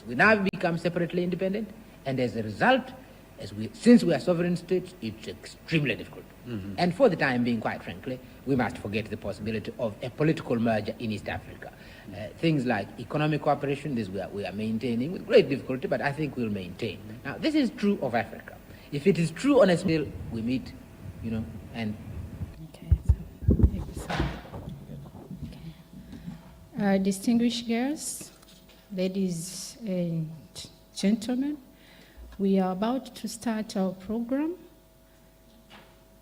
states. We now become separately independent, and as a result, since we are sovereign states, it's extremely difficult. Mm-hmm. And for the time being, quite frankly, we must forget the possibility of a political merger in East Africa. Things like economic cooperation, this we are maintaining with great difficulty, but I think we'll maintain. Now, this is true of Africa. If it is true on a scale, we meet, and... Okay, so thank you, sir. Okay. Distinguished guests, ladies and gentlemen, we are about to start our program,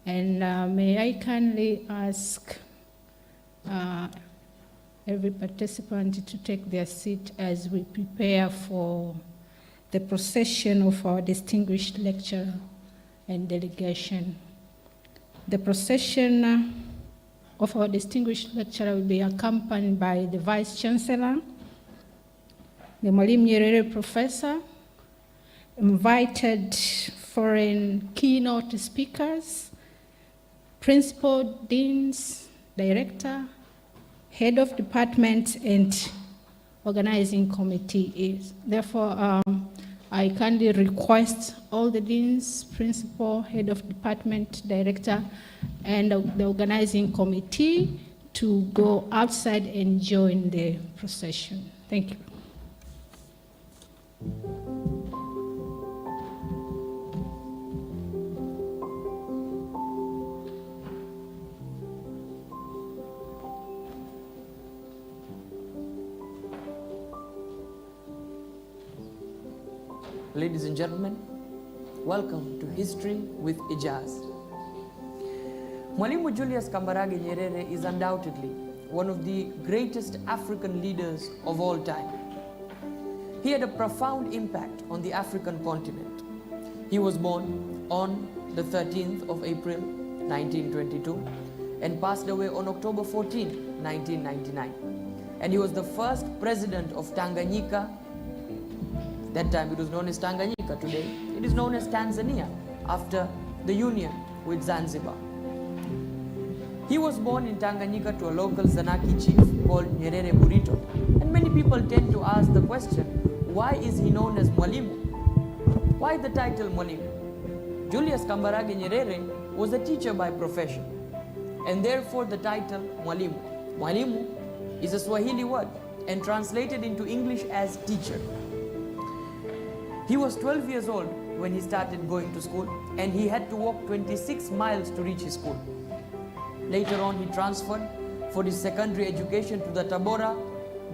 and may I kindly ask every participant to take their seat as we prepare for the procession of our distinguished lecturer and delegation. The procession of our distinguished lecturer will be accompanied by the Vice Chancellor, the Mwalimu Nyerere Professor, invited foreign keynote speakers, principal, deans, director, head of department, and organizing committee. Therefore, I kindly request all the deans, principal, head of department, director, and the organizing committee to go outside and join the procession. Thank you. Ladies and gentlemen, welcome to History with Ijaz. Mwalimu Julius Kambarage Nyerere is undoubtedly one of the greatest African leaders of all time. He had a profound impact on the African continent. He was born on the 13th of April, 1922, and passed away on October 14, 1999. And he was the first president of Tanganyika. That time it was known as Tanganyika. Today it is known as Tanzania, after the union with Zanzibar. He was born in Tanganyika to a local Zanaki chief called Nyerere Burito. And many people tend to ask the question, why is he known as Mwalimu? Why the title Mwalimu? Julius Kambarage Nyerere was a teacher by profession, and therefore the title Mwalimu. Mwalimu is a Swahili word and translated into English as teacher. He was 12 years old when he started going to school, and he had to walk 26 miles to reach his school. Later on, he transferred for his secondary education to the Tabora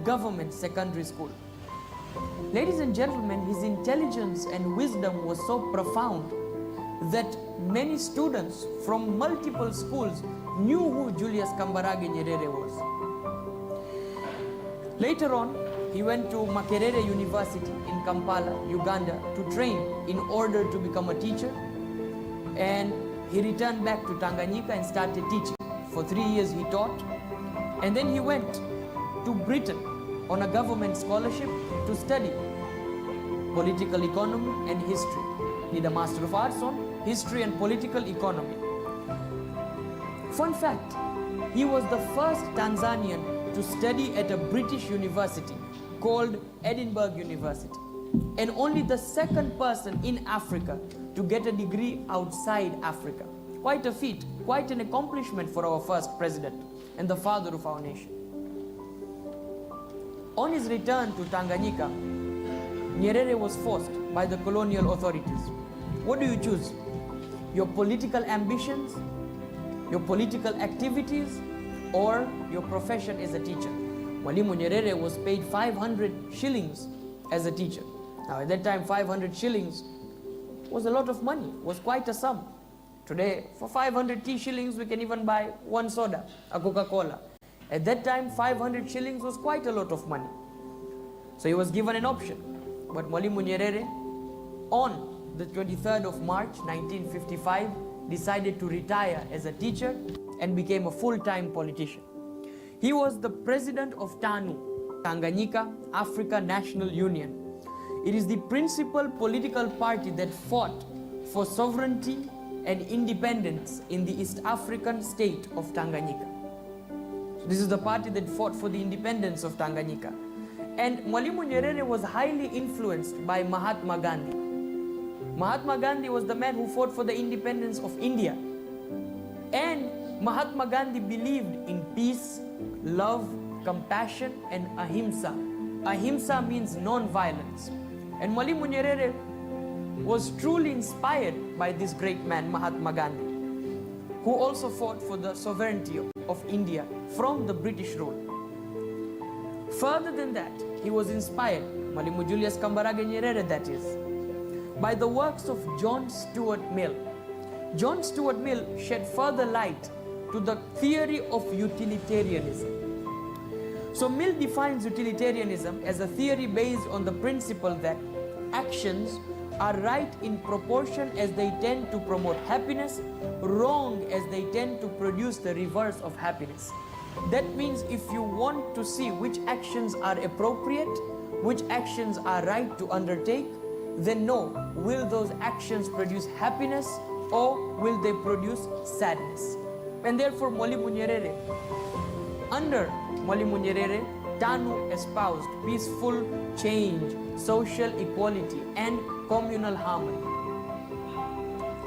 Government Secondary School. Ladies and gentlemen, his intelligence and wisdom was so profound that many students from multiple schools knew who Julius Kambarage Nyerere was. Later on, he went to Makerere University in Kampala, Uganda, to train in order to become a teacher, and he returned back to Tanganyika and started teaching. For 3 years he taught, and then he went to Britain on a government scholarship to study political economy and history. He did a Master of Arts on History and Political Economy. Fun fact, he was the first Tanzanian to study at a British university called Edinburgh University, and only the second person in Africa to get a degree outside Africa. Quite a feat, quite an accomplishment for our first president and the father of our nation. On his return to Tanganyika, Nyerere was forced by the colonial authorities. What do you choose? Your political ambitions, your political activities, or your profession as a teacher? Mwalimu Nyerere was paid 500 shillings as a teacher. Now at that time, 500 shillings was a lot of money, was quite a sum. Today, for 500 shillings, we can even buy one soda, a Coca-Cola. At that time, 500 shillings was quite a lot of money. So he was given an option. But Mwalimu Nyerere, on the 23rd of March, 1955, decided to retire as a teacher and became a full-time politician. He was the president of TANU, Tanganyika Africa National Union. It is the principal political party that fought for sovereignty and independence in the East African state of Tanganyika. So this is the party that fought for the independence of Tanganyika. And Mwalimu Nyerere was highly influenced by Mahatma Gandhi. Mahatma Gandhi was the man who fought for the independence of India. And Mahatma Gandhi believed in peace, love, compassion, and ahimsa. Ahimsa means non-violence. And Mwalimu Nyerere was truly inspired by this great man, Mahatma Gandhi, who also fought for the sovereignty of India from the British rule. Further than that, he was inspired, Mwalimu Julius Kambarage Nyerere that is, by the works of John Stuart Mill. John Stuart Mill shed further light to the theory of utilitarianism. So Mill defines utilitarianism as a theory based on the principle that actions are right in proportion as they tend to promote happiness, wrong as they tend to produce the reverse of happiness. That means if you want to see which actions are appropriate, which actions are right to undertake, then know, will those actions produce happiness or will they produce sadness? And therefore Mwalimu Nyerere, under Mwalimu Nyerere, TANU espoused peaceful change, social equality, and communal harmony.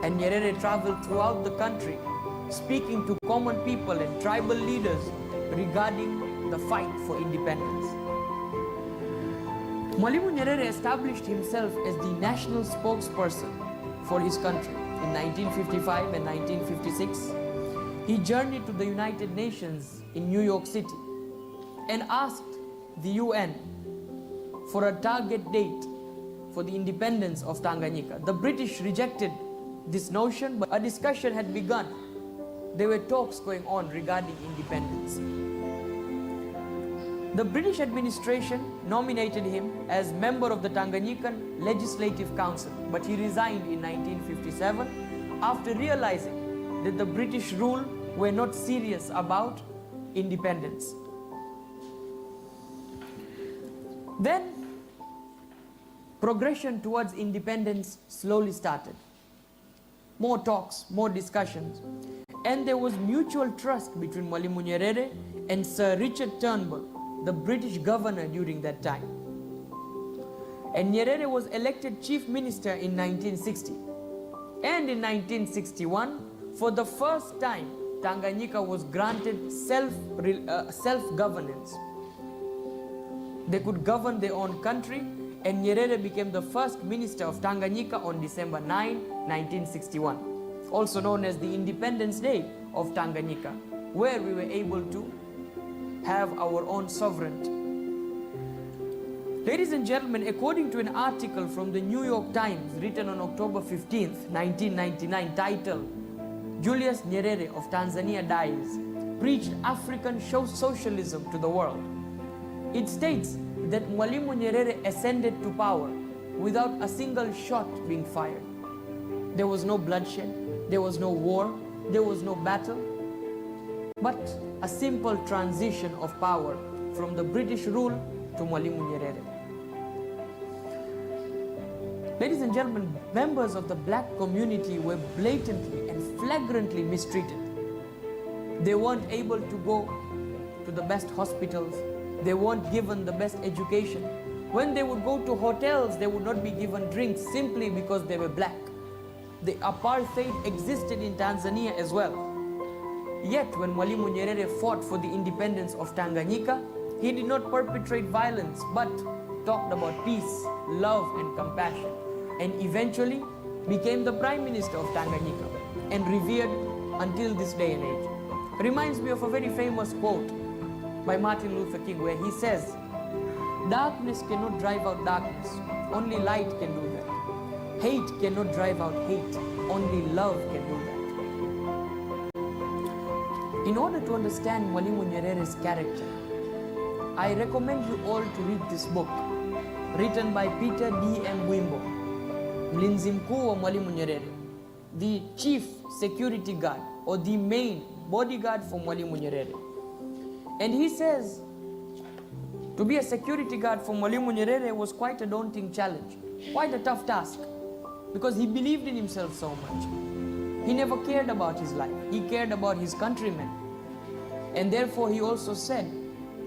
And Nyerere traveled throughout the country, speaking to common people and tribal leaders regarding the fight for independence. Mwalimu Nyerere established himself as the national spokesperson for his country. In 1955 and 1956, he journeyed to the United Nations in New York City and asked the UN for a target date for the independence of Tanganyika. The British rejected this notion, but a discussion had begun. There were talks going on regarding independence. The British administration nominated him as member of the Tanganyikan Legislative Council, but he resigned in 1957 after realizing that the British rule were not serious about independence. Then progression towards independence slowly started. More talks, more discussions, and there was mutual trust between Mwalimu Nyerere and Sir Richard Turnbull, the British governor during that time. And Nyerere was elected chief minister in 1960. And in 1961, for the first time, Tanganyika was granted self-governance. They could govern their own country, and Nyerere became the first minister of Tanganyika on December 9, 1961, also known as the Independence Day of Tanganyika, where we were able to have our own sovereignty. Ladies and gentlemen, according to an article from the New York Times written on October 15th, 1999, titled Julius Nyerere of Tanzania Dies, preached African socialism to the world. It states that Mwalimu Nyerere ascended to power without a single shot being fired. There was no bloodshed, there was no war, there was no battle, but a simple transition of power from the British rule to Mwalimu Nyerere. Ladies and gentlemen, members of the black community were blatantly and flagrantly mistreated. They weren't able to go to the best hospitals. They weren't given the best education. When they would go to hotels, they would not be given drinks simply because they were black. The apartheid existed in Tanzania as well. Yet when Mwalimu Nyerere fought for the independence of Tanganyika, he did not perpetrate violence, but talked about peace, love, and compassion, and eventually became the Prime Minister of Tanganyika and revered until this day and age. Reminds me of a very famous quote by Martin Luther King, where he says, "Darkness cannot drive out darkness, only light can do that. Hate cannot drive out hate, only love can do that." In order to understand Mwalimu Nyerere's character, I recommend you all to read this book, written by Peter D.M. Wimbo, Mlinzi Mkuu wa Mwalimu Nyerere, the chief security guard or the main bodyguard for Mwalimu Nyerere. And he says, to be a security guard for Mwalimu Nyerere was quite a daunting challenge, quite a tough task, because he believed in himself so much. He never cared about his life. He cared about his countrymen. And therefore he also said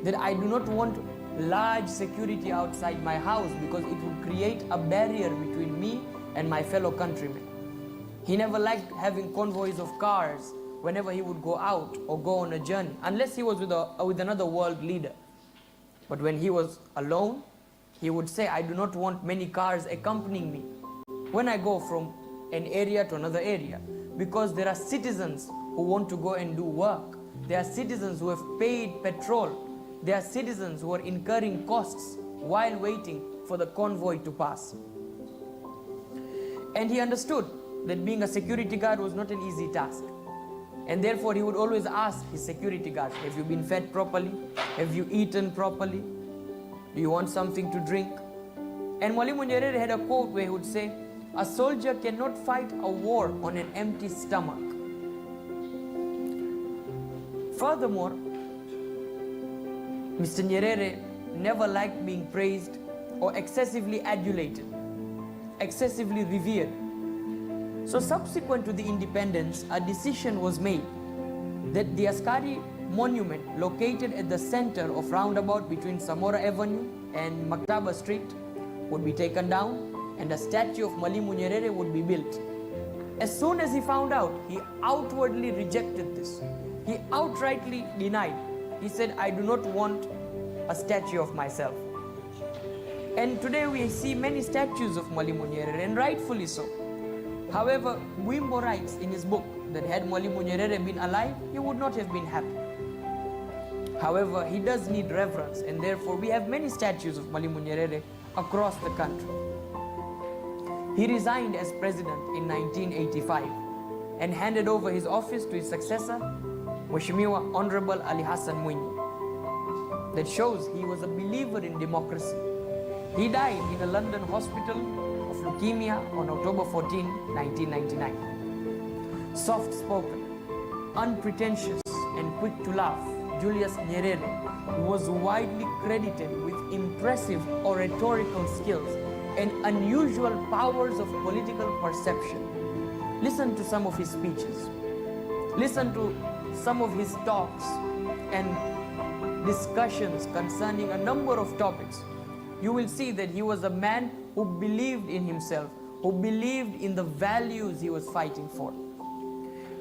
that I do not want large security outside my house because it would create a barrier between me and my fellow countrymen. He never liked having convoys of cars whenever he would go out or go on a journey, unless he was with another world leader. But when he was alone, he would say, I do not want many cars accompanying me when I go from an area to another area, because there are citizens who want to go and do work. There are citizens who have paid petrol. There are citizens who are incurring costs while waiting for the convoy to pass. And he understood that being a security guard was not an easy task. And therefore he would always ask his security guards, have you been fed properly? Have you eaten properly? Do you want something to drink? And Mwalimu Nyerere had a quote where he would say, a soldier cannot fight a war on an empty stomach. Furthermore, Mr. Nyerere never liked being praised or excessively adulated, excessively revered. So subsequent to the independence, a decision was made that the Askari monument located at the center of roundabout between Samora Avenue and Maktaba Street would be taken down and a statue of Mwalimu Nyerere would be built. As soon as he found out, he outwardly rejected this. He outrightly denied. He said, I do not want a statue of myself. And today we see many statues of Mwalimu Nyerere, and rightfully so. However, Wimbo writes in his book that had Mwalimu Nyerere been alive, he would not have been happy. However, he does need reverence, and therefore we have many statues of Mwalimu Nyerere across the country. He resigned as president in 1985 and handed over his office to his successor, Mheshimiwa Honorable Ali Hassan Mwinyi. That shows he was a believer in democracy. He died in a London hospital of leukemia on October 14, 1999. Soft-spoken, unpretentious, and quick to laugh, Julius Nyerere was widely credited with impressive oratorical skills and unusual powers of political perception. Listen to some of his speeches. Listen to some of his talks and discussions concerning a number of topics. You will see that he was a man who believed in himself, who believed in the values he was fighting for.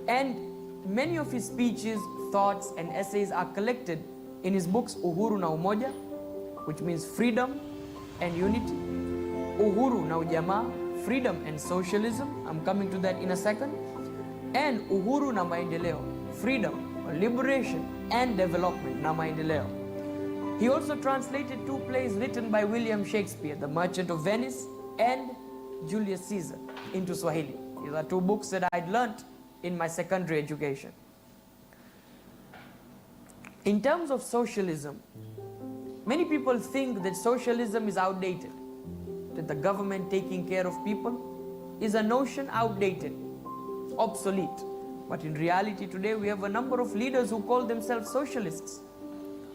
And many of his speeches, thoughts, and essays are collected in his books Uhuru na Umoja, which means freedom and unity, Uhuru na Ujamaa, freedom and socialism, I'm coming to that in a second, and Uhuru na Maendeleo, freedom, liberation, and development na Maendeleo. He also translated two plays written by William Shakespeare, The Merchant of Venice and Julius Caesar, into Swahili. These are two books that I'd learnt in my secondary education. In terms of socialism, many people think that socialism is outdated, that the government taking care of people is a notion outdated, obsolete. But in reality today we have a number of leaders who call themselves socialists.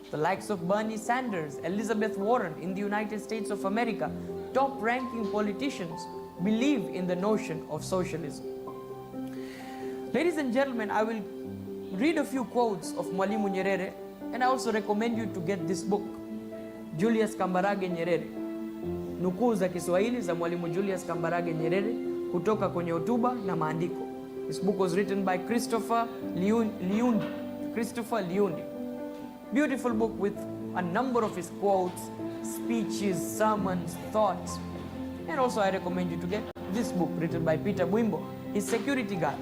The likes of Bernie Sanders, Elizabeth Warren in the United States of America, top-ranking politicians believe in the notion of socialism. Ladies and gentlemen, I will read a few quotes of Mwalimu Nyerere, and I also recommend you to get this book, Julius Kambarage Nyerere, Nukuu za Kiswahili za Mwalimu Julius Kambarage Nyerere kutoka kwenye hotuba na maandiko. This book was written by Christopher Liundi. Beautiful book with a number of his quotes, speeches, sermons, thoughts. And also I recommend you to get this book written by Peter Bwimbo, his security guard.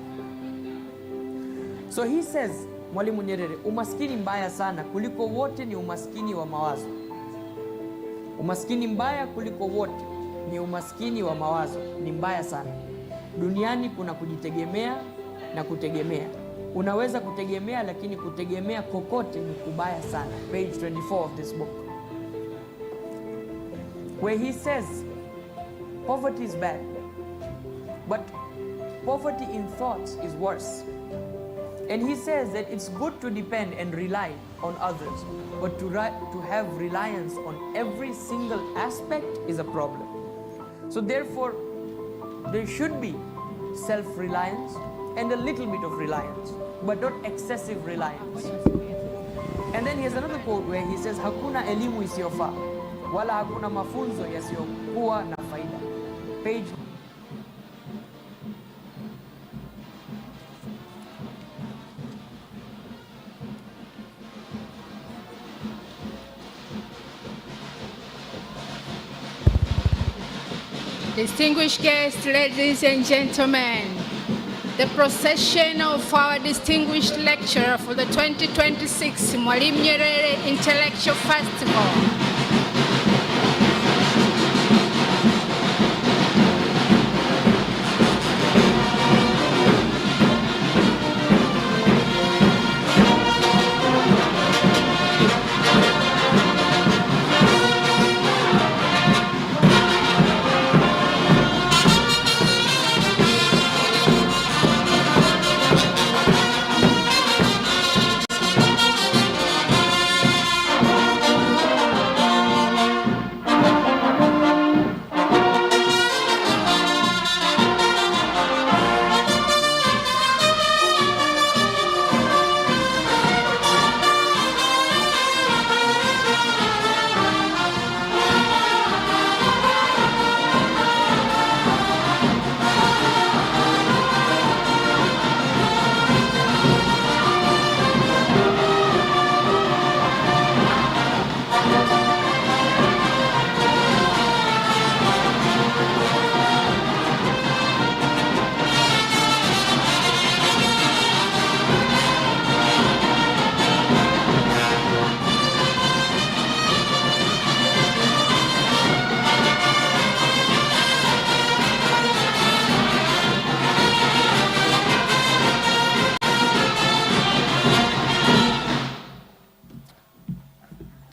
So he says, Mwalimu Nyerere, umaskini mbaya sana kuliko wote ni umaskini wa mawazo. Umaskini mbaya kuliko wote ni umaskini wa mawazo, ni mbaya sana. Duniani kuna kujitegemea na kutegemea. Unaweza kutegemea lakini kutegemea kokote ni kubaya sana. Page 24 of this book. Where he says, poverty is bad, but poverty in thoughts is worse. And he says that it's good to depend and rely on others, but to have reliance on every single aspect is a problem. So therefore, there should be self-reliance and a little bit of reliance, but not excessive reliance. And then he has another quote where he says, hakuna elimu isiyofaa, wala hakuna mafunzo yasiyokuwa na faida. Page. Distinguished guests, ladies and gentlemen, the procession of our distinguished lecturer for the 2026 Mwalimu Nyerere Intellectual Festival.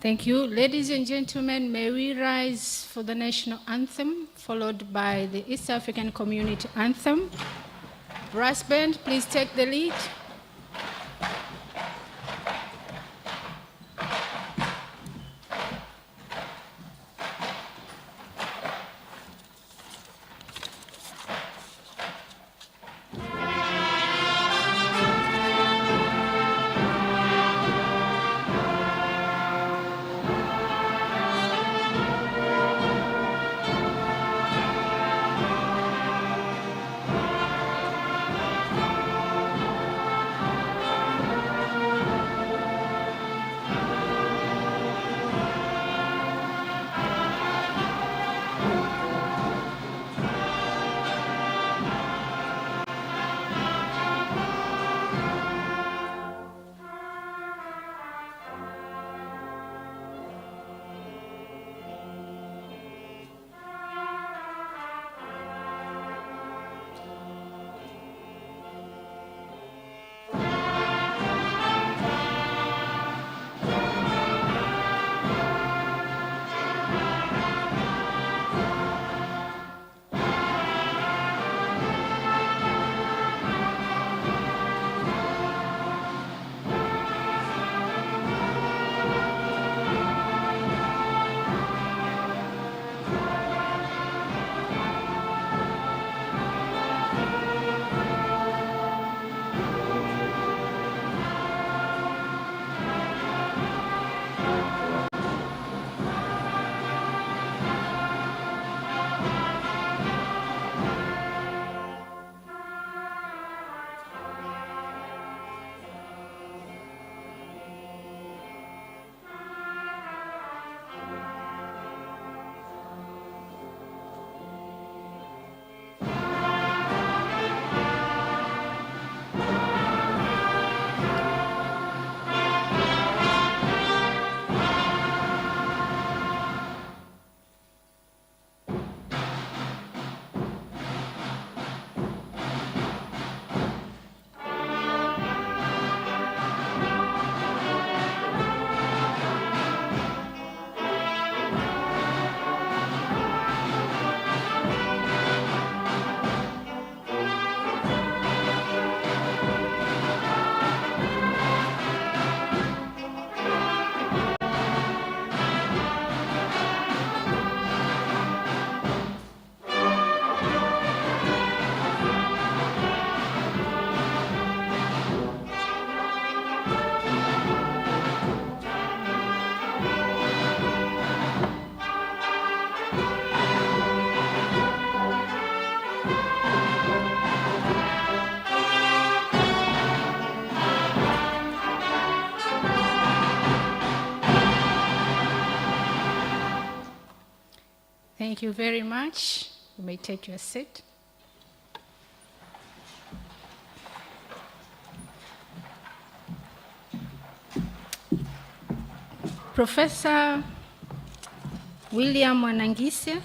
Thank you. Ladies and gentlemen, may we rise for the national anthem, followed by the East African Community Anthem. Brass band, please take the lead. Thank you very much. You may take your seat. Professor William Mwanangise,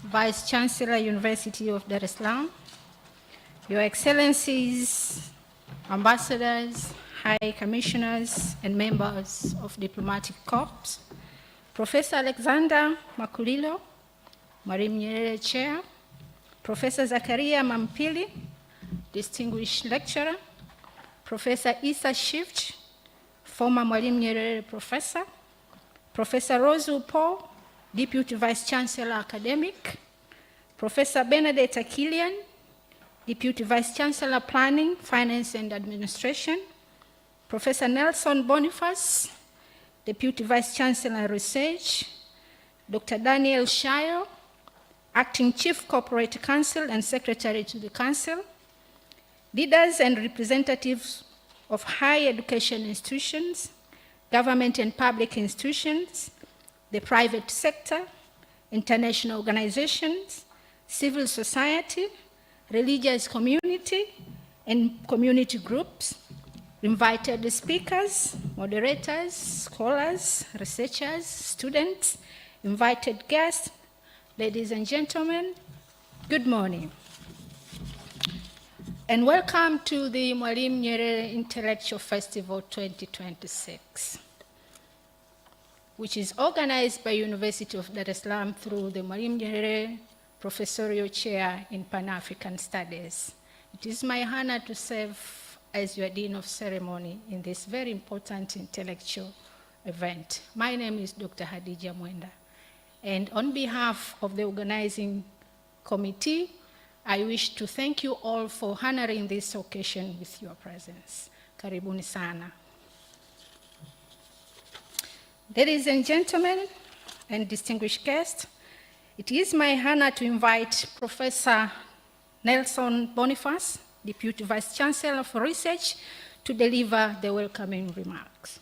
Vice Chancellor, University of Dar es Salaam, Your Excellencies, Ambassadors, High Commissioners, and members of Diplomatic Corps, Professor Alexander Makulilo, Mwalimu Nyerere Chair, Professor Zakaria Mampili, Distinguished Lecturer, Professor Issa Shift, former Mwalimu Nyerere Professor, Professor Rose Upo, Deputy Vice Chancellor Academic, Professor Benedetta Killian, Deputy Vice Chancellor Planning, Finance and Administration, Professor Nelson Boniface, Deputy Vice Chancellor Research, Dr. Daniel Shayo, Acting Chief Corporate Counsel and Secretary to the Council, leaders and representatives of higher education institutions, government and public institutions, the private sector, international organizations, civil society, religious community, and community groups, invited speakers, moderators, scholars, researchers, students, invited guests, ladies and gentlemen, good morning. And welcome to the Mwalimu Nyerere Intellectual Festival 2026, which is organized by University of Dar es Salaam through the Mwalimu Nyerere Professorial Chair in Pan-African Studies. It is my honor to serve as your Dean of Ceremony in this very important intellectual event. My name is Dr. Hadija Mwenda, and on behalf of the organizing committee, I wish to thank you all for honoring this occasion with your presence. Karibuni sana. Ladies and gentlemen, and distinguished guests, it is my honor to invite Professor Nelson Boniface, Deputy Vice Chancellor for Research, to deliver the welcoming remarks.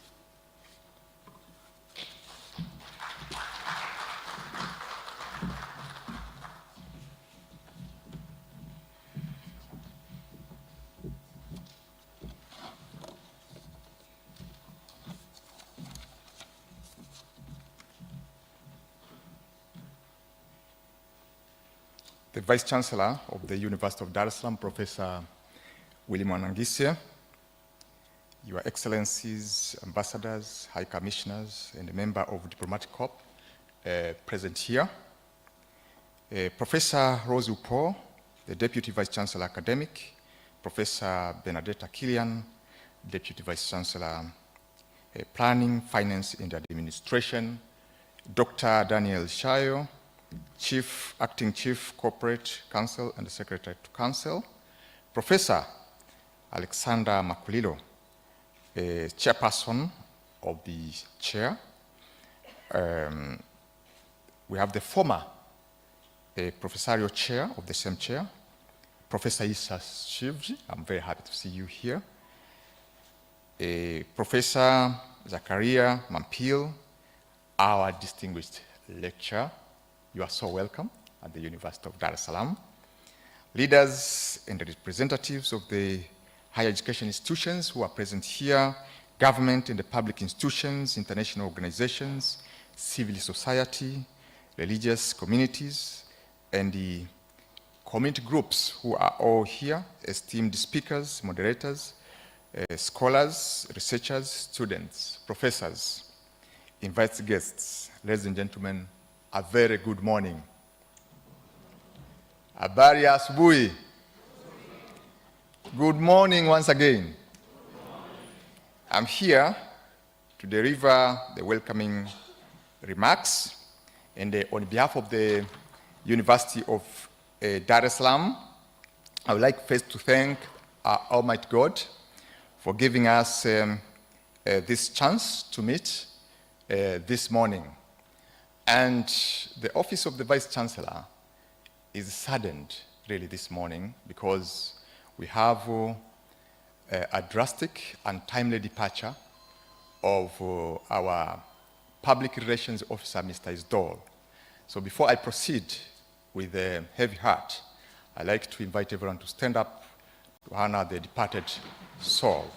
The Vice Chancellor of the University of Dar es Salaam, Professor William Mwanangise, Your Excellencies, Ambassadors, High Commissioners, and a member of Diplomatic Corps present here, Professor Rose Upo, the Deputy Vice Chancellor Academic, Professor Benedetta Killian, Deputy Vice Chancellor Planning, Finance and Administration, Dr. Daniel Shayo, Acting Chief Corporate Counsel and Secretary to Council, Professor Alexander Makulilo, Chairperson of the Chair. We have the former Professorial Chair of the same Chair, Professor Issa Shivji. I'm very happy to see you here. Professor Zakaria Mampil, our distinguished lecturer. You are so welcome at the University of Dar es Salaam. Leaders and representatives of the higher education institutions who are present here, government and the public institutions, international organizations, civil society, religious communities, and the community groups who are all here, esteemed speakers, moderators, scholars, researchers, students, professors, invited guests, ladies and gentlemen, a very good morning. Habari ya asubuhi. Good morning once again. I'm here to deliver the welcoming remarks, and on behalf of the University of Dar es Salaam, I would like first to thank Almighty God for giving us this chance to meet this morning. And the Office of the Vice Chancellor is saddened really this morning because we have a drastic and timely departure of our Public Relations Officer, Mr. Isdol. So before I proceed with a heavy heart, I'd like to invite everyone to stand up to honor the departed soul.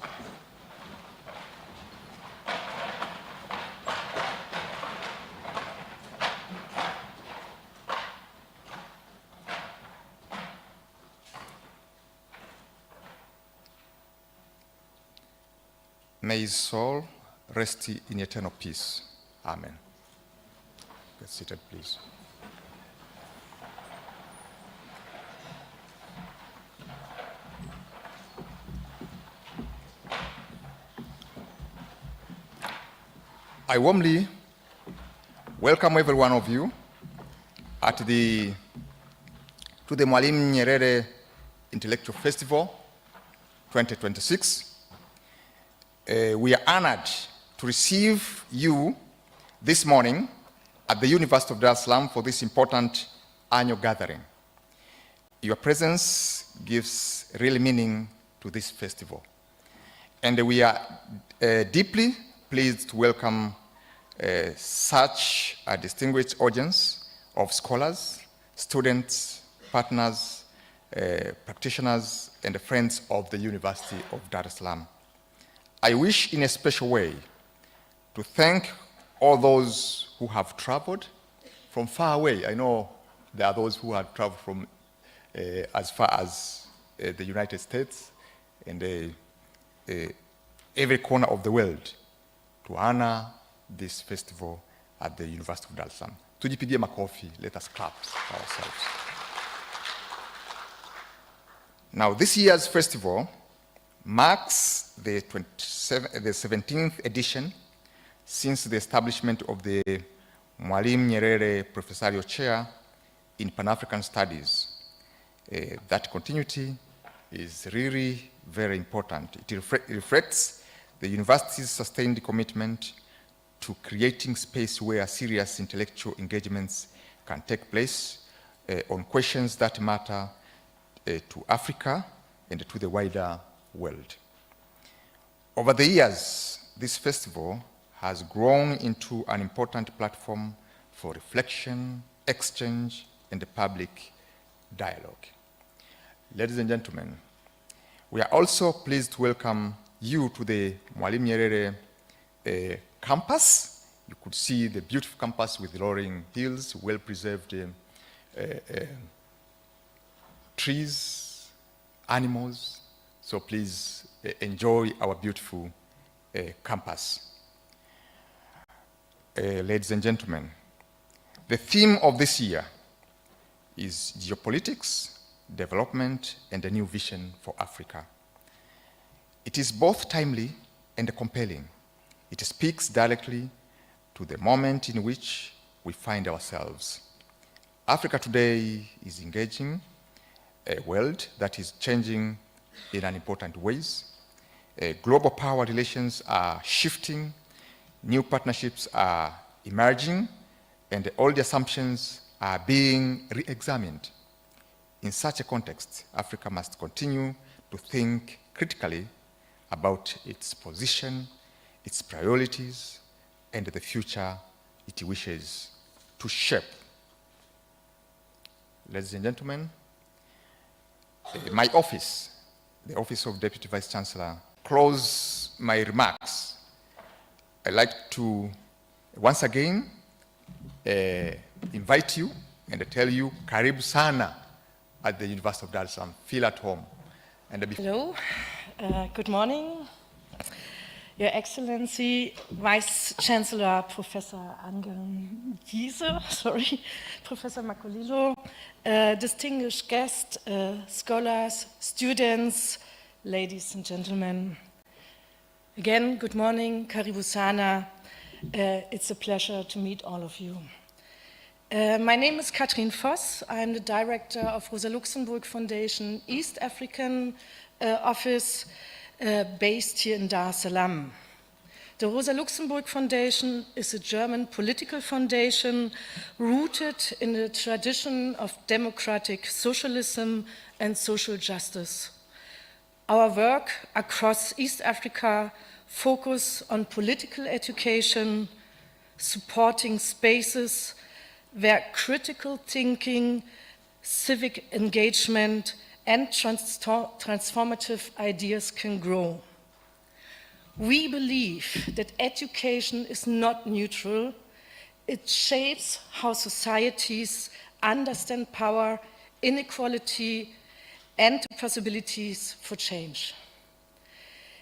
May his soul rest in eternal peace. Amen. Get seated, please. I warmly welcome every one of you to the Mwalimu Nyerere Intellectual Festival 2026. We are honored to receive you this morning at the University of Salaam for this important annual gathering. Your presence gives real meaning to this festival. And we are deeply pleased to welcome such a distinguished audience of scholars, students, partners, practitioners, and friends of the University of Dar es Salaam. I wish in a special way to thank all those who have traveled from far away. I know there are those who have traveled from as far as the United States and every corner of the world to honor this festival at the University of Dar es Salaam. Tujipigie makofi, let us clap for ourselves. Now, this year's festival marks the 17th edition since the establishment of the Mwalimu Nyerere Professorial Chair in Pan-African Studies. That continuity is really very important. It reflects the university's sustained commitment to creating space where serious intellectual engagements can take place on questions that matter to Africa and to the wider world. Over the years, this festival has grown into an important platform for reflection, exchange, and public dialogue. Ladies and gentlemen, we are also pleased to welcome you to the Mwalimu Nyerere campus. You could see the beautiful campus with rolling hills, well-preserved trees, animals. So please enjoy our beautiful campus. Ladies and gentlemen, the theme of this year is geopolitics, development, and a new vision for Africa. It is both timely and compelling. It speaks directly to the moment in which we find ourselves. Africa today is engaging a world that is changing in important ways. Global power relations are shifting, new partnerships are emerging, and old assumptions are being re-examined. In such a context, Africa must continue to think critically about its position, its priorities, and the future it wishes to shape. Ladies and gentlemen, my office, the Office of Deputy Vice Chancellor, close my remarks. I'd like to once again invite you and tell you, karibu sana at the University of Dar es Salaam. Feel at home. Hello, good morning. Your Excellency, Vice Chancellor Professor Professor Makolilo, distinguished guests, scholars, students, ladies and gentlemen. Again, good morning, karibu sana. It's a pleasure to meet all of you. My name is Katrin Voss. I'm the director of Rosa Luxemburg Foundation East African Office based here in Dar es Salaam. The Rosa Luxemburg Foundation is a German political foundation rooted in the tradition of democratic socialism and social justice. Our work across East Africa focus on political education, supporting spaces where critical thinking, civic engagement, and transformative ideas can grow. We believe that education is not neutral. It shapes how societies understand power, inequality, and the possibilities for change.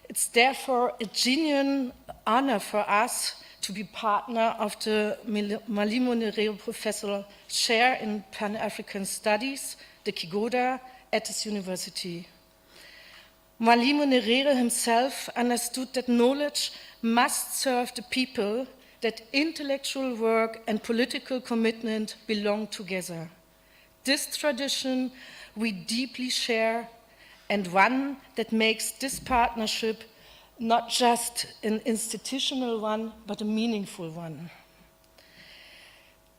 It's therefore a genuine honor for us to be partner of the Mwalimu Nyerere Professor Chair in Pan-African Studies, the Kigoda, at this university. Mwalimu Nyerere himself understood that knowledge must serve the people, that intellectual work and political commitment belong together. This tradition we deeply share, and one that makes this partnership not just an institutional one, but a meaningful one.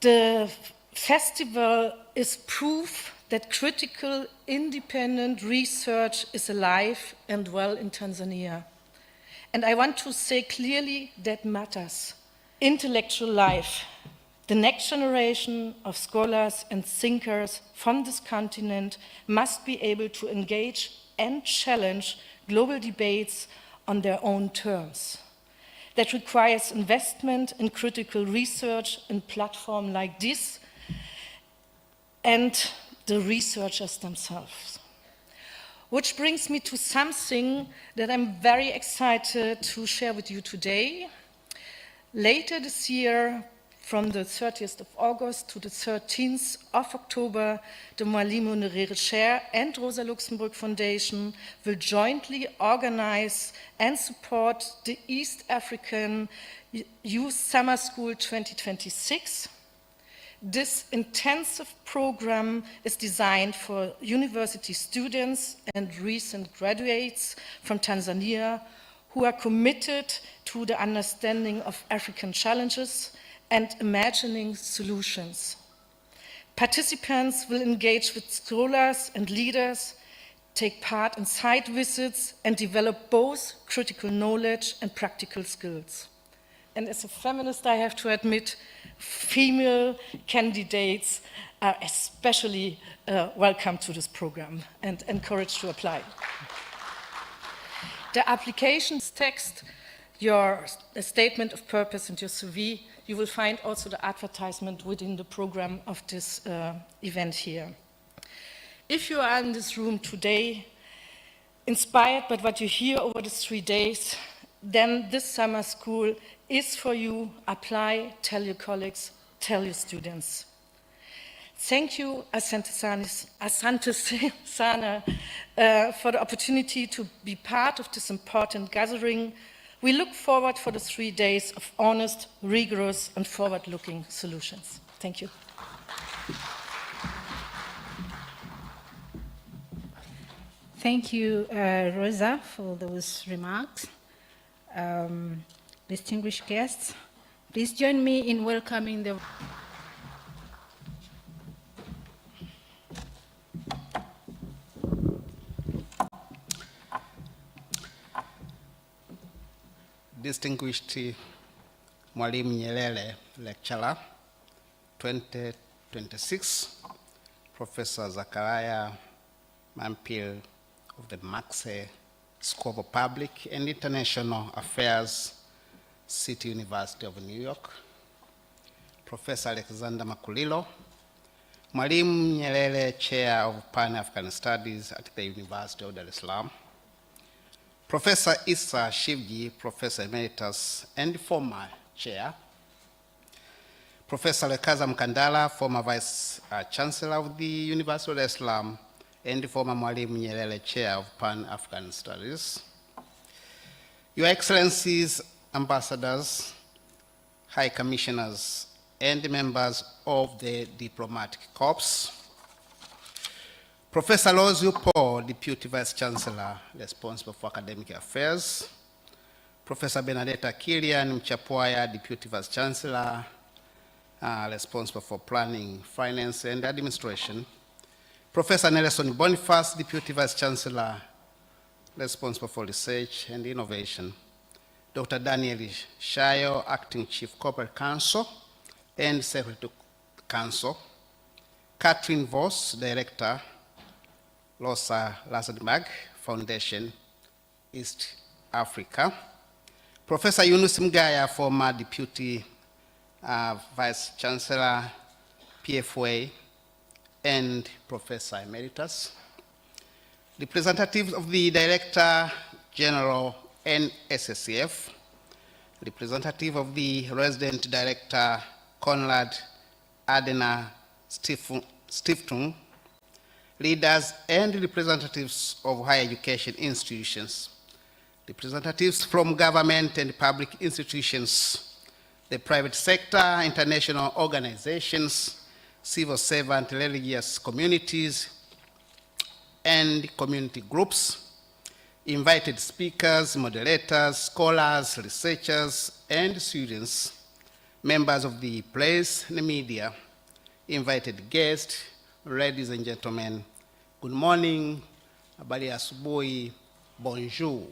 The festival is proof that critical, independent research is alive and well in Tanzania. And I want to say clearly that matters. Intellectual life. The next generation of scholars and thinkers from this continent must be able to engage and challenge global debates on their own terms. That requires investment in critical research and platforms like this, and the researchers themselves. Which brings me to something that I'm very excited to share with you today. Later this year, from the 30th of August to the 13th of October, the Mwalimu Nyerere Chair and Rosa Luxemburg Foundation will jointly organize and support the East African Youth Summer School 2026. This intensive program is designed for university students and recent graduates from Tanzania who are committed to the understanding of African challenges and imagining solutions. Participants will engage with scholars and leaders, take part in site visits, and develop both critical knowledge and practical skills. And as a feminist, I have to admit, female candidates are especially welcome to this program and encouraged to apply. The application text, your statement of purpose and your CV, you will find also the advertisement within the program of this event here. If you are in this room today, inspired by what you hear over the 3 days, then this summer school is for you. Apply, tell your colleagues, tell your students. Thank you, Asante Sana, for the opportunity to be part of this important gathering. We look forward for the 3 days of honest, rigorous, and forward-looking solutions. Thank you. Thank you, Rosa, for those remarks. Distinguished guests, please join me in welcoming the Distinguished Mwalimu Nyerere Lecturer 2026, Professor Zachariah Mampil of the Maxey School of Public and International Affairs, City University of New York, Professor Alexander Makulilo, Mwalimu Nyerere Chair of Pan-African Studies at the University of Dar es Salaam, Professor Issa Shivji, Professor Emeritus and former Chair, Professor Lekaza Mkandala, former Vice Chancellor of the University of Dar es Salaam and former Mwalimu Nyerere Chair of Pan-African Studies, Your Excellencies, Ambassadors, High Commissioners, and members of the Diplomatic Corps, Professor Rose Paul, Deputy Vice Chancellor responsible for Academic Affairs, Professor Benedetta Kilian Mchapwaya, Deputy Vice Chancellor responsible for Planning, Finance, and Administration, Professor Nelson Boniface, Deputy Vice Chancellor responsible for Research and Innovation, Dr. Daniel Shayo, Acting Chief Corporate Counsel and Secretary to Council, Catherine Voss, Director, Rosa Lazarberg Foundation, East Africa, Professor Yunus Mgaya, former Deputy Vice Chancellor, PFA, and Professor Emeritus, representatives of the Director General NSSF, representative of the Resident Director Konrad Adenauer Stiftung, leaders and representatives of higher education institutions, representatives from government and public institutions, the private sector, international organizations, civil servant, religious communities, and community groups, invited speakers, moderators, scholars, researchers, and students, members of the press and media, invited guests, ladies and gentlemen, good morning, habari ya asubuhi, bonjour.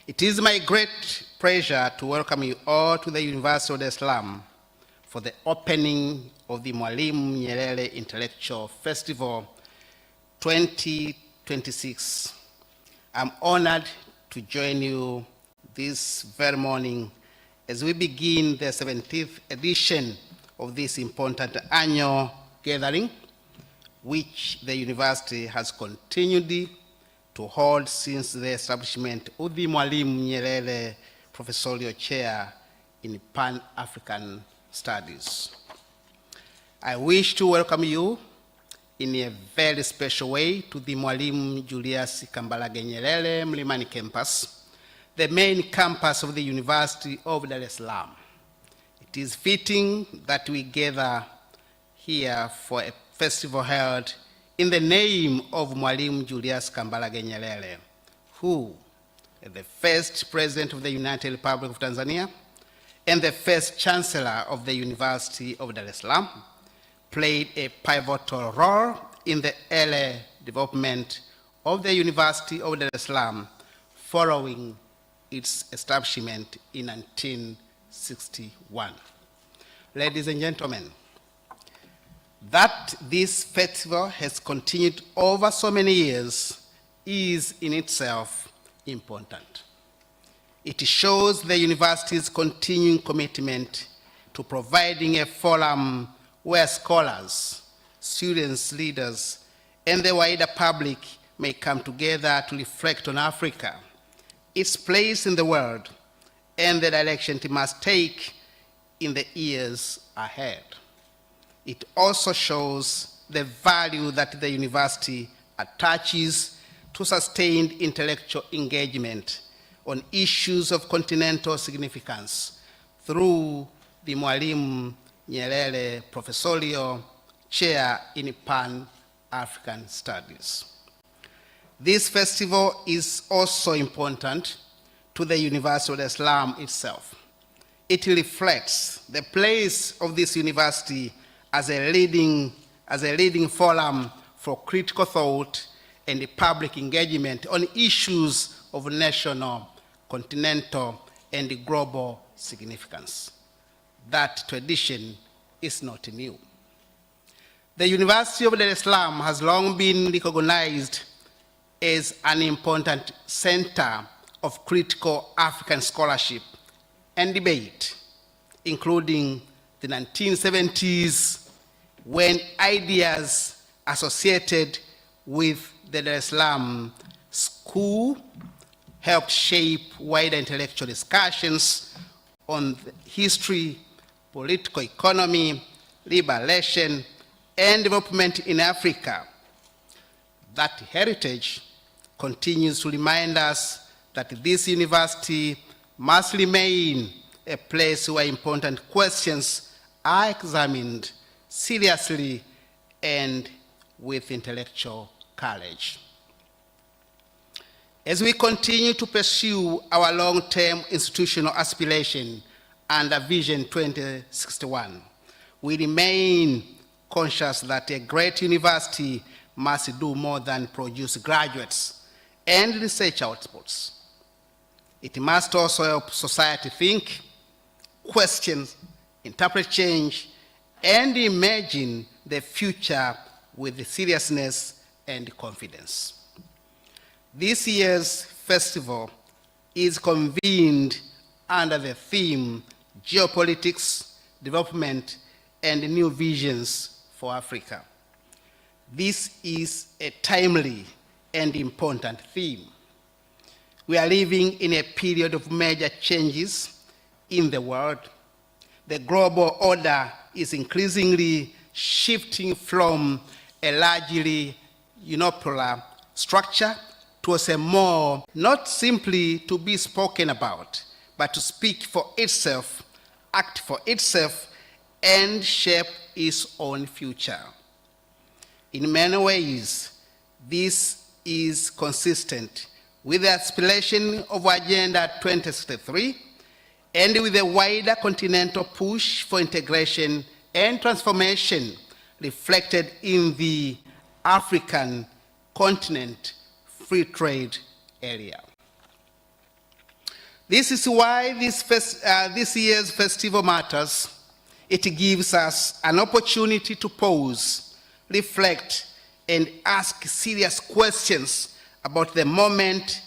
It is my great pleasure to welcome you all to the University of Salaam for the opening of the Mwalimu Nyerere Intellectual Festival 2026. I'm honored to join you this very morning as we begin the 17th edition of this important annual gathering, which the university has continued to hold since the establishment of the Mwalimu Nyerere Professorial Chair in Pan-African Studies. I wish to welcome you in a very special way to the Mwalimu Julius Kambarage Nyerere Mlimani campus, the main campus of the University of Dar es Salaam. It is fitting that we gather here for a festival held in the name of Mwalimu Julius Kambarage Nyerere, who, as the first President of the United Republic of Tanzania and the first Chancellor of the University of Dar es Salaam, played a pivotal role in the early development of the University of Dar es Salaam following its establishment in 1961. Ladies and gentlemen, that this festival has continued over so many years is in itself important. It shows the university's continuing commitment to providing a forum where scholars, students, leaders, and the wider public may come together to reflect on Africa, its place in the world, and the direction it must take in the years ahead. It also shows the value that the university attaches to sustained intellectual engagement on issues of continental significance through the Mwalimu Nyerere Professorial Chair in Pan-African Studies. This festival is also important to the University of Salaam itself. It reflects the place of this university as a leading forum for critical thought and public engagement on issues of national, continental, and global significance. That tradition is not new. The University of Dar es Salaam has long been recognized as an important center of critical African scholarship and debate, including the 1970s, when ideas associated with the Dar es Salaam School helped shape wider intellectual discussions on the history, political economy, liberation, and development in Africa. That heritage continues to remind us that this university must remain a place where important questions are examined seriously and with intellectual courage. As we continue to pursue our long-term institutional aspiration under Vision 2061, we remain conscious that a great university must do more than produce graduates and research outputs. It must also help society think, question, interpret change, and imagine the future with seriousness and confidence. This year's festival is convened under the theme Geopolitics, Development, and New Visions for Africa. This is a timely and important theme. We are living in a period of major changes in the world. The global order is increasingly shifting from a largely unipolar structure towards a more not simply to be spoken about, but to speak for itself, act for itself, and shape its own future. In many ways, this is consistent with the aspiration of Agenda 2063 and with the wider continental push for integration and transformation reflected in the African continent free trade area. This is why this year's festival matters. It gives us an opportunity to pause, reflect, and ask serious questions about the moment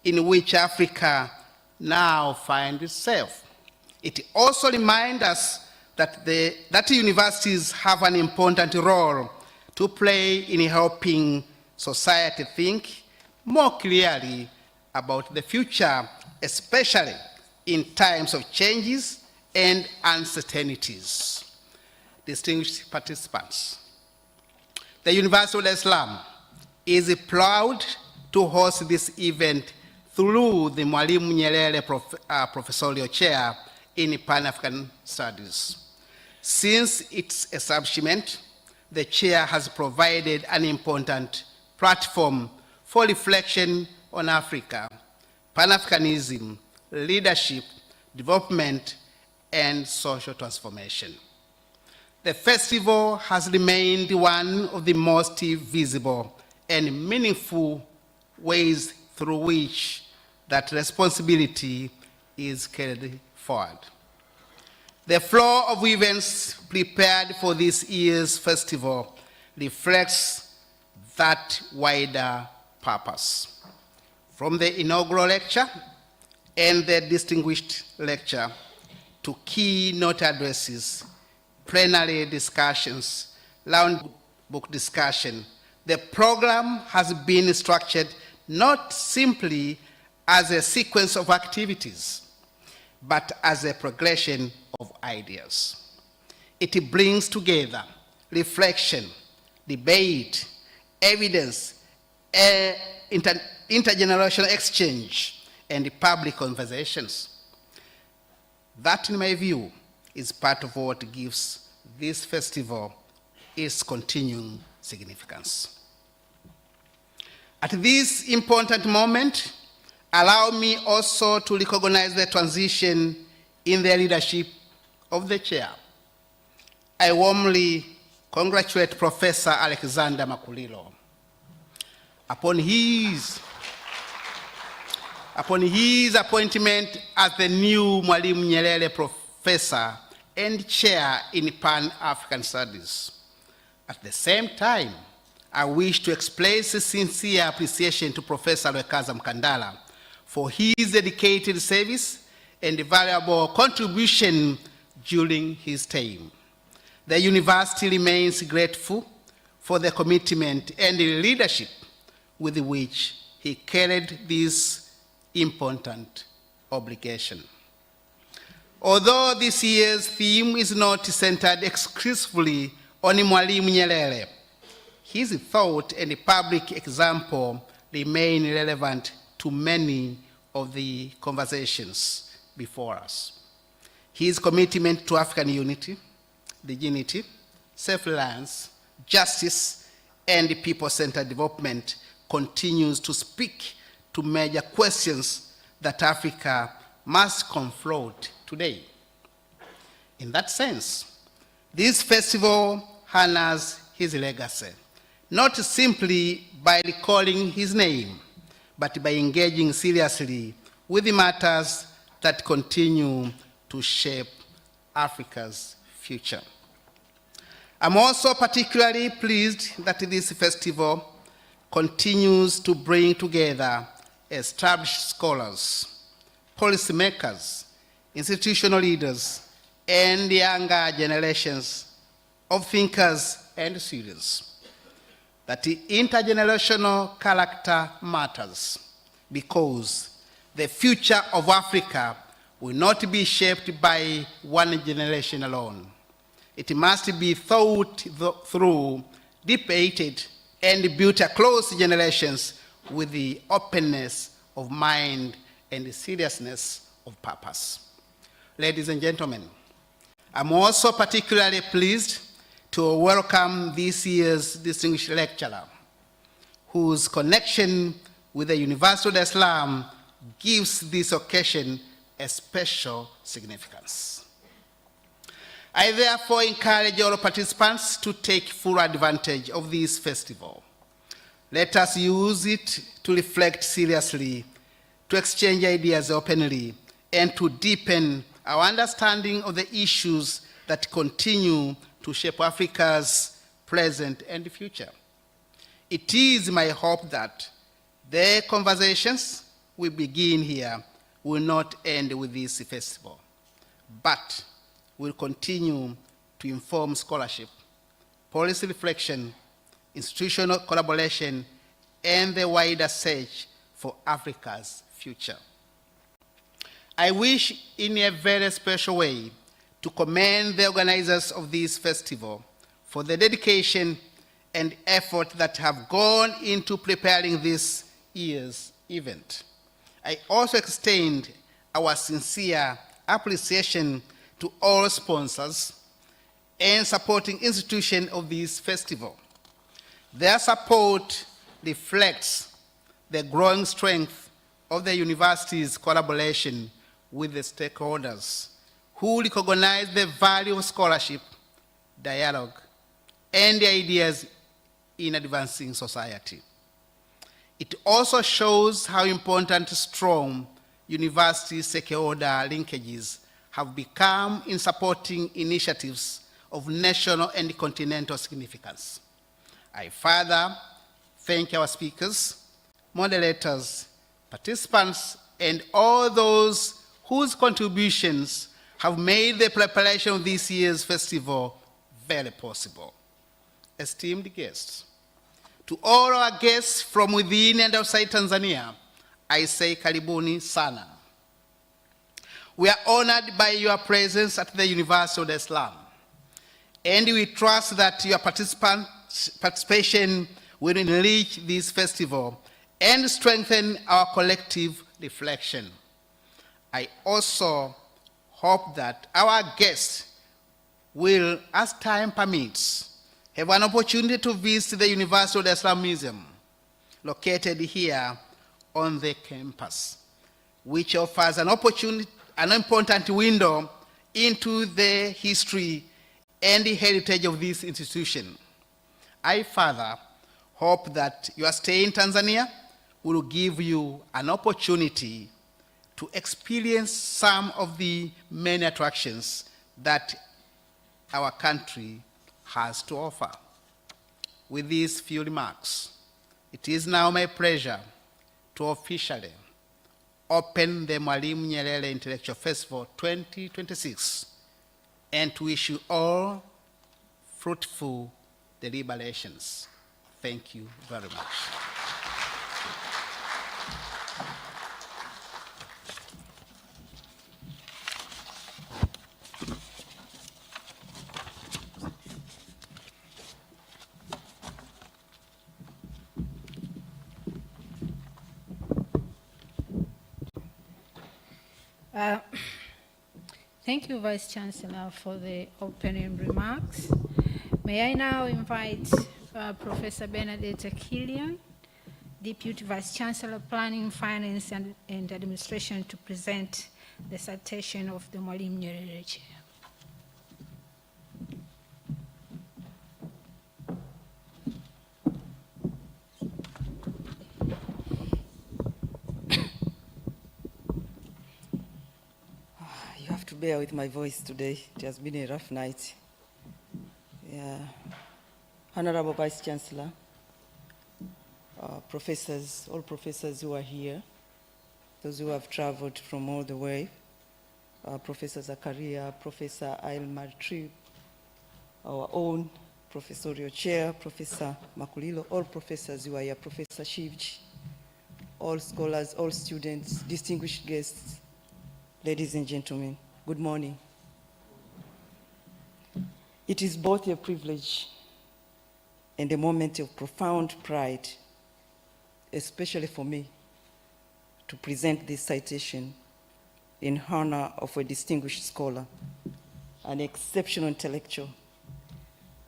in which Africa now finds itself. It also reminds us that universities have an important role to play in helping society think more clearly about the future, especially in times of changes and uncertainties. Distinguished participants, the University of Salaam is proud to host this event through the Mwalimu Nyerere Professorial Chair in Pan-African Studies. Since its establishment, the chair has provided an important platform for reflection on Africa, Pan-Africanism, leadership, development, and social transformation. The festival has remained one of the most visible and meaningful ways through which that responsibility is carried forward. The flow of events prepared for this year's festival reflects that wider purpose. From the inaugural lecture and the distinguished lecture to keynote addresses, plenary discussions, roundbook discussion, the program has been structured not simply as a sequence of activities, but as a progression of ideas. It brings together reflection, debate, evidence, intergenerational exchange, and public conversations. That, in my view, is part of what gives this festival its continuing significance. At this important moment, allow me also to recognize the transition in the leadership of the chair. I warmly congratulate Professor Alexander Makulilo upon his appointment as the new Mwalimu Nyerere Professor and Chair in Pan-African Studies. At the same time, I wish to express a sincere appreciation to Professor Lwekaza Mkandala for his dedicated service and valuable contribution during his term. The university remains grateful for the commitment and the leadership with which he carried this important obligation. Although this year's theme is not centered exclusively on Mwalimu Nyerere, his thought and public example remain relevant to many of the conversations before us. His commitment to African unity, dignity, self-reliance, justice, and people-centered development continues to speak to major questions that Africa must confront today. In that sense, this festival honors his legacy, not simply by recalling his name, but by engaging seriously with the matters that continue to shape Africa's future. I'm also particularly pleased that this festival continues to bring together established scholars, policymakers, institutional leaders, and younger generations of thinkers and students. That the intergenerational character matters because the future of Africa will not be shaped by one generation alone. It must be thought through, debated, and built across generations with the openness of mind and the seriousness of purpose. Ladies and gentlemen, I'm also particularly pleased to welcome this year's distinguished lecturer, whose connection with the University of Salaam gives this occasion a special significance. I therefore encourage all participants to take full advantage of this festival. Let us use it to reflect seriously, to exchange ideas openly, and to deepen our understanding of the issues that continue to shape Africa's present and future. It is my hope that the conversations we begin here will not end with this festival, but will continue to inform scholarship, policy reflection, institutional collaboration, and the wider search for Africa's future. I wish in a very special way to commend the organizers of this festival for the dedication and effort that have gone into preparing this year's event. I also extend our sincere appreciation to all sponsors and supporting institutions of this festival. Their support reflects the growing strength of the university's collaboration with the stakeholders who recognize the value of scholarship, dialogue, and ideas in advancing society. It also shows how important strong university stakeholder linkages have become in supporting initiatives of national and continental significance. I further thank our speakers, moderators, participants, and all those whose contributions have made the preparation of this year's festival very possible. Esteemed guests, to all our guests from within and outside Tanzania, I say karibuni sana. We are honored by your presence at the University of Salaam, and we trust that your participation will enrich this festival and strengthen our collective reflection. I also hope that our guests will, as time permits, have an opportunity to visit the University of Salaam Museum, located here on the campus, which offers an important window into the history and the heritage of this institution. I further hope that your stay in Tanzania will give you an opportunity to experience some of the many attractions that our country has to offer. With these few remarks, it is now my pleasure to officially open the Mwalimu Nyerere Intellectual Festival 2026 and to wish you all fruitful deliberations. Thank you very much. Thank you, Vice Chancellor, for the opening remarks. May I now invite Professor Benedetta Killian, Deputy Vice Chancellor, Planning, Finance, and Administration, to present the citation of the Mwalimu Nyerere Chair. bear with my voice today. It has been a rough night. Yeah. Honorable Vice Chancellor, professors, all professors who are here, those who have traveled from all the way, Professor Zakaria, Professor Ailmar Trib, our own professorial chair, Professor Makulilo, all professors who are here, Professor Shivji, all scholars, all students, distinguished guests, ladies and gentlemen, good morning. It is both a privilege and a moment of profound pride, especially for me, to present this citation in honor of a distinguished scholar, an exceptional intellectual,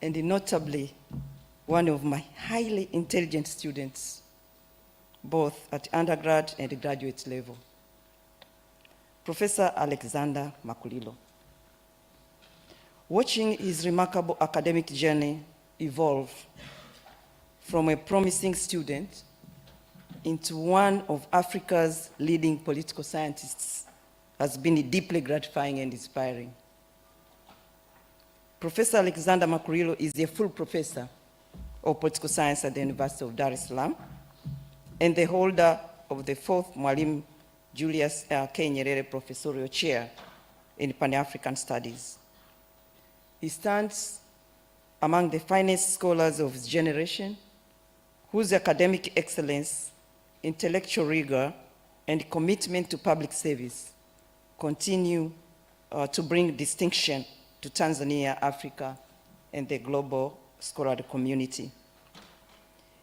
and notably one of my highly intelligent students, both at undergrad and graduate level, Professor Alexander Makulilo. Watching his remarkable academic journey evolve from a promising student into one of Africa's leading political scientists has been deeply gratifying and inspiring. Professor Alexander Makulilo is a full professor of political science at the University of Dar es Salaam and the holder of the 4th Mwalimu Julius K. Nyerere Professorial Chair in Pan-African Studies. He stands among the finest scholars of his generation, whose academic excellence, intellectual rigor, and commitment to public service continue to bring distinction to Tanzania, Africa, and the global scholarly community.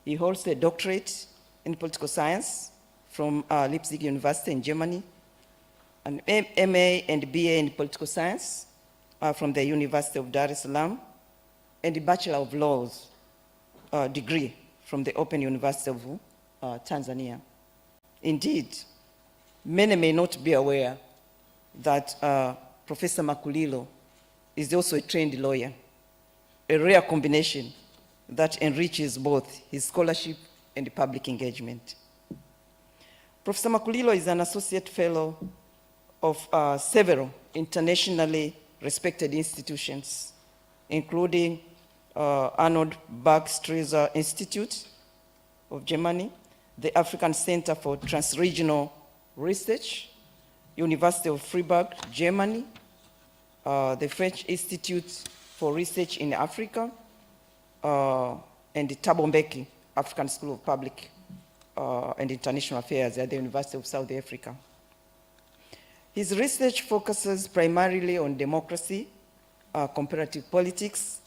He holds a doctorate in political science from Leipzig University in Germany, an MA and BA in political science from the University of Dar es Salaam, and a Bachelor of Laws degree from the Open University of Tanzania. Indeed, many may not be aware that Professor Makulilo is also a trained lawyer, a rare combination that enriches both his scholarship and public engagement. Professor Makulilo is an associate fellow of several internationally respected institutions, including Arnold Bergstresser Institute of Germany, the African Center for Transregional Research, University of Freiburg, Germany, the French Institute for Research in Africa, and the Thabo Mbeki African School of Public and International Affairs at the University of South Africa. His research focuses primarily on democracy, comparative politics,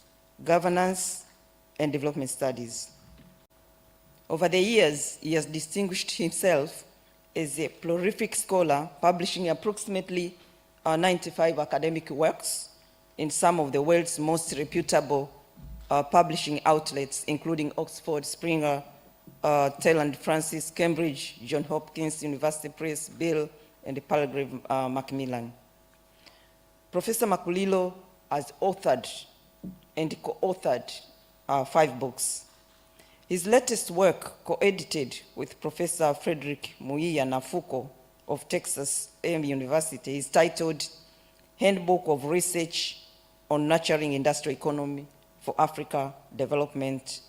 governance, and development studies. Over the years, he has distinguished himself as a prolific scholar, publishing approximately 95 academic works in some of the world's most reputable publishing outlets, including Oxford, Springer, Taylor & Francis, Cambridge, Johns Hopkins University Press, Bill, and Palgrave Macmillan. Professor Makulilo has authored and co-authored 5 books. His latest work, co-edited with Professor Frederick Muiya Nafuko of Texas A&M University, is titled Handbook of Research on Nurturing Industrial Economy for Africa Development.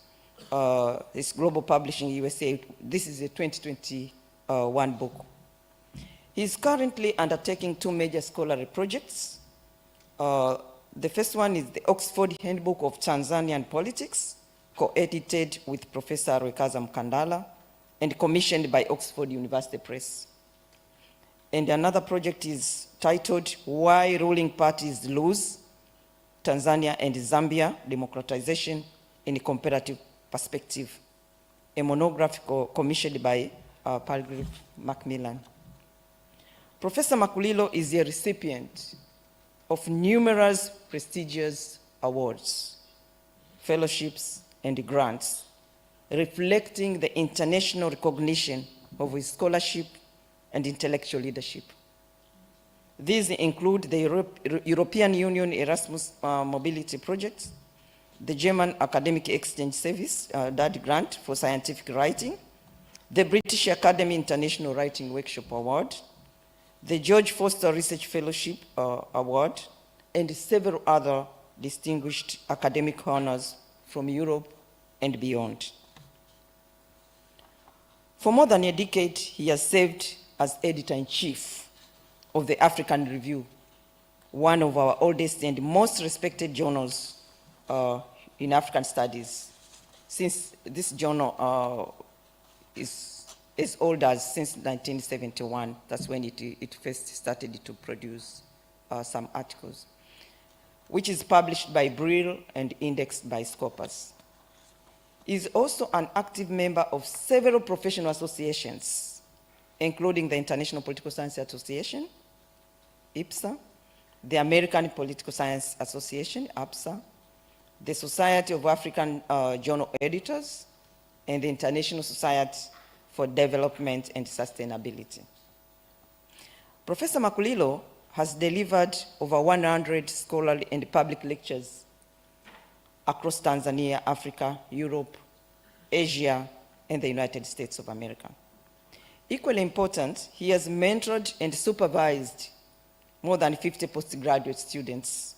It's Global Publishing USA. This is a 2021 book. He's currently undertaking 2 major scholarly projects. The first one is the Oxford Handbook of Tanzanian Politics, co-edited with Professor Rwekaza Mkandala and commissioned by Oxford University Press. And another project is titled Why Ruling Parties Lose, Tanzania and Zambia Democratization in a Comparative Perspective, a monograph commissioned by Palgrave Macmillan. Professor Makulilo is a recipient of numerous prestigious awards, fellowships, and grants, reflecting the international recognition of his scholarship and intellectual leadership. These include the European Union Erasmus Mobility Project, the German Academic Exchange Service, DAD grant for scientific writing, the British Academy International Writing Workshop Award, the George Foster Research Fellowship Award, and several other distinguished academic honors from Europe and beyond. For more than a decade, he has served as editor-in-chief of the African Review, one of our oldest and most respected journals in African studies, since this journal is as old as since 1971. That's when it first started to produce some articles, which is published by Brill and indexed by Scopus. He is also an active member of several professional associations, including the International Political Science Association, IPSA, the American Political Science Association, APSA, the Society of African Journal Editors, and the International Society for Development and Sustainability. Professor Makulilo has delivered over 100 scholarly and public lectures across Tanzania, Africa, Europe, Asia, and the United States of America. Equally important, he has mentored and supervised more than 50 postgraduate students,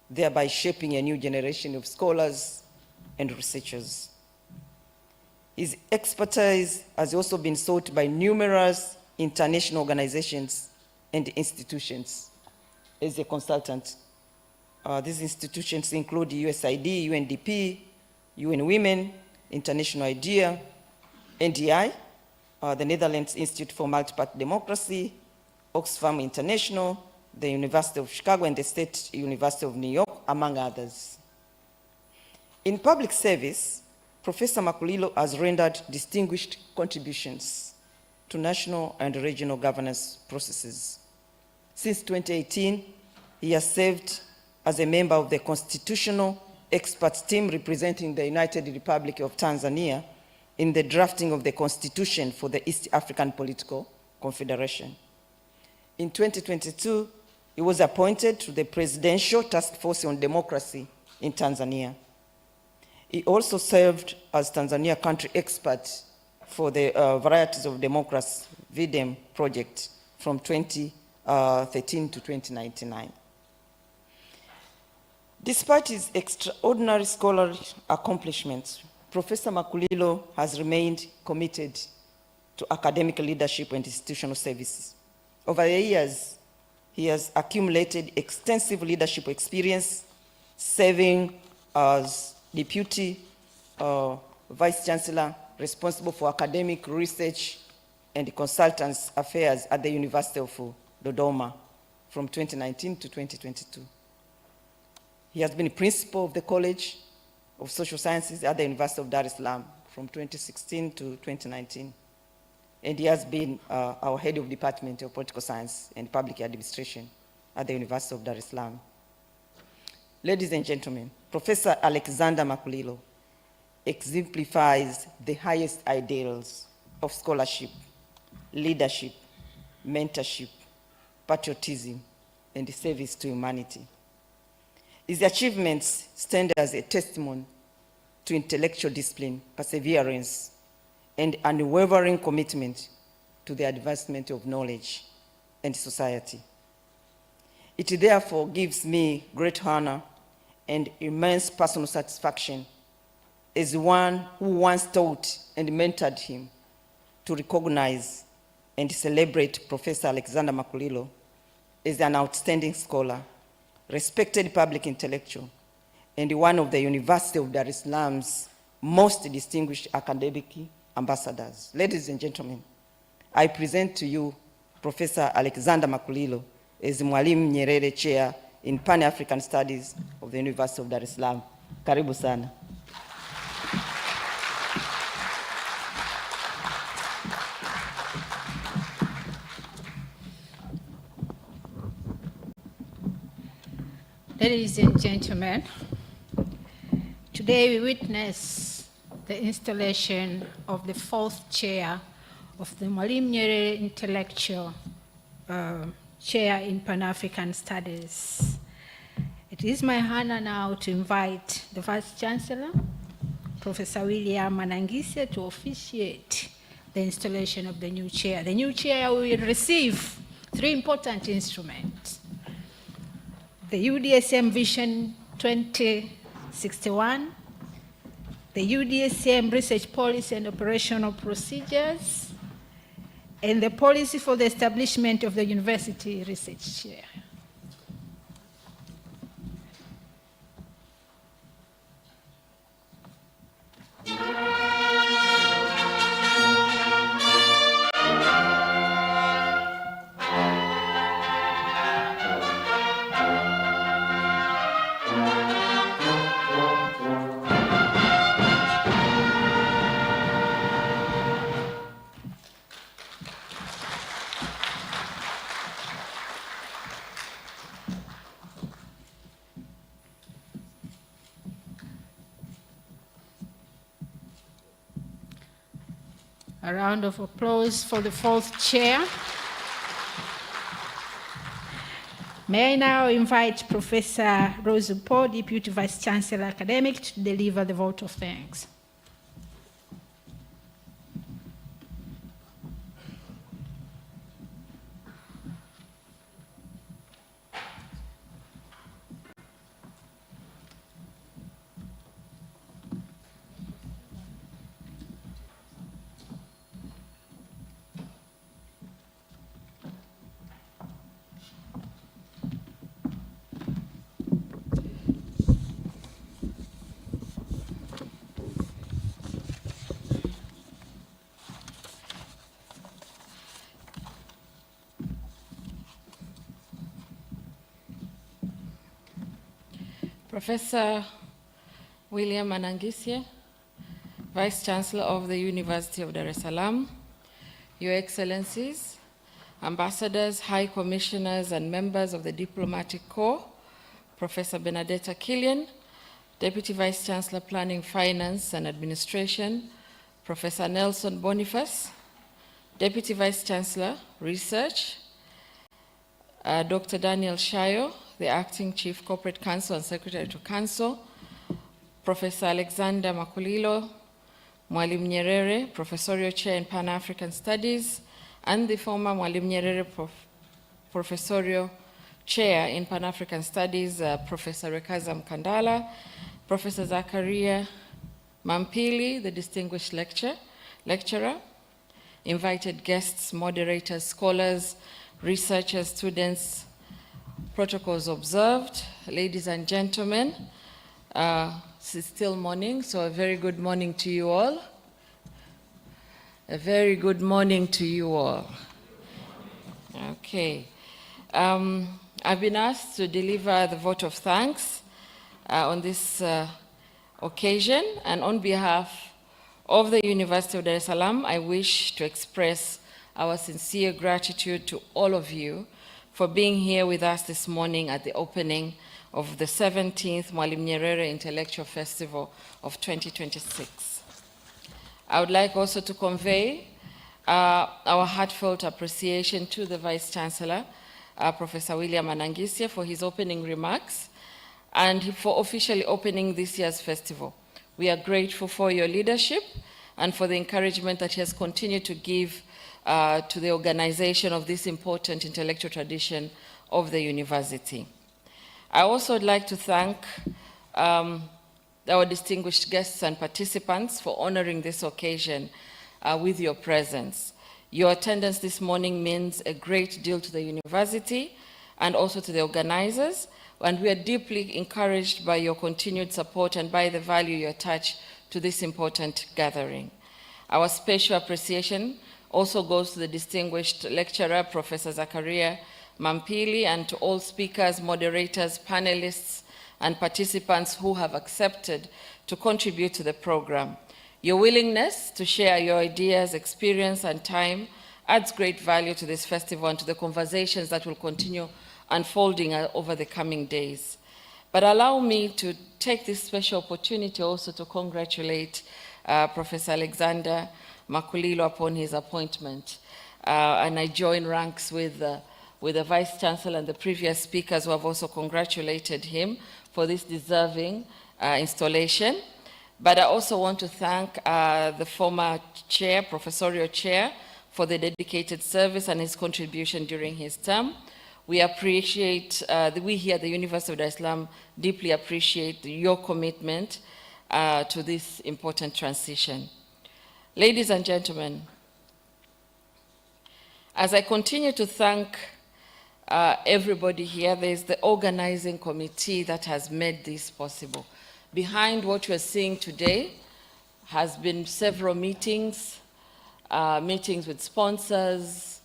thereby shaping a new generation of scholars and researchers. His expertise has also been sought by numerous international organizations and institutions as a consultant. These institutions include USAID, UNDP, UN Women, International IDEA, NDI, the Netherlands Institute for Multi-Party Democracy, Oxfam International, the University of Chicago, and the State University of New York, among others. In public service, Professor Makulilo has rendered distinguished contributions to national and regional governance processes. Since 2018, he has served as a member of the Constitutional Experts Team representing the United Republic of Tanzania in the drafting of the Constitution for the East African Political Confederation. In 2022, he was appointed to the Presidential Task Force on Democracy in Tanzania. He also served as Tanzania country expert for the Varieties of Democracy, VDEM project from 2013 to 2099. Despite his extraordinary scholarly accomplishments, Professor Makulilo has remained committed to academic leadership and institutional services. Over the years, he has accumulated extensive leadership experience, serving as Deputy Vice Chancellor responsible for academic research and consultants affairs at the University of Dodoma from 2019 to 2022. He has been principal of the College of Social Sciences at the University of Dar es Salaam from 2016 to 2019. And he has been our head of Department of Political Science and Public Administration at the University of Dar es Salaam. Ladies and gentlemen, Professor Alexander Makulilo exemplifies the highest ideals of scholarship, leadership, mentorship, patriotism, and service to humanity. His achievements stand as a testimony to intellectual discipline, perseverance, and unwavering commitment to the advancement of knowledge and society. It therefore gives me great honor and immense personal satisfaction as one who once taught and mentored him to recognize and celebrate Professor Alexander Makulilo as an outstanding scholar, respected public intellectual, and one of the University of Dar es Salaam's most distinguished academic ambassadors. Ladies and gentlemen, I present to you Professor Alexander Makulilo as Mwalimu Nyerere Chair in Pan-African Studies of the University of Dar es Salaam. Karibu sana. Ladies and gentlemen, today we witness the installation of the fourth chair of the Mwalimu Nyerere Intellectual Chair in Pan-African Studies. It is my honor now to invite the Vice Chancellor, Professor William Manangise, to officiate the installation of the new chair. The new chair will receive three important instruments: the UDSM Vision 2061, the UDSM Research Policy and Operational Procedures, and the Policy for the Establishment of the University Research Chair. A round of applause for the fourth chair. May I now invite Professor Rose Paul, Deputy Vice Chancellor Academic, to deliver the vote of thanks. Professor William Anangisye, Vice Chancellor of the University of Dar es Salaam, Your Excellencies, Ambassadors, High Commissioners, and members of the Diplomatic Corps, Professor Benedetta Killian, Deputy Vice Chancellor, Planning, Finance, and Administration, Professor Nelson Boniface, Deputy Vice Chancellor, Research, Dr. Daniel Shayo, the Acting Chief Corporate Counsel and Secretary to Council, Professor Alexander Makulilo, Mwalimu Nyerere, Professorial Chair in Pan-African Studies, and the former Mwalimu Nyerere Professorial Chair in Pan-African Studies, Professor Rekaza Mkandala, Professor Zakaria Mampili, the distinguished lecturer, invited guests, moderators, scholars, researchers, students, protocols observed, ladies and gentlemen. It's still morning, so a very good morning to you all. A very good morning to you all. Okay. I've been asked to deliver the vote of thanks on this occasion, and on behalf of the University of Dar es Salaam, I wish to express our sincere gratitude to all of you for being here with us this morning at the opening of the 17th Mwalimu Nyerere Intellectual Festival of 2026. I would like also to convey our heartfelt appreciation to the Vice Chancellor, Professor William Anangisye, for his opening remarks and for officially opening this year's festival. We are grateful for your leadership and for the encouragement that he has continued to give to the organization of this important intellectual tradition of the university. I also would like to thank our distinguished guests and participants for honoring this occasion with your presence. Your attendance this morning means a great deal to the university and also to the organizers, and we are deeply encouraged by your continued support and by the value you attach to this important gathering. Our special appreciation also goes to the distinguished lecturer, Professor Zakaria Mampili, and to all speakers, moderators, panelists, and participants who have accepted to contribute to the program. Your willingness to share your ideas, experience, and time adds great value to this festival and to the conversations that will continue unfolding over the coming days. But allow me to take this special opportunity also to congratulate Professor Alexander Makulilo upon his appointment. And I join ranks with the Vice Chancellor and the previous speakers who have also congratulated him for this deserving installation. But I also want to thank the former chair, professorial chair, for the dedicated service and his contribution during his term. We appreciate, we here at the University of Dar es Salaam deeply appreciate your commitment to this important transition. Ladies and gentlemen, as I continue to thank everybody here, there's the organizing committee that has made this possible. Behind what you're seeing today has been several meetings, meetings with sponsors,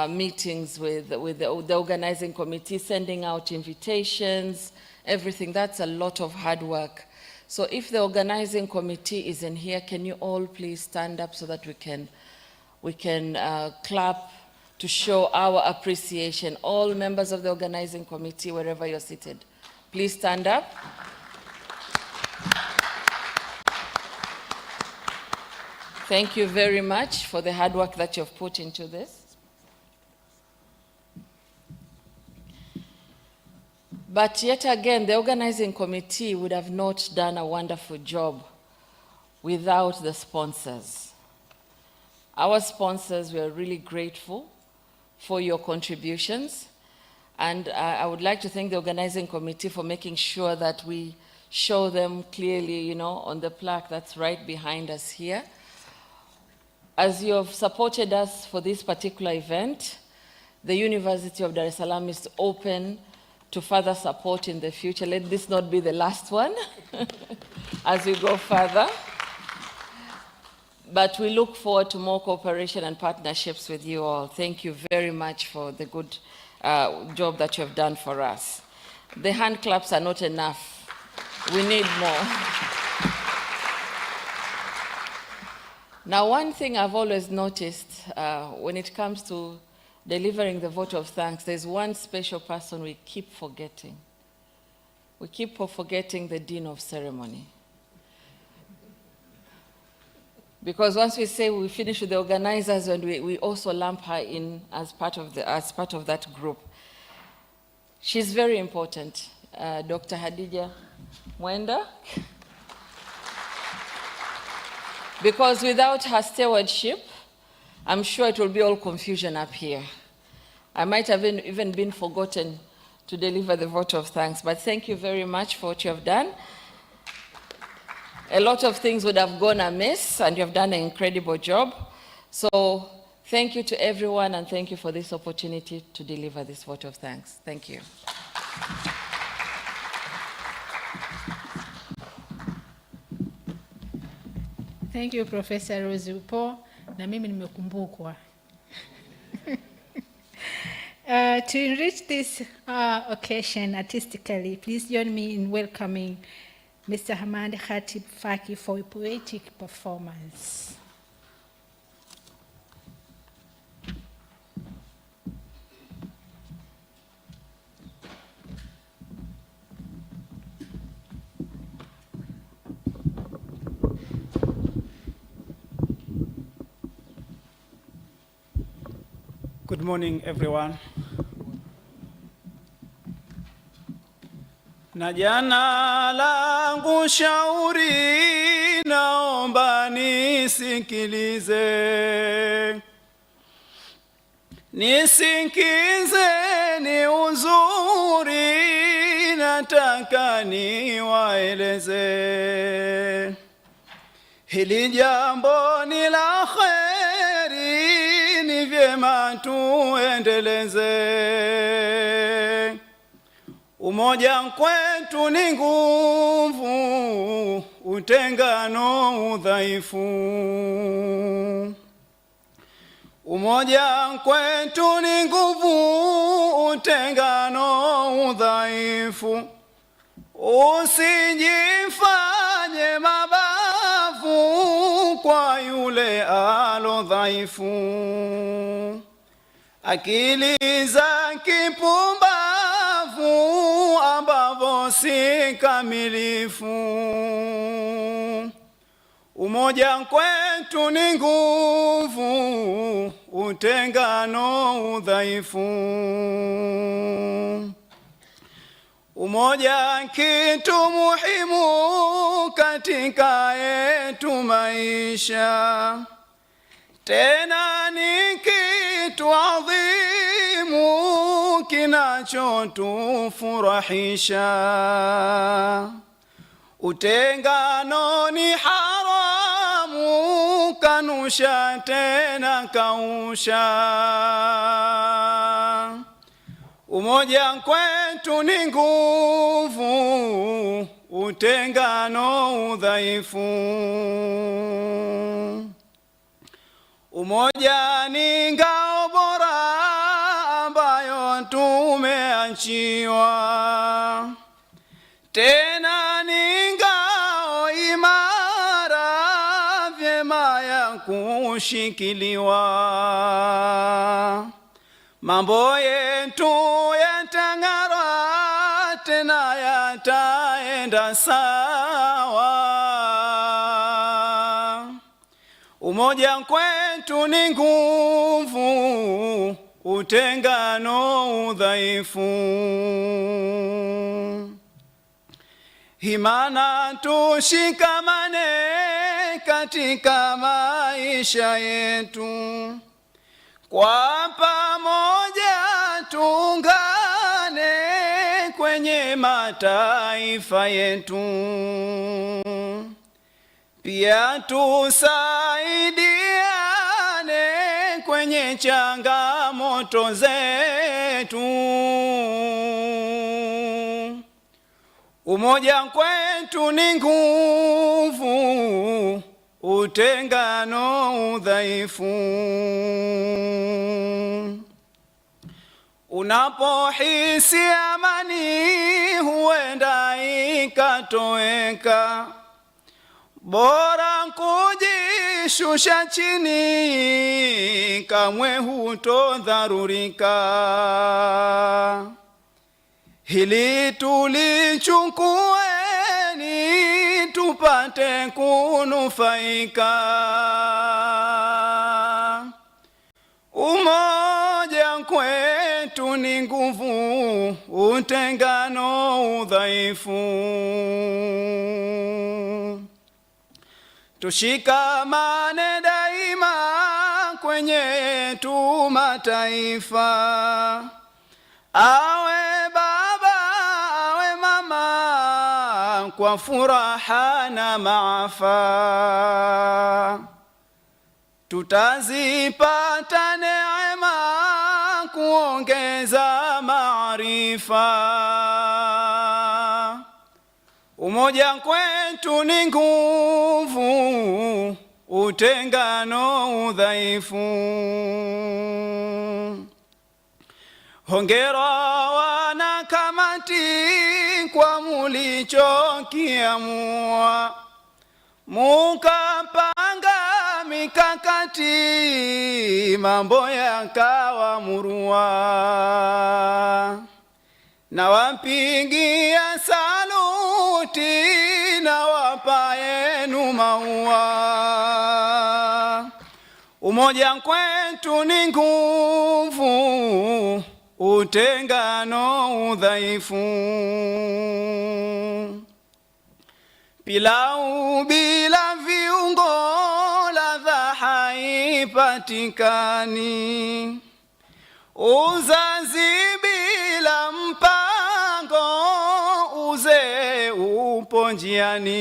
meetings with the organizing committee, sending out invitations, everything. That's a lot of hard work. So if the organizing committee is in here, can you all please stand up so that we can clap to show our appreciation. All members of the organizing committee, wherever you're seated, please stand up. Thank you very much for the hard work that you've put into this. But yet again, the organizing committee would have not done a wonderful job without the sponsors. Our sponsors, we are really grateful for your contributions. And I would like to thank the organizing committee for making sure that we show them clearly, you know, on the plaque that's right behind us here. As you have supported us for this particular event, the University of Dar es Salaam is open to further support in the future. Let this not be the last one as we go further. But we look forward to more cooperation and partnerships with you all. Thank you very much for the good job that you have done for us. The hand claps are not enough. We need more. Now, one thing I've always noticed when it comes to delivering the vote of thanks, there's one special person we keep forgetting. We keep forgetting the Dean of Ceremony. Because once we say we finish with the organizers, and we also lump her in as part of that group. She's very important, Dr. Hadija Mwenda. Because without her stewardship, I'm sure it will be all confusion up here. I might have even been forgotten to deliver the vote of thanks, but thank you very much for what you have done. A lot of things would have gone amiss, and you have done an incredible job. So thank you to everyone, and thank you for this opportunity to deliver this vote of thanks. Thank you. Thank you, Professor Rose Upo. Na mimi nimekumbukwa. To enrich this occasion artistically, please join me in welcoming Mr. Hamad Khatib Faki for a poetic performance. Good morning, everyone. Na jana langu shauri naomba nisikilize. Nisikize ni uzuri nataka niwaeleze. Hili jambo ni la kheri ni vyema tuendeleze. Umoja kwetu ni nguvu, utengano udhaifu. Umoja kwetu ni nguvu, utengano udhaifu. Usijifanye mabavu kwa yule alo dhaifu. Akili za kipumbavu ambavyo si kamilifu. Umoja kwetu ni nguvu, utengano udhaifu. Umoja kitu muhimu katika yetu maisha. tena ni kitu adhimu kinachotufurahisha. Utengano ni haramu, kanusha tena kausha. Umoja kwetu ni nguvu, utengano udhaifu. Umoja ni ngao bora ambayo tumeachiwa, tena ni ngao imara vyema ya kushikiliwa. Mambo yetu yatang'ara, tena yataenda sawa. Umoja kwetu ni nguvu, utengano udhaifu. Himana tushikamane katika maisha yetu, kwa pamoja tuungane kwenye mataifa yetu. Pia tusaidiane kwenye changamoto zetu. Umoja kwetu ni nguvu, utengano udhaifu. Unapohisi amani huenda ikatoweka, bora kujishusha chini, kamwe hutodharurika. Hili tulichukueni tupate kunufaika. Umoja kwetu ni nguvu, utengano udhaifu. Tushikamane daima kwenye yetu mataifa, awe baba awe mama, kwa furaha na maafa. Tutazipata neema kuongeza maarifa. Umoja kwetu ni nguvu, utengano udhaifu. Hongera wanakamati kwa mulichokiamua, mukapanga mikakati, mambo yakawa murua. Na wapigia saluti, na wapa yenu maua. Umoja kwetu ni nguvu, utengano udhaifu. Pilau bila viungo ladha haipatikani, uzazi bila mpango uzee upo njiani.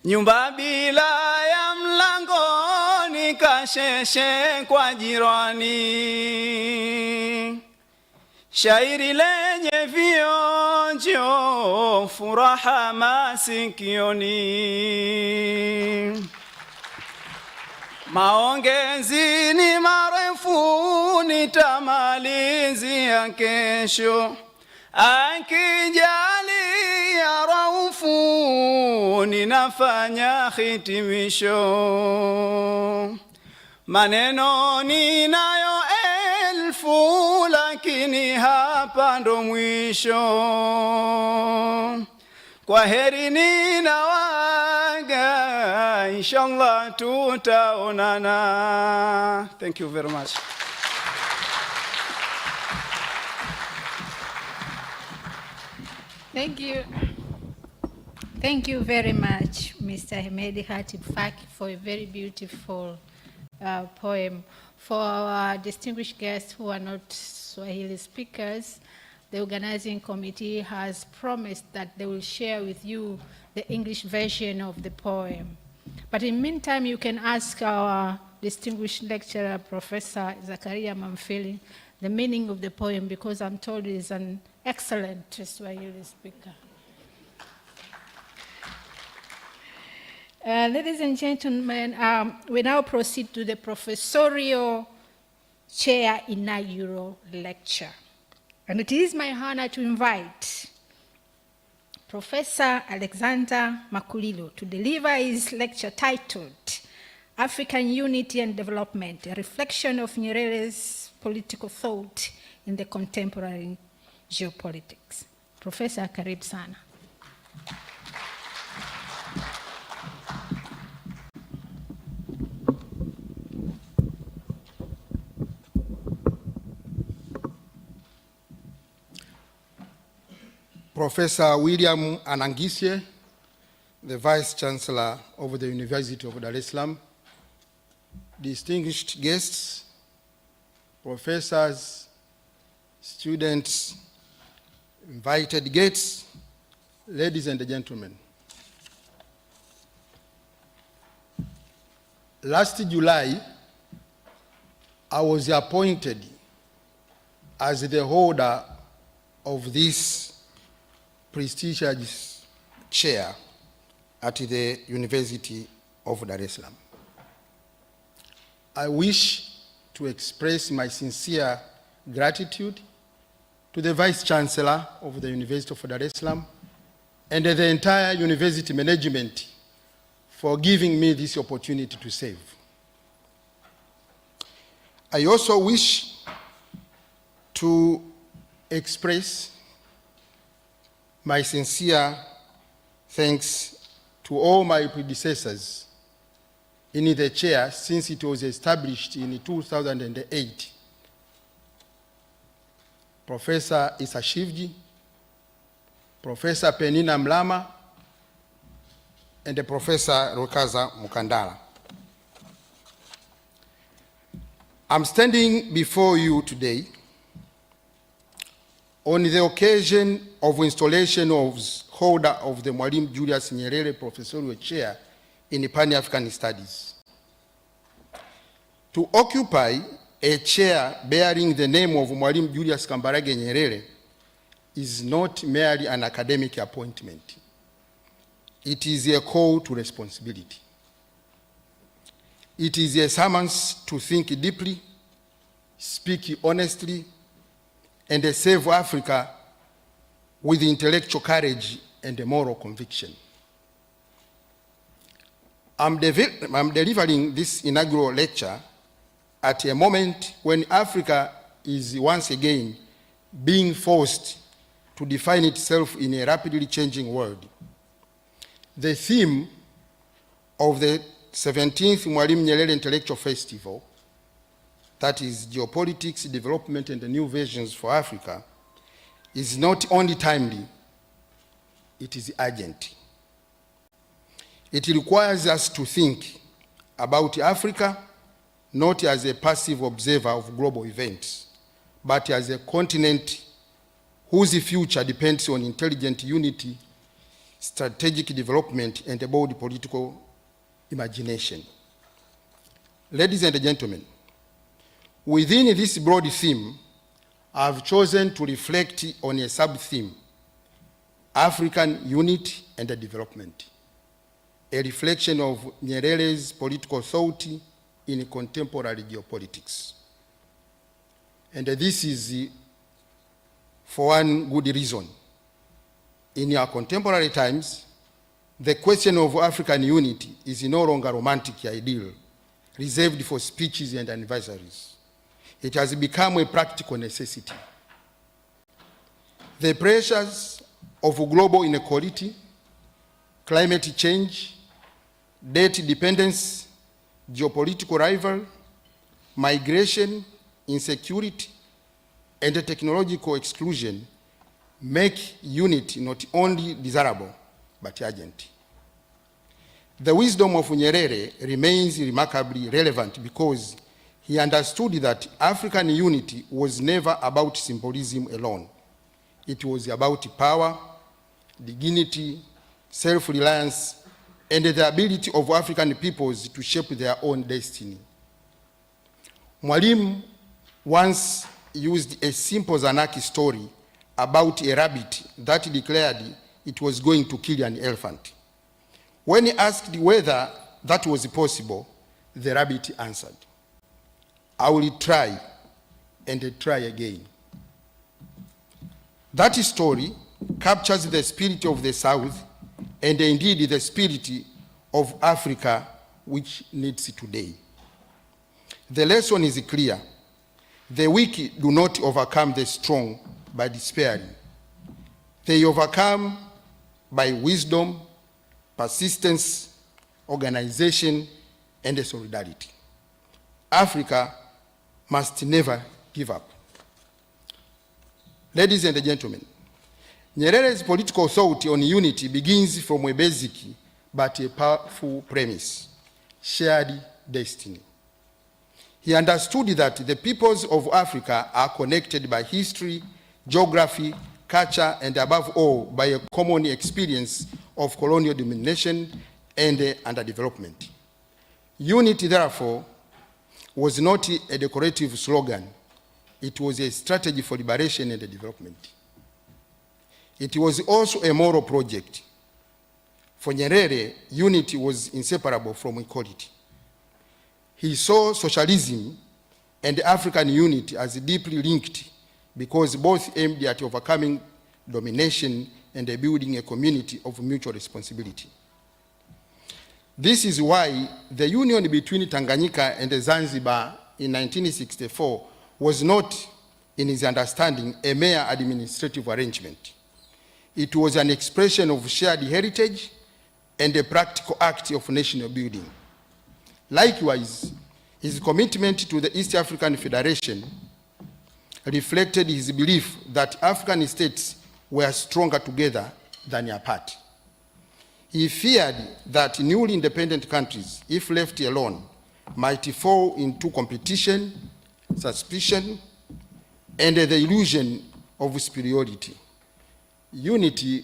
Nyumba bila ya mlangoni kasheshe kwa jirani. Shairi lenye vionjo furaha masikioni. Maongezi ni marefu nitamalizia kesho, akijali ya Raufu ninafanya hitimisho. Maneno ninayo elfu, lakini hapa ndo mwisho. Kwa heri ninawaga, inshallah tutaonana. Thank you very much. Thank you. Thank you very much, Mr. Hemedi Hatib Faki, for a very beautiful poem. For our distinguished guests who are not Swahili speakers, the organizing committee has promised that they will share with you the English version of the poem. But in the meantime, you can ask our distinguished lecturer, Professor Zakaria Mamphili, the meaning of the poem, because I'm told he's an excellent Swahili speaker. Ladies and gentlemen, we now proceed to the professorial chair inaugural lecture. And it is my honor to invite Professor Alexander Makulilo to deliver his lecture titled African Unity and Development, a reflection of Nyerere's political thought in the contemporary geopolitics. Professor, karibu sana. Professor William Anangisye, the Vice Chancellor of the University of Dar es Salaam, distinguished guests, professors, students, invited guests, ladies and gentlemen. Last July, I was appointed as the holder of this prestigious chair at the University of Dar es Salaam. I wish to express my sincere gratitude to the Vice Chancellor of the University of Dar es Salaam and the entire university management for giving me this opportunity to serve. I also wish to express my sincere thanks to all my predecessors in the chair since it was established in 2008. Professor Issa Shivji, Professor Penina Mlama, and Professor Rukaza Mukandala. I'm standing before you today on the occasion of installation of holder of the Mwalimu Julius Nyerere Professorial Chair in Pan-African Studies. To occupy a chair bearing the name of Mwalimu Julius Kambarage Nyerere is not merely an academic appointment. It is a call to responsibility. It is a summons to think deeply, speak honestly, and save Africa with intellectual courage and moral conviction. I'm delivering this inaugural lecture at a moment when Africa is once again being forced to define itself in a rapidly changing world. The theme of the 17th Mwalimu Nyerere Intellectual Festival, that is geopolitics, development, and the new visions for Africa, is not only timely, it is urgent. It requires us to think about Africa not as a passive observer of global events, but as a continent whose future depends on intelligent unity, strategic development, and a bold political imagination. Ladies and gentlemen, within this broad theme, I've chosen to reflect on a sub-theme, African unity and development, a reflection of Nyerere's political thought in contemporary geopolitics. And this is for one good reason. In our contemporary times, the question of African unity is no longer a romantic ideal reserved for speeches and anniversaries. It has become a practical necessity. The pressures of global inequality, climate change, debt dependence, geopolitical rivalry, migration, insecurity, and technological exclusion make unity not only desirable, but urgent. The wisdom of Nyerere remains remarkably relevant because he understood that African unity was never about symbolism alone. It was about power, dignity, self-reliance, and the ability of African peoples to shape their own destiny. Mwalimu once used a simple Zanaki story about a rabbit that declared it was going to kill an elephant. When he asked whether that was possible, the rabbit answered, "I will try and try again." That story captures the spirit of the South and indeed the spirit of Africa which needs today. The lesson is clear. The weak do not overcome the strong by despairing. They overcome by wisdom, persistence, organization, and solidarity. Africa must never give up. Ladies and gentlemen, Nyerere's political thought on unity begins from a basic but a powerful premise: shared destiny. He understood that the peoples of Africa are connected by history, geography, culture, and above all, by a common experience of colonial domination and underdevelopment. Unity, therefore, was not a decorative slogan. It was a strategy for liberation and development. It was also a moral project. For Nyerere, unity was inseparable from equality. He saw socialism and African unity as deeply linked because both aimed at overcoming domination and building a community of mutual responsibility. This is why the union between Tanganyika and Zanzibar in 1964 was not, in his understanding, a mere administrative arrangement. It was an expression of shared heritage and a practical act of national building. Likewise, his commitment to the East African Federation reflected his belief that African states were stronger together than apart. He feared that newly independent countries, if left alone, might fall into competition, suspicion, and the illusion of superiority. Unity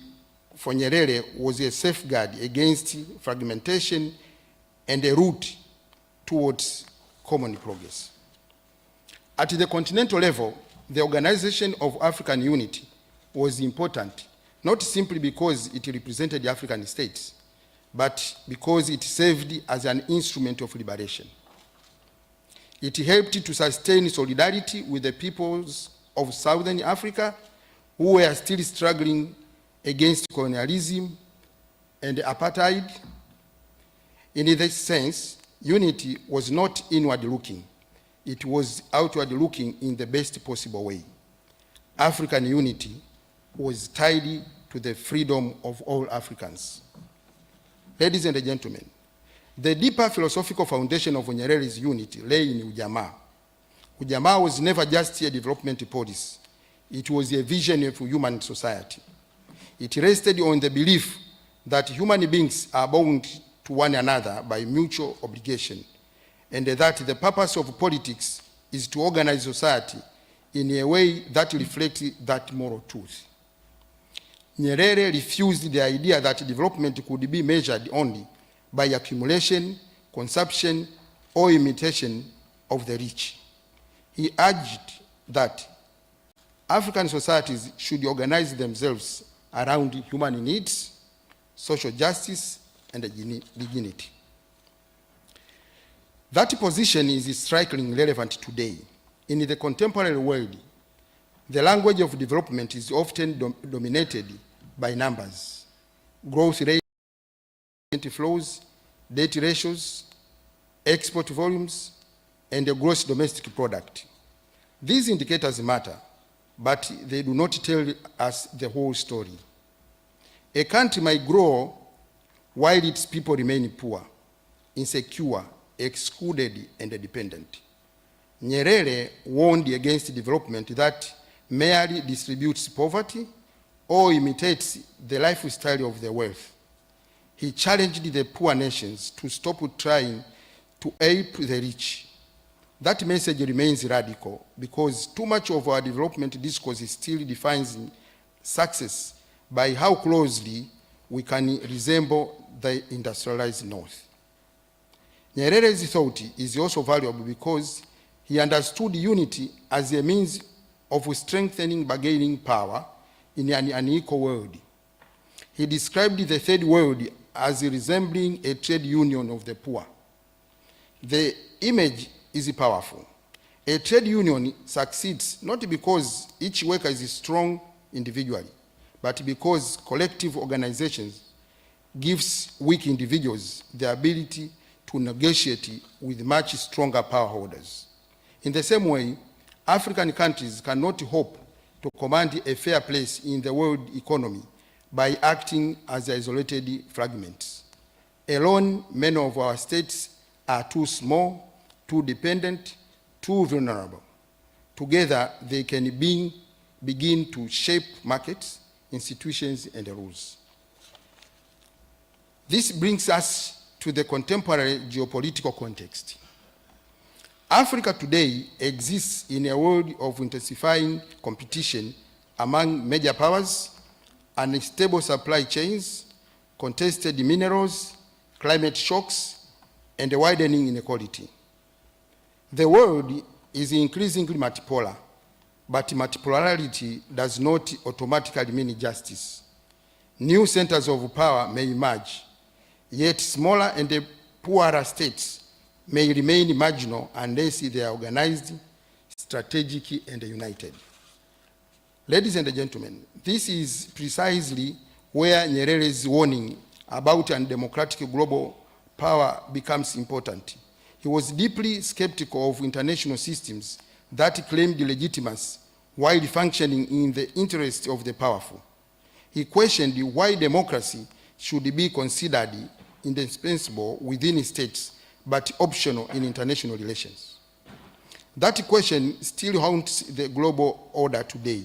for Nyerere was a safeguard against fragmentation and a route towards common progress. At the continental level, the organization of African unity was important, not simply because it represented the African states, but because it served as an instrument of liberation. It helped to sustain solidarity with the peoples of Southern Africa who were still struggling against colonialism and apartheid. In this sense, unity was not inward-looking. It was outward-looking in the best possible way. African unity was tied to the freedom of all Africans. Ladies and gentlemen, the deeper philosophical foundation of Nyerere's unity lay in Ujamaa. Ujamaa was never just a development policy. It was a vision of human society. It rested on the belief that human beings are bound to one another by mutual obligation, and that the purpose of politics is to organize society in a way that reflects that moral truth. Nyerere refused the idea that development could be measured only by accumulation, consumption, or imitation of the rich. He urged that African societies should organize themselves around human needs, social justice, and dignity. That position is strikingly relevant today. In the contemporary world, the language of development is often dominated by numbers: growth rate, flows, debt ratios, export volumes, and the gross domestic product. These indicators matter, but they do not tell us the whole story. A country might grow while its people remain poor, insecure, excluded, and dependent. Nyerere warned against development that merely distributes poverty or imitates the lifestyle of the wealth. He challenged the poor nations to stop trying to ape the rich. That message remains radical because too much of our development discourse still defines success by how closely we can resemble the industrialized North. Nyerere's thought is also valuable because he understood unity as a means of strengthening bargaining power in an unequal world. He described the third world as resembling a trade union of the poor. The image is powerful. A trade union succeeds not because each worker is strong individually, but because collective organizations gives weak individuals the ability to negotiate with much stronger power holders. In the same way, African countries cannot hope to command a fair place in the world economy by acting as isolated fragments. Alone, many of our states are too small, too dependent, too vulnerable. Together, they can begin to shape markets, institutions, and rules. This brings us to the contemporary geopolitical context. Africa today exists in a world of intensifying competition among major powers, unstable supply chains, contested minerals, climate shocks, and a widening inequality. The world is increasingly multipolar, but multipolarity does not automatically mean justice. New centers of power may emerge, yet smaller and poorer states may remain marginal unless they are organized, strategic, and united. Ladies and gentlemen, this is precisely where Nyerere's warning about undemocratic global power becomes important. He was deeply skeptical of international systems that claimed legitimacy while functioning in the interest of the powerful. He questioned why democracy should be considered indispensable within states but optional in international relations. That question still haunts the global order today.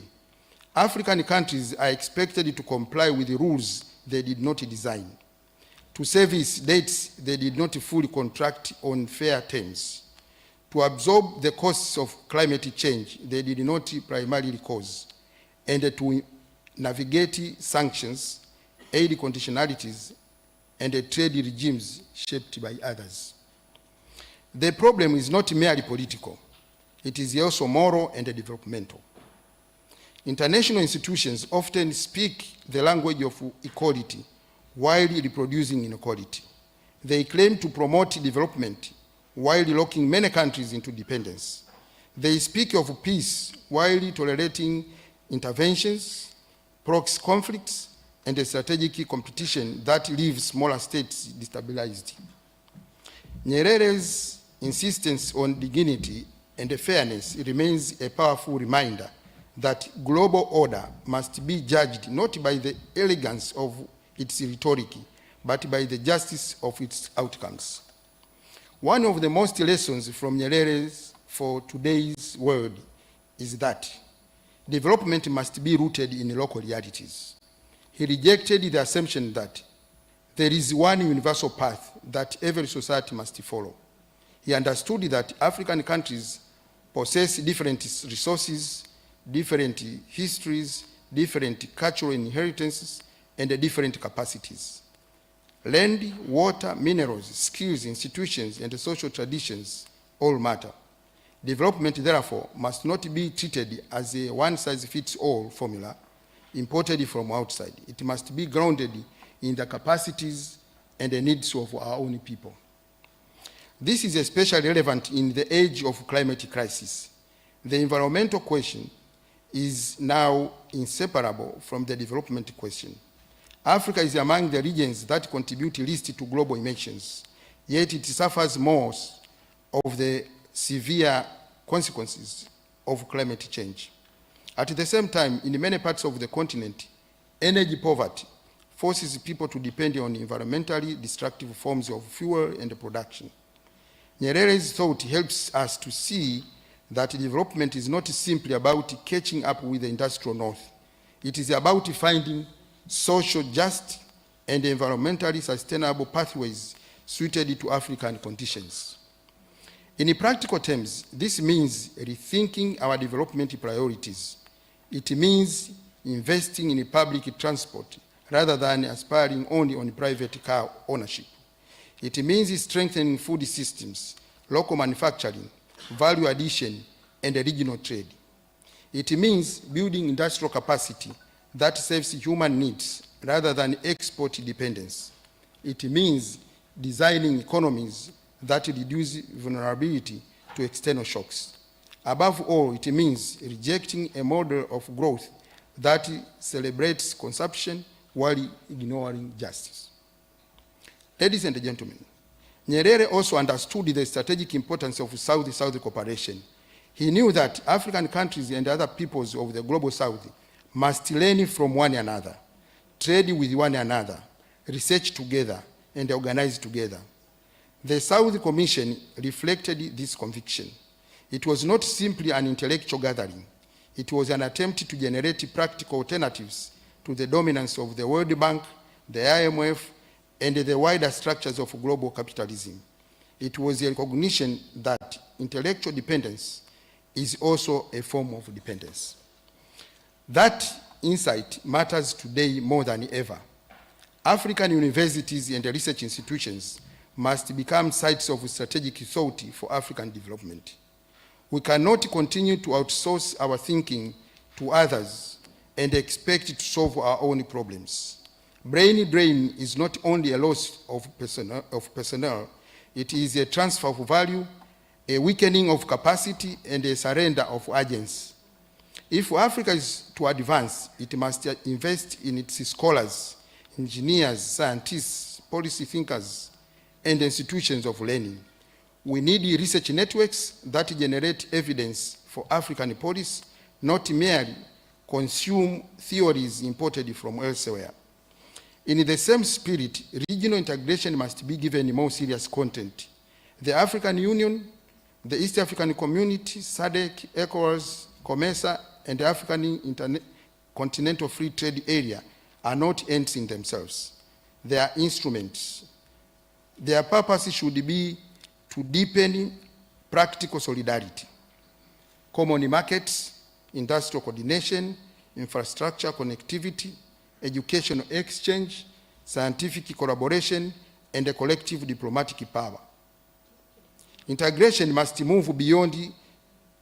African countries are expected to comply with the rules they did not design, to service debts they did not fully contract on fair terms, to absorb the costs of climate change they did not primarily cause, and to navigate sanctions, aid conditionalities, and trade regimes shaped by others. The problem is not merely political. It is also moral and developmental. International institutions often speak the language of equality while reproducing inequality. They claim to promote development while locking many countries into dependence. They speak of peace while tolerating interventions, proxy conflicts, and a strategic competition that leaves smaller states destabilized. Nyerere's insistence on dignity and fairness remains a powerful reminder that global order must be judged not by the elegance of its rhetoric, but by the justice of its outcomes. One of the most lessons from Nyerere for today's world is that development must be rooted in local realities. He rejected the assumption that there is one universal path that every society must follow. He understood that African countries possess different resources, different histories, different cultural inheritances, and different capacities. Land, water, minerals, skills, institutions, and social traditions all matter. Development, therefore, must not be treated as a one-size-fits-all formula imported from outside. It must be grounded in the capacities and the needs of our own people. This is especially relevant in the age of climate crisis. The environmental question is now inseparable from the development question. Africa is among the regions that contribute least to global emissions, yet it suffers most of the severe consequences of climate change. At the same time, in many parts of the continent, energy poverty forces people to depend on environmentally destructive forms of fuel and production. Nyerere's thought helps us to see that development is not simply about catching up with the industrial north. It is about finding social justice and environmentally sustainable pathways suited to African conditions. In practical terms, this means rethinking our development priorities. It means investing in public transport rather than aspiring only on private car ownership. It means strengthening food systems, local manufacturing, value addition, and regional trade. It means building industrial capacity that serves human needs rather than export dependence. It means designing economies that reduce vulnerability to external shocks. Above all, it means rejecting a model of growth that celebrates consumption while ignoring justice. Ladies and gentlemen, Nyerere also understood the strategic importance of South-South cooperation. He knew that African countries and other peoples of the global South must learn from one another, trade with one another, research together, and organize together. The South Commission reflected this conviction. It was not simply an intellectual gathering. It was an attempt to generate practical alternatives to the dominance of the World Bank, the IMF, and the wider structures of global capitalism. It was a recognition that intellectual dependence is also a form of dependence. That insight matters today more than ever. African universities and research institutions must become sites of strategic thought for African development. We cannot continue to outsource our thinking to others and expect to solve our own problems. Brain drain is not only a loss of personnel, it is a transfer of value, a weakening of capacity, and a surrender of agency. If Africa is to advance, it must invest in its scholars, engineers, scientists, policy thinkers, and institutions of learning. We need research networks that generate evidence for African policy, not merely consume theories imported from elsewhere. In the same spirit, regional integration must be given more serious content. The African Union, the East African Community, SADC, ECOWAS, COMESA, and the African Continental Free Trade Area are not ends in themselves. They are instruments. Their purpose should be to deepen practical solidarity, common markets, industrial coordination, infrastructure connectivity, educational exchange, scientific collaboration, and a collective diplomatic power. Integration must move beyond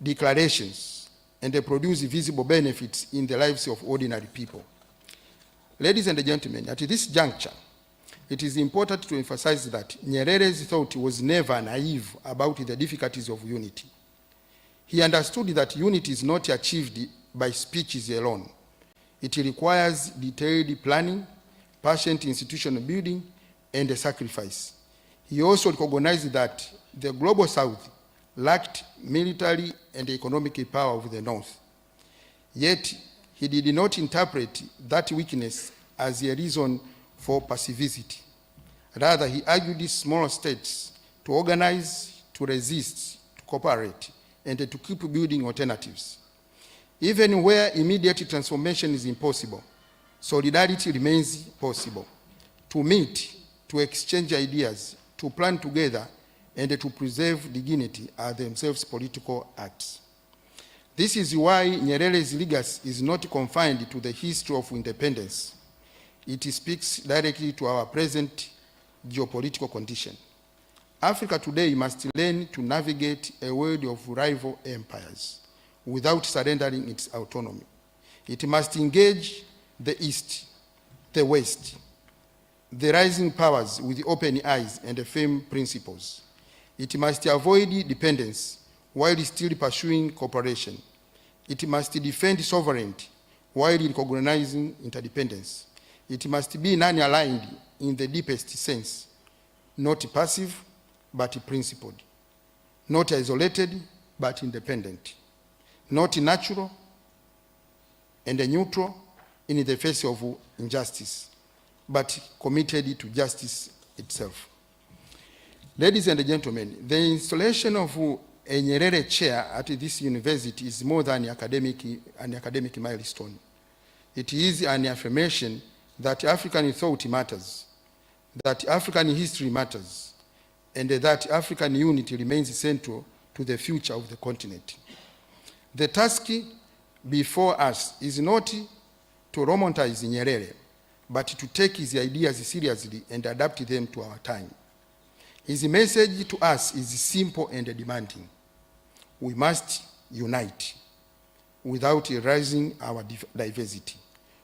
declarations and produce visible benefits in the lives of ordinary people. Ladies and gentlemen, at this juncture, it is important to emphasize that Nyerere's thought was never naive about the difficulties of unity. He understood that unity is not achieved by speeches alone. It requires detailed planning, patient institutional building, and a sacrifice. He also recognized that the global South lacked military and economic power of the North. Yet, he did not interpret that weakness as a reason for passivity. Rather, he argued small states to organize, to resist, to cooperate, and to keep building alternatives. Even where immediate transformation is impossible, solidarity remains possible. To meet, to exchange ideas, to plan together, and to preserve dignity are themselves political acts. This is why Nyerere's legacy is not confined to the history of independence. It speaks directly to our present geopolitical condition. Africa today must learn to navigate a world of rival empires without surrendering its autonomy. It must engage the East, the West, the rising powers with open eyes and firm principles. It must avoid dependence while still pursuing cooperation. It must defend sovereignty while recognizing interdependence. It must be non-aligned in the deepest sense, not passive, but principled, not isolated, but independent, not natural and neutral in the face of injustice, but committed to justice itself. Ladies and gentlemen, the installation of a Nyerere chair at this university is more than an academic milestone. It is an affirmation that African thought matters, that African history matters, and that African unity remains central to the future of the continent. The task before us is not to romanticize Nyerere, but to take his ideas seriously and adapt them to our time. His message to us is simple and demanding. We must unite without erasing our diversity.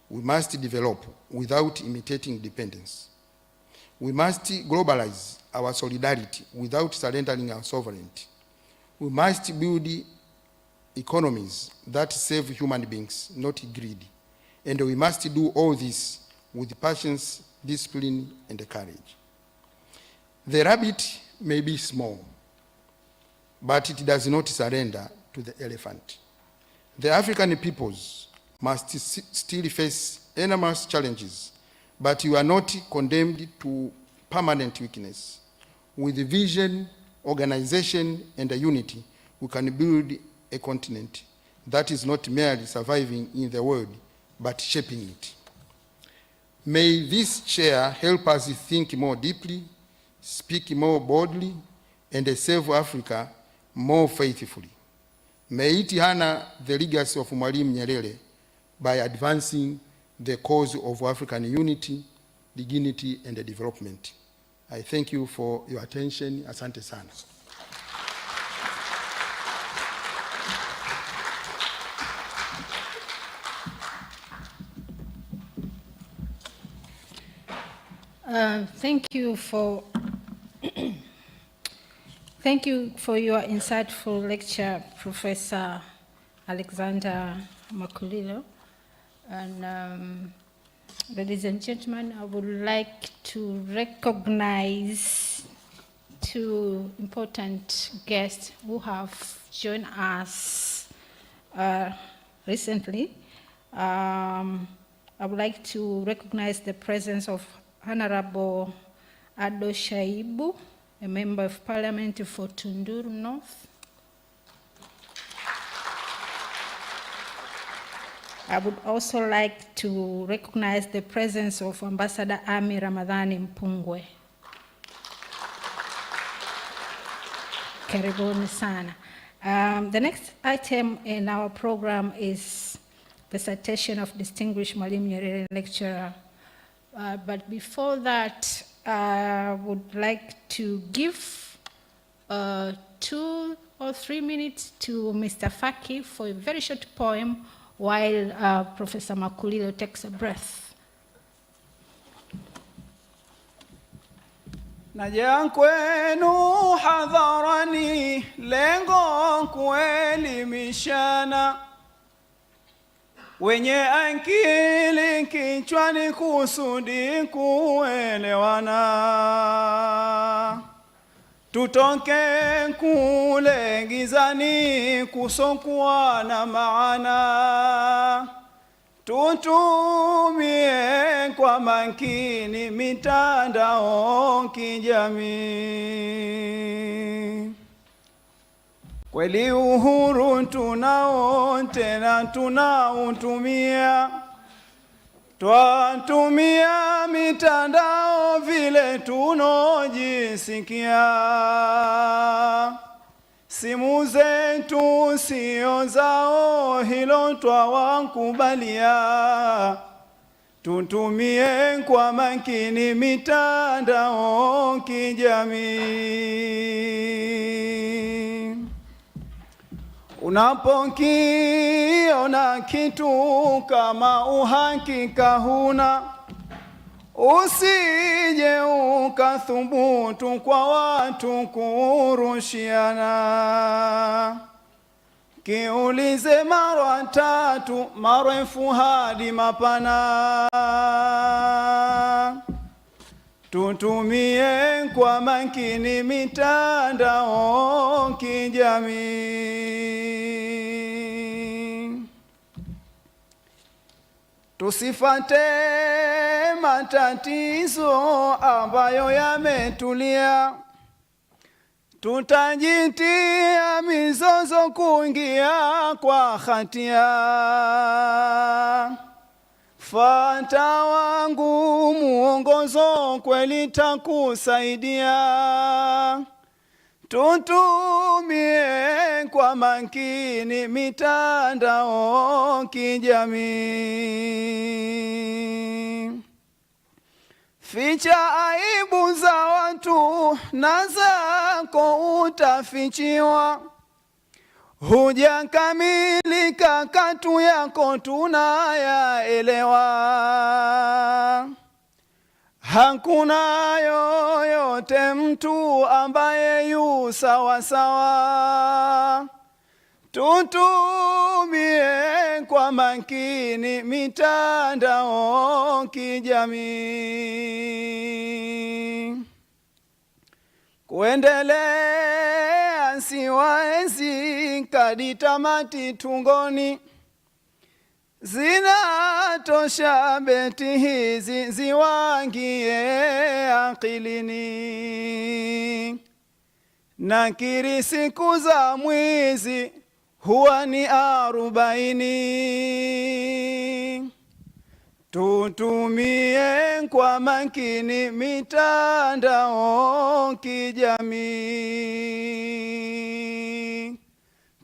We must develop without imitating dependence. We must globalize our solidarity without surrendering our sovereignty. We must build economies that serve human beings, not greed. And we must do all this with patience, discipline, and courage. The rabbit may be small, but it does not surrender to the elephant. The African peoples must still face enormous challenges, but you are not condemned to permanent weakness. With vision, organization, and unity, we can build a continent that is not merely surviving in the world, but shaping it. May this chair help us think more deeply, speak more boldly, and serve Africa more faithfully. May it honor the legacy of Mwalimu Nyerere by advancing the cause of African unity, dignity, and development. I thank you for your attention. Asante sana. Thank you for thank you for your insightful lecture, Professor Alexander Makulilo. And ladies and gentlemen, I would like to recognize two important guests who have joined us recently. I would like to recognize the presence of Honorable Ado Shaibu, a member of Parliament for Tunduru North. I would also like to recognize the presence of Ambassador Ami Ramadhani Mpungwe. Karibuni sana. The next item in our program is the citation of distinguished Mwalimu Nyerere lecturer. But before that, I would like to give 2 or 3 minutes to Mr. Faki for a very short poem while Professor Makulilo takes a breath. Naja kwenu hadharani, lengo kuelimishana, wenye akili kichwani kusudi kuelewana. Tutoke kule gizani kusokuwa na maana, tutumie kwa makini mitandao kijamii. Kweli uhuru tunao tena tunautumia, twatumia mitandao vile tunojisikia. Simu zetu sio zao, hilo twawakubalia. Tutumie kwa makini mitandao kijamii. Unapokiona kitu kama uhakika huna, usije ukathubutu kwa watu kurushiana. Kiulize mara 3 marefu hadi mapana. Tutumie kwa makini mitandao kijamii. Tusifate matatizo ambayo yametulia, tutajitia mizozo kuingia kwa hatia. Fata wangu muongozo kweli takusaidia, tutumie kwa makini mitandao kijamii. Ficha aibu za watu na zako utafichiwa, hujakamilika katu yako tunayaelewa. Hakuna yoyote mtu ambaye yu sawa sawa, tutumie kwa makini mitandao kijamii. Kuendelea siwaezi kadi tamati tungoni, zinatosha beti hizi ziwangie akilini. Nakiri siku za mwizi huwa ni 40. Tutumie kwa makini mitandao kijamii.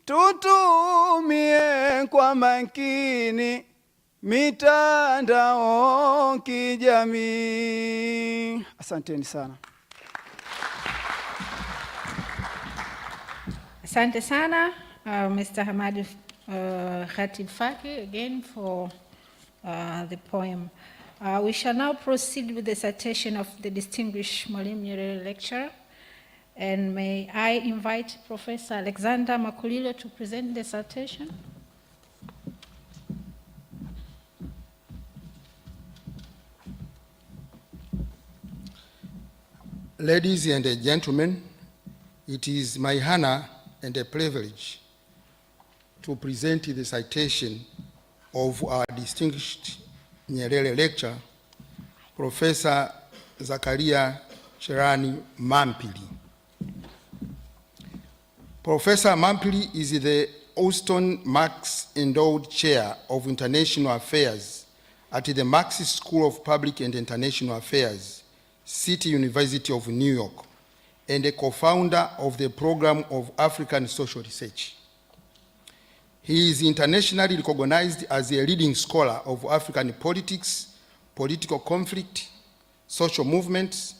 Tutumie kwa makini mitandao kijamii. Asanteni sana. Asante sana, Mr. Hamad Khatib Faki, again for the poem. We shall now proceed with the citation of the distinguished Mwalimu Nyerere lecturer. And may I invite Professor Alexander Makulilo to present the citation. Ladies and gentlemen, it is my honor and a privilege to present the citation of our distinguished Nyerere lecturer, Professor Zakaria Cherani Mampili. Professor Mampili is the Austin Marx Endowed Chair of International Affairs at the Marx School of Public and International Affairs, City University of New York, and a co-founder of the Program of African Social Research. He is internationally recognized as a leading scholar of African politics, political conflict, social movements,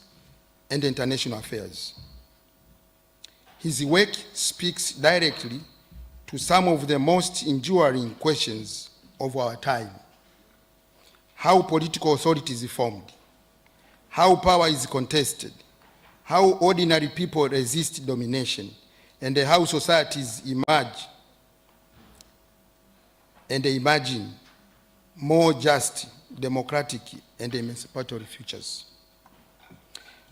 and international affairs. His work speaks directly to some of the most enduring questions of our time: how political authority is formed, how power is contested, how ordinary people resist domination, and how societies emerge and imagine more just, democratic, and emancipatory futures.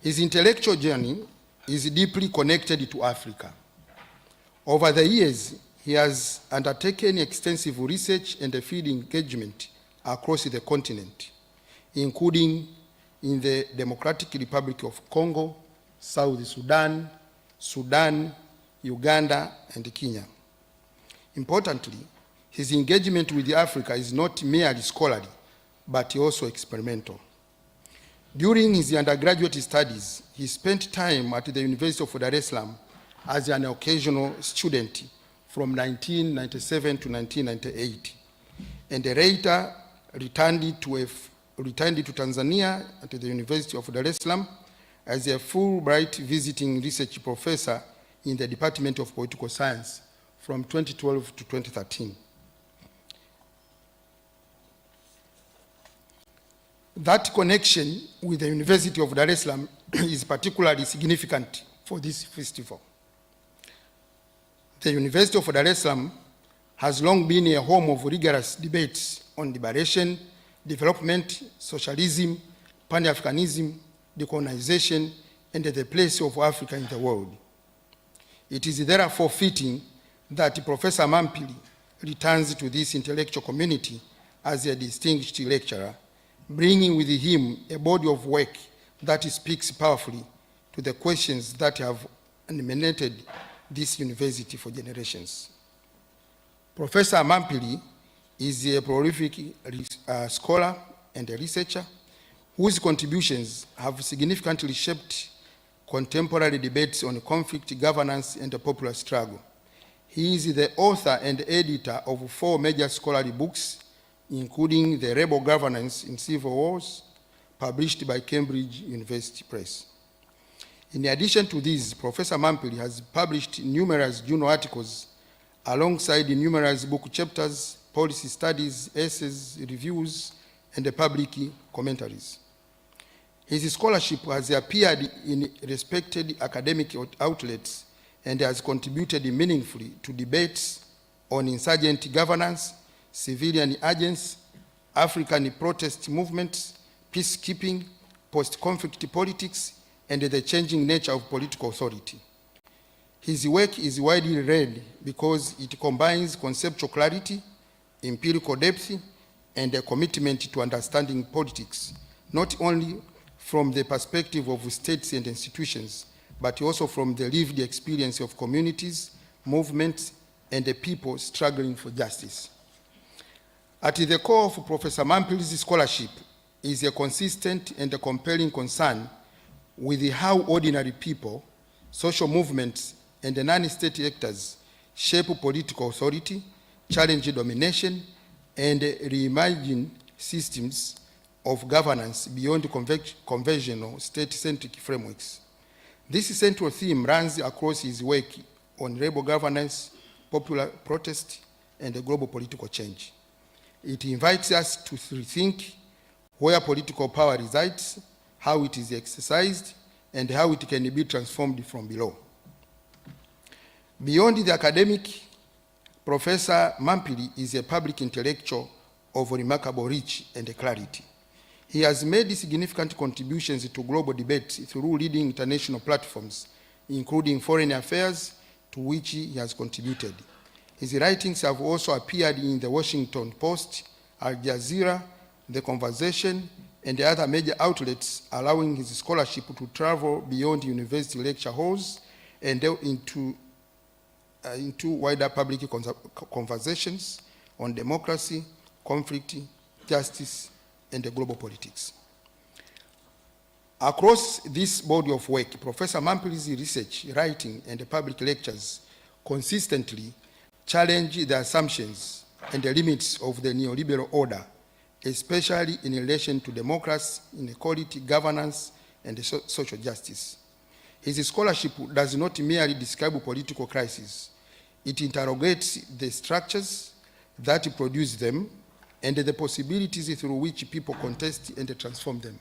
His intellectual journey is deeply connected to Africa. Over the years, he has undertaken extensive research and field engagement across the continent, including in the Democratic Republic of Congo, South Sudan, Uganda, and Kenya. Importantly, his engagement with Africa is not merely scholarly, but also experimental. During his undergraduate studies, he spent time at the University of Dar es Salaam as an occasional student from 1997 to 1998, and later returned to Tanzania at the University of Dar es Salaam as a Fulbright visiting research professor in the Department of Political Science from 2012 to 2013. That connection with the University of Dar es Salaam is particularly significant for this festival. The University of Dar es Salaam has long been a home of rigorous debates on liberation, development, socialism, Pan-Africanism, decolonization, and the place of Africa in the world. It is therefore fitting that Professor Mampili returns to this intellectual community as a distinguished lecturer, bringing with him a body of work that speaks powerfully to the questions that have animated this university for generations. Professor Mampili is a prolific scholar and a researcher whose contributions have significantly shaped contemporary debates on conflict, governance, and the popular struggle. He is the author and editor of 4 major scholarly books, including The Rebel Governance in Civil Wars, published by Cambridge University Press. In addition to these, Professor Mampili has published numerous journal articles alongside numerous book chapters, policy studies, essays, reviews, and public commentaries. His scholarship has appeared in respected academic outlets and has contributed meaningfully to debates on insurgent governance, civilian agents, African protest movements, peacekeeping, post-conflict politics, and the changing nature of political authority. His work is widely read because it combines conceptual clarity, empirical depth, and a commitment to understanding politics, not only from the perspective of states and institutions, but also from the lived experience of communities, movements, and the people struggling for justice. At the core of Professor Mampili's scholarship is a consistent and a compelling concern with how ordinary people, social movements, and the non-state actors shape political authority, challenge domination, and reimagine systems of governance beyond conventional state-centric frameworks. This central theme runs across his work on rebel governance, popular protest, and global political change. It invites us to rethink where political power resides, how it is exercised, and how it can be transformed from below. Beyond the academic, Professor Mampili is a public intellectual of remarkable reach and clarity. He has made significant contributions to global debates through leading international platforms, including foreign affairs, to which he has contributed. His writings have also appeared in the Washington Post, Al Jazeera, The Conversation, and other major outlets, allowing his scholarship to travel beyond university lecture halls and into wider public conversations on democracy, conflict, justice, and global politics. Across this body of work, Professor Mampili's research, writing, and public lectures consistently challenge the assumptions and the limits of the neoliberal order, especially in relation to democracy, inequality, governance, and social justice. His scholarship does not merely describe political crises. It interrogates the structures that produce them and the possibilities through which people contest and transform them.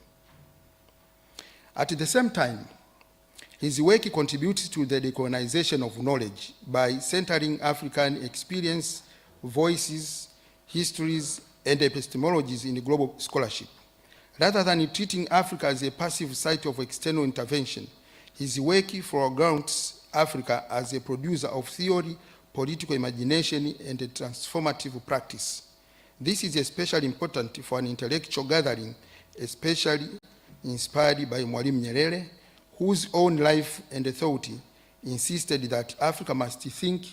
At the same time, his work contributes to the decolonization of knowledge by centering African experience, voices, histories, and epistemologies in global scholarship. Rather than treating Africa as a passive site of external intervention, his work foregrounds Africa as a producer of theory, political imagination, and a transformative practice. This is especially important for an intellectual gathering, especially inspired by Mwalimu Nyerere, whose own life and thought insisted that Africa must think,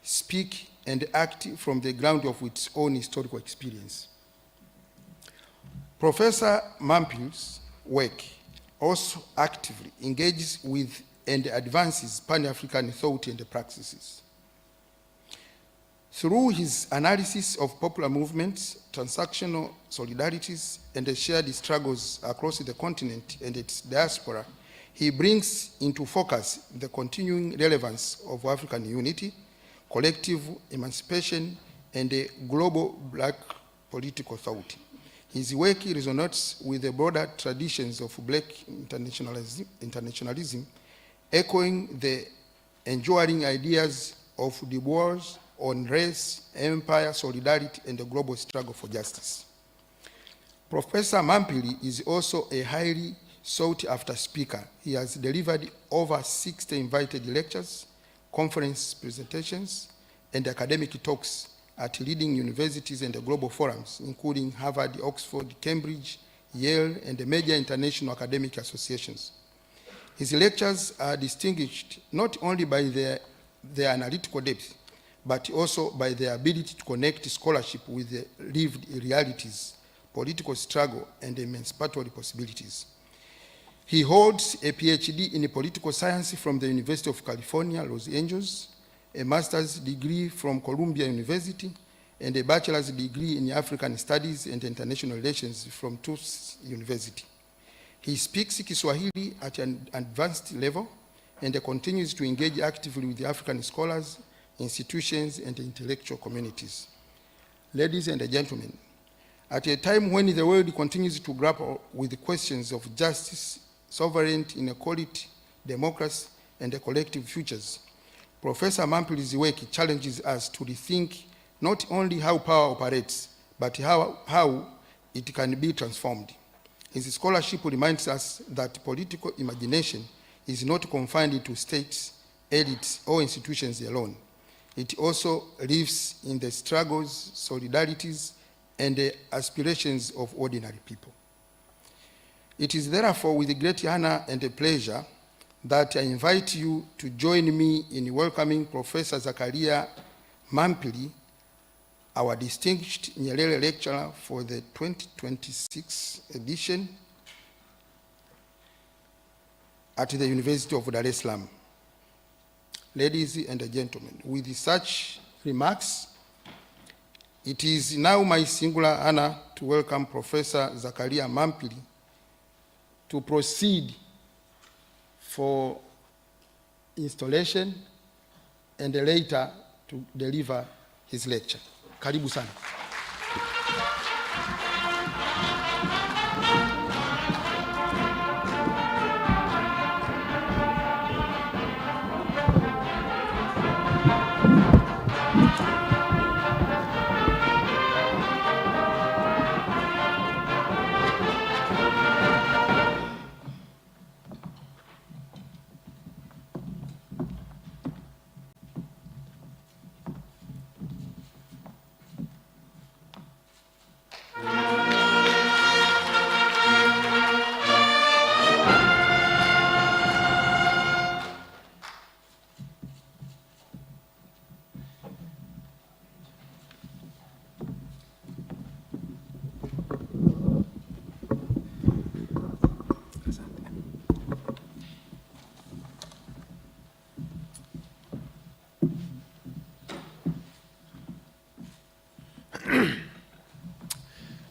speak, and act from the ground of its own historical experience. Professor Mampili's work also actively engages with and advances Pan-African thought and practices. Through his analysis of popular movements, transactional solidarities, and the shared struggles across the continent and its diaspora, he brings into focus the continuing relevance of African unity, collective emancipation, and a global black political thought. His work resonates with the broader traditions of black internationalism, echoing the enduring ideas of Du Bois on race, empire, solidarity, and the global struggle for justice. Professor Mampili is also a highly sought-after speaker. He has delivered over 60 invited lectures, conference presentations, and academic talks at leading universities and global forums, including Harvard, Oxford, Cambridge, Yale, and major international academic associations. His lectures are distinguished not only by their analytical depth, but also by their ability to connect scholarship with the lived realities, political struggle, and emancipatory possibilities. He holds a PhD in political science from the University of California, Los Angeles, a master's degree from Columbia University, and a bachelor's degree in African Studies and International Relations from Tufts University. He speaks Kiswahili at an advanced level and continues to engage actively with the African scholars, institutions, and intellectual communities. Ladies and gentlemen, at a time when the world continues to grapple with the questions of justice, sovereignty, inequality, democracy, and the collective futures, Professor Mampili's work challenges us to rethink not only how power operates, but how it can be transformed. His scholarship reminds us that political imagination is not confined to states, elites, or institutions alone. It also lives in the struggles, solidarities, and the aspirations of ordinary people. It is therefore with great honor and pleasure that I invite you to join me in welcoming Professor Zakaria Mampili, our distinguished Nyerere lecturer for the 2026 edition at the University of Dar es Salaam. Ladies and gentlemen, with such remarks, it is now my singular honor to welcome Professor Zakaria Mampili to proceed for installation and later to deliver his lecture. Karibu sana.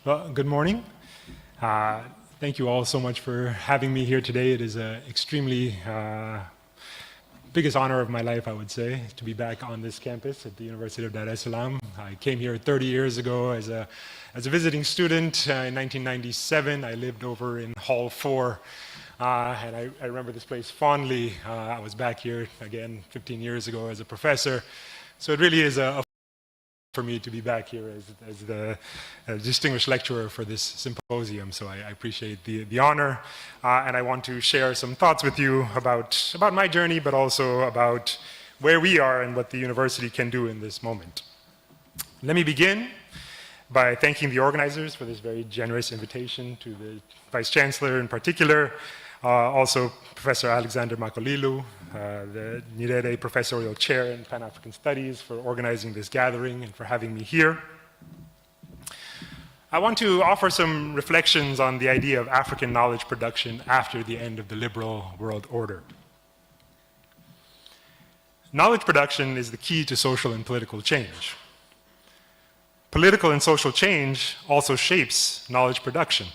Well, good morning. Thank you all so much for having me here today. It is an extremely biggest honor of my life, I would say, to be back on this campus at the University of Dar es Salaam. I came here 30 years ago as a visiting student in 1997. I lived over in Hall 4, and I remember this place fondly. I was back here again 15 years ago as a professor. So it really is a for me to be back here as the distinguished lecturer for this symposium. So I appreciate the honor, and I want to share some thoughts with you about my journey, but also about where we are and what the university can do in this moment. Let me begin by thanking the organizers for this very generous invitation, to the Vice Chancellor in particular, also Professor Alexander Makolilo, the Nyerere Professorial Chair in Pan-African Studies, for organizing this gathering and for having me here. I want to offer some reflections on the idea of African knowledge production after the end of the liberal world order. Knowledge production is the key to social and political change. Political and social change also shapes knowledge production.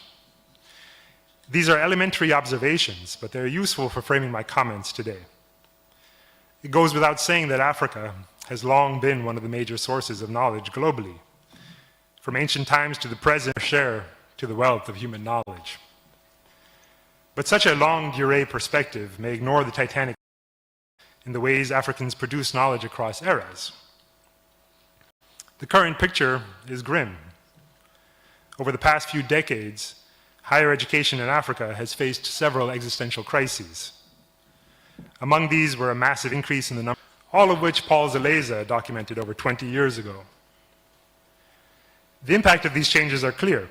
These are elementary observations, but they're useful for framing my comments today. It goes without saying that Africa has long been one of the major sources of knowledge globally, from ancient times to the present, share to the wealth of human knowledge. But such a longue durée perspective may ignore the Titanic in the ways Africans produce knowledge across eras. The current picture is grim. Over the past few decades, higher education in Africa has faced several existential crises. Among these were a massive increase in the number, all of which Paul Zeleza documented over 20 years ago. The impact of these changes are clear.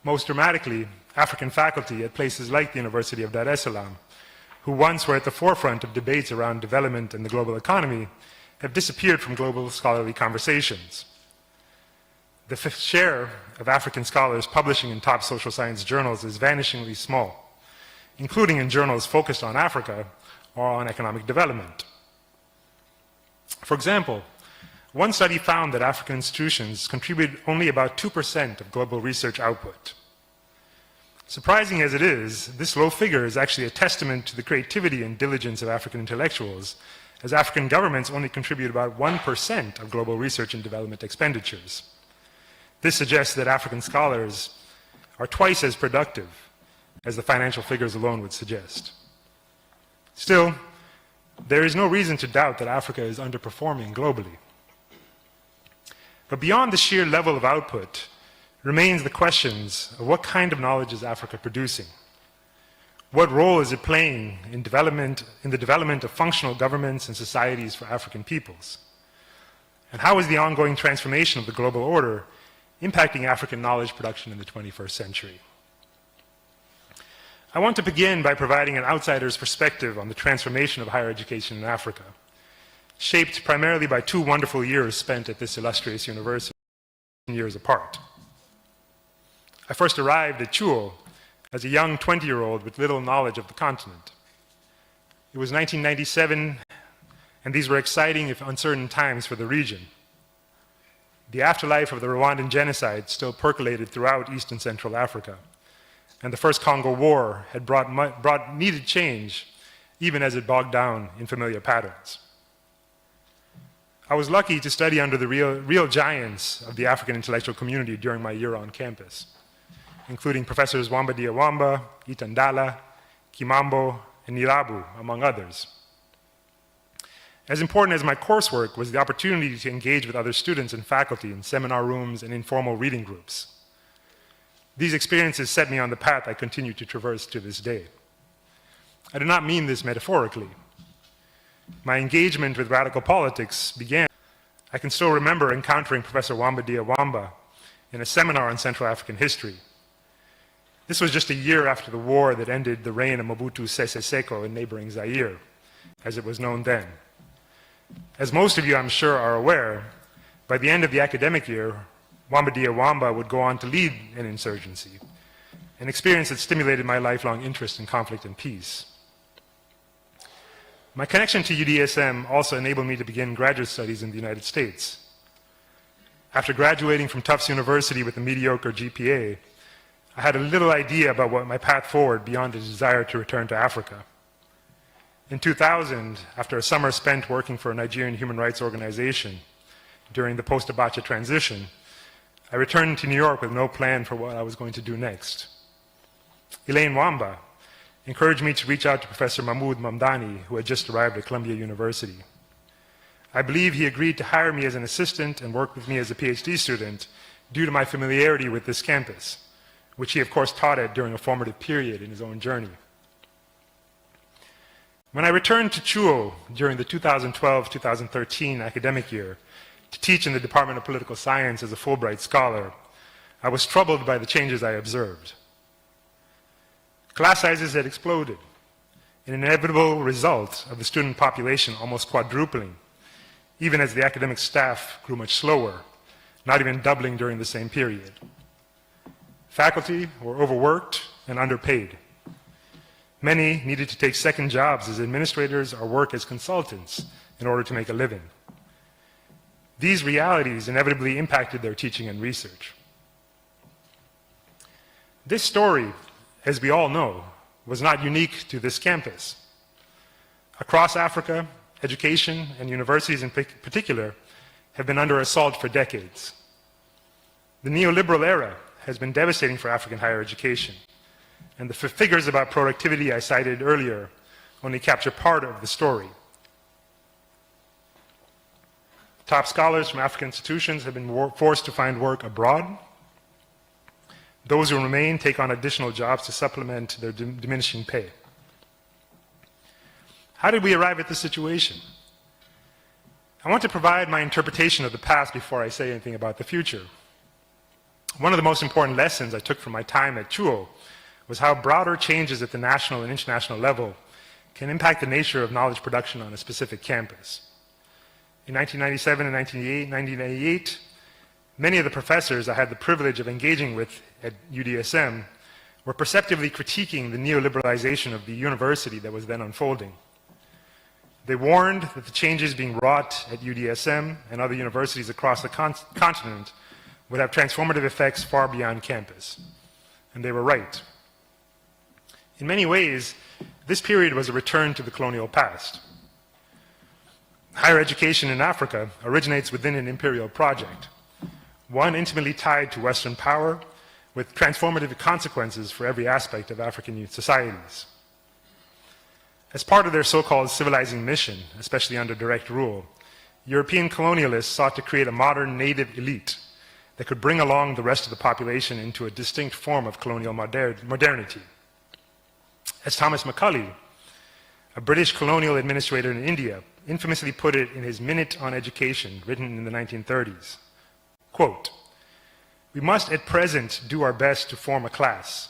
Most dramatically, African faculty at places like the University of Dar es Salaam, who once were at the forefront of debates around development and the global economy, have disappeared from global scholarly conversations. The share of African scholars publishing in top social science journals is vanishingly small, including in journals focused on Africa or on economic development. For example, one study found that African institutions contribute only about 2% of global research output. Surprising as it is, this low figure is actually a testament to the creativity and diligence of African intellectuals, as African governments only contribute about 1% of global research and development expenditures. This suggests that African scholars are twice as productive as the financial figures alone would suggest. Still, there is no reason to doubt that Africa is underperforming globally. But beyond the sheer level of output remains the questions of what kind of knowledge is Africa producing? What role is it playing in the development of functional governments and societies for African peoples? And how is the ongoing transformation of the global order impacting African knowledge production in the 21st century? I want to begin by providing an outsider's perspective on the transformation of higher education in Africa, shaped primarily by 2 wonderful years spent at this illustrious university, years apart. I first arrived at Chuo as a young 20-year-old with little knowledge of the continent. It was 1997, and these were exciting if uncertain times for the region. The afterlife of the Rwandan genocide still percolated throughout East and Central Africa, and the First Congo War had brought needed change, even as it bogged down in familiar patterns. I was lucky to study under the real giants of the African intellectual community during my year on campus, including Professors Wamba Diawamba, Itandala, Kimambo, and Nirabu, among others. As important as my coursework was the opportunity to engage with other students and faculty in seminar rooms and informal reading groups. These experiences set me on the path I continue to traverse to this day. I do not mean this metaphorically. My engagement with radical politics began. I can still remember encountering Professor Wamba Diawamba in a seminar on Central African history. This was just a year after the war that ended the reign of Mobutu Sese Seko in neighboring Zaire, as it was known then. As most of you, I'm sure, are aware, by the end of the academic year, Wamba Diawamba would go on to lead an insurgency, an experience that stimulated my lifelong interest in conflict and peace. My connection to UDSM also enabled me to begin graduate studies in the United States. After graduating from Tufts University with a mediocre GPA, I had a little idea about what my path forward beyond a desire to return to Africa. In 2000, after a summer spent working for a Nigerian human rights organization during the post-Abacha transition, I returned to New York with no plan for what I was going to do next. Elaine Wamba encouraged me to reach out to Professor Mahmoud Mamdani, who had just arrived at Columbia University. I believe he agreed to hire me as an assistant and work with me as a PhD student due to my familiarity with this campus, which he of course taught at during a formative period in his own journey. When I returned to Chuo during the 2012-2013 academic year to teach in the Department of Political Science as a Fulbright scholar, I was troubled by the changes I observed. Class sizes had exploded, an inevitable result of the student population almost quadrupling, even as the academic staff grew much slower, not even doubling during the same period. Faculty were overworked and underpaid. Many needed to take second jobs as administrators or work as consultants in order to make a living. These realities inevitably impacted their teaching and research. This story, as we all know, was not unique to this campus. Across Africa, education and universities in particular have been under assault for decades. The neoliberal era has been devastating for African higher education, and the figures about productivity I cited earlier only capture part of the story. Top scholars from African institutions have been forced to find work abroad. Those who remain take on additional jobs to supplement their diminishing pay. How did we arrive at this situation? I want to provide my interpretation of the past before I say anything about the future. One of the most important lessons I took from my time at Chuo was how broader changes at the national and international level can impact the nature of knowledge production on a specific campus. In 1997 and 1998, many of the professors I had the privilege of engaging with at UDSM were perceptively critiquing the neoliberalization of the university that was then unfolding. They warned that the changes being wrought at UDSM and other universities across the continent would have transformative effects far beyond campus. And they were right. In many ways, this period was a return to the colonial past. Higher education in Africa originates within an imperial project, one intimately tied to Western power with transformative consequences for every aspect of African youth societies. As part of their so-called civilizing mission, especially under direct rule, European colonialists sought to create a modern native elite that could bring along the rest of the population into a distinct form of colonial modernity. As Thomas Macaulay, a British colonial administrator in India, infamously put it in his Minute on Education, written in the 1930s, quote, "We must at present do our best to form a class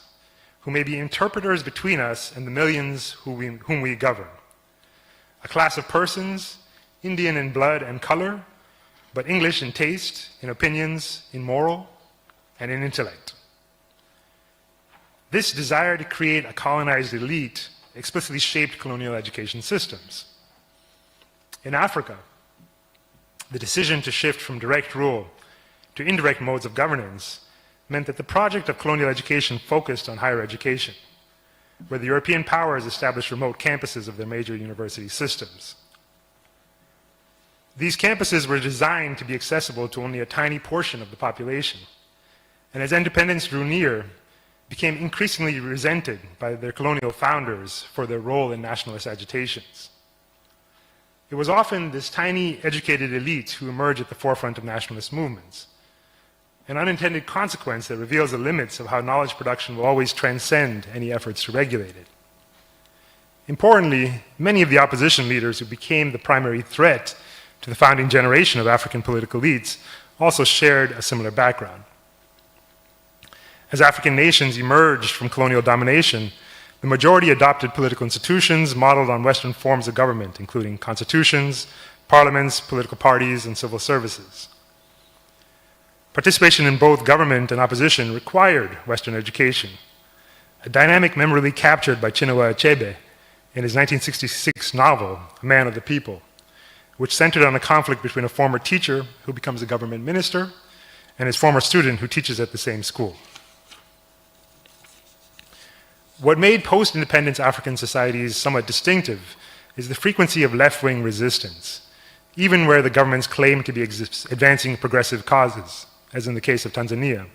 who may be interpreters between us and the millions whom we govern. A class of persons, Indian in blood and color, but English in taste, in opinions, in moral, and in intellect." This desire to create a colonized elite explicitly shaped colonial education systems. In Africa, the decision to shift from direct rule to indirect modes of governance meant that the project of colonial education focused on higher education, where the European powers established remote campuses of their major university systems. These campuses were designed to be accessible to only a tiny portion of the population, and as independence drew near, became increasingly resented by their colonial founders for their role in nationalist agitations. It was often this tiny educated elite who emerged at the forefront of nationalist movements, an unintended consequence that reveals the limits of how knowledge production will always transcend any efforts to regulate it. Importantly, many of the opposition leaders who became the primary threat to the founding generation of African political elites also shared a similar background. As African nations emerged from colonial domination, the majority adopted political institutions modeled on Western forms of government, including constitutions, parliaments, political parties, and civil services. Participation in both government and opposition required Western education, a dynamic memorably captured by Chinua Achebe in his 1966 novel, A Man of the People, which centered on a conflict between a former teacher who becomes a government minister and his former student who teaches at the same school. What made post-independence African societies somewhat distinctive is the frequency of left-wing resistance, even where the governments claim to be advancing progressive causes, as in the case of Tanzania.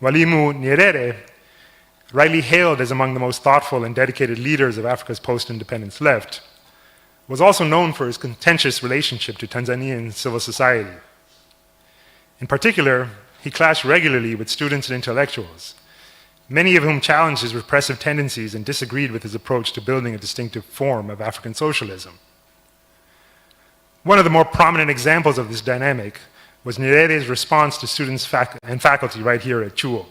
Mwalimu Nyerere, rightly hailed as among the most thoughtful and dedicated leaders of Africa's post-independence left, was also known for his contentious relationship to Tanzanian civil society. In particular, he clashed regularly with students and intellectuals, many of whom challenged his repressive tendencies and disagreed with his approach to building a distinctive form of African socialism. One of the more prominent examples of this dynamic was Nyerere's response to students and faculty right here at Chuo.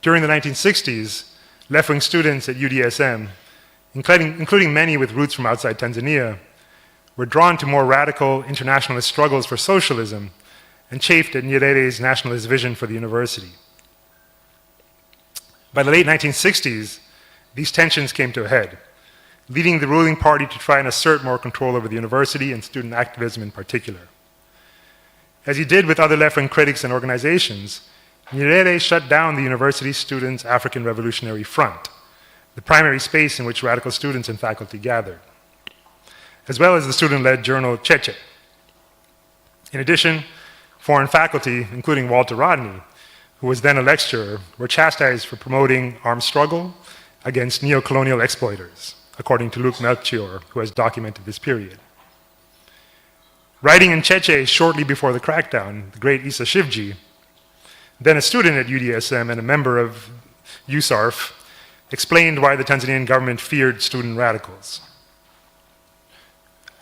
During the 1960s, left-wing students at UDSM, including many with roots from outside Tanzania, were drawn to more radical internationalist struggles for socialism and chafed at Nyerere's nationalist vision for the university. By the late 1960s, these tensions came to a head, leading the ruling party to try and assert more control over the university and student activism in particular. As he did with other left-wing critics and organizations, Nyerere shut down the university's Students' African Revolutionary Front, the primary space in which radical students and faculty gathered, as well as the student-led journal Cheche. In addition, foreign faculty, including Walter Rodney, who was then a lecturer, were chastised for promoting armed struggle against neo-colonial exploiters, according to Luc Melchior, who has documented this period. Writing in Cheche shortly before the crackdown, the great Issa Shivji, then a student at UDSM and a member of USARF, explained why the Tanzanian government feared student radicals.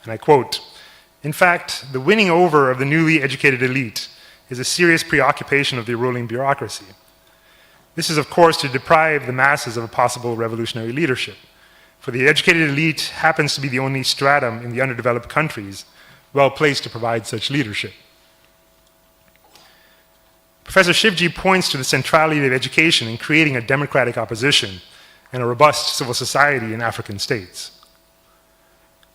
And I quote, "In fact, the winning over of the newly educated elite is a serious preoccupation of the ruling bureaucracy. This is, of course, to deprive the masses of a possible revolutionary leadership, for the educated elite happens to be the only stratum in the underdeveloped countries well placed to provide such leadership. Professor Shivji points to the centrality of education in creating a democratic opposition and a robust civil society in African states.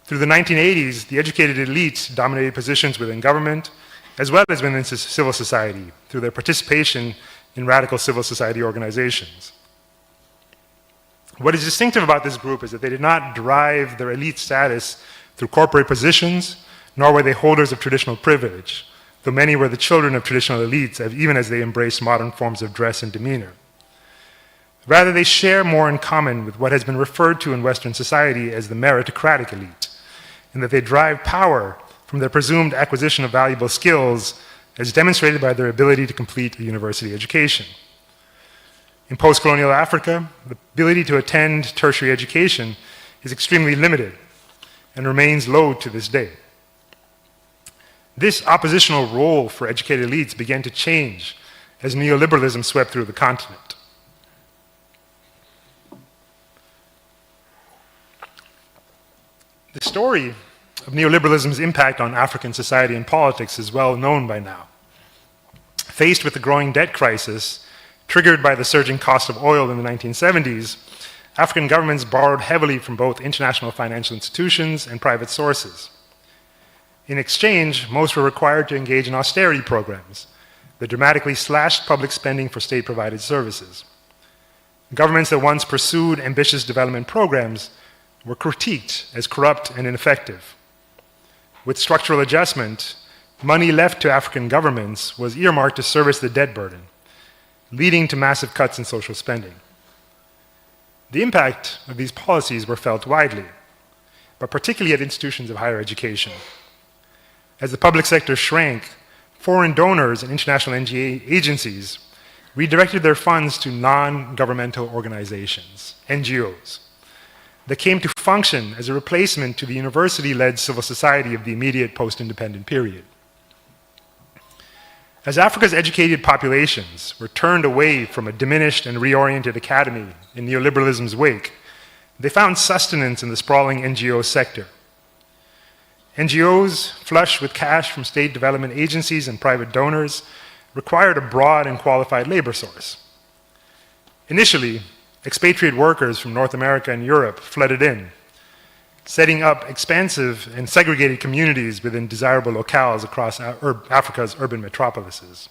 Through the 1980s, the educated elite dominated positions within government as well as within civil society through their participation in radical civil society organizations. What is distinctive about this group is that they did not derive their elite status through corporate positions, nor were they holders of traditional privilege, though many were the children of traditional elites, even as they embraced modern forms of dress and demeanor. Rather, they share more in common with what has been referred to in Western society as the meritocratic elite, in that they derive power from their presumed acquisition of valuable skills as demonstrated by their ability to complete a university education. In post-colonial Africa, the ability to attend tertiary education is extremely limited and remains low to this day. This oppositional role for educated elites began to change as neoliberalism swept through the continent. The story of neoliberalism's impact on African society and politics is well known by now. Faced with the growing debt crisis triggered by the surging cost of oil in the 1970s, African governments borrowed heavily from both international financial institutions and private sources. In exchange, most were required to engage in austerity programs that dramatically slashed public spending for state-provided services. Governments that once pursued ambitious development programs were critiqued as corrupt and ineffective. With structural adjustment, money left to African governments was earmarked to service the debt burden, leading to massive cuts in social spending. The impact of these policies were felt widely, but particularly at institutions of higher education. As the public sector shrank, foreign donors and international NGO agencies redirected their funds to non-governmental organizations, NGOs, that came to function as a replacement to the university-led civil society of the immediate post-independent period. As Africa's educated populations were turned away from a diminished and reoriented academy in neoliberalism's wake, they found sustenance in the sprawling NGO sector. NGOs, flush with cash from state development agencies and private donors, required a broad and qualified labor source. Initially, expatriate workers from North America and Europe flooded in, setting up expansive and segregated communities within desirable locales across Africa's urban metropolises.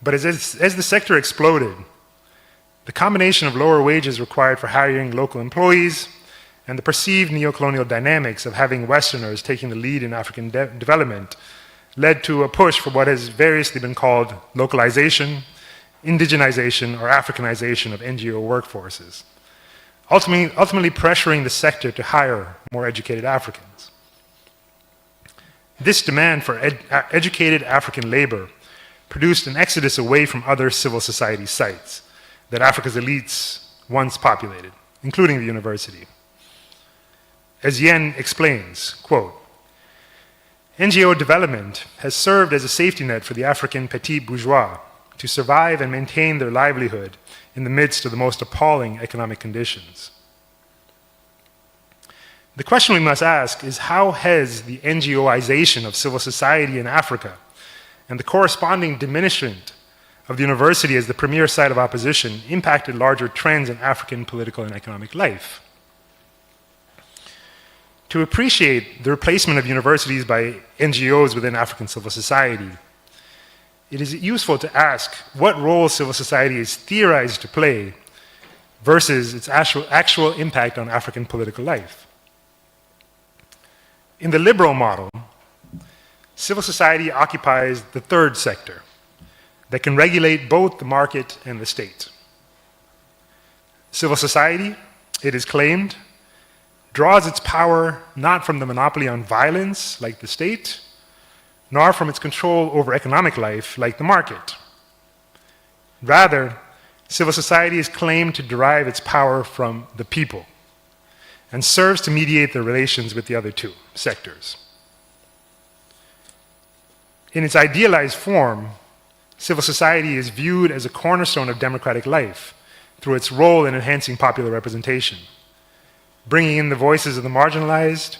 But as the sector exploded, the combination of lower wages required for hiring local employees and the perceived neocolonial dynamics of having Westerners taking the lead in African development led to a push for what has variously been called localization, indigenization, or Africanization of NGO workforces, ultimately pressuring the sector to hire more educated Africans. This demand for educated African labor produced an exodus away from other civil society sites that Africa's elites once populated, including the university. As Yen explains, quote, NGO development has served as a safety net for the African petit bourgeois to survive and maintain their livelihood in the midst of the most appalling economic conditions. The question we must ask is, how has the NGOization of civil society in Africa and the corresponding diminishment of the university as the premier site of opposition impacted larger trends in African political and economic life? To appreciate the replacement of universities by NGOs within African civil society, it is useful to ask what role civil society is theorized to play versus its actual impact on African political life. In the liberal model, civil society occupies the third sector that can regulate both the market and the state. Civil society, it is claimed, draws its power not from the monopoly on violence, like the state, nor from its control over economic life, like the market. Rather, civil society is claimed to derive its power from the people and serves to mediate the relations with the other two sectors. In its idealized form, civil society is viewed as a cornerstone of democratic life through its role in enhancing popular representation. bringing in the voices of the marginalized,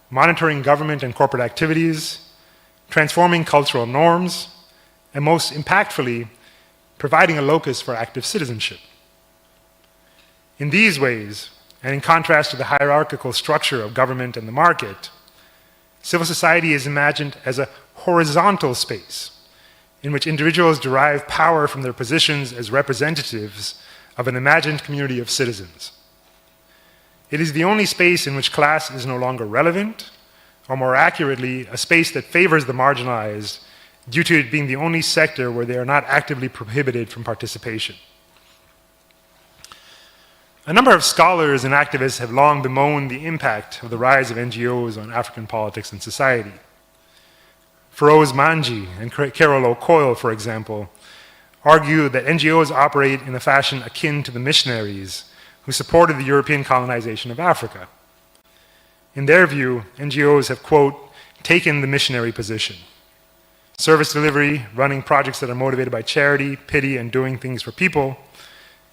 monitoring government and corporate activities, transforming cultural norms, and most impactfully, providing a locus for active citizenship. In these ways, and in contrast to the hierarchical structure of government and the market, civil society is imagined as a horizontal space in which individuals derive power from their positions as representatives of an imagined community of citizens. It is the only space in which class is no longer relevant, or more accurately, a space that favors the marginalized due to it being the only sector where they are not actively prohibited from participation. A number of scholars and activists have long bemoaned the impact of the rise of NGOs on African politics and society. Feroz Manji and Carol O'Coyle, for example, argue that NGOs operate in a fashion akin to the missionaries who supported the European colonization of Africa. In their view, NGOs have, quote, taken the missionary position. Service delivery, running projects that are motivated by charity, pity, and doing things for people,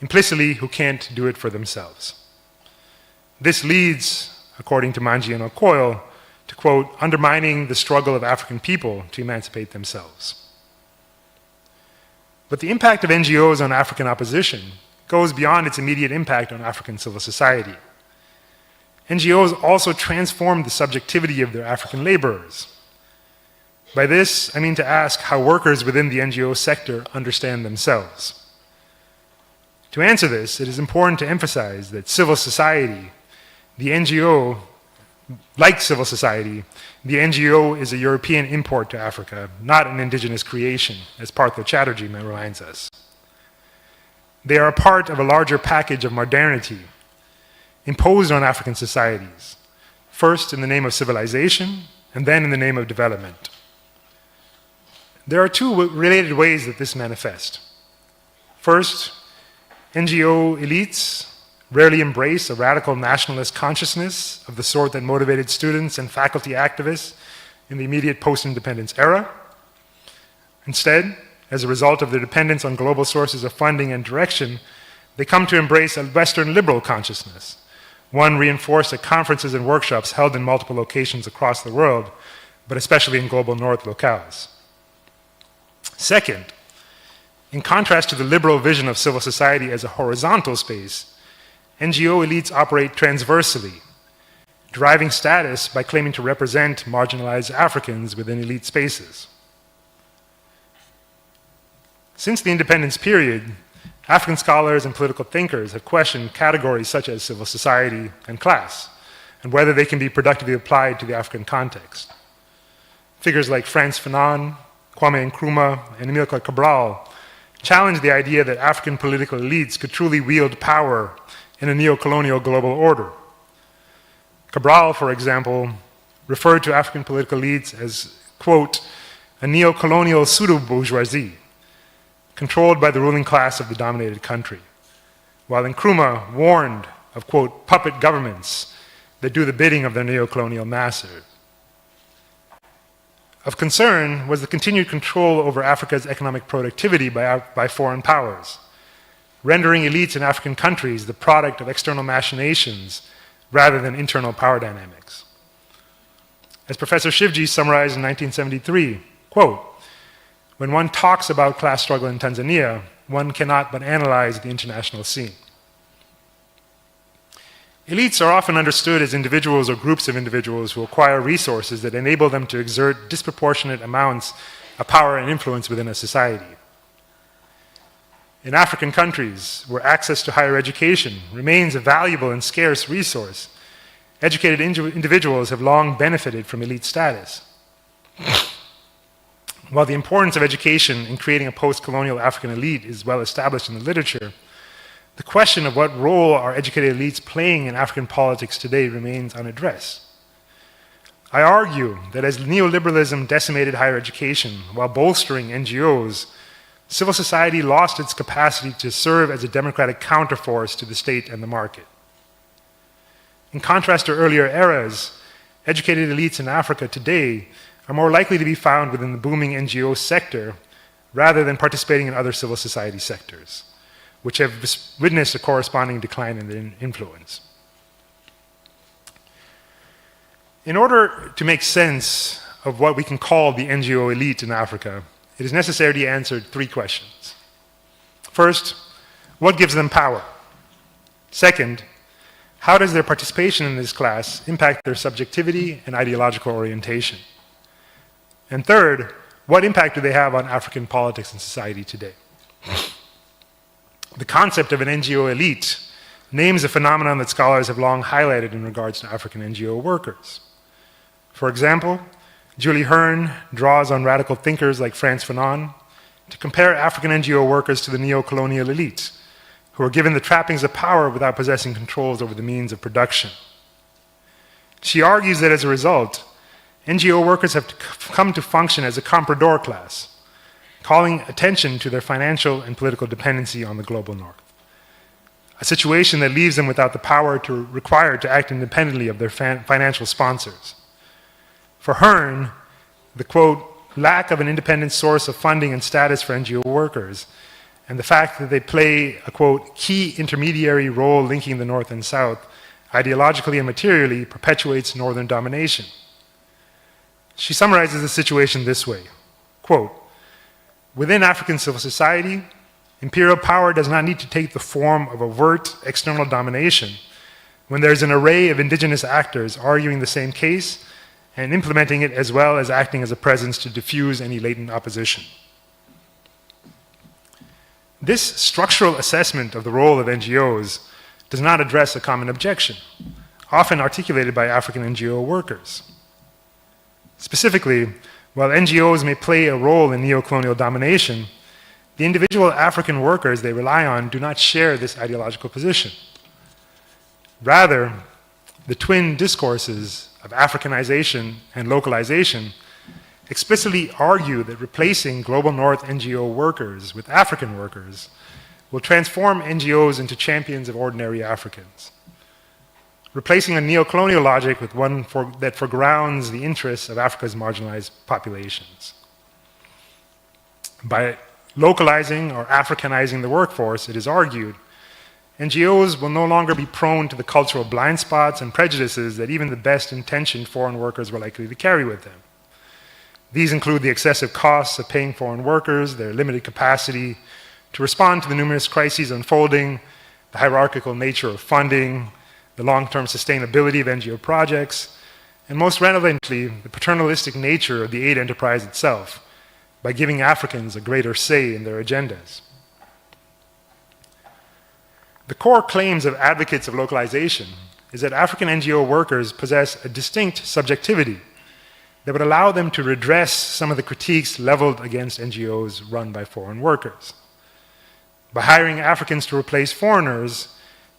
implicitly who can't do it for themselves. This leads, according to Manji and O'Coyle, to, quote, undermining the struggle of African people to emancipate themselves. But the impact of NGOs on African opposition goes beyond its immediate impact on African civil society. NGOs also transform the subjectivity of their African laborers. By this, I mean to ask how workers within the NGO sector understand themselves. To answer this, it is important to emphasize that civil society, the NGO, like civil society, the NGO is a European import to Africa, not an indigenous creation, as Partha Chatterjee reminds us. They are a part of a larger package of modernity imposed on African societies, first in the name of civilization, and then in the name of development. There are two related ways that this manifests. First, NGO elites rarely embrace a radical nationalist consciousness of the sort that motivated students and faculty activists in the immediate post-independence era. Instead, as a result of their dependence on global sources of funding and direction, they come to embrace a Western liberal consciousness, one reinforced at conferences and workshops held in multiple locations across the world, but especially in global North locales. Second, in contrast to the liberal vision of civil society as a horizontal space, NGO elites operate transversely, deriving status by claiming to represent marginalized Africans within elite spaces. Since the independence period, African scholars and political thinkers have questioned categories such as civil society and class, and whether they can be productively applied to the African context. Figures like Frantz Fanon, Kwame Nkrumah, and Amilcar Cabral challenged the idea that African political elites could truly wield power in a neo-colonial global order. Cabral, for example, referred to African political elites as, quote, a neo-colonial pseudo-bourgeoisie, controlled by the ruling class of the dominated country, while Nkrumah warned of, quote, puppet governments that do the bidding of their neo-colonial masters. Of concern was the continued control over Africa's economic productivity by foreign powers, rendering elites in African countries the product of external machinations rather than internal power dynamics. As Professor Shivji summarized in 1973, quote, when one talks about class struggle in Tanzania, one cannot but analyze the international scene. Elites are often understood as individuals or groups of individuals who acquire resources that enable them to exert disproportionate amounts of power and influence within a society. In African countries, where access to higher education remains a valuable and scarce resource, educated individuals have long benefited from elite status. While the importance of education in creating a post-colonial African elite is well established in the literature, the question of what role are educated elites playing in African politics today remains unaddressed. I argue that as neoliberalism decimated higher education while bolstering NGOs, civil society lost its capacity to serve as a democratic counterforce to the state and the market. In contrast to earlier eras, educated elites in Africa today are more likely to be found within the booming NGO sector rather than participating in other civil society sectors, which have witnessed a corresponding decline in their influence. In order to make sense of what we can call the NGO elite in Africa, it is necessary to answer 3 questions. First, what gives them power? Second, how does their participation in this class impact their subjectivity and ideological orientation? And third, what impact do they have on African politics and society today? The concept of an NGO elite names a phenomenon that scholars have long highlighted in regards to African NGO workers. For example, Julie Hearn draws on radical thinkers like Frantz Fanon to compare African NGO workers to the neo-colonial elite, who are given the trappings of power without possessing controls over the means of production. She argues that as a result, NGO workers have come to function as a comprador class, calling attention to their financial and political dependency on the global north, a situation that leaves them without the power required to act independently of their financial sponsors. For Hearn, the quote, lack of an independent source of funding and status for NGO workers, and the fact that they play a quote, key intermediary role linking the North and South, ideologically and materially perpetuates Northern domination. She summarizes the situation this way, quote, within African civil society, imperial power does not need to take the form of overt external domination when there's an array of indigenous actors arguing the same case and implementing it as well as acting as a presence to diffuse any latent opposition. This structural assessment of the role of NGOs does not address a common objection, often articulated by African NGO workers. Specifically, while NGOs may play a role in neo-colonial domination, the individual African workers they rely on do not share this ideological position. Rather, the twin discourses of Africanization and localization explicitly argue that replacing global North NGO workers with African workers will transform NGOs into champions of ordinary Africans, replacing a neo-colonial logic with one that foregrounds the interests of Africa's marginalized populations. By localizing or Africanizing the workforce, it is argued, NGOs will no longer be prone to the cultural blind spots and prejudices that even the best intentioned foreign workers were likely to carry with them. These include the excessive costs of paying foreign workers, their limited capacity to respond to the numerous crises unfolding, the hierarchical nature of funding, the long-term sustainability of NGO projects, and most relevantly, the paternalistic nature of the aid enterprise itself, by giving Africans a greater say in their agendas. The core claims of advocates of localization is that African NGO workers possess a distinct subjectivity that would allow them to redress some of the critiques leveled against NGOs run by foreign workers. By hiring Africans to replace foreigners,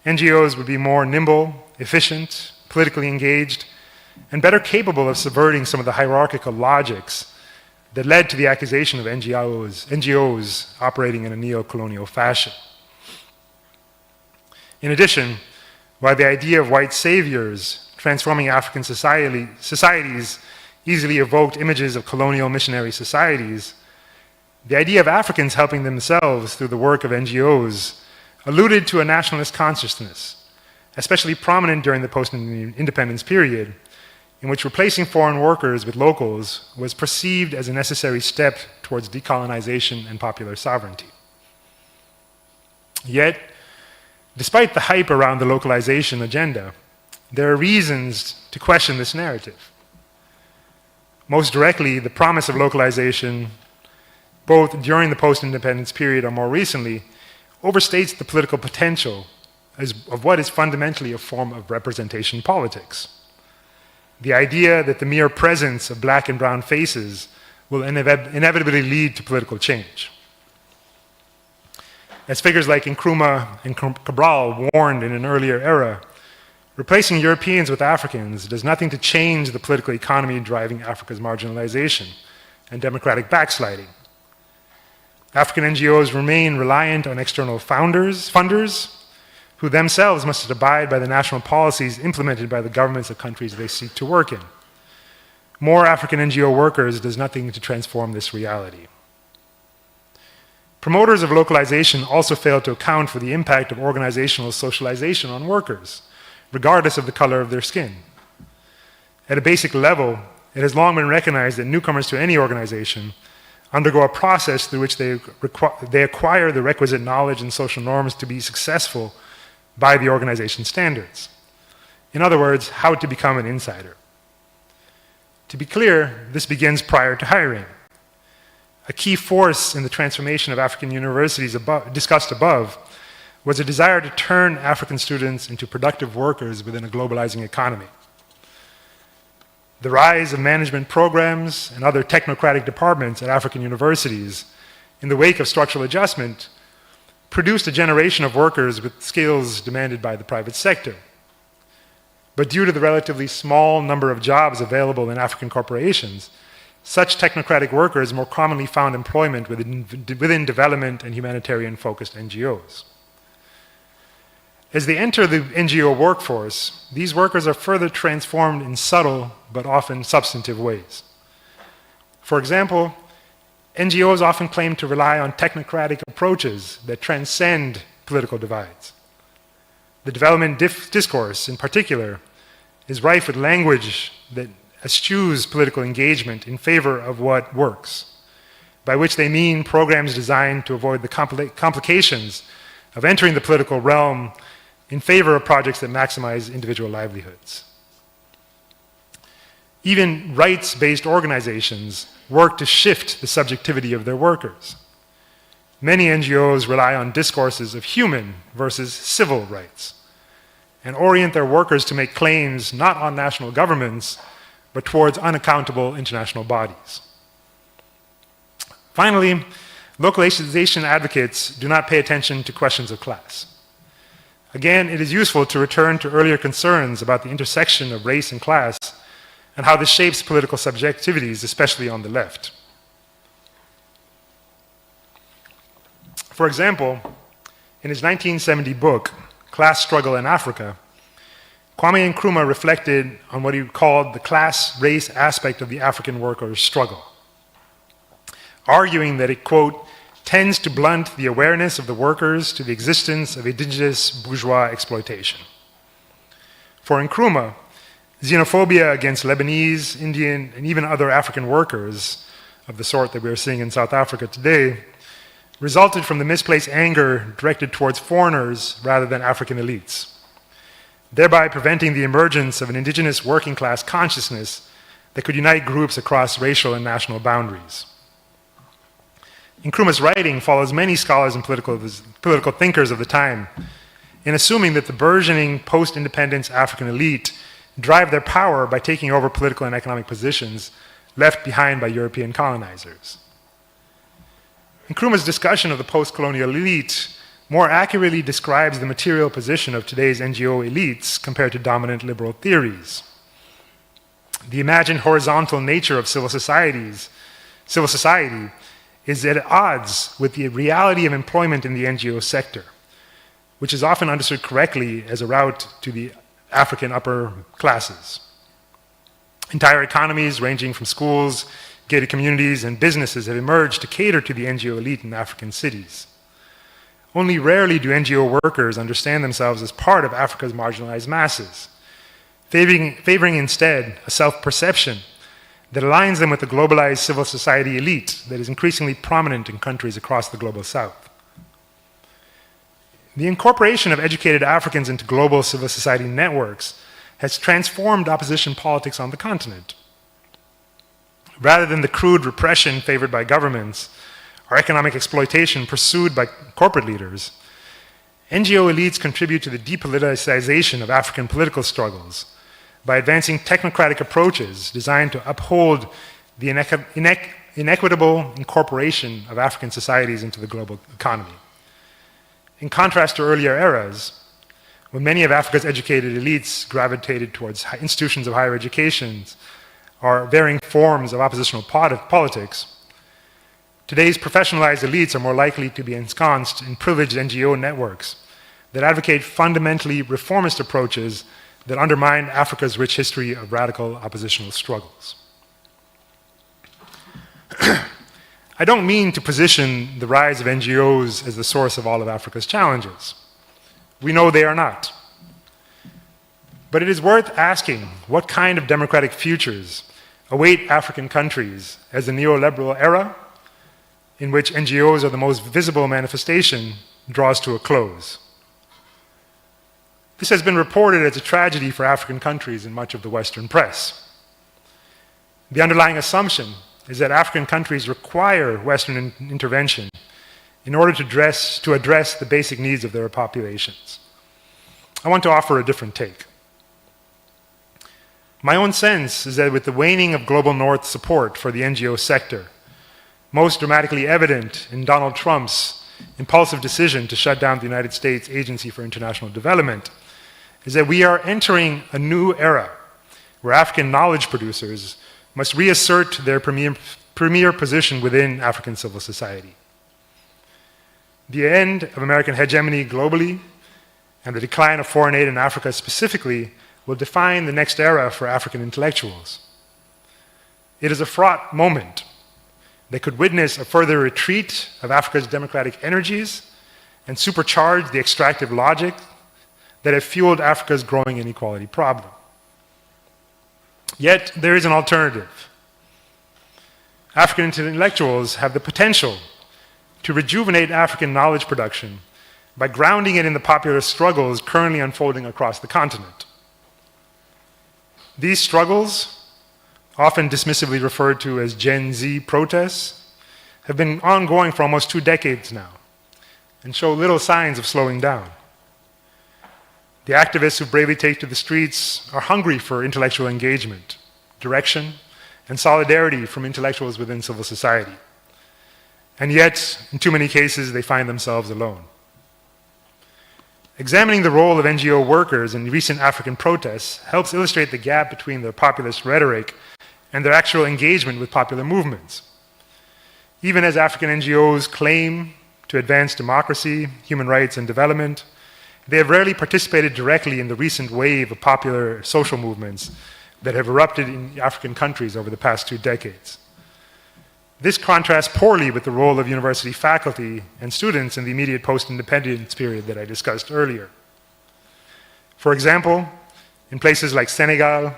NGOs would be more nimble, efficient, politically engaged, and better capable of subverting some of the hierarchical logics that led to the accusation of NGOs operating in a neo-colonial fashion. In addition, while the idea of white saviors transforming African societies easily evoked images of colonial missionary societies, the idea of Africans helping themselves through the work of NGOs alluded to a nationalist consciousness, especially prominent during the post-independence period, in which replacing foreign workers with locals was perceived as a necessary step towards decolonization and popular sovereignty. Yet, despite the hype around the localization agenda, there are reasons to question this narrative. Most directly, the promise of localization, both during the post-independence period or more recently, overstates the political potential of what is fundamentally a form of representation politics. The idea that the mere presence of black and brown faces will inevitably lead to political change. As figures like Nkrumah and Cabral warned in an earlier era, replacing Europeans with Africans does nothing to change the political economy driving Africa's marginalization and democratic backsliding. African NGOs remain reliant on external funders, who themselves must abide by the national policies implemented by the governments of countries they seek to work in. More African NGO workers does nothing to transform this reality. Promoters of localization also fail to account for the impact of organizational socialization on workers, regardless of the color of their skin. At a basic level, it has long been recognized that newcomers to any organization undergo a process through which they acquire the requisite knowledge and social norms to be successful by the organization's standards. In other words, how to become an insider. To be clear, this begins prior to hiring. A key force in the transformation of African universities discussed above was a desire to turn African students into productive workers within a globalizing economy. The rise of management programs and other technocratic departments at African universities in the wake of structural adjustment produced a generation of workers with skills demanded by the private sector. But due to the relatively small number of jobs available in African corporations, such technocratic workers more commonly found employment within development and humanitarian-focused NGOs. As they enter the NGO workforce, these workers are further transformed in subtle but often substantive ways. For example, NGOs often claim to rely on technocratic approaches that transcend political divides. The development discourse, in particular, is rife with language that eschews political engagement in favor of what works, by which they mean programs designed to avoid the complications of entering the political realm in favor of projects that maximize individual livelihoods. Even rights-based organizations work to shift the subjectivity of their workers. Many NGOs rely on discourses of human versus civil rights and orient their workers to make claims not on national governments, but towards unaccountable international bodies. Finally, localization advocates do not pay attention to questions of class. Again, it is useful to return to earlier concerns about the intersection of race and class and how this shapes political subjectivities, especially on the left. For example, in his 1970 book, Class Struggle in Africa, Kwame Nkrumah reflected on what he called the class-race aspect of the African workers' struggle, arguing that it, quote, tends to blunt the awareness of the workers to the existence of indigenous bourgeois exploitation. For Nkrumah, xenophobia against Lebanese, Indian, and even other African workers of the sort that we are seeing in South Africa today resulted from the misplaced anger directed towards foreigners rather than African elites, thereby preventing the emergence of an indigenous working class consciousness that could unite groups across racial and national boundaries. Nkrumah's writing follows many scholars and political thinkers of the time in assuming that the burgeoning post-independence African elite drive their power by taking over political and economic positions left behind by European colonizers. Nkrumah's discussion of the post-colonial elite more accurately describes the material position of today's NGO elites compared to dominant liberal theories. The imagined horizontal nature of civil society is at odds with the reality of employment in the NGO sector, which is often understood correctly as a route to the African upper classes. Entire economies ranging from schools, gated communities, and businesses have emerged to cater to the NGO elite in African cities. Only rarely do NGO workers understand themselves as part of Africa's marginalized masses, favoring instead a self-perception that aligns them with the globalized civil society elite that is increasingly prominent in countries across the global south. The incorporation of educated Africans into global civil society networks has transformed opposition politics on the continent. Rather than the crude repression favored by governments or economic exploitation pursued by corporate leaders, NGO elites contribute to the depoliticization of African political struggles by advancing technocratic approaches designed to uphold the inequitable incorporation of African societies into the global economy. In contrast to earlier eras, when many of Africa's educated elites gravitated towards institutions of higher education or varying forms of oppositional politics, today's professionalized elites are more likely to be ensconced in privileged NGO networks that advocate fundamentally reformist approaches that undermine Africa's rich history of radical oppositional struggles. I don't mean to position the rise of NGOs as the source of all of Africa's challenges. We know they are not. But it is worth asking what kind of democratic futures await African countries as the neoliberal era, in which NGOs are the most visible manifestation, draws to a close. This has been reported as a tragedy for African countries in much of the Western press. The underlying assumption is that African countries require Western intervention in order to address the basic needs of their populations. I want to offer a different take. My own sense is that with the waning of global North support for the NGO sector, most dramatically evident in Donald Trump's impulsive decision to shut down the United States Agency for International Development, is that we are entering a new era where African knowledge producers must reassert their premier position within African civil society. The end of American hegemony globally and the decline of foreign aid in Africa specifically will define the next era for African intellectuals. It is a fraught moment that could witness a further retreat of Africa's democratic energies and supercharge the extractive logic that have fueled Africa's growing inequality problem. Yet, there is an alternative. African intellectuals have the potential to rejuvenate African knowledge production by grounding it in the popular struggles currently unfolding across the continent. These struggles, often dismissively referred to as Gen Z protests, have been ongoing for almost 2 decades now and show little signs of slowing down. The activists who bravely take to the streets are hungry for intellectual engagement, direction, and solidarity from intellectuals within civil society. And yet, in too many cases, they find themselves alone. Examining the role of NGO workers in recent African protests helps illustrate the gap between their populist rhetoric and their actual engagement with popular movements. Even as African NGOs claim to advance democracy, human rights, and development, they have rarely participated directly in the recent wave of popular social movements that have erupted in African countries over the past 2 decades. This contrasts poorly with the role of university faculty and students in the immediate post-independence period that I discussed earlier. For example, in places like Senegal,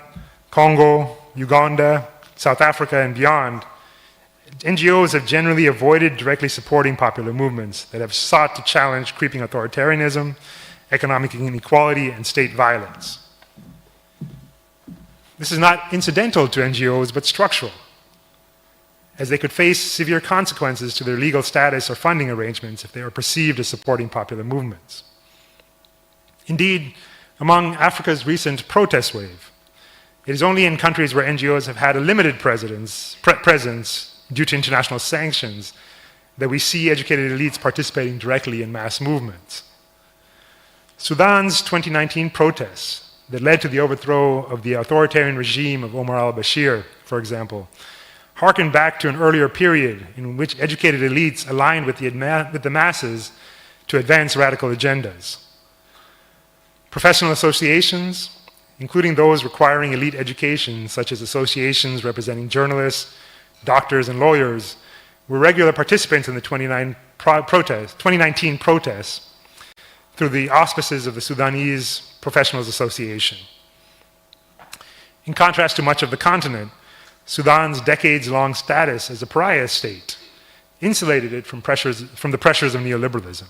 Congo, Uganda, South Africa, and beyond, NGOs have generally avoided directly supporting popular movements that have sought to challenge creeping authoritarianism, economic inequality, and state violence. This is not incidental to NGOs, but structural, as they could face severe consequences to their legal status or funding arrangements if they are perceived as supporting popular movements. Indeed, among Africa's recent protest wave, it is only in countries where NGOs have had a limited presence due to international sanctions that we see educated elites participating directly in mass movements. Sudan's 2019 protests that led to the overthrow of the authoritarian regime of Omar al-Bashir, for example, harken back to an earlier period in which educated elites aligned with the masses to advance radical agendas. Professional associations, including those requiring elite education, such as associations representing journalists, doctors, and lawyers, were regular participants in the 2019 protests through the auspices of the Sudanese Professionals Association. In contrast to much of the continent, Sudan's decades-long status as a pariah state insulated it from the pressures of neoliberalism.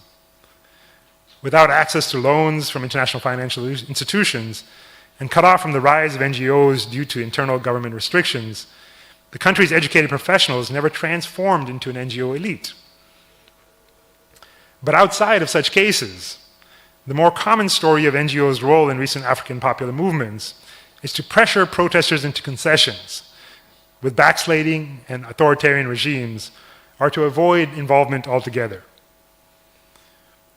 Without access to loans from international financial institutions and cut off from the rise of NGOs due to internal government restrictions, the country's educated professionals never transformed into an NGO elite. But outside of such cases, the more common story of NGOs' role in recent African popular movements is to pressure protesters into concessions with backsliding and authoritarian regimes, or to avoid involvement altogether.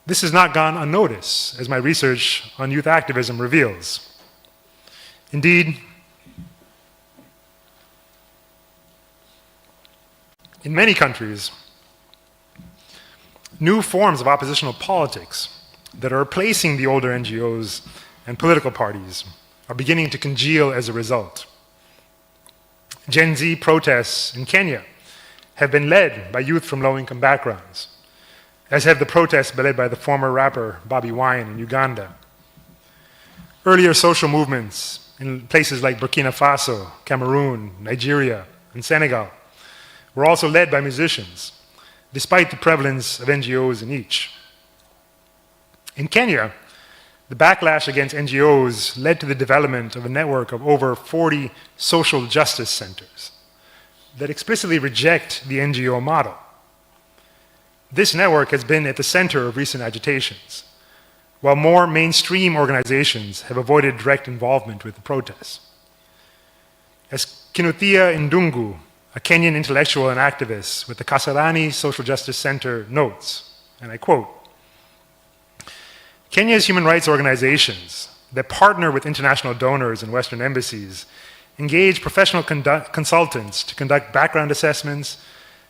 This has not gone unnoticed, as my research on youth activism reveals. Indeed, in many countries, new forms of oppositional politics that are replacing the older NGOs and political parties are beginning to congeal as a result. Gen Z protests in Kenya have been led by youth from low-income backgrounds, as have the protests led by the former rapper Bobby Wine in Uganda. Earlier social movements in places like Burkina Faso, Cameroon, Nigeria, and Senegal were also led by musicians, despite the prevalence of NGOs in each. In Kenya, the backlash against NGOs led to the development of a network of over 40 social justice centers that explicitly reject the NGO model. This network has been at the center of recent agitations, while more mainstream organizations have avoided direct involvement with the protests. As Kinuthia Ndungu, a Kenyan intellectual and activist with the Kasarani Social Justice Center, notes, and I quote, Kenya's human rights organizations that partner with international donors and Western embassies engage professional consultants to conduct background assessments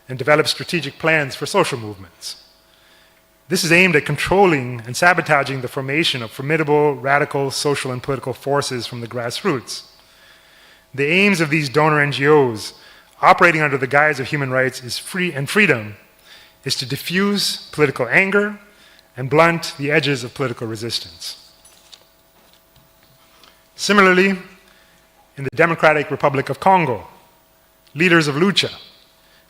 and develop strategic plans for social movements. This is aimed at controlling and sabotaging the formation of formidable, radical social and political forces from the grassroots. The aims of these donor NGOs, operating under the guise of human rights is freedom, is to diffuse political anger and blunt the edges of political resistance. Similarly, in the Democratic Republic of Congo, leaders of Lucha,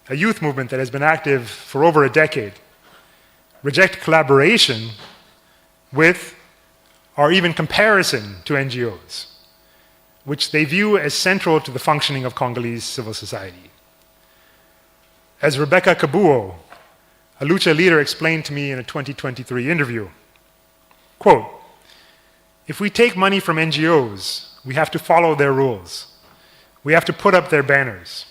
a youth movement that has been active for over a decade, reject collaboration with or even comparison to NGOs, which they view as central to the functioning of Congolese civil society. As Rebecca Kabuo, a Lucha leader, explained to me in a 2023 interview, quote, if we take money from NGOs, we have to follow their rules. We have to put up their banners.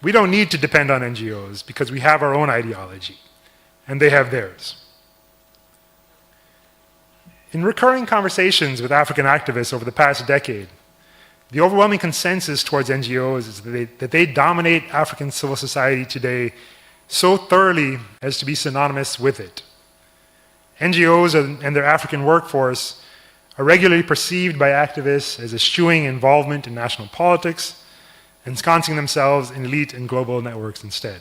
We don't need to depend on NGOs because we have our own ideology, and they have theirs. In recurring conversations with African activists over the past decade, the overwhelming consensus towards NGOs is that they dominate African civil society today so thoroughly as to be synonymous with it. NGOs and their African workforce are regularly perceived by activists as eschewing involvement in national politics, ensconcing themselves in elite and global networks instead.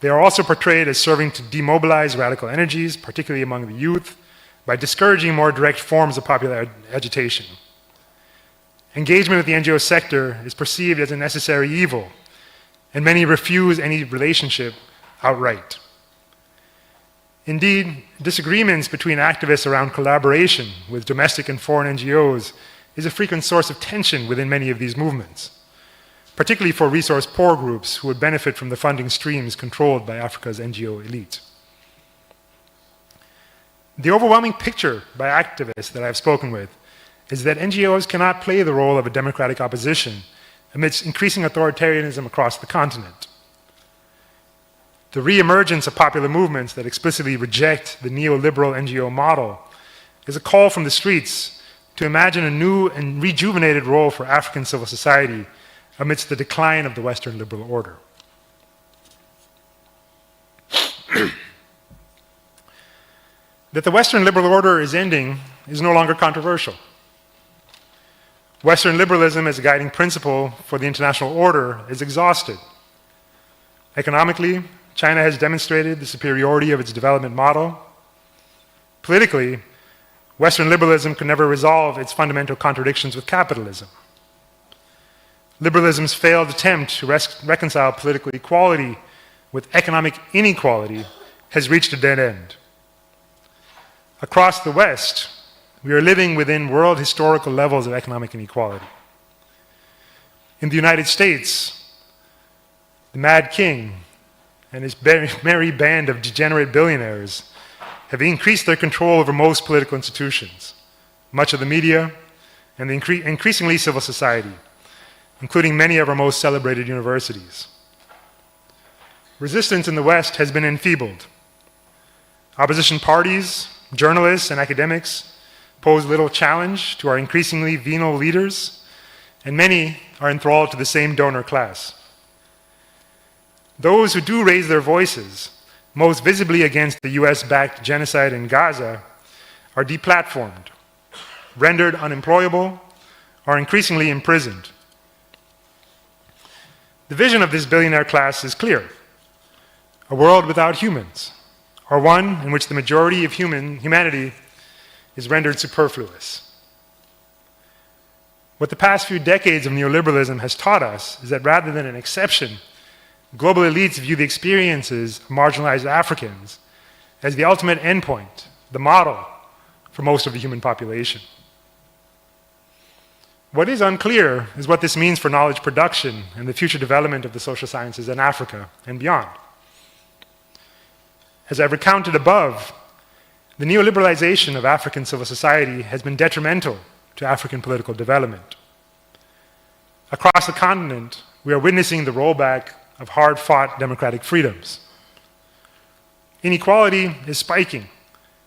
They are also portrayed as serving to demobilize radical energies, particularly among the youth, by discouraging more direct forms of popular agitation. Engagement with the NGO sector is perceived as a necessary evil, and many refuse any relationship outright. Indeed, disagreements between activists around collaboration with domestic and foreign NGOs is a frequent source of tension within many of these movements, particularly for resource-poor groups who would benefit from the funding streams controlled by Africa's NGO elite. The overwhelming picture by activists that I've spoken with is that NGOs cannot play the role of a democratic opposition amidst increasing authoritarianism across the continent. The re-emergence of popular movements that explicitly reject the neoliberal NGO model is a call from the streets to imagine a new and rejuvenated role for African civil society amidst the decline of the Western liberal order. That the Western liberal order is ending is no longer controversial. Western liberalism as a guiding principle for the international order is exhausted. Economically, China has demonstrated the superiority of its development model. Politically, Western liberalism could never resolve its fundamental contradictions with capitalism. Liberalism's failed attempt to reconcile political equality with economic inequality has reached a dead end. Across the West, we are living within world historical levels of economic inequality. In the United States, the Mad King and his merry band of degenerate billionaires have increased their control over most political institutions, much of the media, and increasingly civil society, including many of our most celebrated universities. Resistance in the West has been enfeebled. Opposition parties, journalists, and academics pose little challenge to our increasingly venal leaders, and many are enthralled to the same donor class. Those who do raise their voices, most visibly against the US-backed genocide in Gaza, are deplatformed, rendered unemployable, or increasingly imprisoned. The vision of this billionaire class is clear: a world without humans, or one in which the majority of humanity is rendered superfluous. What the past few decades of neoliberalism has taught us is that rather than an exception, global elites view the experiences of marginalized Africans as the ultimate endpoint, the model for most of the human population. What is unclear is what this means for knowledge production and the future development of the social sciences in Africa and beyond. As I've recounted above, the neoliberalization of African civil society has been detrimental to African political development. Across the continent, we are witnessing the rollback of hard-fought democratic freedoms. Inequality is spiking,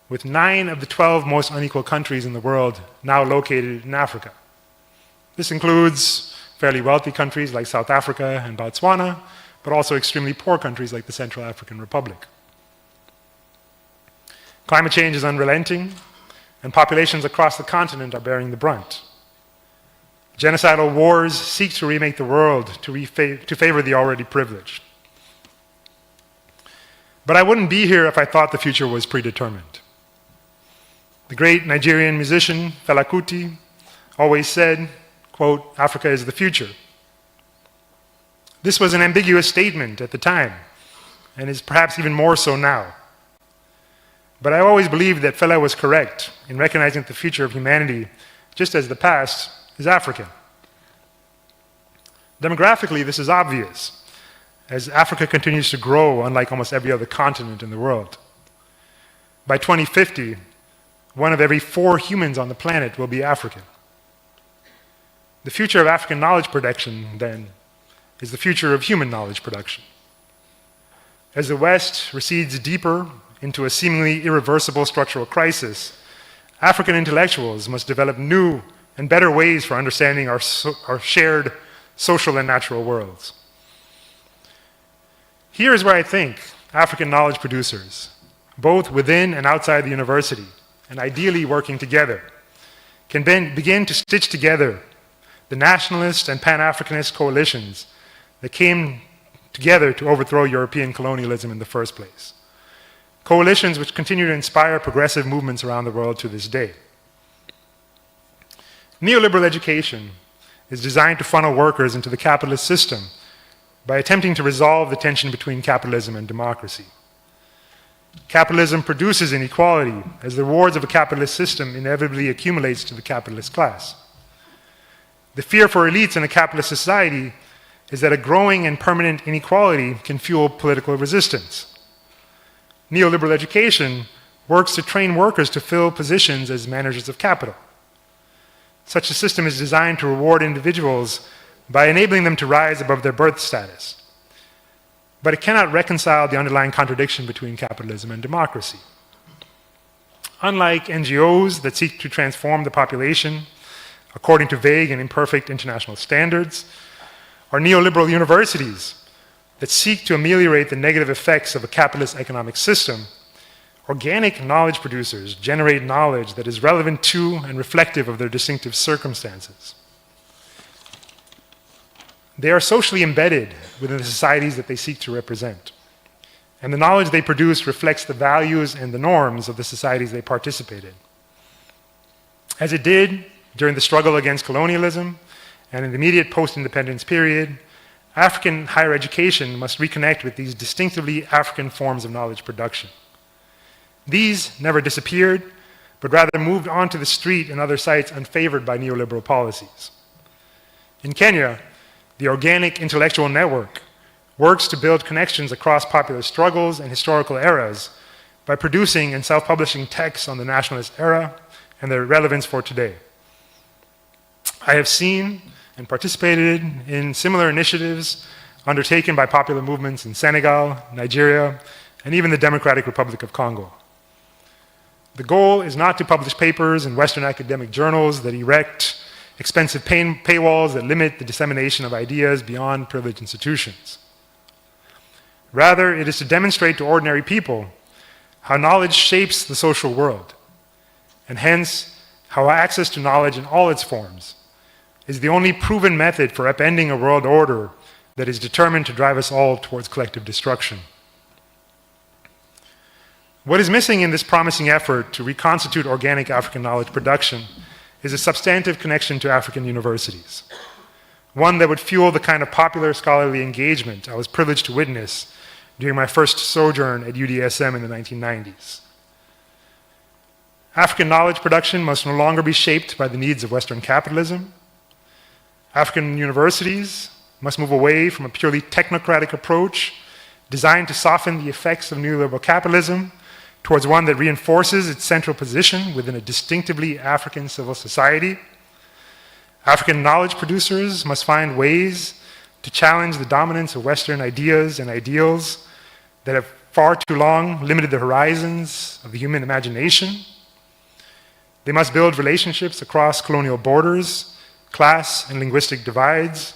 with 9 of the 12 most unequal countries in the world now located in Africa. This includes fairly wealthy countries like South Africa and Botswana, but also extremely poor countries like the Central African Republic. Climate change is unrelenting, and populations across the continent are bearing the brunt. Genocidal wars seek to remake the world to favor the already privileged. But I wouldn't be here if I thought the future was predetermined. The great Nigerian musician Fela Kuti always said, quote, "Africa is the future." This was an ambiguous statement at the time, and is perhaps even more so now. But I always believed that Fela was correct in recognizing that the future of humanity, just as the past, is African. Demographically, this is obvious, as Africa continues to grow unlike almost every other continent in the world. By 2050, 1 of every 4 humans on the planet will be African. The future of African knowledge production, then, is the future of human knowledge production. As the West recedes deeper into a seemingly irreversible structural crisis, African intellectuals must develop new and better ways for understanding our shared social and natural worlds. Here is where I think African knowledge producers, both within and outside the university, and ideally working together, can begin to stitch together the nationalist and Pan-Africanist coalitions that came together to overthrow European colonialism in the first place. Coalitions which continue to inspire progressive movements around the world to this day. Neoliberal education is designed to funnel workers into the capitalist system by attempting to resolve the tension between capitalism and democracy. Capitalism produces inequality as the rewards of a capitalist system inevitably accumulates to the capitalist class. The fear for elites in a capitalist society is that a growing and permanent inequality can fuel political resistance. Neoliberal education works to train workers to fill positions as managers of capital. Such a system is designed to reward individuals by enabling them to rise above their birth status. But it cannot reconcile the underlying contradiction between capitalism and democracy. Unlike NGOs that seek to transform the population according to vague and imperfect international standards, or neoliberal universities that seek to ameliorate the negative effects of a capitalist economic system, organic knowledge producers generate knowledge that is relevant to and reflective of their distinctive circumstances. They are socially embedded within the societies that they seek to represent, and the knowledge they produce reflects the values and the norms of the societies they participate in. As it did during the struggle against colonialism and in the immediate post-independence period, African higher education must reconnect with these distinctively African forms of knowledge production. These never disappeared, but rather moved onto the street and other sites unfavored by neoliberal policies. In Kenya, the Organic Intellectual Network works to build connections across popular struggles and historical eras by producing and self-publishing texts on the nationalist era and their relevance for today. I have seen and participated in similar initiatives undertaken by popular movements in Senegal, Nigeria, and even the Democratic Republic of Congo. The goal is not to publish papers in Western academic journals that erect expensive paywalls that limit the dissemination of ideas beyond privileged institutions. Rather, it is to demonstrate to ordinary people how knowledge shapes the social world, and hence how access to knowledge in all its forms is the only proven method for upending a world order that is determined to drive us all towards collective destruction. What is missing in this promising effort to reconstitute organic African knowledge production is a substantive connection to African universities, one that would fuel the kind of popular scholarly engagement I was privileged to witness during my first sojourn at UDSM in the 1990s. African knowledge production must no longer be shaped by the needs of Western capitalism. African universities must move away from a purely technocratic approach designed to soften the effects of neoliberal capitalism towards one that reinforces its central position within a distinctively African civil society. African knowledge producers must find ways to challenge the dominance of Western ideas and ideals that have far too long limited the horizons of the human imagination. They must build relationships across colonial borders, class and linguistic divides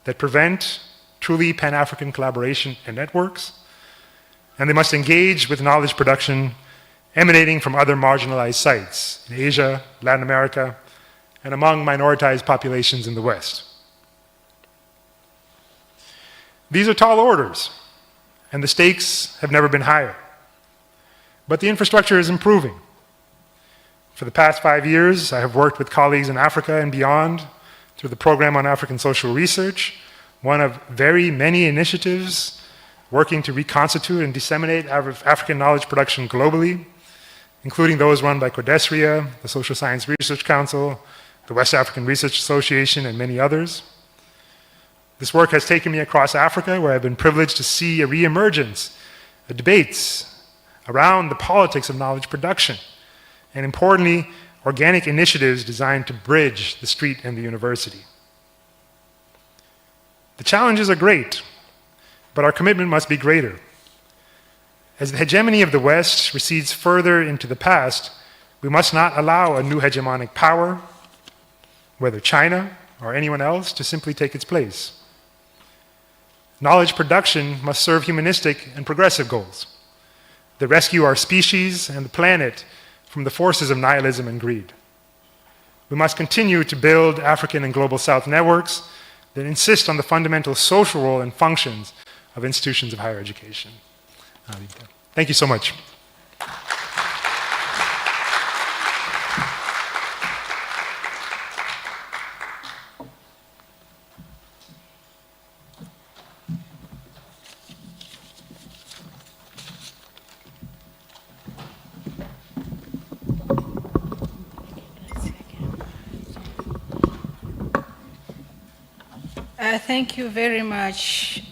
that prevent truly Pan-African collaboration and networks. And they must engage with knowledge production emanating from other marginalized sites in Asia, Latin America, and among minoritized populations in the West. These are tall orders, and the stakes have never been higher. But the infrastructure is improving. For the past 5 years, I have worked with colleagues in Africa and beyond through the Program on African Social Research, one of very many initiatives working to reconstitute and disseminate African knowledge production globally, including those run by CODESRIA, the Social Science Research Council, the West African Research Association, and many others. This work has taken me across Africa, where I've been privileged to see a reemergence of debates around the politics of knowledge production, and importantly, organic initiatives designed to bridge the street and the university. The challenges are great, but our commitment must be greater. As the hegemony of the West recedes further into the past, we must not allow a new hegemonic power, whether China or anyone else, to simply take its place. Knowledge production must serve humanistic and progressive goals that rescue our species and the planet from the forces of nihilism and greed. We must continue to build African and Global South networks that insist on the fundamental social role and functions of institutions of higher education. Thank you so much. Thank you very much,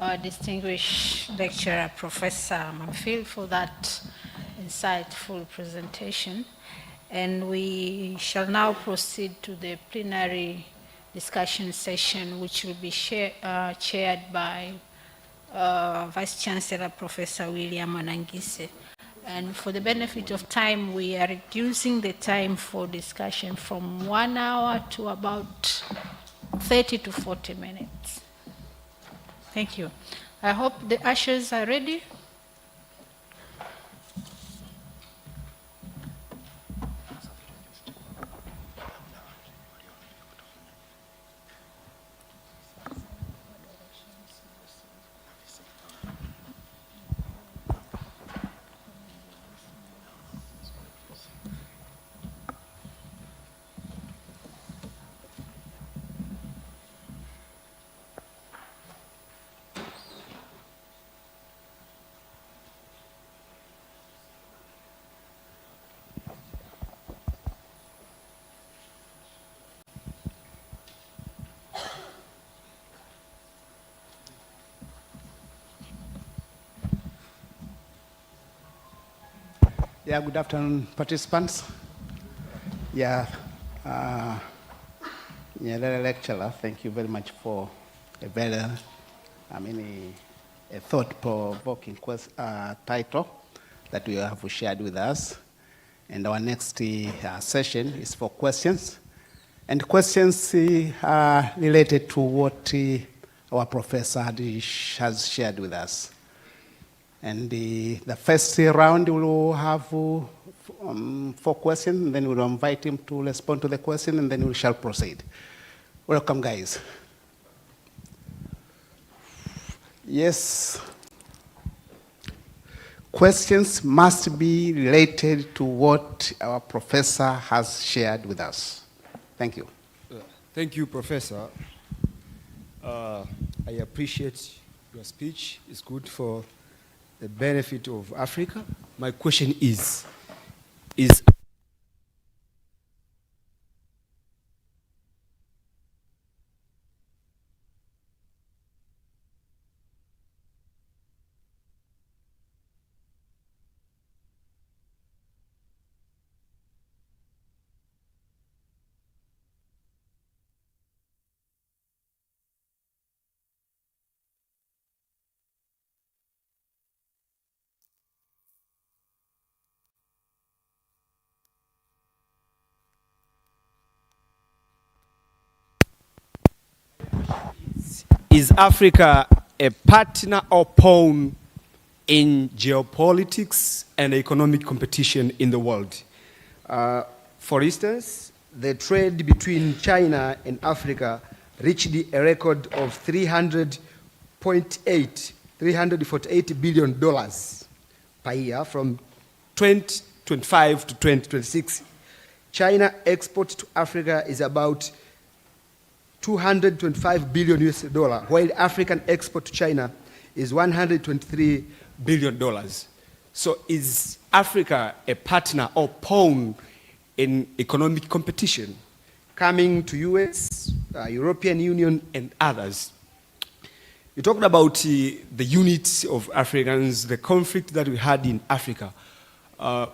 our distinguished lecturer, Professor Mamphil, for that insightful presentation. And we shall now proceed to the plenary discussion session, which will be chaired by Vice Chancellor Professor William Anangise. And for the benefit of time, we are reducing the time for discussion from 1 hour to about 30 to 40 minutes. Thank you. I hope the ushers are ready. Yeah, good afternoon, participants. Yeah, Nyerere lecturer, thank you very much for a very, a thought-provoking title that you have shared with us. And our next session is for questions. And questions are related to what our professor has shared with us. And the first round will have 4 questions, and then we'll invite him to respond to the question, and then we shall proceed. Welcome, guys. Yes. questions must be related to what our professor has shared with us. Thank you. Thank you, Professor. I appreciate your speech. It's good for the benefit of Africa. My question is Africa a partner or pawn in geopolitics and economic competition in the world? For instance, the trade between China and Africa reached a record of $348 billion per year from 2025 to 2026. China export to Africa is about $225 billion US, while African export to China is $123 billion. So is Africa a partner or pawn in economic competition? Coming to US, European Union, and others. You talked about the unity of Africans, the conflict that we had in Africa. I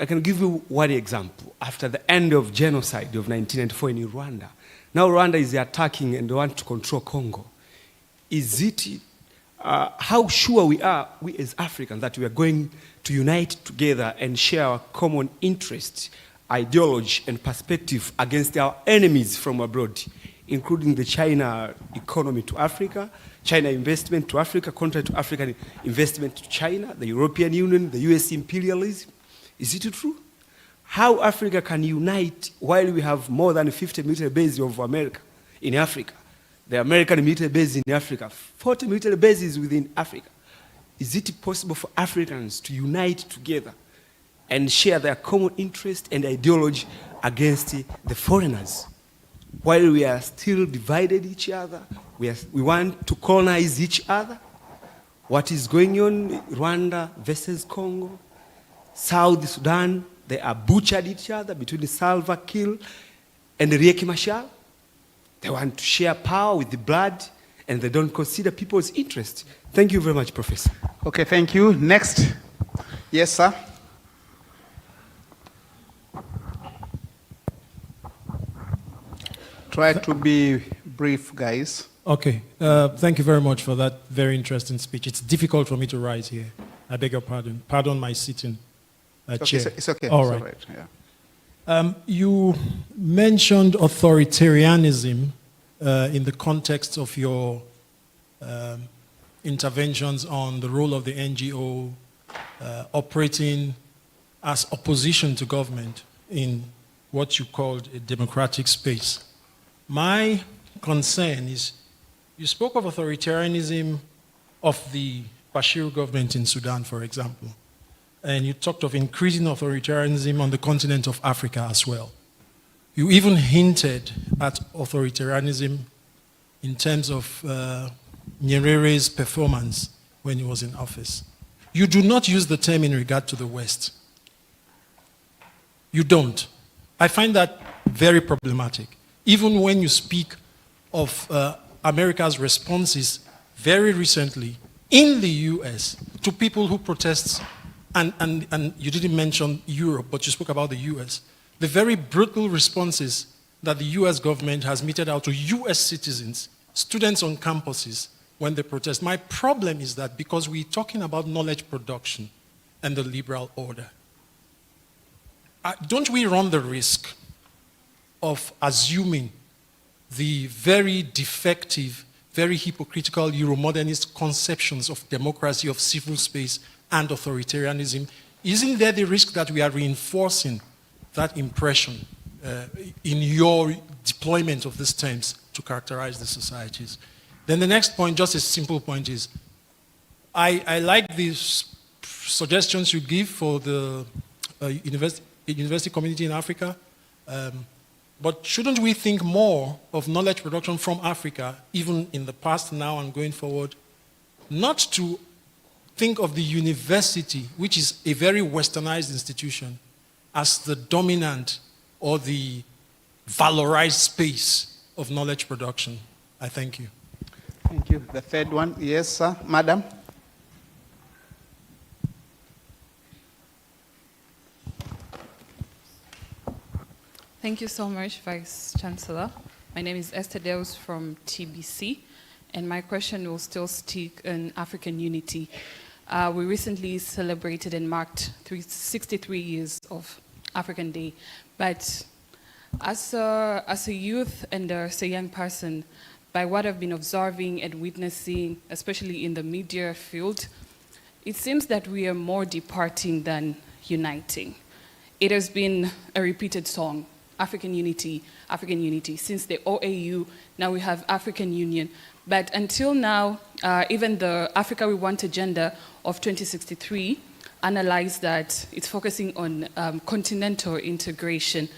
can give you one example. After the end of genocide of 1994 in Rwanda, now Rwanda is attacking and want to control Congo. Is it, how sure we are, we as Africans, that we are going to unite together and share our common interests, ideology, and perspective against our enemies from abroad, including the China economy to Africa, China investment to Africa, contrary to African investment to China, the European Union, the US imperialism? Is it true? How Africa can unite while we have more than 50 military bases of America in Africa, the American military base in Africa, 40 military bases within Africa? Is it possible for Africans to unite together and share their common interest and ideology against the foreigners? While we are still divided each other, we want to colonize each other. What is going on, Rwanda versus Congo, South Sudan, they are butchered each other between Salva Kiir and Riek Machar. They want to share power with the blood, and they don't consider people's interest. Thank you very much, Professor. Okay, thank you. Next. Yes, sir. Try to be brief, guys. Okay, thank you very much for that very interesting speech. It's difficult for me to rise here. I beg your pardon. Pardon my sitting. Okay, chair. it's okay. All it's right. all right. Yeah. You mentioned authoritarianism in the context of your interventions on the role of the NGO operating as opposition to government in what you called a democratic space. My concern is, you spoke of authoritarianism of the Bashir government in Sudan, for example. And you talked of increasing authoritarianism on the continent of Africa as well. You even hinted at authoritarianism in terms of Nyerere's performance when he was in office. You do not use the term in regard to the West. You don't. I find that very problematic. Even when you speak of America's responses very recently in the US to people who protest, and you didn't mention Europe, but you spoke about the US, the very brutal responses that the US government has meted out to US citizens, students on campuses, when they protest. My problem is that because we're talking about knowledge production and the liberal order, don't we run the risk of assuming the very defective, very hypocritical Euromodernist conceptions of democracy, of civil space, and authoritarianism? Isn't there the risk that we are reinforcing that impression in your deployment of these terms to characterize the societies? Then the next point, just a simple point, is I like this suggestions you give for the university community in Africa. But shouldn't we think more of knowledge production from Africa, even in the past, now, and going forward? Not to think of the university, which is a very westernized institution, as the dominant or the valorized space of knowledge production. I thank you. Thank you. The third one, yes, sir. Madam. Thank you so much, Vice Chancellor. My name is Esther Deus from TBC, and my question will still stick in African unity. We recently celebrated and marked 63 years of African Day, but as a youth and as a young person, by what I've been observing and witnessing, especially in the media field, it seems that we are more departing than uniting. It has been a repeated song, African unity, since the OAU, now we have African Union. But until now, even the Africa We Want agenda of 2063 analyzed that it's focusing on continental integration.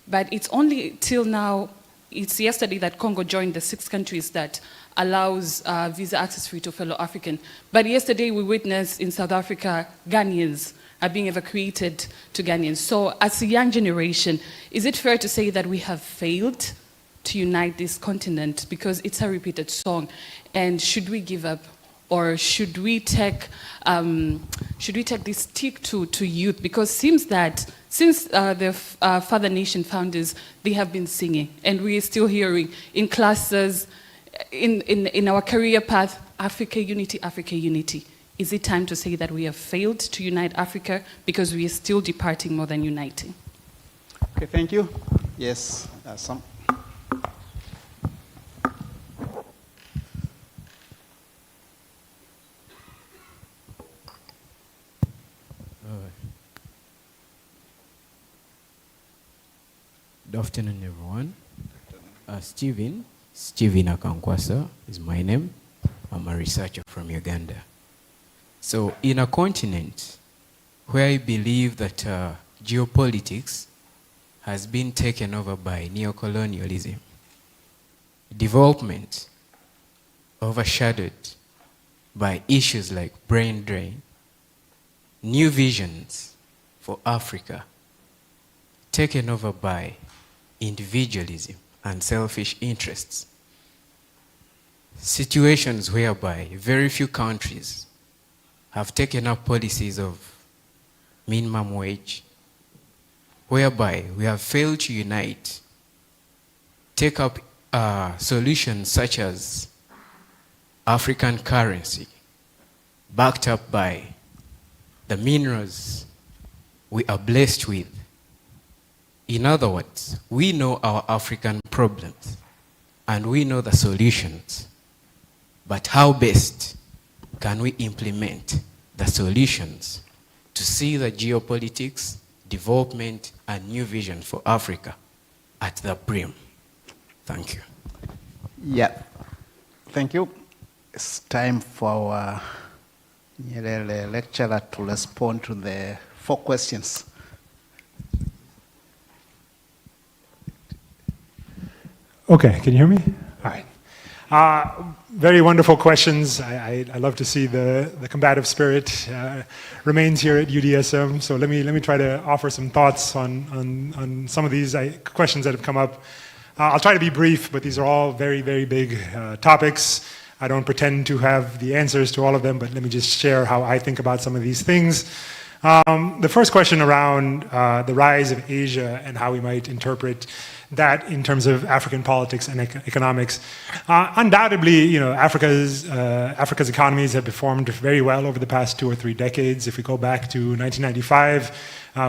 But it's only till now, it's yesterday that Congo joined the 6 countries that allows visa access free to fellow African. But yesterday we witnessed in South Africa, Ghanaians are being evacuated to Ghanaians. So as a young generation, is it fair to say that we have failed to unite this continent because it's a repeated song? And should we give up, or should we take this stick to youth? Because it seems that since the Father Nation founders, they have been singing, and we are still hearing in classes, in our career path, Africa unity, Africa unity. Is it time to say that we have failed to unite Africa because we are still departing more than uniting? Okay, thank you. Yes, some. Good afternoon, everyone. Steven Akankwasa is my name. I'm a researcher from Uganda. So in a continent where I believe that geopolitics has been taken over by neocolonialism, development overshadowed by issues like brain drain, new visions for Africa taken over by individualism and selfish interests, situations whereby very few countries have taken up policies of minimum wage, whereby we have failed to unite, take up solutions such as African currency, backed up by the minerals we are blessed with. In other words, we know our African problems and we know the solutions, but how best can we implement the solutions to see the geopolitics, development, and new vision for Africa at the brim? Thank you. Yeah, thank you. It's time for our Nyerere lecturer to respond to the 4 questions. Okay, can you hear me? All right. Very wonderful questions. I love to see the combative spirit remains here at UDSM. So let me try to offer some thoughts on some of these questions that have come up. I'll try to be brief, but these are all very, very big topics. I don't pretend to have the answers to all of them, but let me just share how I think about some of these things. The first question around the rise of Asia and how we might interpret that in terms of African politics and economics. Undoubtedly, you know, Africa's economies have performed very well over the past 2 or 3 decades. If we go back to 1995,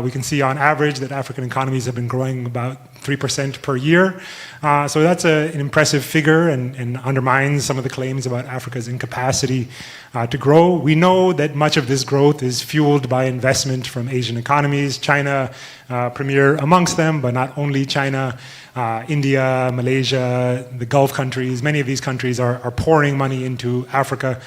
we can see on average that African economies have been growing about 3% per year. So that's an impressive figure and undermines some of the claims about Africa's incapacity to grow. We know that much of this growth is fueled by investment from Asian economies. China premier amongst them, but not only China. India, Malaysia, the Gulf countries, many of these countries are pouring money into Africa.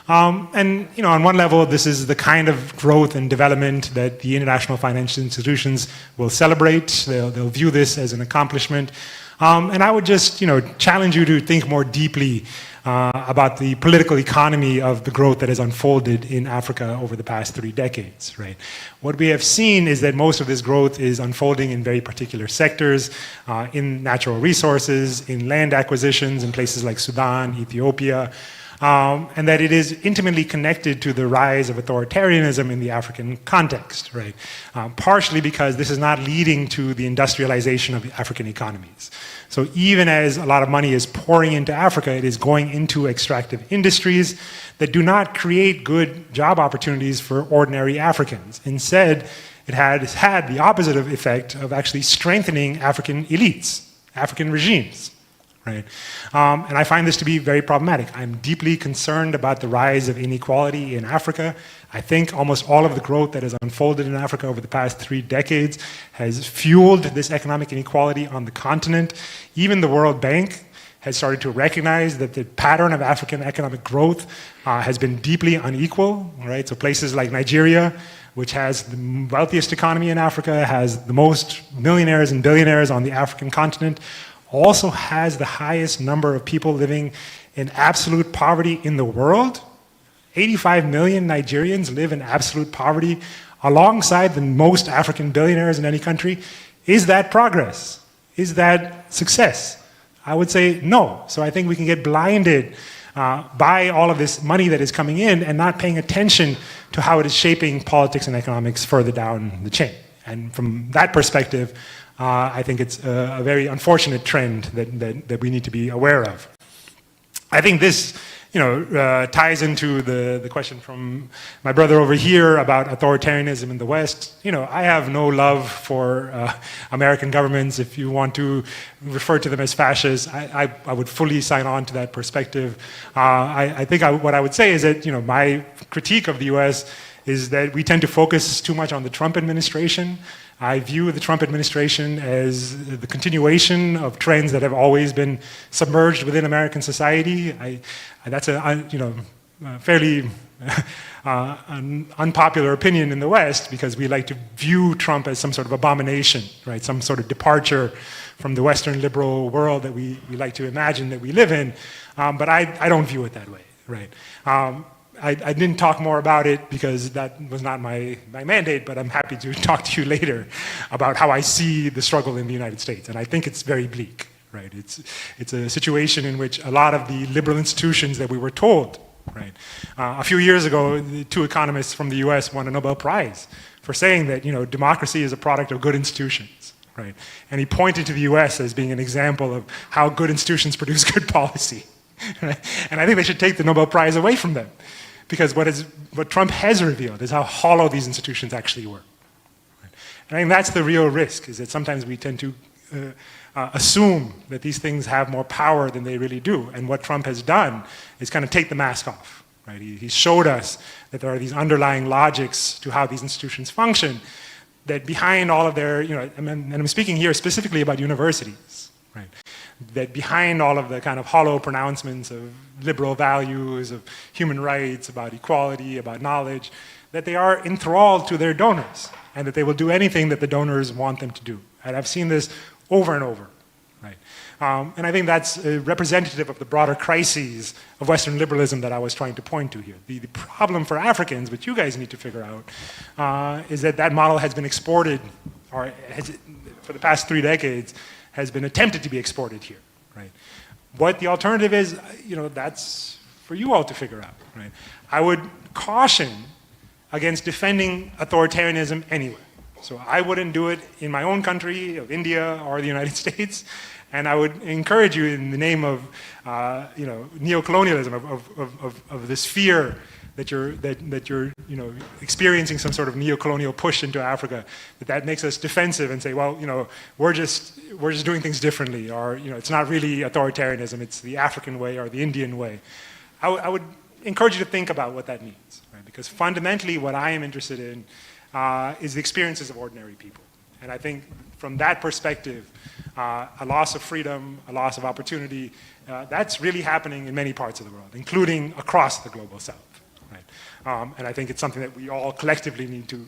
And on one level, this is the kind of growth and development that the international financial institutions will celebrate. They'll view this as an accomplishment. And I would just challenge you to think more deeply about the political economy of the growth that has unfolded in Africa over the past 3 decades, right? What we have seen is that most of this growth is unfolding in very particular sectors, in natural resources, in land acquisitions in places like Sudan, Ethiopia, and that it is intimately connected to the rise of authoritarianism in the African context, right? Partially because this is not leading to the industrialization of African economies. So even as a lot of money is pouring into Africa, it is going into extractive industries that do not create good job opportunities for ordinary Africans. Instead, it has had the opposite of effect of actually strengthening African elites, African regimes. Right? And I find this to be very problematic. I'm deeply concerned about the rise of inequality in Africa. I think almost all of the growth that has unfolded in Africa over the past 3 decades has fueled this economic inequality on the continent. Even the World Bank has started to recognize that the pattern of African economic growth has been deeply unequal. Right? So places like Nigeria, which has the wealthiest economy in Africa, has the most millionaires and billionaires on the African continent, also has the highest number of people living in absolute poverty in the world. 85 million Nigerians live in absolute poverty alongside the most African billionaires in any country. Is that progress? Is that success? I would say no. So I think we can get blinded by all of this money that is coming in and not paying attention to how it is shaping politics and economics further down the chain. And from that perspective, I think it's a very unfortunate trend that we need to be aware of. I think this ties into the question from my brother over here about authoritarianism in the West. I have no love for American governments. If you want to refer to them as fascists, I would fully sign on to that perspective. I think what I would say is that my critique of the US is that we tend to focus too much on the Trump administration. I view the Trump administration as the continuation of trends that have always been submerged within American society. That's a fairly unpopular opinion in the West, because we like to view Trump as some sort of abomination, right? Some sort of departure from the Western liberal world that we like to imagine that we live in. But I don't view it that way, right? I didn't talk more about it because that was not my mandate, but I'm happy to talk to you later about how I see the struggle in the United States. And I think it's very bleak, right? It's a situation in which a lot of the liberal institutions that we were told, right? A few years ago, the 2 economists from the US won a Nobel Prize for saying that, democracy is a product of good institutions, right? And he pointed to the US as being an example of how good institutions produce good policy, right? And I think they should take the Nobel Prize away from them. Because what Trump has revealed is how hollow these institutions actually were. Right? And I think that's the real risk, is that sometimes we tend to assume that these things have more power than they really do. And what Trump has done is kind of take the mask off. Right? He showed us that there are these underlying logics to how these institutions function, that behind all of their, and I'm speaking here specifically about universities, right? That behind all of the kind of hollow pronouncements of liberal values, of human rights, about equality, about knowledge, that they are enthralled to their donors, and that they will do anything that the donors want them to do. And I've seen this over and over, right? And I think that's representative of the broader crises of Western liberalism that I was trying to point to here. The problem for Africans, which you guys need to figure out, is that model has been exported, or for the past 3 decades, has been attempted to be exported here, right? What the alternative is, that's for you all to figure out, right? I would caution against defending authoritarianism anywhere. So I wouldn't do it in my own country, of India or the United States, and I would encourage you in the name of, neocolonialism, of this fear that you're experiencing some sort of neocolonial push into Africa, that makes us defensive and say, well, we're just doing things differently, or it's not really authoritarianism, it's the African way or the Indian way. I would encourage you to think about what that means, right? Because fundamentally what I am interested in is the experiences of ordinary people. And I think from that perspective, a loss of freedom, a loss of opportunity, that's really happening in many parts of the world, including across the global south. Right? And I think it's something that we all collectively need to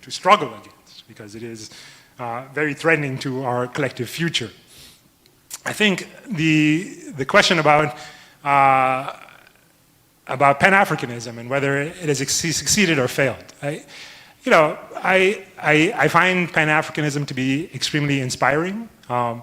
struggle against, because it is very threatening to our collective future. I think the question about Pan-Africanism and whether it has succeeded or failed. I find Pan-Africanism to be extremely inspiring, and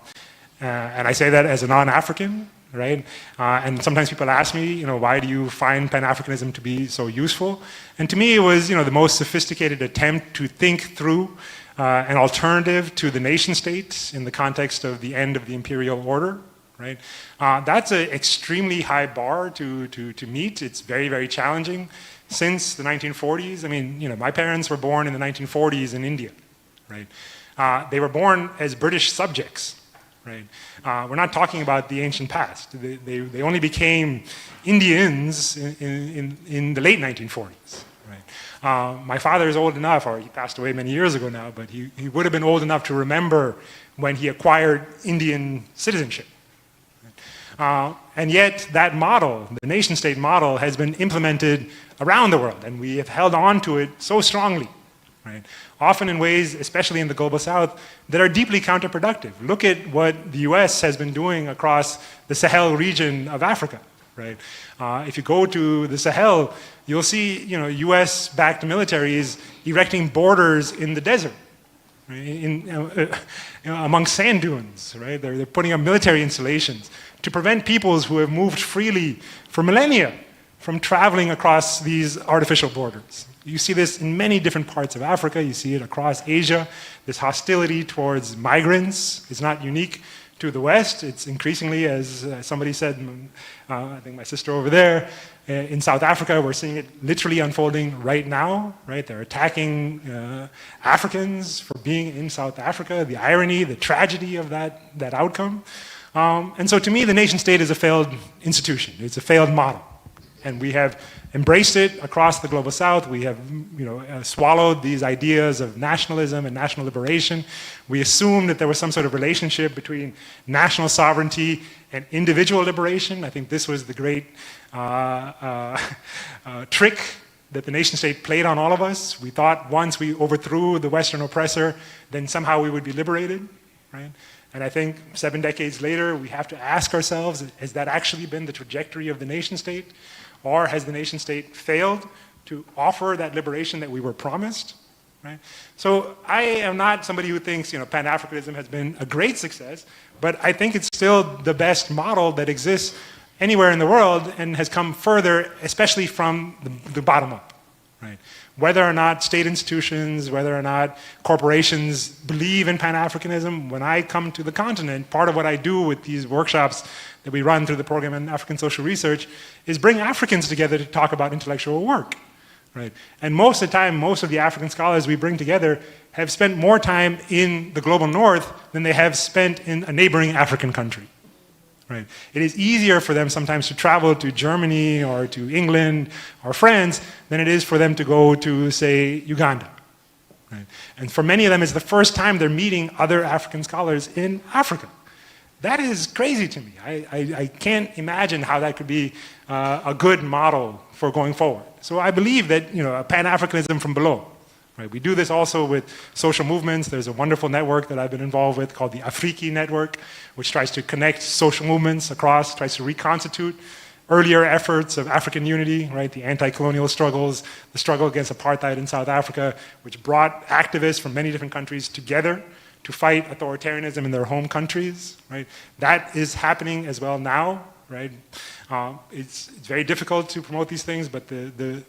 I say that as a non-African, right? And sometimes people ask me, why do you find Pan-Africanism to be so useful? And to me, it was, the most sophisticated attempt to think through an alternative to the nation state in the context of the end of the imperial order. Right? That's an extremely high bar to meet. It's very, very challenging. Since the 1940s, I mean, my parents were born in the 1940s in India, right? They were born as British subjects, right? We're not talking about the ancient past. They only became Indians in the late 1940s, right? My father is old enough, or he passed away many years ago now, but he would have been old enough to remember when he acquired Indian citizenship. And yet that model, the nation-state model, has been implemented around the world, and we have held on to it so strongly, right? Often in ways, especially in the global south, that are deeply counterproductive. Look at what the US has been doing across the Sahel region of Africa, right? If you go to the Sahel, you'll see, US-backed militaries erecting borders in the desert, right? Among sand dunes, right? They're putting up military installations to prevent peoples who have moved freely for millennia from traveling across these artificial borders. You see this in many different parts of Africa. You see it across Asia. This hostility towards migrants is not unique to the West. It's increasingly, as somebody said, I think my sister over there, in South Africa, we're seeing it literally unfolding right now, right? They're attacking Africans for being in South Africa, the irony, the tragedy of that outcome. And so to me, the nation state is a failed institution. It's a failed model. And we have embraced it across the global south. We have swallowed these ideas of nationalism and national liberation. We assumed that there was some sort of relationship between national sovereignty and individual liberation. I think this was the great trick that the nation state played on all of us. We thought once we overthrew the Western oppressor, then somehow we would be liberated, right? And I think 7 decades later, we have to ask ourselves, has that actually been the trajectory of the nation state? Or has the nation state failed to offer that liberation that we were promised? Right? So I am not somebody who thinks Pan-Africanism has been a great success, but I think it's still the best model that exists anywhere in the world and has come further, especially from the bottom up. Right? Whether or not state institutions, whether or not corporations believe in Pan-Africanism, when I come to the continent, part of what I do with these workshops that we run through the program in African Social Research is bring Africans together to talk about intellectual work. Right? And most of the time, most of the African scholars we bring together have spent more time in the global north than they have spent in a neighboring African country. Right? It is easier for them sometimes to travel to Germany or to England or France than it is for them to go to, say, Uganda. Right? And for many of them, it's the first time they're meeting other African scholars in Africa. That is crazy to me. I can't imagine how that could be a good model for going forward. So I believe that a Pan-Africanism from below. Right? We do this also with social movements. There's a wonderful network that I've been involved with called the Afriki Network, which tries to connect social movements across, tries to reconstitute earlier efforts of African unity, right? The anti-colonial struggles, the struggle against apartheid in South Africa, which brought activists from many different countries together to fight authoritarianism in their home countries, right? That is happening as well now, right? It's very difficult to promote these things, but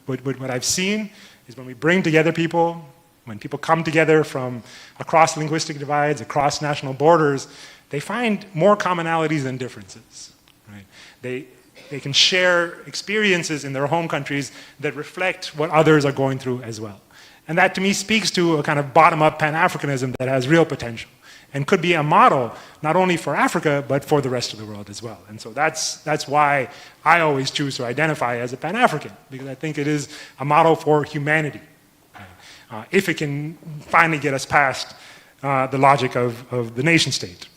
what I've seen is when we bring together people, when people come together from across linguistic divides, across national borders, they find more commonalities than differences, right? They can share experiences in their home countries that reflect what others are going through as well. And that to me speaks to a kind of bottom-up Pan-Africanism that has real potential and could be a model not only for Africa, but for the rest of the world as well. And so that's why I always choose to identify as a Pan-African, because I think it is a model for humanity. If it can finally get us past the logic of the nation state.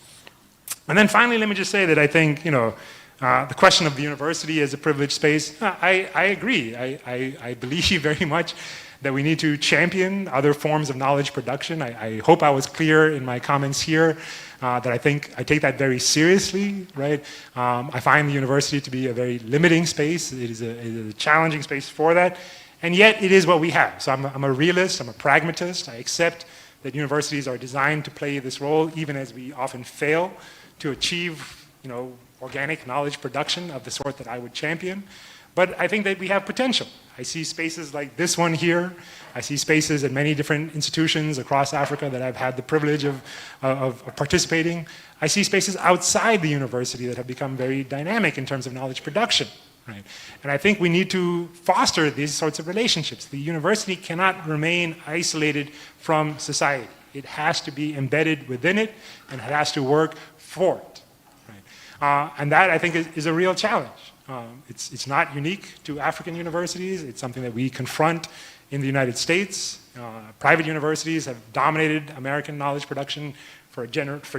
And then finally, let me just say that I think, the question of the university as a privileged space, I agree. I believe very much that we need to champion other forms of knowledge production. I hope I was clear in my comments here that I think I take that very seriously, right? I find the university to be a very limiting space. It is a challenging space for that. And yet it is what we have. So I'm a realist, I'm a pragmatist. I accept that universities are designed to play this role even as we often fail to achieve, organic knowledge production of the sort that I would champion. But I think that we have potential. I see spaces like this one here. I see spaces at many different institutions across Africa that I've had the privilege of participating. I see spaces outside the university that have become very dynamic in terms of knowledge production. Right? And I think we need to foster these sorts of relationships. The university cannot remain isolated from society. It has to be embedded within it, and it has to work for it. Right? And that, I think, is a real challenge. It's not unique to African universities. It's something that we confront in the United States. Private universities have dominated American knowledge production for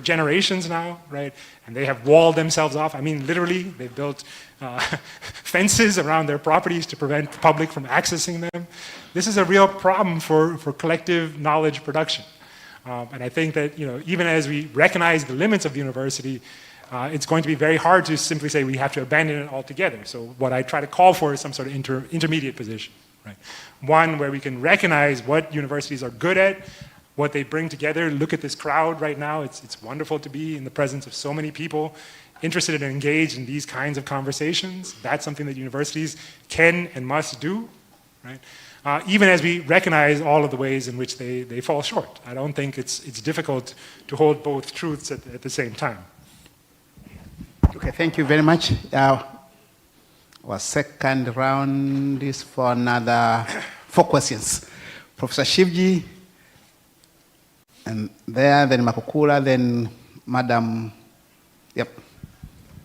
generations now, right? And they have walled themselves off. I mean, literally, they've built fences around their properties to prevent the public from accessing them. This is a real problem for collective knowledge production. And I think that, even as we recognize the limits of the university, it's going to be very hard to simply say we have to abandon it altogether. So what I try to call for is some sort of intermediate position. Right? One where we can recognize what universities are good at, what they bring together. Look at this crowd right now. It's wonderful to be in the presence of so many people interested and engaged in these kinds of conversations. That's something that universities can and must do. Right? Even as we recognize all of the ways in which they fall short. I don't think it's difficult to hold both truths at the same time. Okay, thank you very much. Our second round is for another 4 questions. Professor Shivji, and then Makukula, then Madam,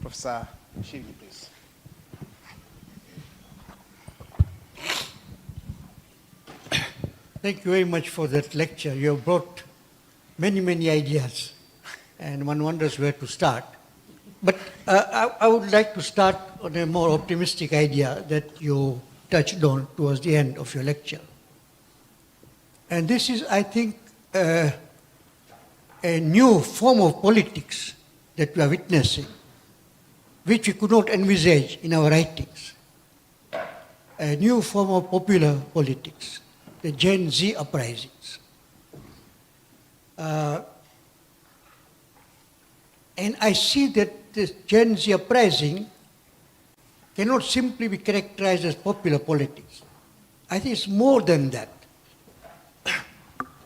Professor Shivji, please. Thank you very much for that lecture. You have brought many, many ideas, and one wonders where to start. But I would like to start on a more optimistic idea that you touched on towards the end of your lecture. And this is, I think, a new form of politics that we are witnessing, which we could not envisage in our writings. A new form of popular politics, the Gen Z uprisings. And I see that this Gen Z uprising cannot simply be characterized as popular politics. I think it's more than that.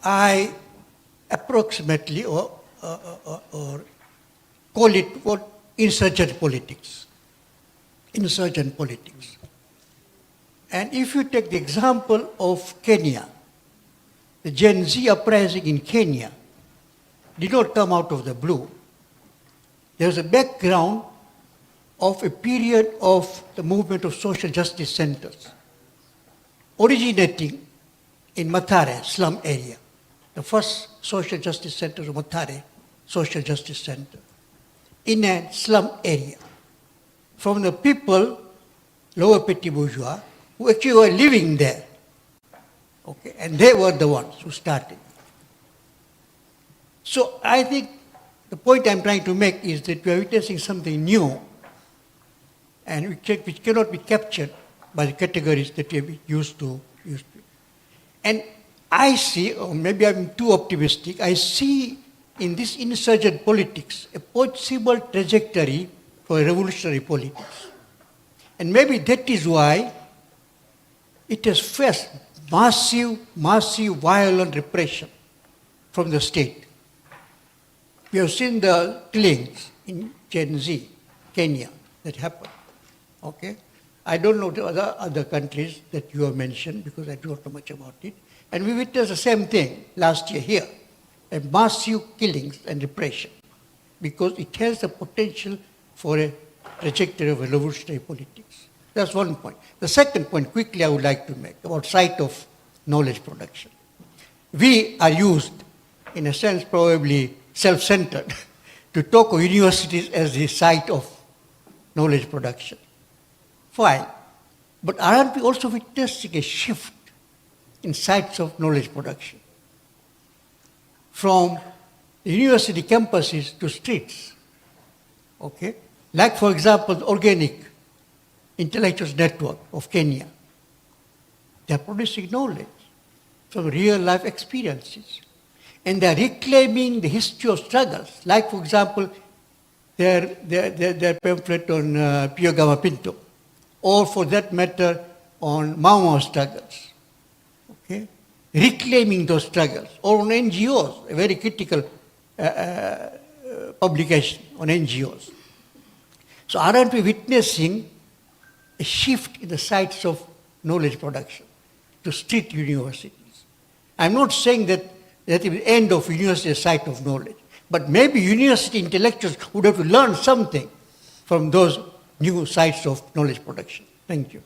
I approximately or call it insurgent politics. Insurgent politics. And if you take the example of Kenya, the Gen Z uprising in Kenya did not come out of the blue. There was a background of a period of the movement of social justice centers, originating in Mathare slum area. The first social justice center was Mathare Social Justice Center, in a slum area. From the people, lower petty bourgeois, who actually were living there. Okay, and they were the ones who started. So I think the point I'm trying to make is that we are witnessing something new, and which cannot be captured by the categories that we have used to. And I see, or maybe I'm too optimistic, I see in this insurgent politics a possible trajectory for revolutionary politics. And maybe that is why it has faced massive violent repression from the state. We have seen the killings in Gen Z, Kenya, that happened. Okay? I don't know the other countries that you have mentioned because I don't know much about it. And we witnessed the same thing last year here, a massive killings and repression, because it has the potential for a trajectory of revolutionary politics. That's one point. The second point, quickly, I would like to make about site of knowledge production. We are used in a sense, probably self-centered to talk of universities as the site of knowledge production. Fine. But aren't we also witnessing a shift in sites of knowledge production? From the university campuses to streets. Okay? Like, for example, the Organic Intellectuals Network of Kenya. They're producing knowledge from real life experiences. And they're reclaiming the history of struggles. Like, for example, their pamphlet on Pio Gama Pinto, or for that matter, on Mau struggles. Okay? Reclaiming those struggles, or on NGOs, a very critical publication on NGOs. So aren't we witnessing a shift in the sites of knowledge production to street universities? I'm not saying that is the end of university as a site of knowledge, but maybe university intellectuals would have to learn something from those new sites of knowledge production. Thank you.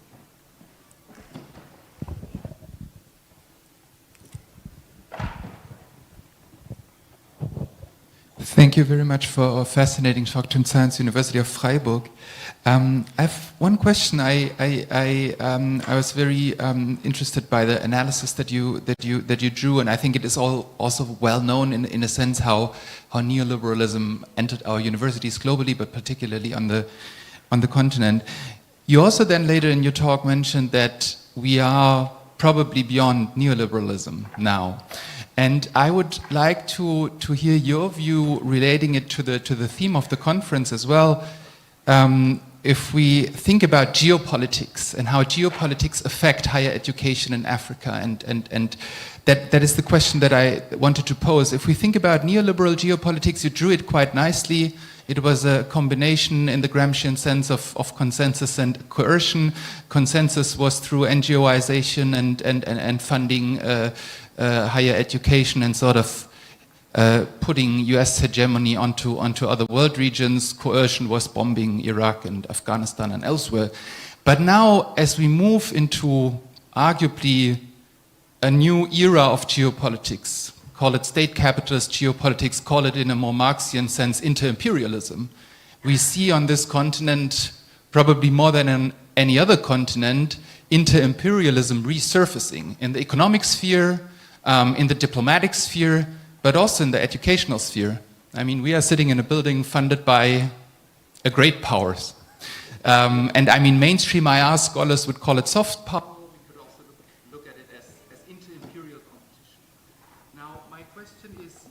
Thank you very much for a fascinating talk to Science University of Freiburg. I have one question. I was very interested by the analysis that you drew, and I think it is also well known in a sense how neoliberalism entered our universities globally, but particularly on the continent. You also then later in your talk mentioned that we are probably beyond neoliberalism now. And I would like to hear your view relating it to the theme of the conference as well. If we think about geopolitics and how geopolitics affect higher education in Africa, and that is the question that I wanted to pose. If we think about neoliberal geopolitics, you drew it quite nicely. It was a combination in the Gramscian sense of consensus and coercion. Consensus was through NGOization and funding higher education and sort of putting US hegemony onto other world regions. Coercion was bombing Iraq and Afghanistan and elsewhere. But now, as we move into arguably a new era of geopolitics, call it state capitalist geopolitics, call it in a more Marxian sense inter-imperialism, we see on this continent, probably more than in any other continent, inter-imperialism resurfacing in the economic sphere, in the diplomatic sphere, but also in the educational sphere. I mean, we are sitting in a building funded by a great powers. And I mean, mainstream IR scholars would call it soft power. We could also look at it as inter-imperial competition. Now, my question is,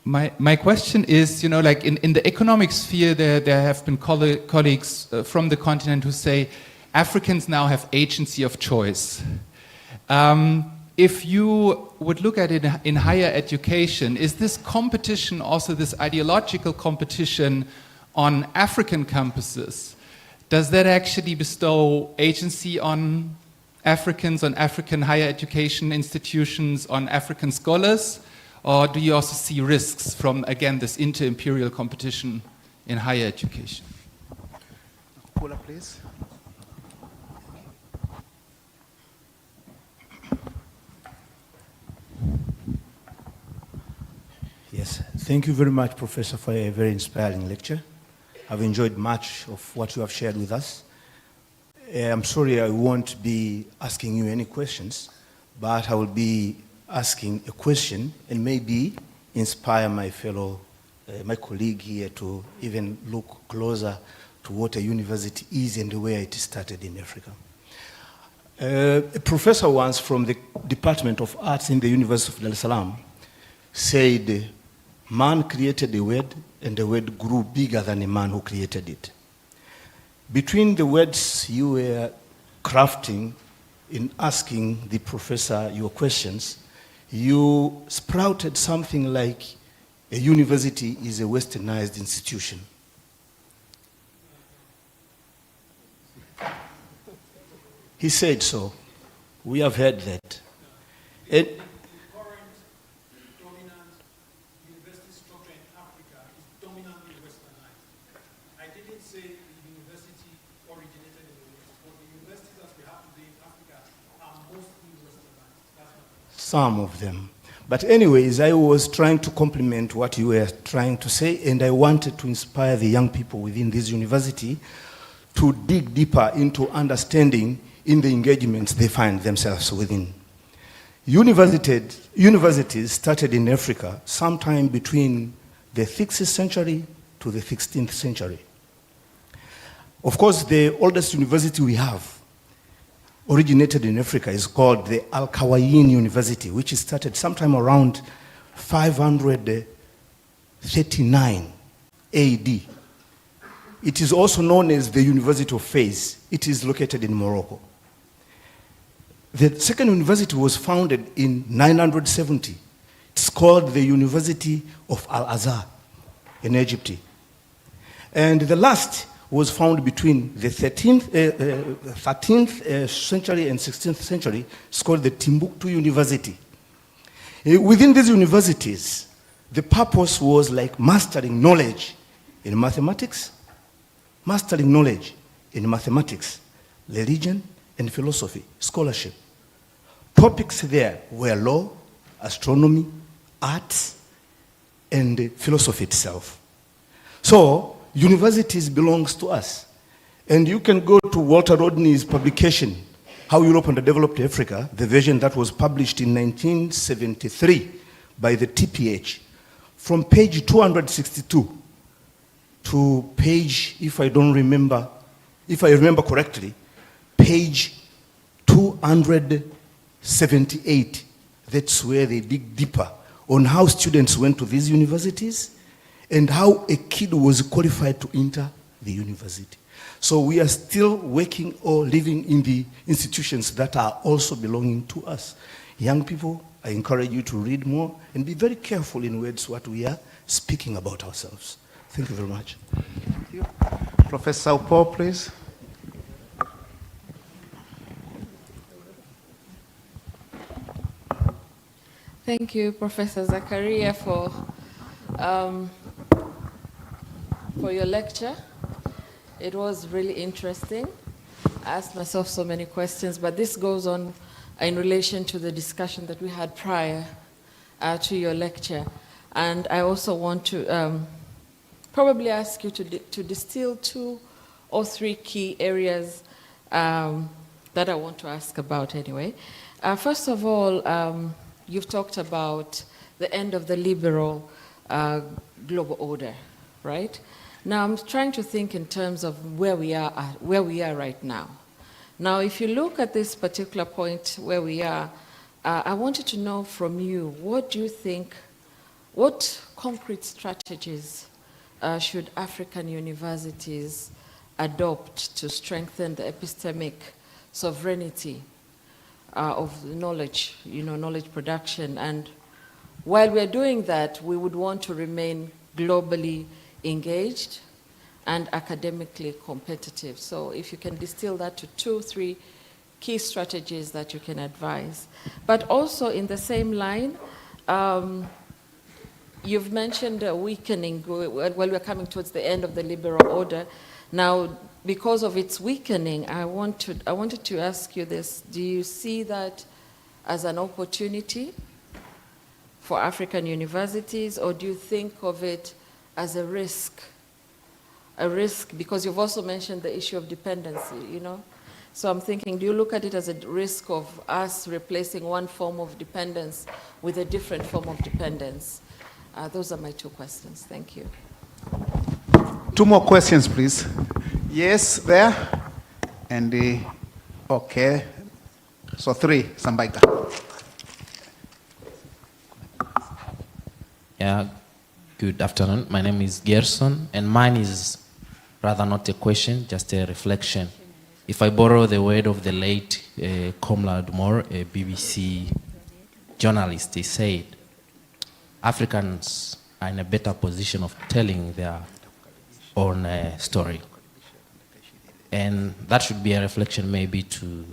My question is, you know, like in the economic sphere, there have been colleagues from the continent who say Africans now have agency of choice. If you would look at it in higher education, is this competition also this ideological competition on African campuses? Does that actually bestow agency on Africans, on African higher education institutions, on African scholars? Or do you also see risks from, again, this inter-imperial competition in higher education? Paula, please. Yes, thank you very much, Professor, for a very inspiring lecture. I've enjoyed much of what you have shared with us. I'm sorry I won't be asking you any questions, but I will be asking a question and maybe inspire my fellow, my colleague here to even look closer to what a university is and where it started in Africa. A professor once from the Department of Arts in the University of Salaam said, man created the word and the word grew bigger than the man who created it. Between the words you were crafting in asking the professor your questions, you sprouted something like a university is a westernized institution. He said so. We have heard that. And the current dominant university structure in Africa is dominantly westernized. I didn't say the university originated in the West, but the some of them. But anyways, I was trying to complement what you were trying to say, and I wanted to inspire the young people within this university to dig deeper into understanding in the engagements they find themselves within. Universities started in Africa sometime between the 6th century to the 16th century. Of course, the oldest university we have originated in Africa is called the Al-Qawayin University, which started sometime around 539 AD. It is also known as the University of Fez. It is located in Morocco. The second university was founded in 970. It's called the University of Al-Azhar in Egypt. And the last was found between the 13th century and 16th century. It's called the Timbuktu University. Within these universities, the purpose was like mastering knowledge in mathematics, religion, and philosophy, scholarship. Topics there were law, astronomy, arts, and philosophy itself. So, universities belongs to us. And you can go to Walter Rodney's publication, How Europe Underdeveloped Africa, the version that was published in 1973 by the TPH. From page 262 to page, if I remember correctly, page 278. That's where they dig deeper on how students went to these universities and how a kid was qualified to enter the university. So we are still working or living in the institutions that are also belonging to us. Young people, I encourage you to read more and be very careful in words what we are speaking about ourselves. Thank you very much. Thank you. Professor Upo, please. Thank you, Professor Zakaria, for your lecture. It was really interesting. I asked myself so many questions, but this goes on in relation to the discussion that we had prior to your lecture. And I also want to probably ask you to distill 2 or 3 key areas that I want to ask about anyway. First of all, you've talked about the end of the liberal global order, right? Now I'm trying to think in terms of where we are right now. Now, if you look at this particular point where we are, I wanted to know from you, what do you think, what concrete strategies should African universities adopt to strengthen the epistemic sovereignty of knowledge, knowledge production? And while we're doing that, we would want to remain globally engaged and academically competitive. So if you can distill that to 2, 3 key strategies that you can advise. But also in the same line, you've mentioned a weakening while we're coming towards the end of the liberal order. Now, because of its weakening, I wanted to ask you this. Do you see that as an opportunity for African universities, or do you think of it as a risk? A risk, because you've also mentioned the issue of dependency, So I'm thinking, do you look at it as a risk of us replacing one form of dependence with a different form of dependence? Those are my 2 questions. Thank you. 2 more questions, please. Yes, there. And okay. So 3, Sambaika. Yeah, good afternoon. My name is Gerson, and mine is rather not a question, just a reflection. If I borrow the word of the late Comrade Moore, a BBC journalist, he said, Africans are in a better position of telling their own story. And that should be a reflection maybe to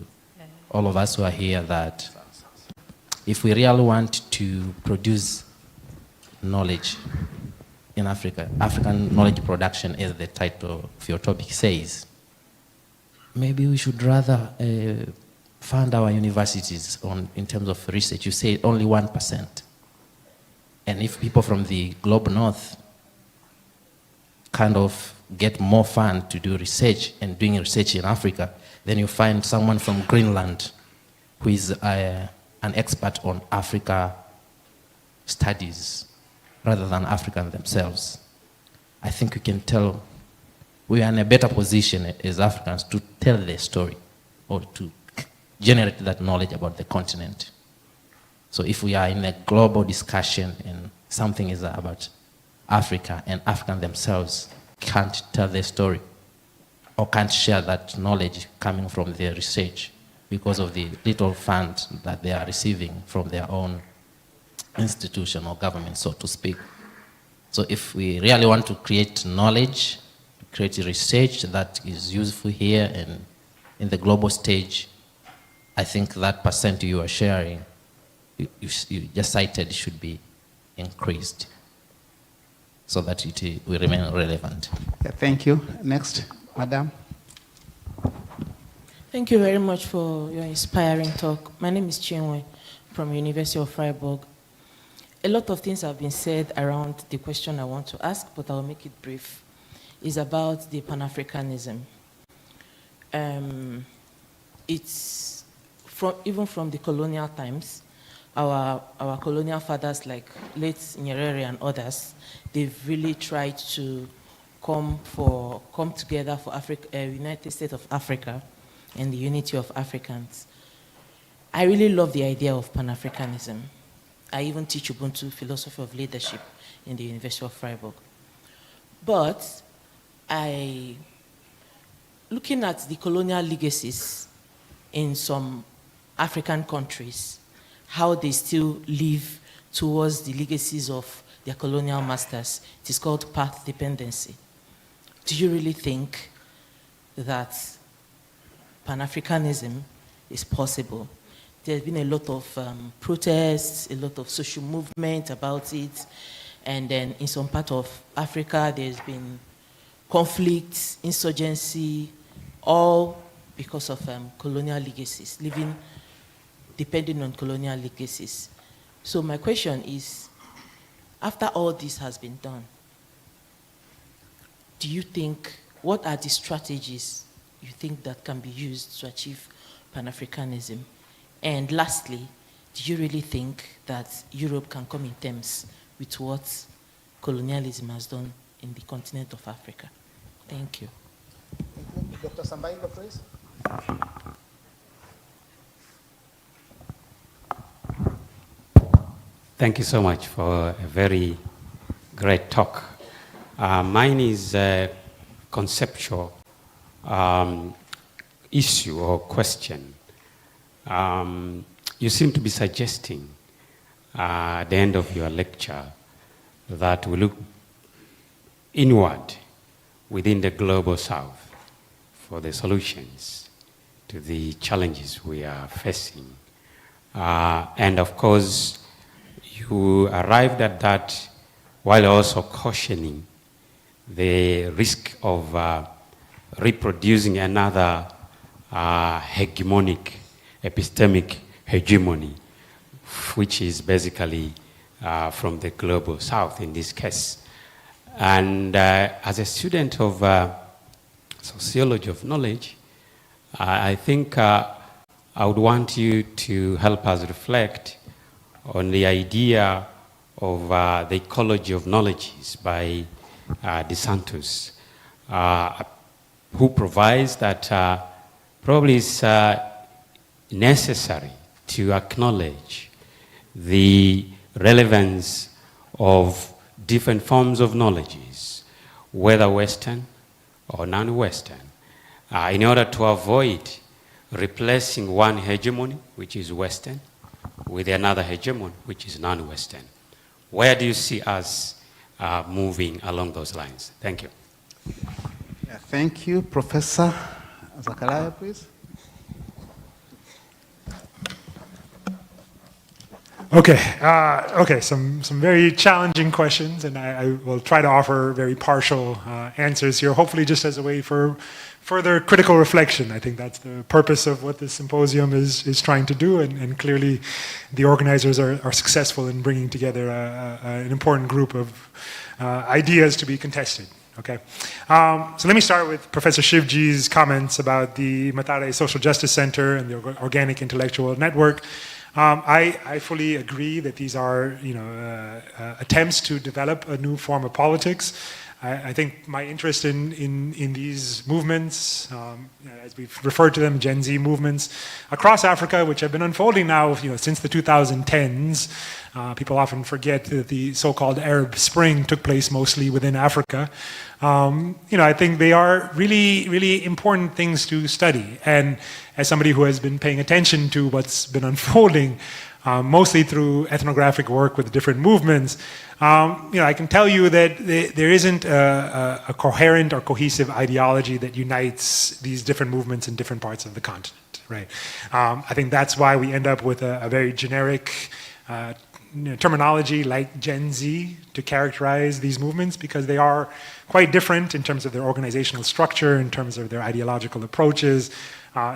all of us who are here, that if we really want to produce knowledge in Africa, African knowledge production, as the title of your topic says, maybe we should rather fund our universities in terms of research, you say only 1%. And if people from the global north kind of get more fun to do research and doing research in Africa, then you find someone from Greenland who is an expert on Africa studies rather than African themselves. I think we can tell, we are in a better position as Africans to tell the story or to generate that knowledge about the continent. So if we are in a global discussion and something is about Africa and Africans themselves can't tell their story or can't share that knowledge coming from their research because of the little funds that they are receiving from their own institution or government, so to speak. So if we really want to create knowledge, create research that is useful here and in the global stage, I think that percent you are sharing, you just cited, should be increased so that it will remain relevant. Yeah, thank you. Next, Madam. Thank you very much for your inspiring talk. My name is Chinwe from University of Freiburg. A lot of things have been said around the question I want to ask, but I'll make it brief. It's about the Pan-Africanism. It's even from the colonial times, our colonial fathers like late Nyerere and others, they've really tried to come together for United States of Africa and the unity of Africans. I really love the idea of Pan-Africanism. I even teach Ubuntu philosophy of leadership in the University of Freiburg. But looking at the colonial legacies in some African countries, how they still live towards the legacies of their colonial masters, it is called path dependency. Do you really think that Pan-Africanism is possible? There's been a lot of protests, a lot of social movement about it, and then in some part of Africa there's been conflict, insurgency, all because of colonial legacies, depending on colonial legacies. So my question is, after all this has been done, do you think, what are the strategies you think that can be used to achieve Pan-Africanism? And lastly, do you really think that Europe can come in terms with what colonialism has done in the continent of Africa? Thank you. Dr. Sambailo, please. Thank you so much for a very great talk. Mine is a conceptual issue or question. You seem to be suggesting at the end of your lecture that we look inward within the global south for the solutions to the challenges we are facing. And of course, you arrived at that while also cautioning the risk of reproducing another hegemonic, epistemic hegemony, which is basically from the global south in this case. And as a student of sociology of knowledge, I think I would want you to help us reflect on the idea of the ecology of knowledges by De Santos, who provides that probably it's necessary to acknowledge the relevance of different forms of knowledges, whether Western or non-Western, in order to avoid replacing one hegemony, which is Western, with another hegemony, which is non-Western. Where do you see us moving along those lines? Thank you. Yeah, thank you. Professor Zakaria, please. Okay, some very challenging questions, and I will try to offer very partial answers here, hopefully just as a way for further critical reflection. I think that's the purpose of what this symposium is trying to do, and clearly the organizers are successful in bringing together an important group of ideas to be contested. Okay, so let me start with Professor Shivji's comments about the Matare Social Justice Center and the Organic Intellectual Network. I fully agree that these are, attempts to develop a new form of politics. I think my interest in these movements, as we've referred to them, Gen Z movements across Africa, which have been unfolding now, since the 2010s. People often forget that the so-called Arab Spring took place mostly within Africa. I think they are really, really important things to study. And as somebody who has been paying attention to what's been unfolding, mostly through ethnographic work with different movements, I can tell you that there isn't a coherent or cohesive ideology that unites these different movements in different parts of the continent, right? I think that's why we end up with a very generic terminology like Gen Z to characterize these movements, because they are quite different in terms of their organizational structure, in terms of their ideological approaches.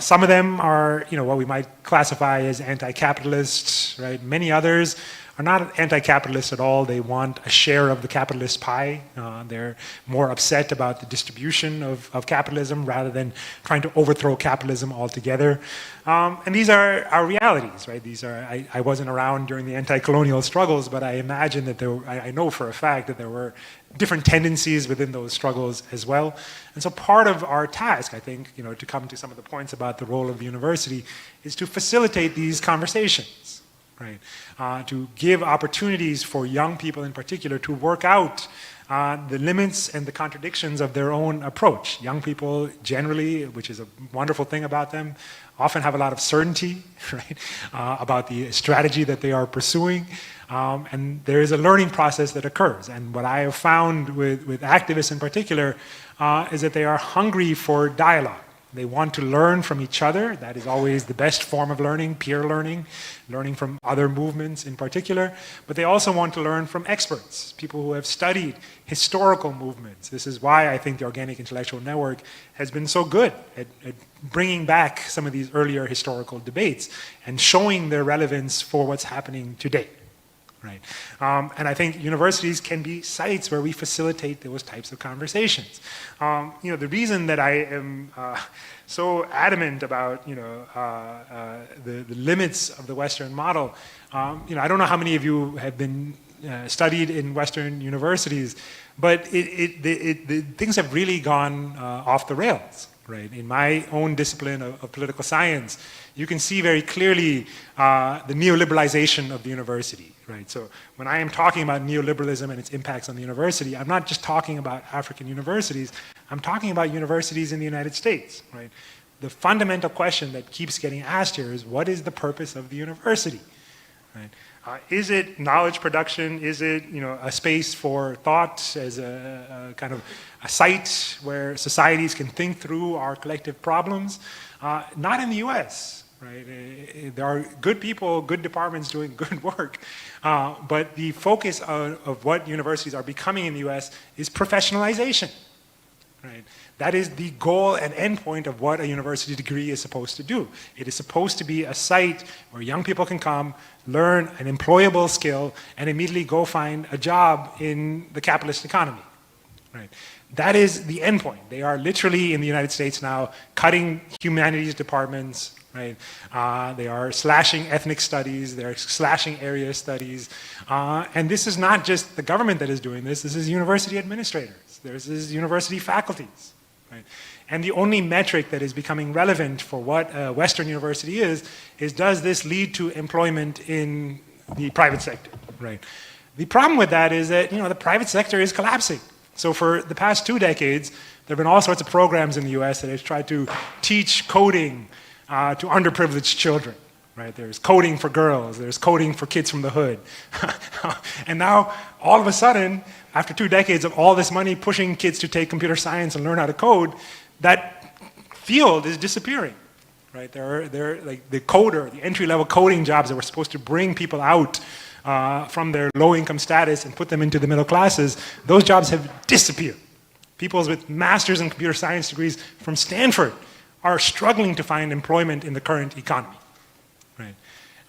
Some of them are, what we might classify as anti-capitalist, right? Many others are not anti-capitalist at all. They want a share of the capitalist pie. They're more upset about the distribution of capitalism rather than trying to overthrow capitalism altogether. And these are our realities, right? These are, I wasn't around during the anti-colonial struggles, but I imagine that I know for a fact that there were different tendencies within those struggles as well. And so part of our task, I think, to come to some of the points about the role of the university, is to facilitate these conversations, right? To give opportunities for young people in particular to work out the limits and the contradictions of their own approach. Young people generally, which is a wonderful thing about them, often have a lot of certainty, right, about the strategy that they are pursuing. And there is a learning process that occurs. And what I have found with activists in particular is that they are hungry for dialogue. They want to learn from each other. That is always the best form of learning, peer learning, learning from other movements in particular. But they also want to learn from experts, people who have studied historical movements. This is why I think the Organic Intellectual Network has been so good at bringing back some of these earlier historical debates and showing their relevance for what's happening today. Right. And I think universities can be sites where we facilitate those types of conversations. The reason that I am so adamant about the limits of the Western model, I don't know how many of you have been studied in Western universities, but things have really gone off the rails. Right. In my own discipline of political science, you can see very clearly the neoliberalization of the university. Right. So when I am talking about neoliberalism and its impacts on the university, I'm not just talking about African universities. I'm talking about universities in the United States. Right. The fundamental question that keeps getting asked here is, what is the purpose of the university? Right. Is it knowledge production? Is it a space for thought as a kind of a site where societies can think through our collective problems? Not in the U.S. Right? There are good people, good departments doing good work, but the focus of what universities are becoming in the U.S. is professionalization. Right? That is the goal and endpoint of what a university degree is supposed to do. It is supposed to be a site where young people can come, learn an employable skill, and immediately go find a job in the capitalist economy. Right? That is the endpoint. They are literally in the United States now cutting humanities departments. Right? They are slashing ethnic studies, they're slashing area studies. And this is not just the government that is doing this is university administrators, this is university faculties. Right? And the only metric that is becoming relevant for what a Western university is does this lead to employment in the private sector? Right? The problem with that is that the private sector is collapsing. So for the past 2 decades, there have been all sorts of programs in the US that have tried to teach coding to underprivileged children, right? There's coding for girls, there's coding for kids from the hood. And now, all of a sudden, after 2 decades of all this money pushing kids to take computer science and learn how to code, that field is disappearing, right? They're like the coder, the entry-level coding jobs that were supposed to bring people out from their low-income status and put them into the middle classes. Those jobs have disappeared. People with masters in computer science degrees from Stanford are struggling to find employment in the current economy, right?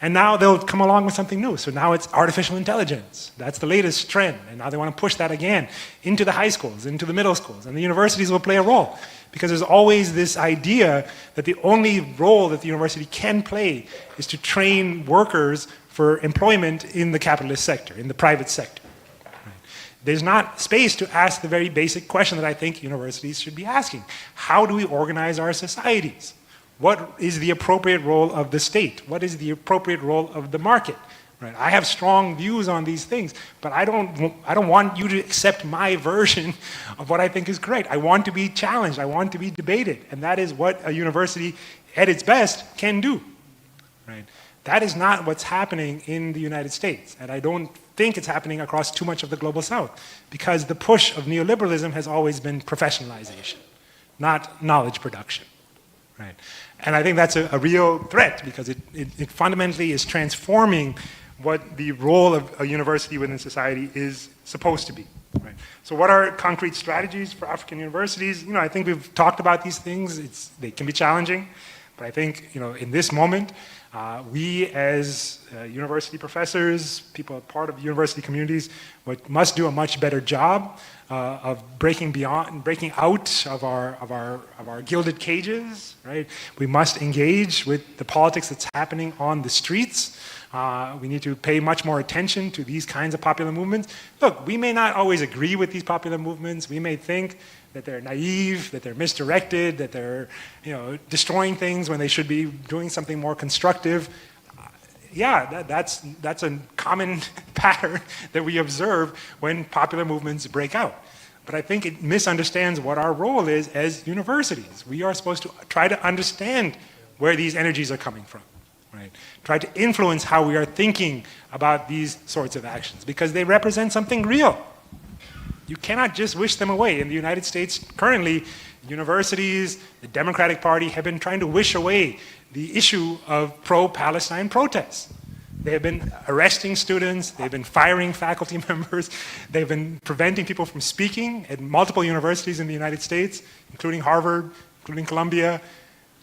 And now they'll come along with something new. So now it's artificial intelligence. That's the latest trend. And now they want to push that again into the high schools, into the middle schools. And the universities will play a role. Because there's always this idea that the only role that the university can play is to train workers for employment in the capitalist sector, in the private sector. Right? There's not space to ask the very basic question that I think universities should be asking. How do we organize our societies? What is the appropriate role of the state? What is the appropriate role of the market? Right? I have strong views on these things, but I don't want you to accept my version of what I think is correct. I want to be challenged. I want to be debated. And that is what a university at its best can do. Right? That is not what's happening in the United States. And I don't think it's happening across too much of the global South, because the push of neoliberalism has always been professionalization, not knowledge production. Right? And I think that's a real threat, because it fundamentally is transforming what the role of a university within society is supposed to be. Right? So what are concrete strategies for African universities? You know, I think we've talked about these things. They can be challenging, but I think, you know, in this moment, we as university professors, people part of university communities, must do a much better job of breaking out of our gilded cages, right? We must engage with the politics that's happening on the streets. We need to pay much more attention to these kinds of popular movements. Look, we may not always agree with these popular movements. We may think that they're naive, that they're misdirected, that they're, you know, destroying things when they should be doing something more constructive. Yeah, that's a common pattern that we observe when popular movements break out. But I think it misunderstands what our role is as universities. We are supposed to try to understand where these energies are coming from, right? Try to influence how we are thinking about these sorts of actions, because they represent something real. You cannot just wish them away. In the United States, currently, universities, the Democratic Party have been trying to wish away the issue of pro-Palestine protests. They have been arresting students, they've been firing faculty members, they've been preventing people from speaking at multiple universities in the United States, including Harvard, including Columbia.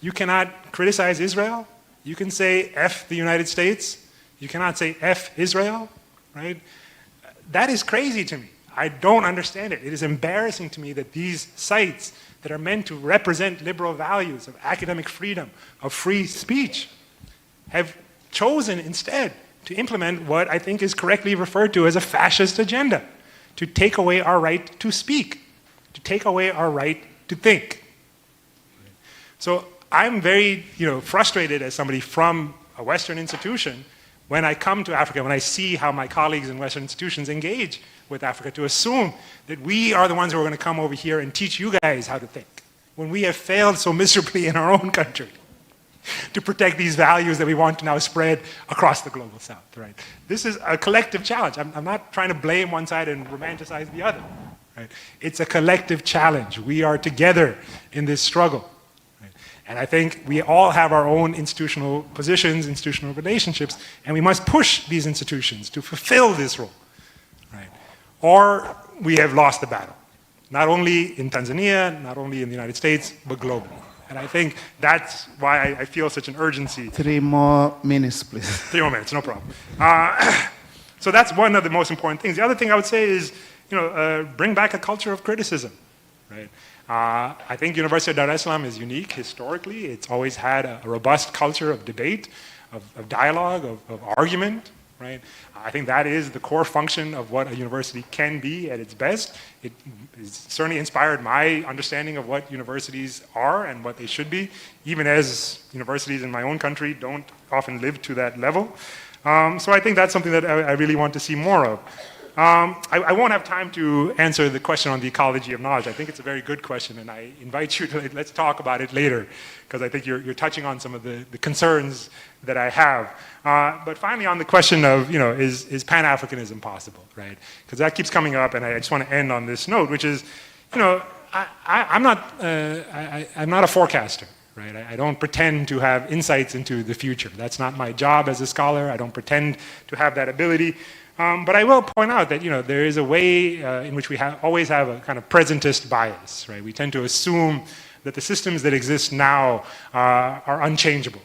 You cannot criticize Israel. You can say F the United States. You cannot say F Israel, right? That is crazy to me. I don't understand it. It is embarrassing to me that these sites that are meant to represent liberal values of academic freedom, of free speech, have chosen instead to implement what I think is correctly referred to as a fascist agenda, to take away our right to speak, to take away our right to think. So I'm very, frustrated as somebody from a Western institution when I come to Africa, when I see how my colleagues in Western institutions engage with Africa, to assume that we are the ones who are going to come over here and teach you guys how to think, when we have failed so miserably in our own country to protect these values that we want to now spread across the global South, right? This is a collective challenge. I'm not trying to blame one side and romanticize the other, right? It's a collective challenge. We are together in this struggle. And I think we all have our own institutional positions, institutional relationships, and we must push these institutions to fulfill this role, right? Or we have lost the battle, not only in Tanzania, not only in the United States, but globally. And I think that's why I feel such an urgency. 3 more minutes, please. 3 more minutes, no problem. So that's one of the most important things. The other thing I would say is, bring back a culture of criticism, right? I think University of Dar es Salaam is unique historically. It's always had a robust culture of debate, of dialogue, of argument, right? I think that is the core function of what a university can be at its best. It certainly inspired my understanding of what universities are and what they should be, even as universities in my own country don't often live to that level. So I think that's something that I really want to see more of. I won't have time to answer the question on the ecology of knowledge. I think it's a very good question, and I invite you to let's talk about it later, because I think you're touching on some of the concerns that I have. But finally, on the question of, is Pan-Africanism possible, right? Because that keeps coming up, and I just want to end on this note, which is, I'm not a forecaster, right? I don't pretend to have insights into the future. That's not my job as a scholar. I don't pretend to have that ability. But I will point out that there is a way in which we always have a kind of presentist bias, right? We tend to assume that the systems that exist now are unchangeable,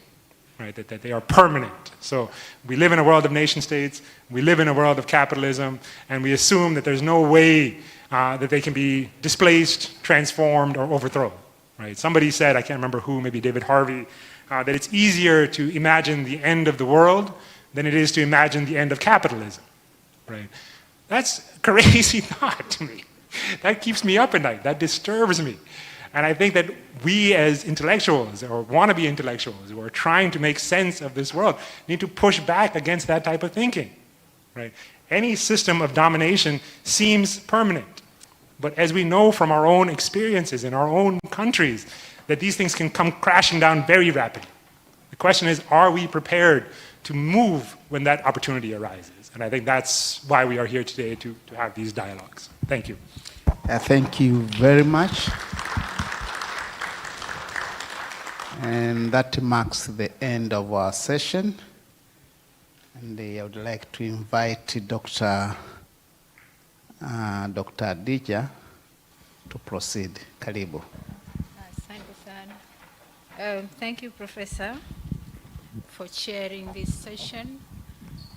right? That they are permanent. So we live in a world of nation states, we live in a world of capitalism, and we assume that there's no way that they can be displaced, transformed, or overthrown, right? Somebody said, I can't remember who, maybe David Harvey, that it's easier to imagine the end of the world than it is to imagine the end of capitalism, right? That's a crazy thought to me. That keeps me up at night, that disturbs me. And I think that we as intellectuals, or wannabe intellectuals, who are trying to make sense of this world, need to push back against that type of thinking, right? Any system of domination seems permanent. But as we know from our own experiences in our own countries, that these things can come crashing down very rapidly. The question is, are we prepared to move when that opportunity arises? And I think that's why we are here today, to have these dialogues. Thank you. Thank you very much. And that marks the end of our session. And I would like to invite Dr. Adija to proceed. Karibu. Thank you, Professor, for chairing this session.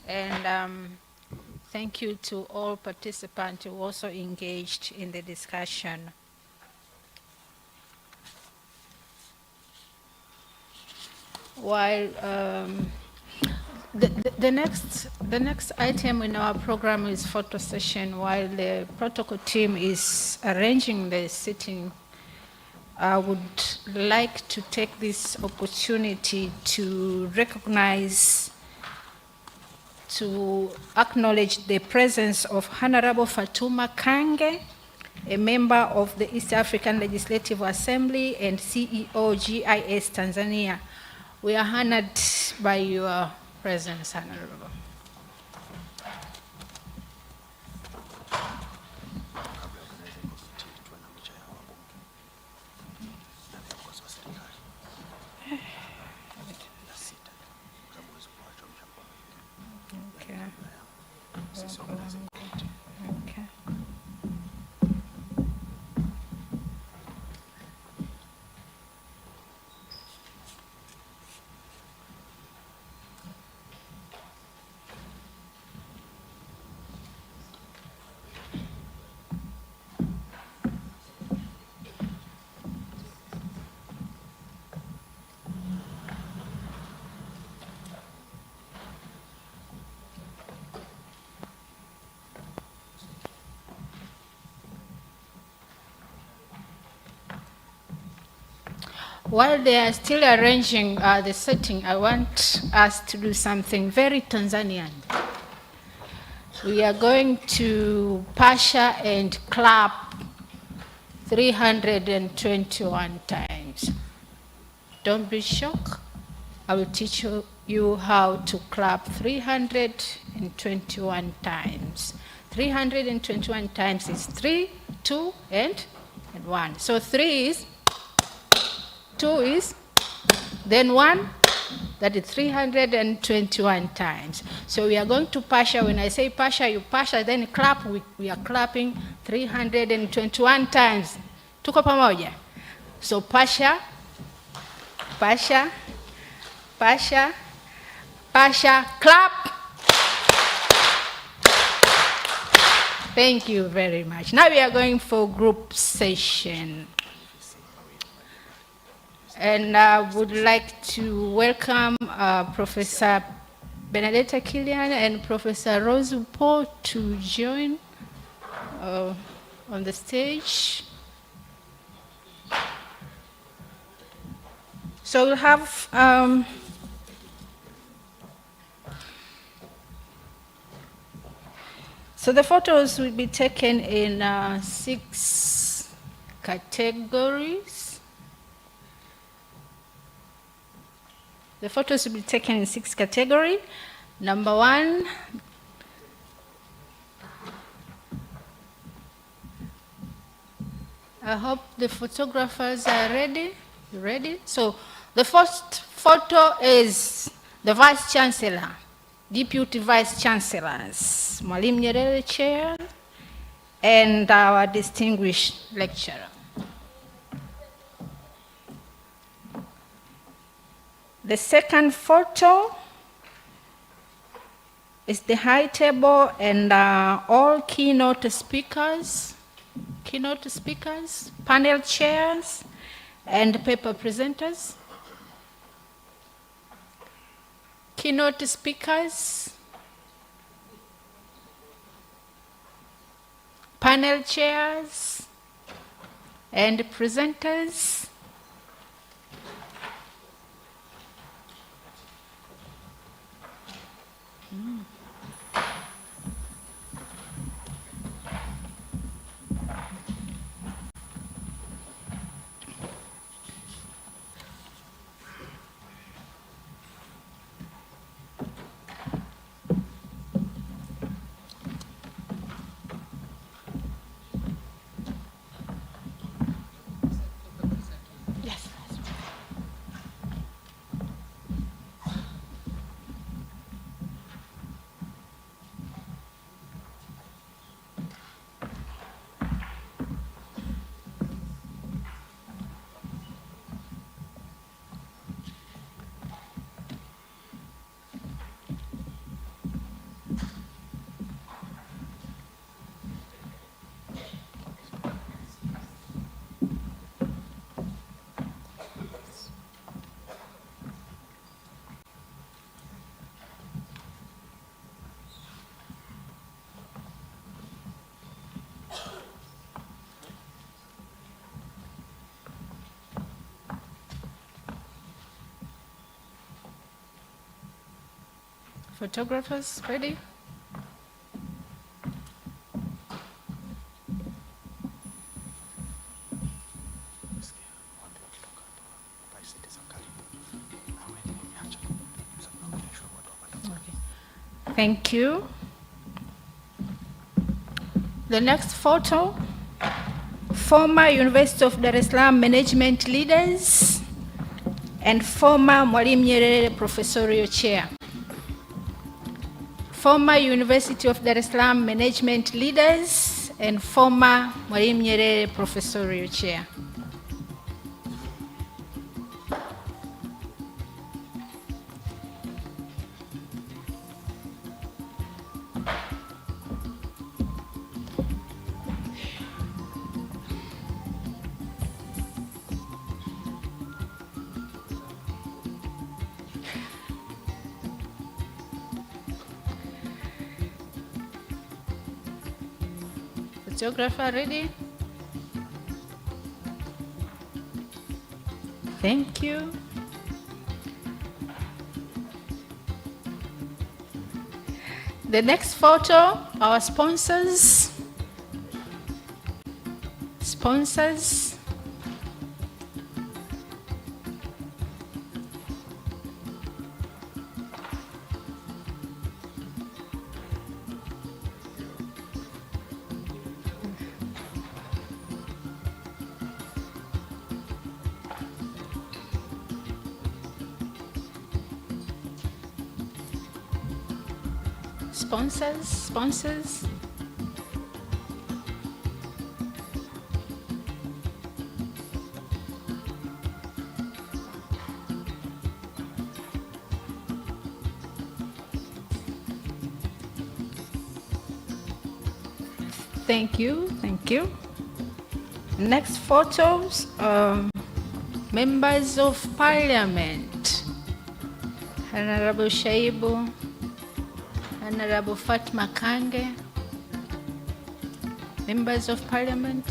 And thank you to all participants who also engaged in the discussion. While the next item in our program is photo session, while the protocol team is arranging the sitting, I would like to take this opportunity to recognize, to acknowledge the presence of Honorable Fatuma Kange, a member of the East African Legislative Assembly and CEO GIS Tanzania. We are honored by your presence, Honorable. While they are still arranging the setting, I want us to do something very Tanzanian. We are going to pasha and clap 321 times. Don't be shocked. I will teach you how to clap 321 times. 321 times is 3, 2, and 1. So 3 is, 2 is, then 1, that is 321 times. So we are going to pasha. When I say pasha, you pasha, then clap. We are clapping 321 times. Tuko pamoja? So pasha, pasha, pasha, pasha, clap. Thank you very much. Now we are going for group session. And I would like to welcome Professor Benedetta Kilian and Professor Rose Upo to join on the stage. So we'll have so the photos will be taken in 6 categories. The photos will be taken in 6 categories. Number 1, I hope the photographers are ready. You ready? So the first photo is the Vice Chancellor, Deputy Vice Chancellors, Mwalimu Nyerere Chair, and our distinguished lecturer. The second photo is the high table and all keynote speakers, panel chairs, and paper presenters. Keynote speakers, panel chairs, and presenters. Photographers, ready? Okay. Thank you. The next photo, former University of Dar es Salaam management leaders and former Mwalimu Nyerere professorial chair. Former University of Dar es Salaam management leaders and former Mwalimu Nyerere professorial chair. Photographer ready? Thank you. The next photo, our sponsors. Sponsors. Sponsors. Thank you. Next photos, members of parliament. Honorable Shaibu, Honorable Fatma Kange, members of parliament.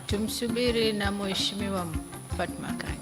Tumsubiri na Mheshimiwa Fatma Kange.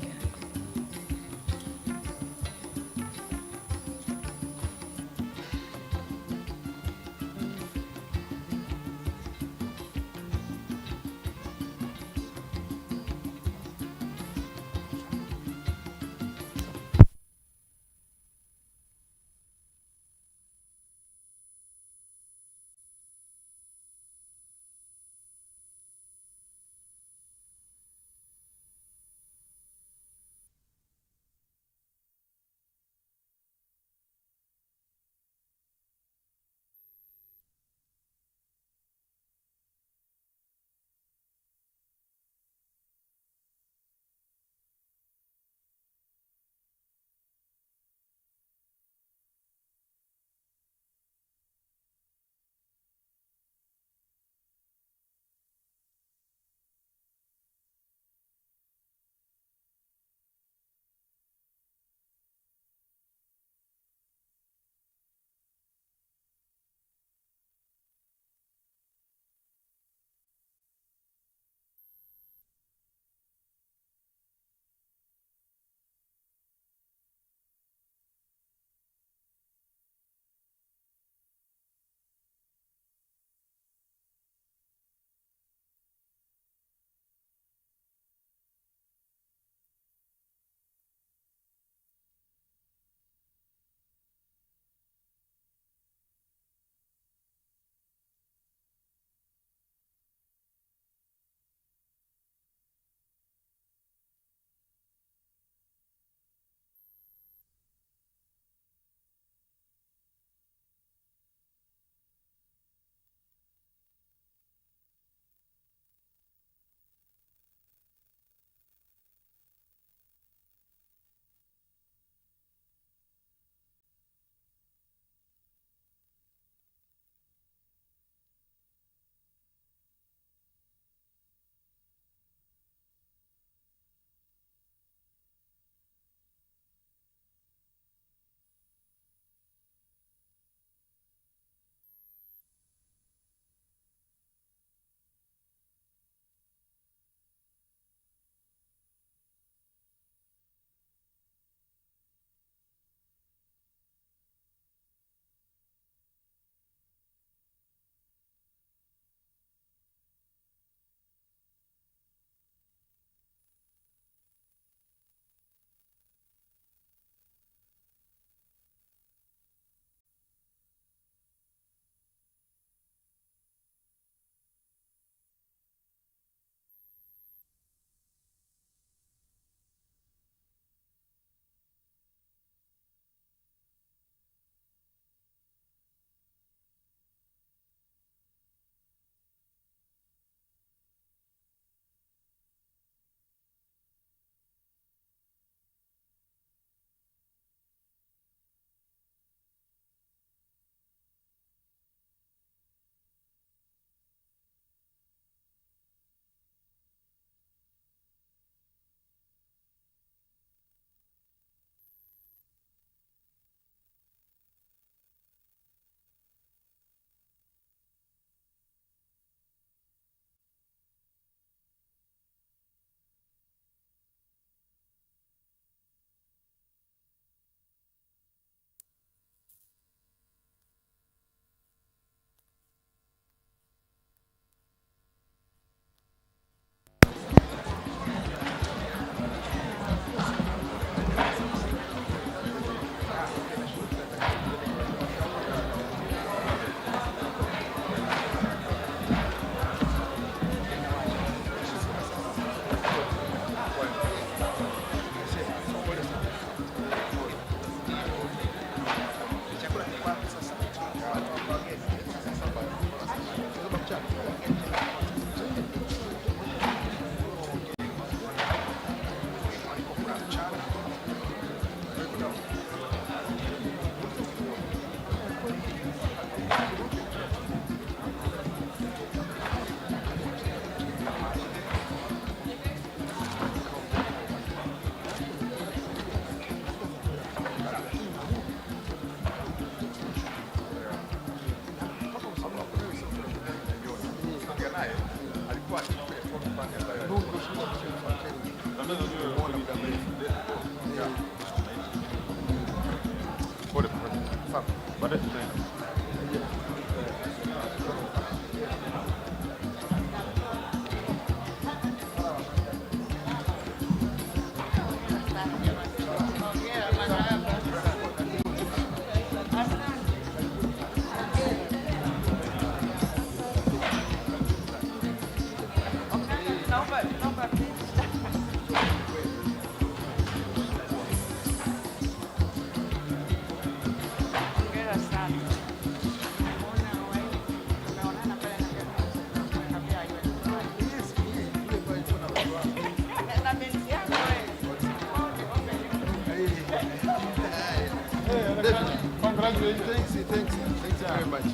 Congratulations. Thanks very much.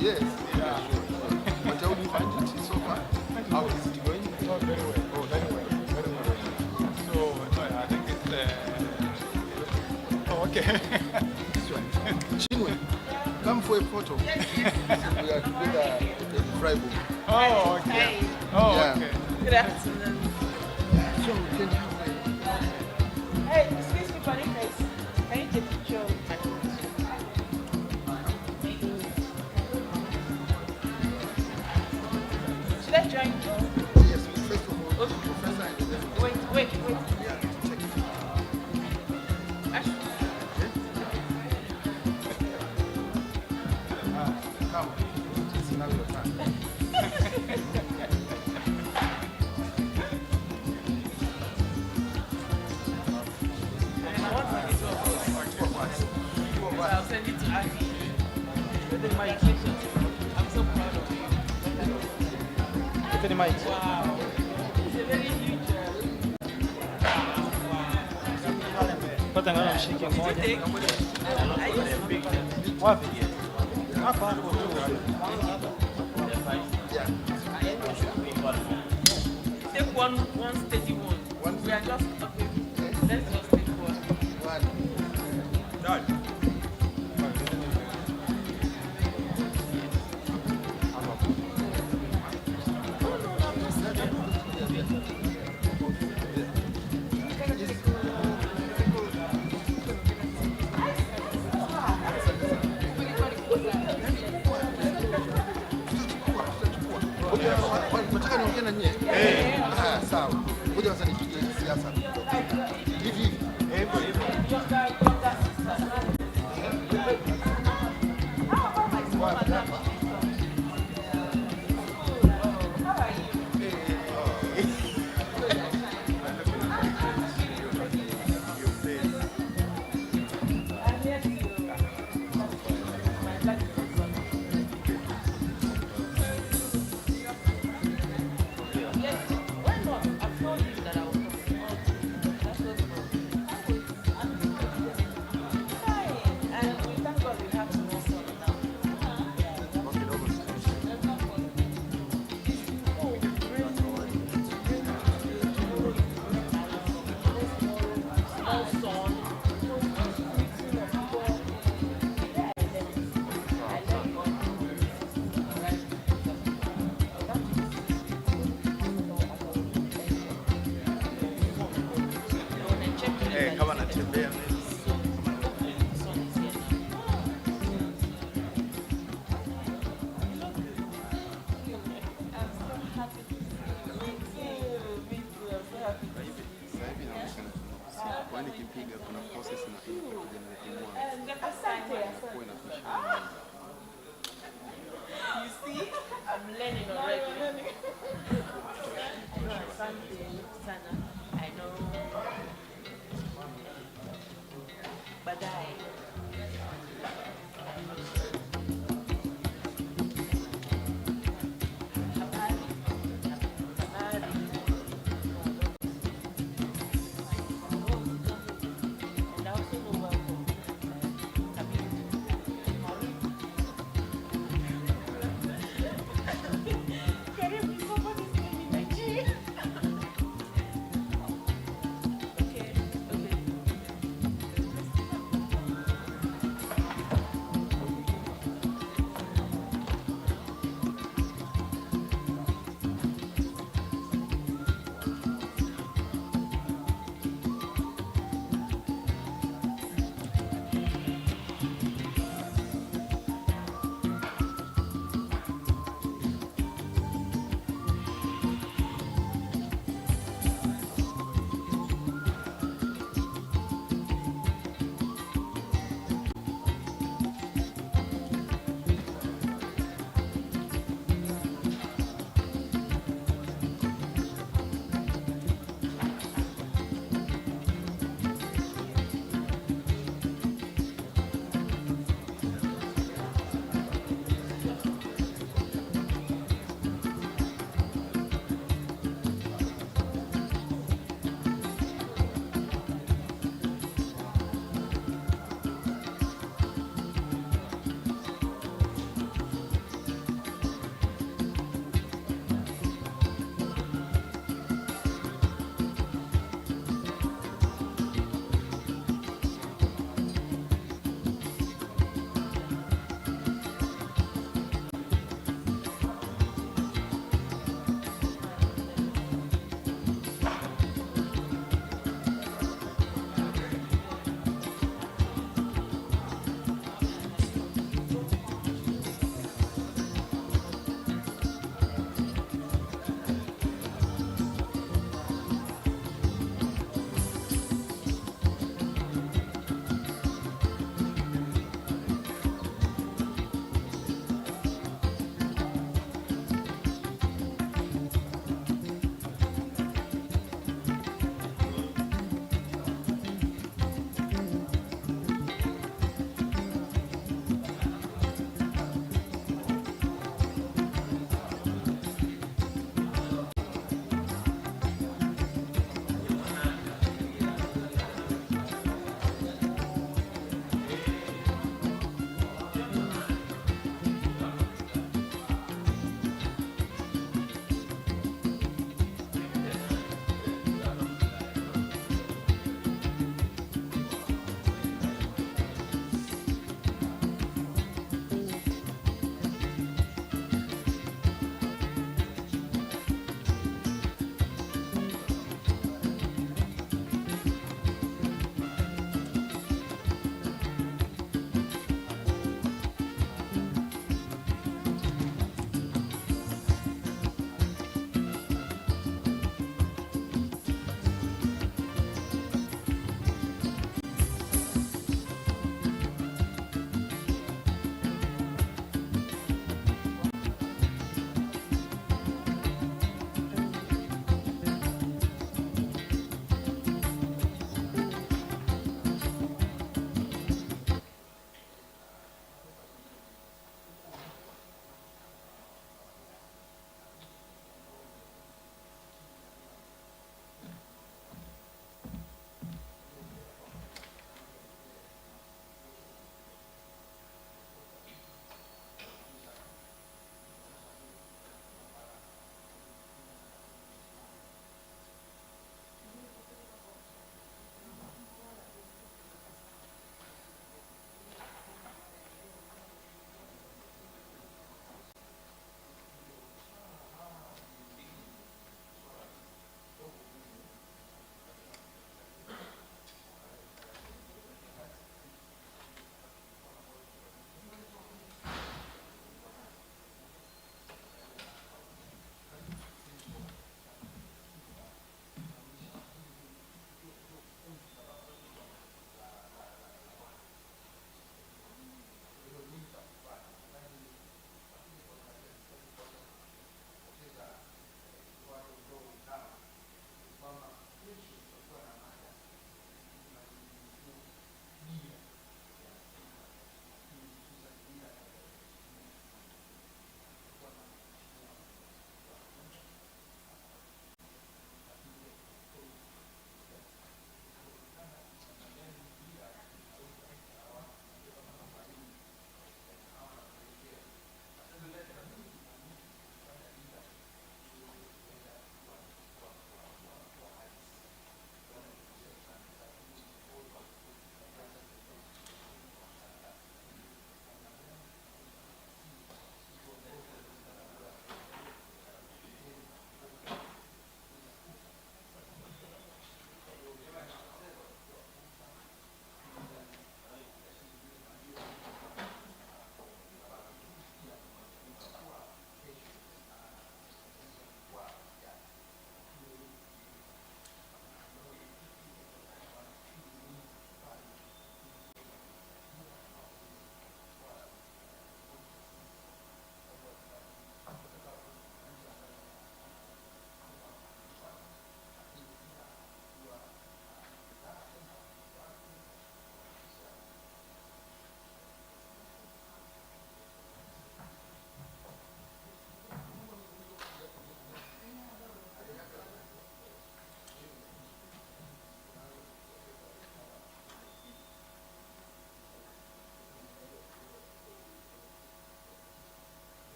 Yes. Yeah. But how do you find it so far? How is it going? Oh, very well. Oh, very well. Very well. So, I think it's... Oh, okay. This one. Chinwe, come for a photo. We are together in Freiburg. Oh, okay. Oh, yeah. okay. Good afternoon. So, can you... Hey, excuse me, buddy, guys. Can you take a picture of my phone? Should I join? Yes, first of all, Professor. Wait. Yeah, check it. Come. It's now your turn. I'll send it to Aki. I'm so proud of you. Get the mic. Wow. It's a very huge. Pata ngana mshike mmoja. Wapi? Hapa. Take one steady one. We are just okay. Let's just take one. Done. Nataka niongee na nyie. Sawa. Ngoja sasa nipigie siasa. Hivi. Kama natembea You see, I'm learning already. Sana, I know. Baadaye.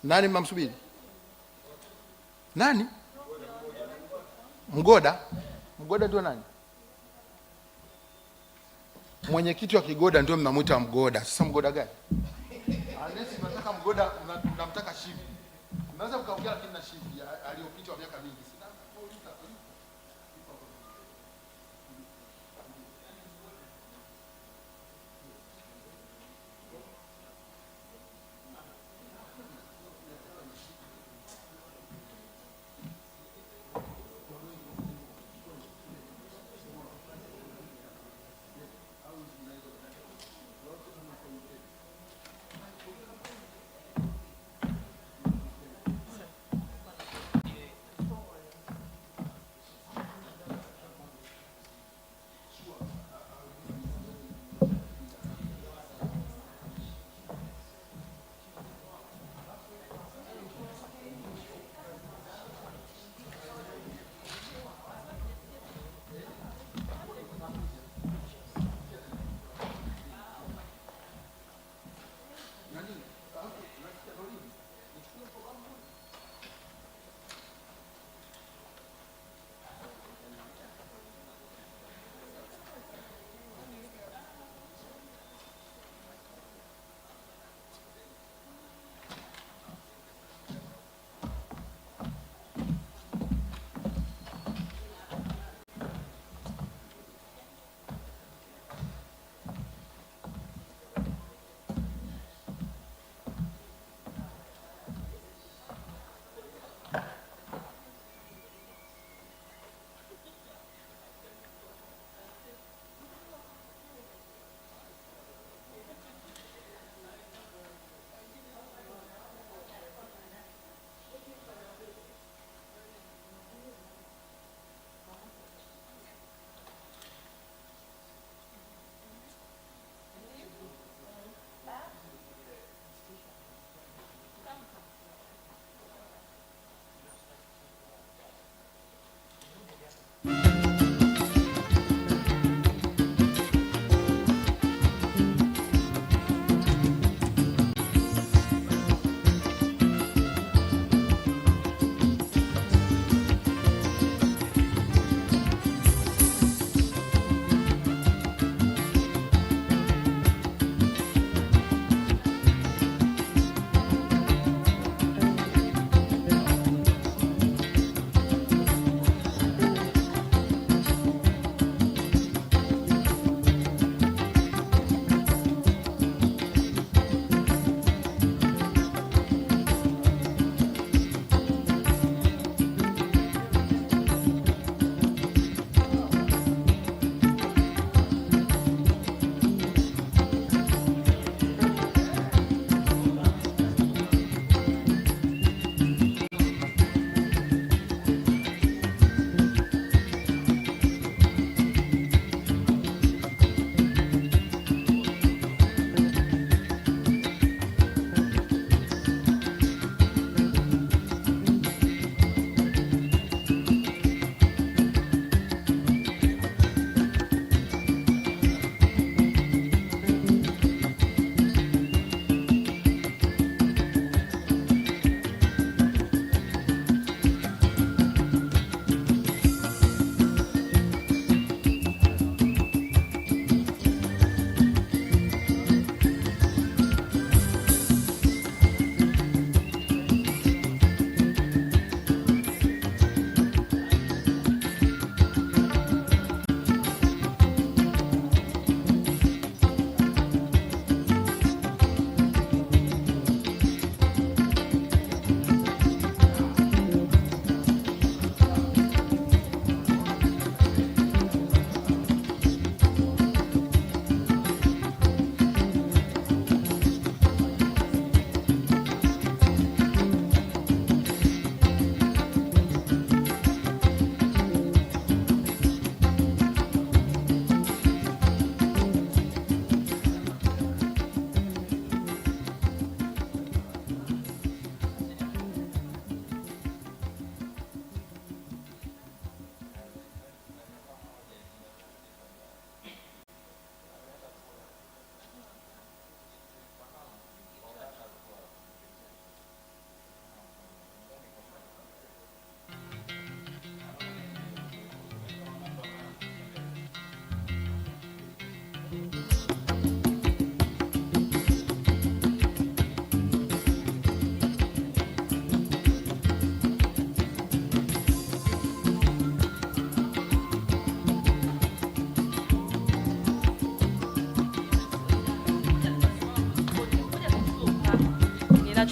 Nani mnamsubiri? Nani? Mgoda? Mgoda ndio nani? Mwenyekiti wa Kigoda ndio mnamuita Mgoda. Sasa Mgoda gani? Unless mnataka Mgoda, mnamtaka Shivi. Mnaweza mkaongea lakini na Shivi aliyopita wa miaka mingi.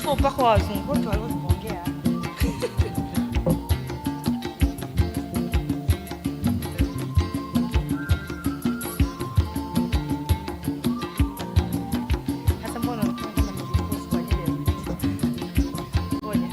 sio mpaka wazungu wote walioongea. Sasa mbona unataka kama nilikosa kwa ajili ya ngoja.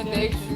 the exit.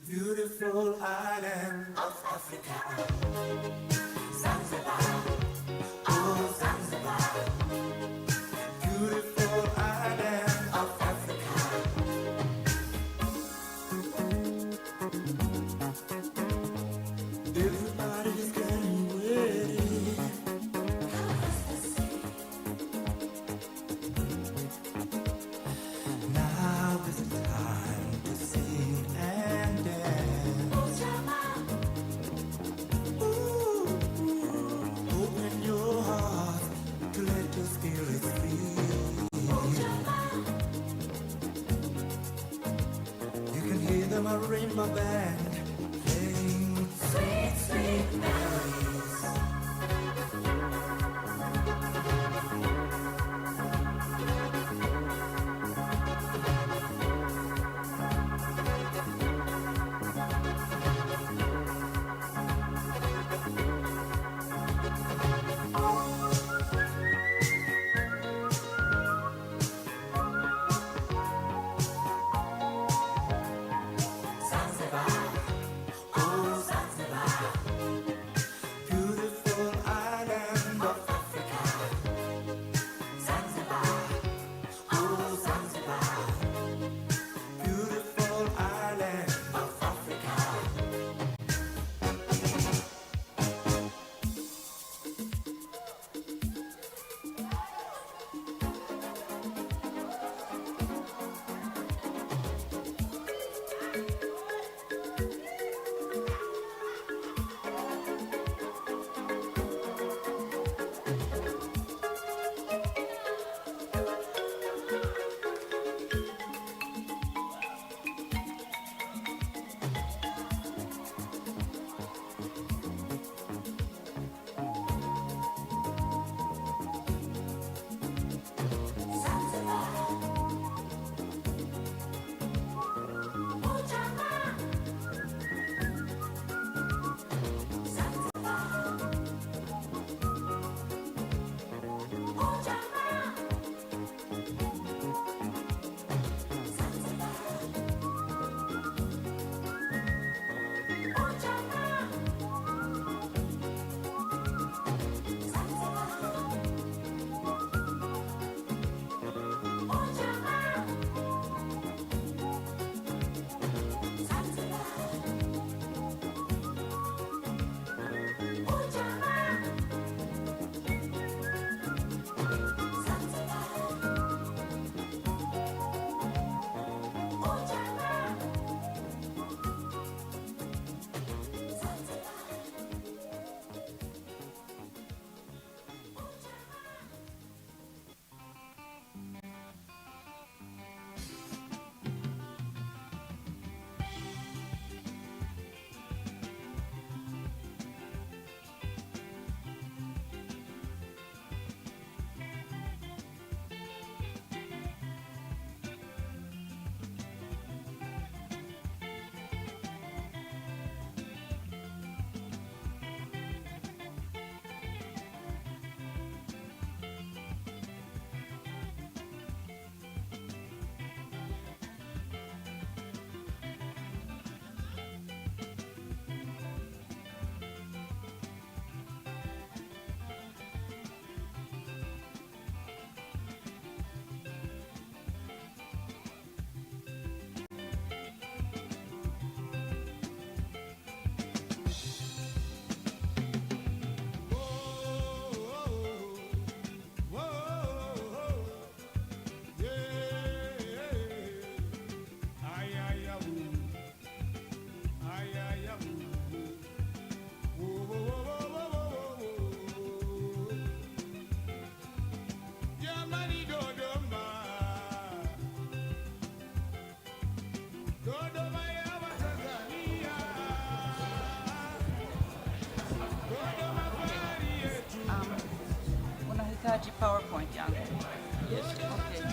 Beautiful island of Africa. Zanzibar, oh Zanzibar. Beautiful island of Africa. Everybody's getting ready. Now is the time to sing and dance. Open your heart to let your spirit free. You can hear the marimba band playing sweet, sweet melodies. Zanzibar. Sihitaji PowerPoint yangu. Yes. Okay.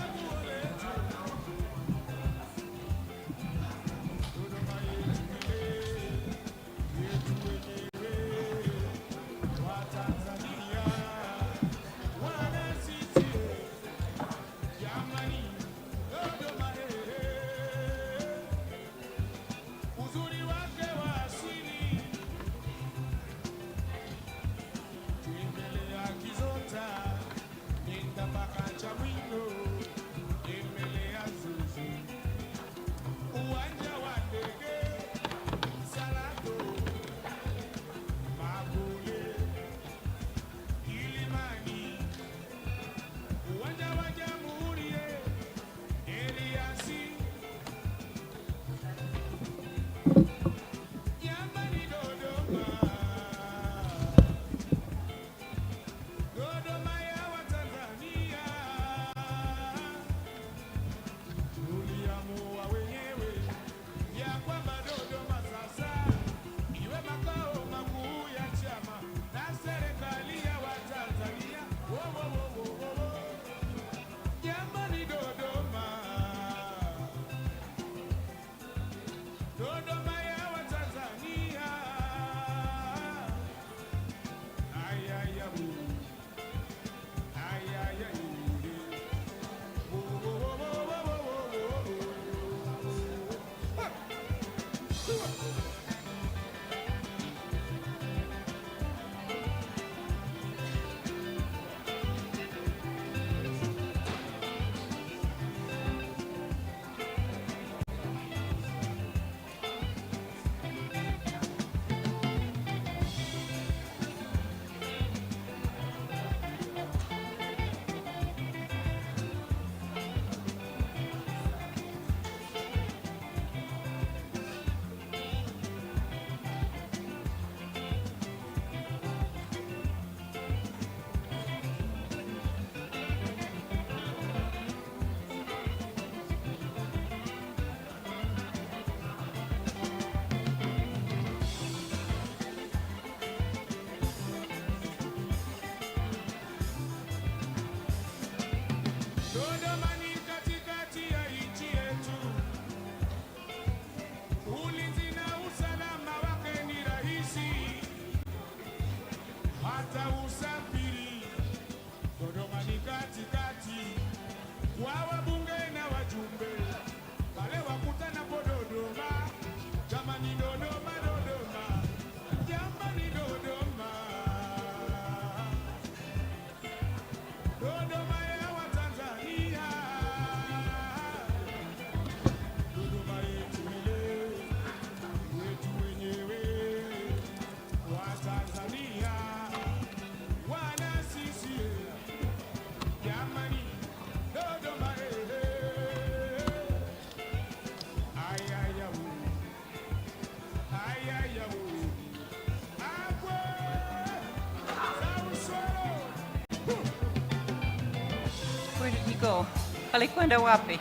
Where did he go? Alikwenda wapi?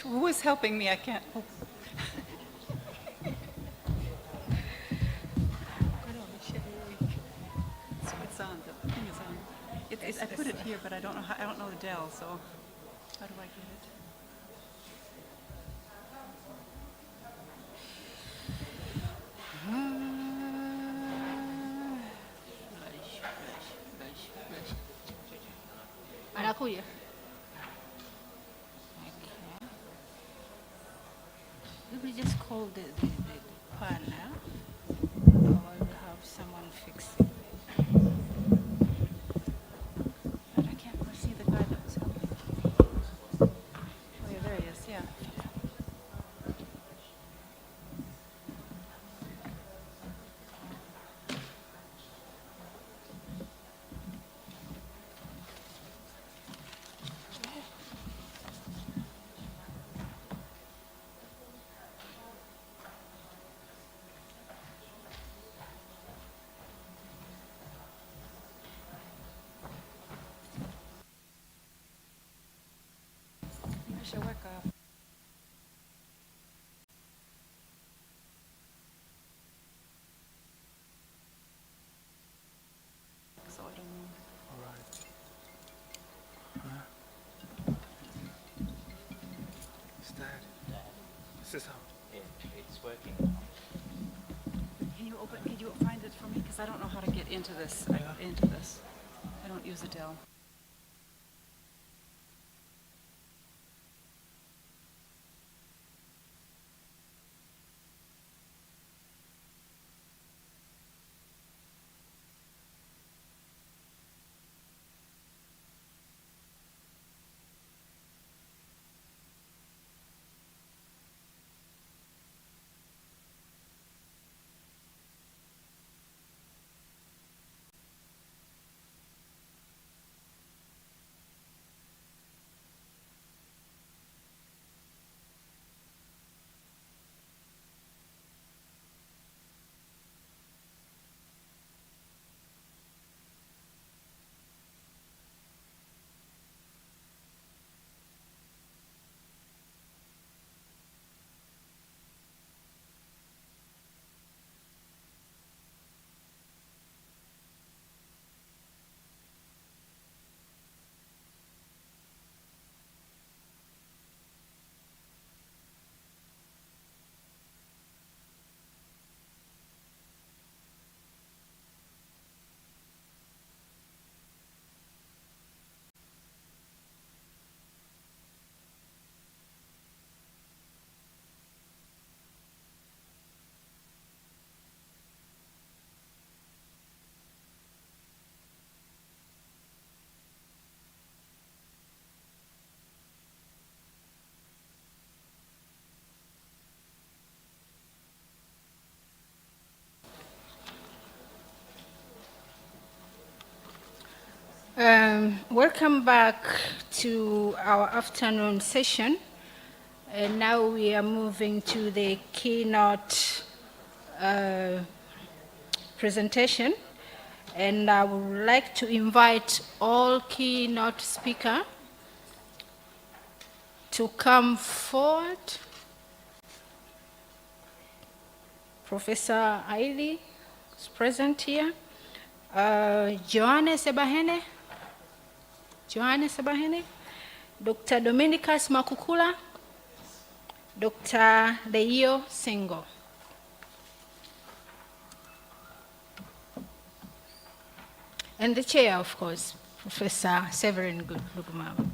Who is helping me? I can't. Oh. It's on. The thing is on. I put it here, but I don't know how. I don't know the Dell. So how do I get it? Anakuja. We just call the partner, or we have someone fix it. But I can't see the guy that was helping. Oh, yeah, there he is, yeah. Nimeshaweka. So I don't know. All right. Is that? Is this how? It's working. Can you open? Can you find it for me? Because I don't know how to get into this. Into this. I don't use a Dell. Welcome back to our afternoon session. And now we are moving to the keynote presentation. And I would like to invite all keynote speakers to come forward. Professor Aili is present here. Johannes Sebahene, Dr. Dominicus Makukula, Dr. Leio Sengo. And the chair, of course, Professor Severin Lugumaba.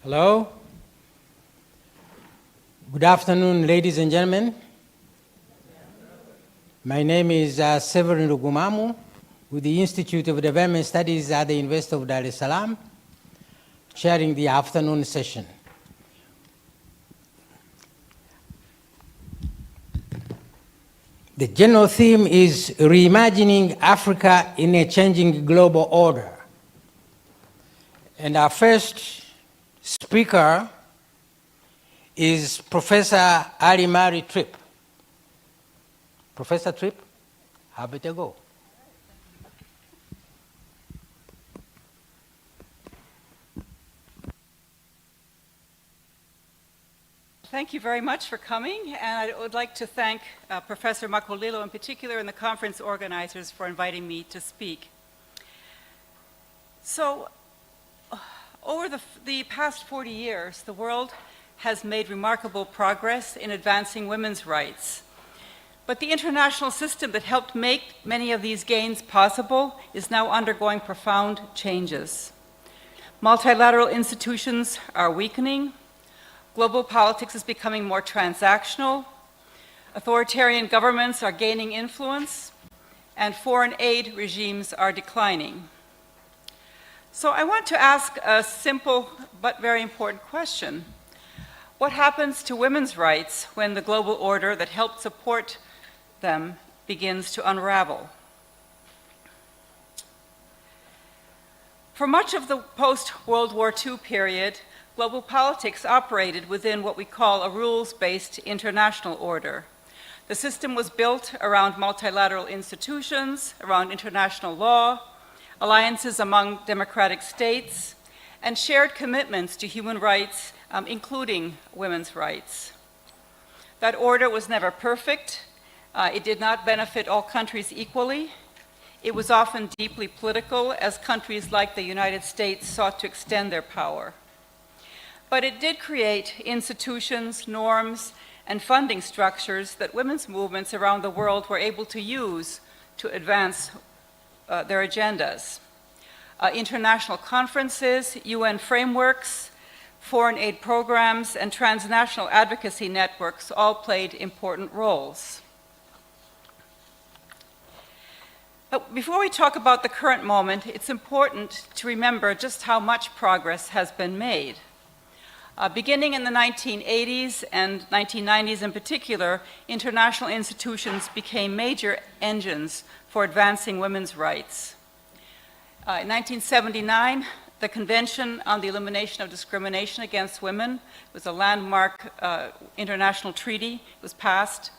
Hello? Good afternoon, ladies and gentlemen. My name is Severin Rugumamu with the Institute of Development Studies at the University of Dar es Salaam, chairing the afternoon session. The general theme is reimagining Africa in a changing global order. And our first speaker is Professor Ali Mari Tripp. Professor Tripp, have it a go. Thank you very much for coming, and I would like to thank Professor Makolilo in particular and the conference organizers for inviting me to speak. So, over the past 40 years, the world has made remarkable progress in advancing women's rights. But the international system that helped make many of these gains possible is now undergoing profound changes. Multilateral institutions are weakening. Global politics is becoming more transactional. Authoritarian governments are gaining influence, and foreign aid regimes are declining. So I want to ask a simple but very important question. What happens to women's rights when the global order that helped support them begins to unravel? For much of the post-World War II period, global politics operated within what we call a rules-based international order. The system was built around multilateral institutions, around international law, alliances among democratic states, and shared commitments to human rights, including women's rights. That order was never perfect. It did not benefit all countries equally. It was often deeply political, as countries like the United States sought to extend their power. But it did create institutions, norms, and funding structures that women's movements around the world were able to use to advance their agendas. International conferences, UN frameworks, foreign aid programs, and transnational advocacy networks all played important roles. But before we talk about the current moment, it's important to remember just how much progress has been made. Beginning in the 1980s and 1990s in particular, international institutions became major engines for advancing women's rights. In 1979, the Convention on the Elimination of Discrimination Against Women was a landmark international treaty. It was passed,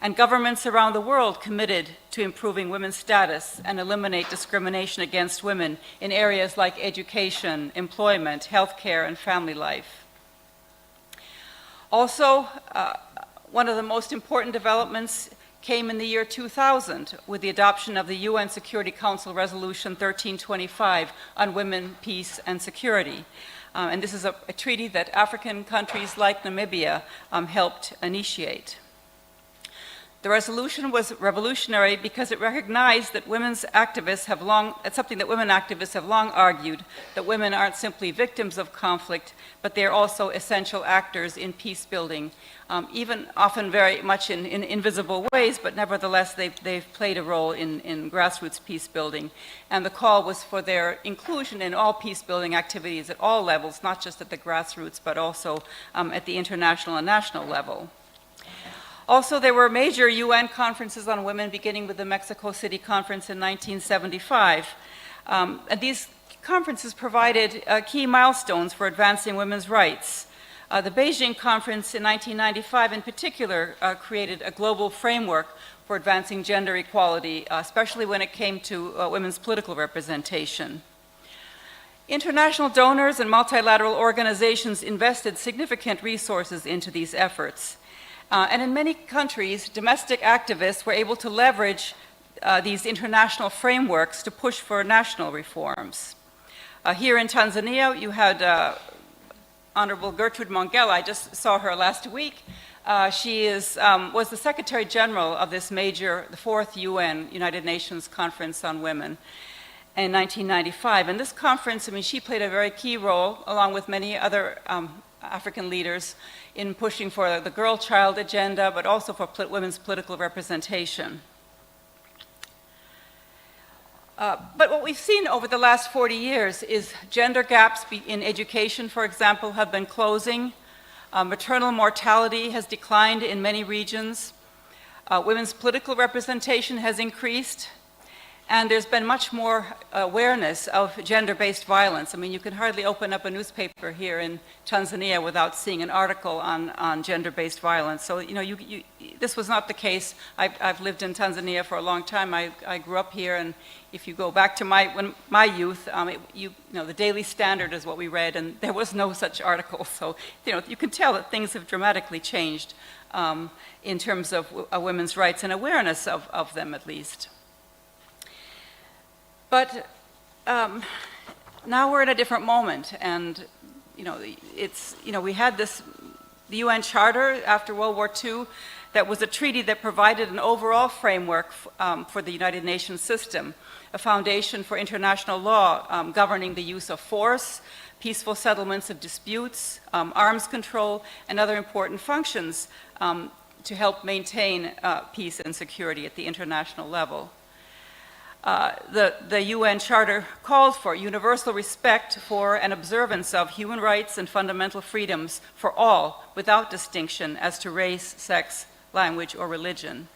and governments around the world committed to improving women's status and eliminate discrimination against women in areas like education, employment, healthcare, and family life. Also, one of the most important developments came in the year 2000 with the adoption of the UN Security Council Resolution 1325 on women, peace, and security. And this is a treaty that African countries like Namibia helped initiate. The resolution was revolutionary because it recognized that women's activists have long, it's something that women activists have long argued, that women aren't simply victims of conflict, but they're also essential actors in peace building, even often very much in invisible ways, but nevertheless they've played a role in grassroots peace building. And the call was for their inclusion in all peace building activities at all levels, not just at the grassroots, but also at the international and national level. Also, there were major UN conferences on women, beginning with the Mexico City Conference in 1975. And these conferences provided key milestones for advancing women's rights. The Beijing Conference in 1995, in particular, created a global framework for advancing gender equality, especially when it came to women's political representation. International donors and multilateral organizations invested significant resources into these efforts. And in many countries, domestic activists were able to leverage these international frameworks to push for national reforms. Here in Tanzania, you had Honorable Gertrude Mongella. I just saw her last week. She was the Secretary General of this major, the fourth UN, United Nations Conference on Women in 1995. And this conference, I mean, she played a very key role, along with many other African leaders in pushing for the girl child agenda, but also for women's political representation. But what we've seen over the last 40 years is gender gaps in education, for example, have been closing. Maternal mortality has declined in many regions. Women's political representation has increased. And there's been much more awareness of gender-based violence. I mean, you can hardly open up a newspaper here in Tanzania without seeing an article on gender-based violence. So, you know, this was not the case. I've lived in Tanzania for a long time. I grew up here, and if you go back to my youth, you know, the Daily Standard is what we read, and there was no such article. So, you know, you can tell that things have dramatically changed in terms of women's rights and awareness of them, at least. But now we're at a different moment, and you know, we had the UN Charter after World War II that was a treaty that provided an overall framework for the United Nations system, a foundation for international law governing the use of force, peaceful settlements of disputes, arms control, and other important functions to help maintain peace and security at the international level. The UN Charter calls for universal respect for and observance of human rights and fundamental freedoms for all, without distinction as to race, sex, language, or religion.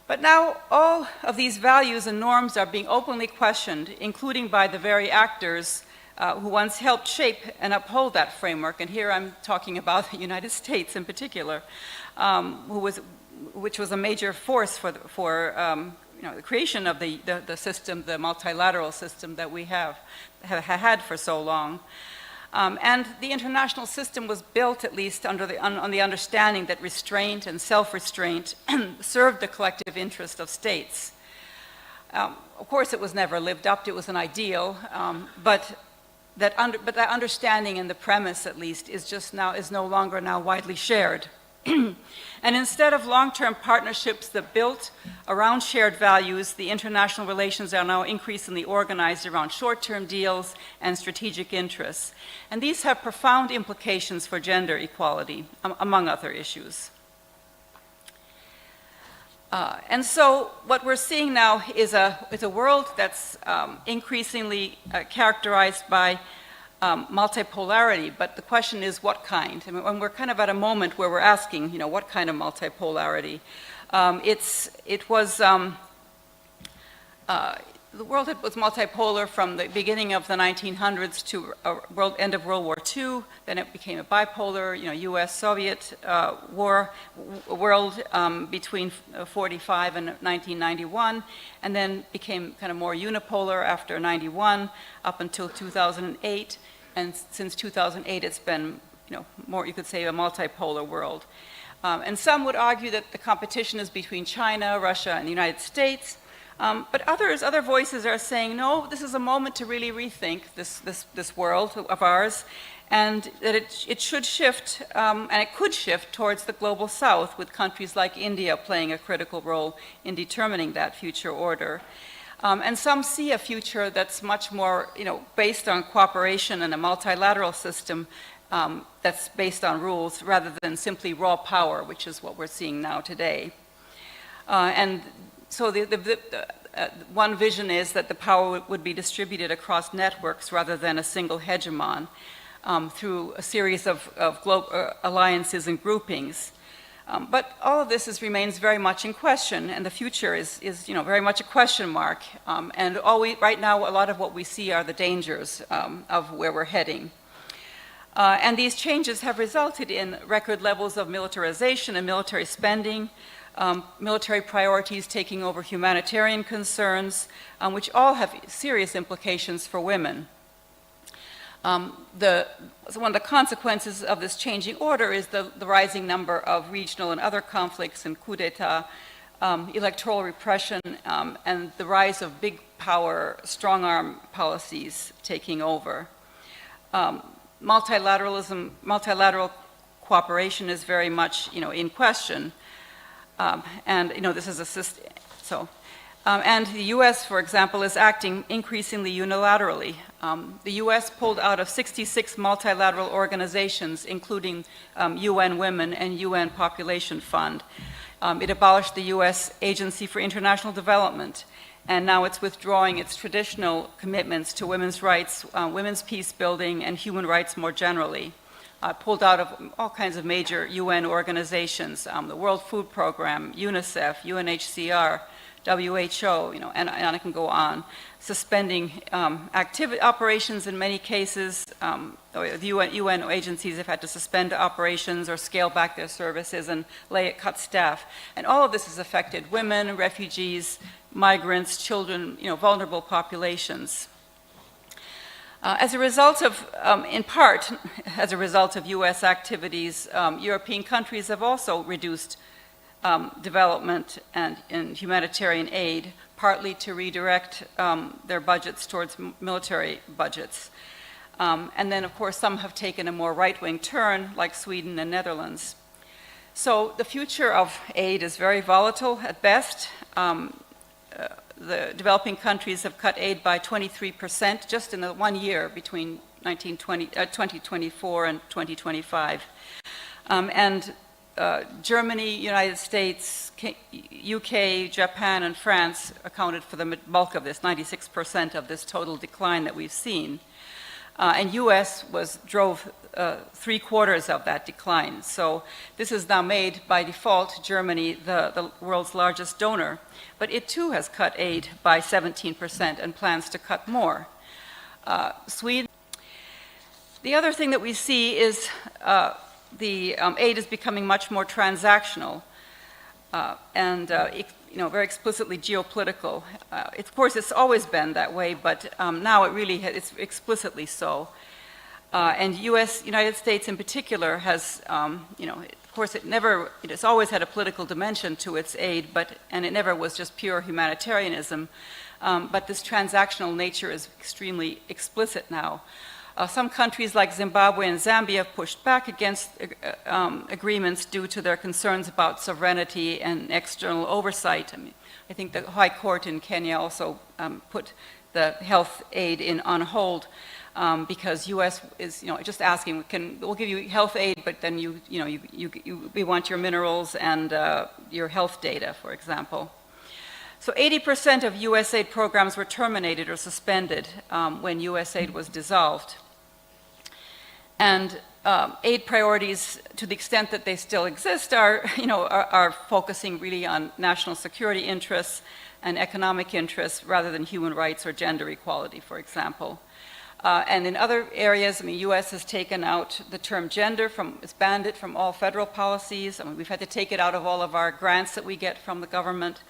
But now all of these values and norms are being openly questioned, including by the very actors who once helped shape and uphold that framework. And here I'm talking about the United States in particular, which was a major force for you know, the creation of the system, the multilateral system that we have had for so long. And the international system was built, at least, on the understanding that restraint and self-restraint served the collective interest of states. Of course, it was never lived up to. It was an ideal, but that understanding and the premise, at least, is no longer now widely shared. And instead of long-term partnerships that built around shared values, the international relations are now increasingly organized around short-term deals and strategic interests. And these have profound implications for gender equality, among other issues. And so what we're seeing now is a world that's increasingly characterized by multipolarity, but the question is what kind? I mean, when we're kind of at a moment where we're asking, you know, what kind of multipolarity? The world was multipolar from the beginning of the 1900s to end of World War II. Then it became a bipolar, you know, U.S.-Soviet world between 45 and 1991, and then became kind of more unipolar after 91 up until 2008. And since 2008, it's been, you know, more, you could say, a multipolar world. And some would argue that the competition is between China, Russia, and the United States. But other voices are saying, no, this is a moment to really rethink this world of ours, and that it should shift, and it could shift towards the global south, with countries like India playing a critical role in determining that future order. And some see a future that's much more, you know, based on cooperation and a multilateral system that's based on rules rather than simply raw power, which is what we're seeing now today. And so one vision is that the power would be distributed across networks rather than a single hegemon through a series of global alliances and groupings. But all of this remains very much in question, and the future is you know, very much a question mark. And right now, a lot of what we see are the dangers of where we're heading. And these changes have resulted in record levels of militarization and military spending, military priorities taking over humanitarian concerns, which all have serious implications for women. So one of the consequences of this changing order is the rising number of regional and other conflicts and coup d'etat, electoral repression, and the rise of big power, strong-arm policies taking over. Multilateral cooperation is very much, you know, in question. And, you know, this is a system. So And the US, for example, is acting increasingly unilaterally. The US pulled out of 66 multilateral organizations, including UN Women and UN Population Fund. It abolished the US Agency for International Development, and now it's withdrawing its traditional commitments to women's rights, women's peace building, and human rights more generally. Pulled out of all kinds of major UN organizations, the World Food Program, UNICEF, UNHCR, WHO, and I can go on, suspending operations in many cases. The UN agencies have had to suspend operations or scale back their services and cut staff. And all of this has affected women, refugees, migrants, children, vulnerable populations. As a result of, in part, as a result of US activities, European countries have also reduced development and humanitarian aid, partly to redirect their budgets towards military budgets. And then, of course, some have taken a more right-wing turn, like Sweden and Netherlands. So the future of aid is very volatile at best. The developing countries have cut aid by 23% just in the 1 year between 2024 and 2025. Germany, United States, UK, Japan, and France accounted for the bulk of this, 96% of this total decline that we've seen. And US drove 3/4 of that decline. So this has now made, by default, Germany the world's largest donor. But it too has cut aid by 17% and plans to cut more. Sweden. The other thing that we see is the aid is becoming much more transactional and very explicitly geopolitical. Of course, it's always been that way, but now it's explicitly so. And United States in particular has, of course, it's always had a political dimension to its aid, and it never was just pure humanitarianism. But this transactional nature is extremely explicit now. Some countries like Zimbabwe and Zambia have pushed back against agreements due to their concerns about sovereignty and external oversight. I think the High Court in Kenya also put the health aid on hold because U.S. is just asking, we'll give you health aid, but then we want your minerals and your health data, for example. So 80% of USAID programs were terminated or suspended when USAID was dissolved. And aid priorities, to the extent that they still exist, are focusing really on national security interests and economic interests rather than human rights or gender equality, for example. And in other areas, U.S. has taken out the term gender, it's banned it from all federal policies. We've had to take it out of all of our grants that we get from the government.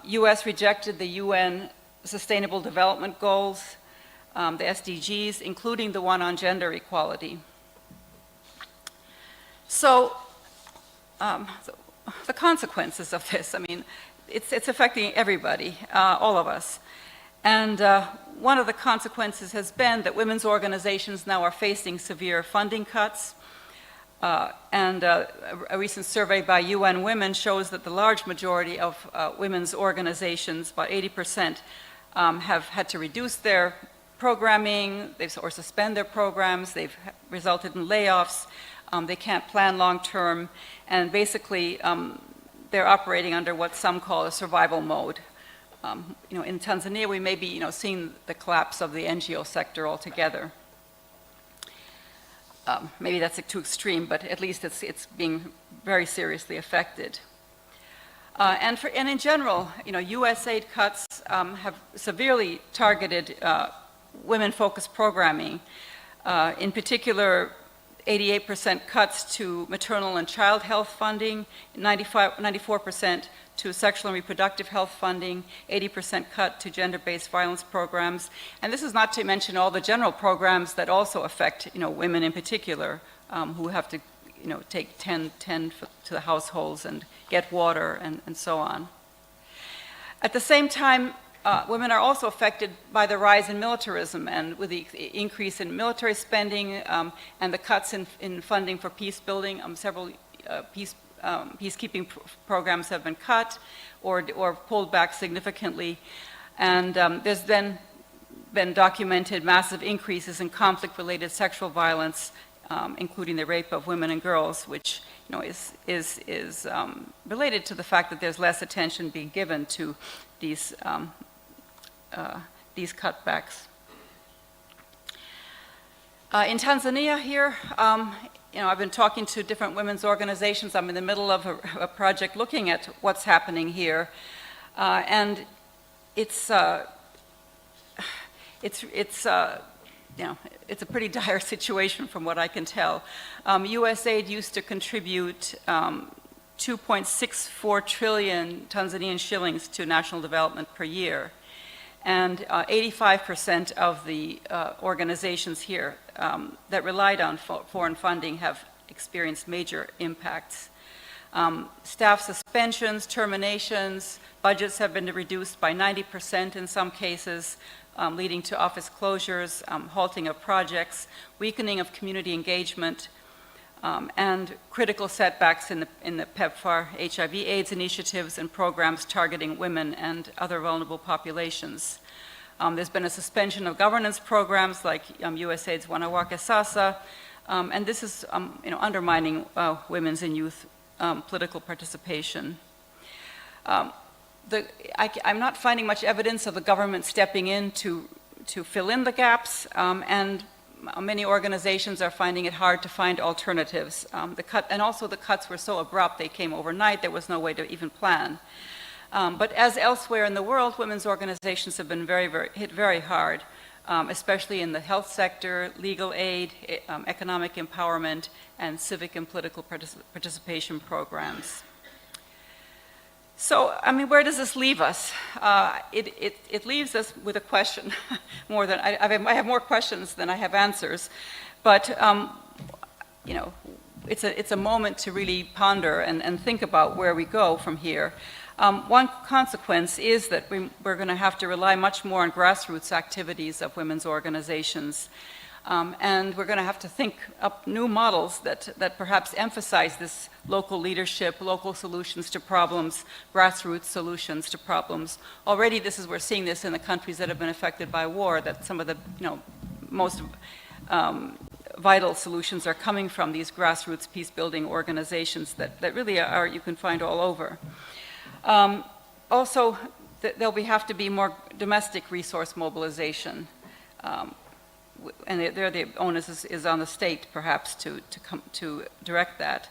U.S. rejected the UN Sustainable Development Goals, the SDGs, including the one on gender equality. So the consequences of this, it's affecting everybody, all of us. And one of the consequences has been that women's organizations now are facing severe funding cuts. And a recent survey by UN Women shows that the large majority of women's organizations, about 80%, have had to reduce their programming or suspend their programs. They've resulted in layoffs. They can't plan long term. And basically, they're operating under what some call a survival mode. In Tanzania, we may be seeing the collapse of the NGO sector altogether. Maybe that's too extreme, but at least it's being very seriously affected. And in general, USAID cuts have severely targeted women-focused programming. In particular, 88% cuts to maternal and child health funding, 94% to sexual and reproductive health funding, 80% cut to gender-based violence programs. And this is not to mention all the general programs that also affect women in particular, who have to take 10 to the households and get water and so on. At the same time, women are also affected by the rise in militarism and with the increase in military spending and the cuts in funding for peace building. Several peace peacekeeping programs have been cut or pulled back significantly. And there's then been documented massive increases in conflict-related sexual violence, including the rape of women and girls, which is related to the fact that there's less attention being given to these cutbacks. In Tanzania here, I've been talking to different women's organizations. I'm in the middle of a project looking at what's happening here, and it's a pretty dire situation from what I can tell. USAID used to contribute 2.64 trillion Tanzanian shillings to national development per year. And 85% of the organizations here that relied on foreign funding have experienced major impacts. Staff suspensions, terminations, budgets have been reduced by 90% in some cases, leading to office closures, halting of projects, weakening of community engagement, and critical setbacks in the PEPFAR HIV/AIDS initiatives and programs targeting women and other vulnerable populations. There's been a suspension of governance programs like USAID's Siasa, and this is undermining women's and youth political participation. I'm not finding much evidence of the government stepping in to fill in the gaps, and many organizations are finding it hard to find alternatives. And also the cuts were so abrupt, they came overnight, there was no way to even plan. But as elsewhere in the world, women's organizations have been hit very hard, especially in the health sector, legal aid, economic empowerment, and civic and political participation programs. So, where does this leave us? It leaves us with a question. I have more questions than I have answers, but it's a moment to really ponder and think about where we go from here. One consequence is that we're going to have to rely much more on grassroots activities of women's organizations. And we're going to have to think up new models that perhaps emphasize this local leadership, local solutions to problems, grassroots solutions to problems. Already we're seeing this in the countries that have been affected by war, that some of the most vital solutions are coming from these grassroots peace-building organizations that really are, you can find all over. Also, there'll have to be more domestic resource mobilization. And there the onus is on the state, perhaps, to direct that.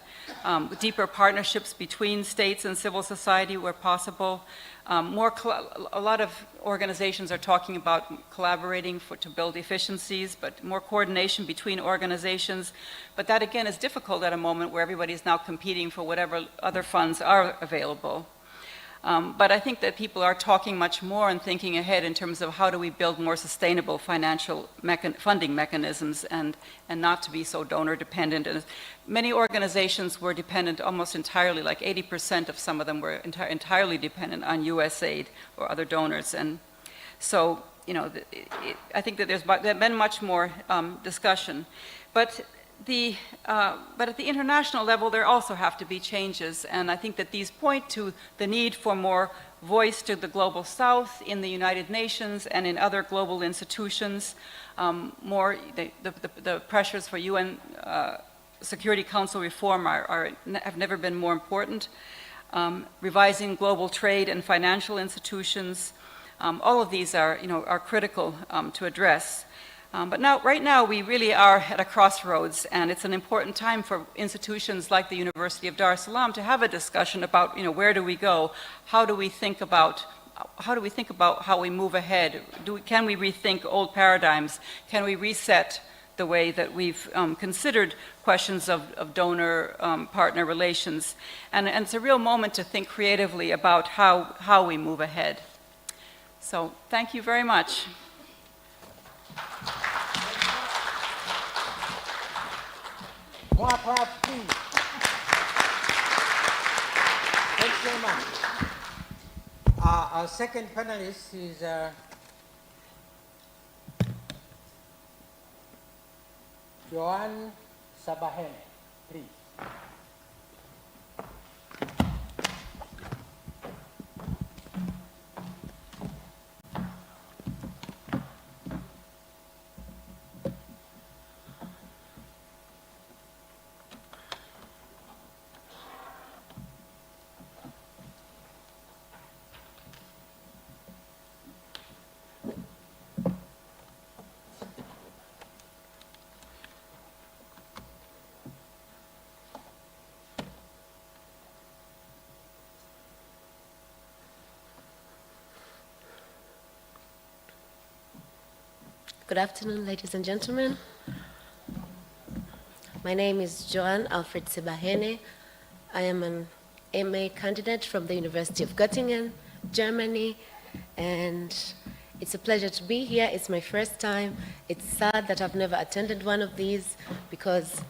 Deeper partnerships between states and civil society where possible. A lot of organizations are talking about collaborating to build efficiencies, but more coordination between organizations. But that, again, is difficult at a moment where everybody is now competing for whatever other funds are available. But I think that people are talking much more and thinking ahead in terms of how do we build more sustainable financial funding mechanisms and not to be so donor dependent. And many organizations were dependent almost entirely, like 80% of some of them were entirely dependent on USAID or other donors. And so, I think that there's been much more discussion. But at the international level, there also have to be changes, and I think that these point to the need for more voice to the global south in the United Nations and in other global institutions. The pressures for UN Security Council reform have never been more important. Revising global trade and financial institutions, all of these are critical to address. But right now, we really are at a crossroads, and it's an important time for institutions like the University of Dar es Salaam to have a discussion about, where do we go? How do we think about how we move ahead? Can we rethink old paradigms? Can we reset the way that we've considered questions of donor-partner relations? And it's a real moment to think creatively about how we move ahead. So thank you very much. More applause, please. Thanks very much. Our second panelist is Joan Sabahene, please. Good afternoon, ladies and gentlemen. My name is Joan Alfred Sebahene. I am an MA candidate from the University of Göttingen, Germany, and it's a pleasure to be here. It's my first time. It's sad that I've never attended one of these because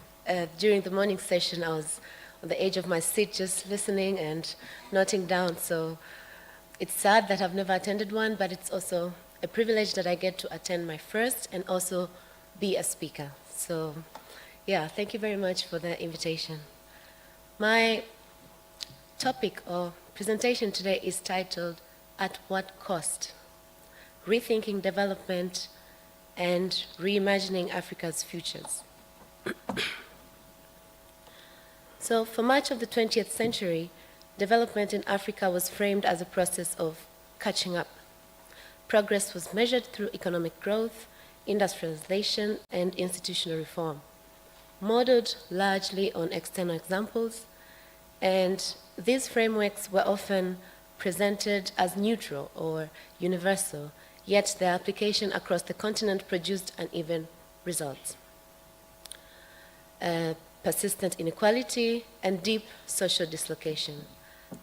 during the morning session I was on the edge of my seat just listening and noting down. So it's sad that I've never attended one, but it's also a privilege that I get to attend my first and also be a speaker. So yeah, thank you very much for the invitation. My topic or presentation today is titled, At What Cost? Rethinking Development and Reimagining Africa's Futures. So for much of the 20th century, development in Africa was framed as a process of catching up. Progress was measured through economic growth, industrialization, and institutional reform, modeled largely on external examples, and these frameworks were often presented as neutral or universal, yet their application across the continent produced uneven results. Persistent inequality and deep social dislocation.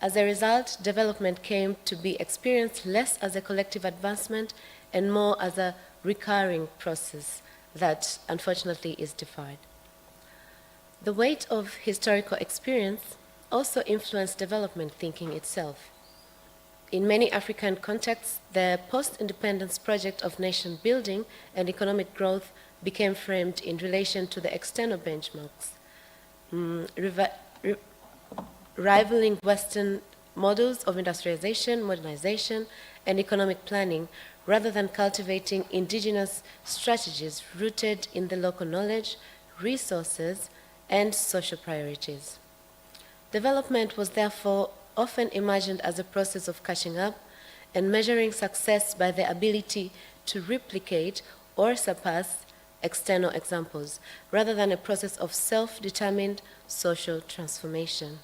As a result, development came to be experienced less as a collective advancement and more as a recurring process that unfortunately is defied. The weight of historical experience also influenced development thinking itself. In many African contexts, the post-independence project of nation building and economic growth became framed in relation to the external benchmarks, rivaling Western models of industrialization, modernization, and economic planning, rather than cultivating indigenous strategies rooted in the local knowledge, resources, and social priorities. Development was therefore often imagined as a process of catching up and measuring success by the ability to replicate or surpass external examples, rather than a process of self-determined social transformation.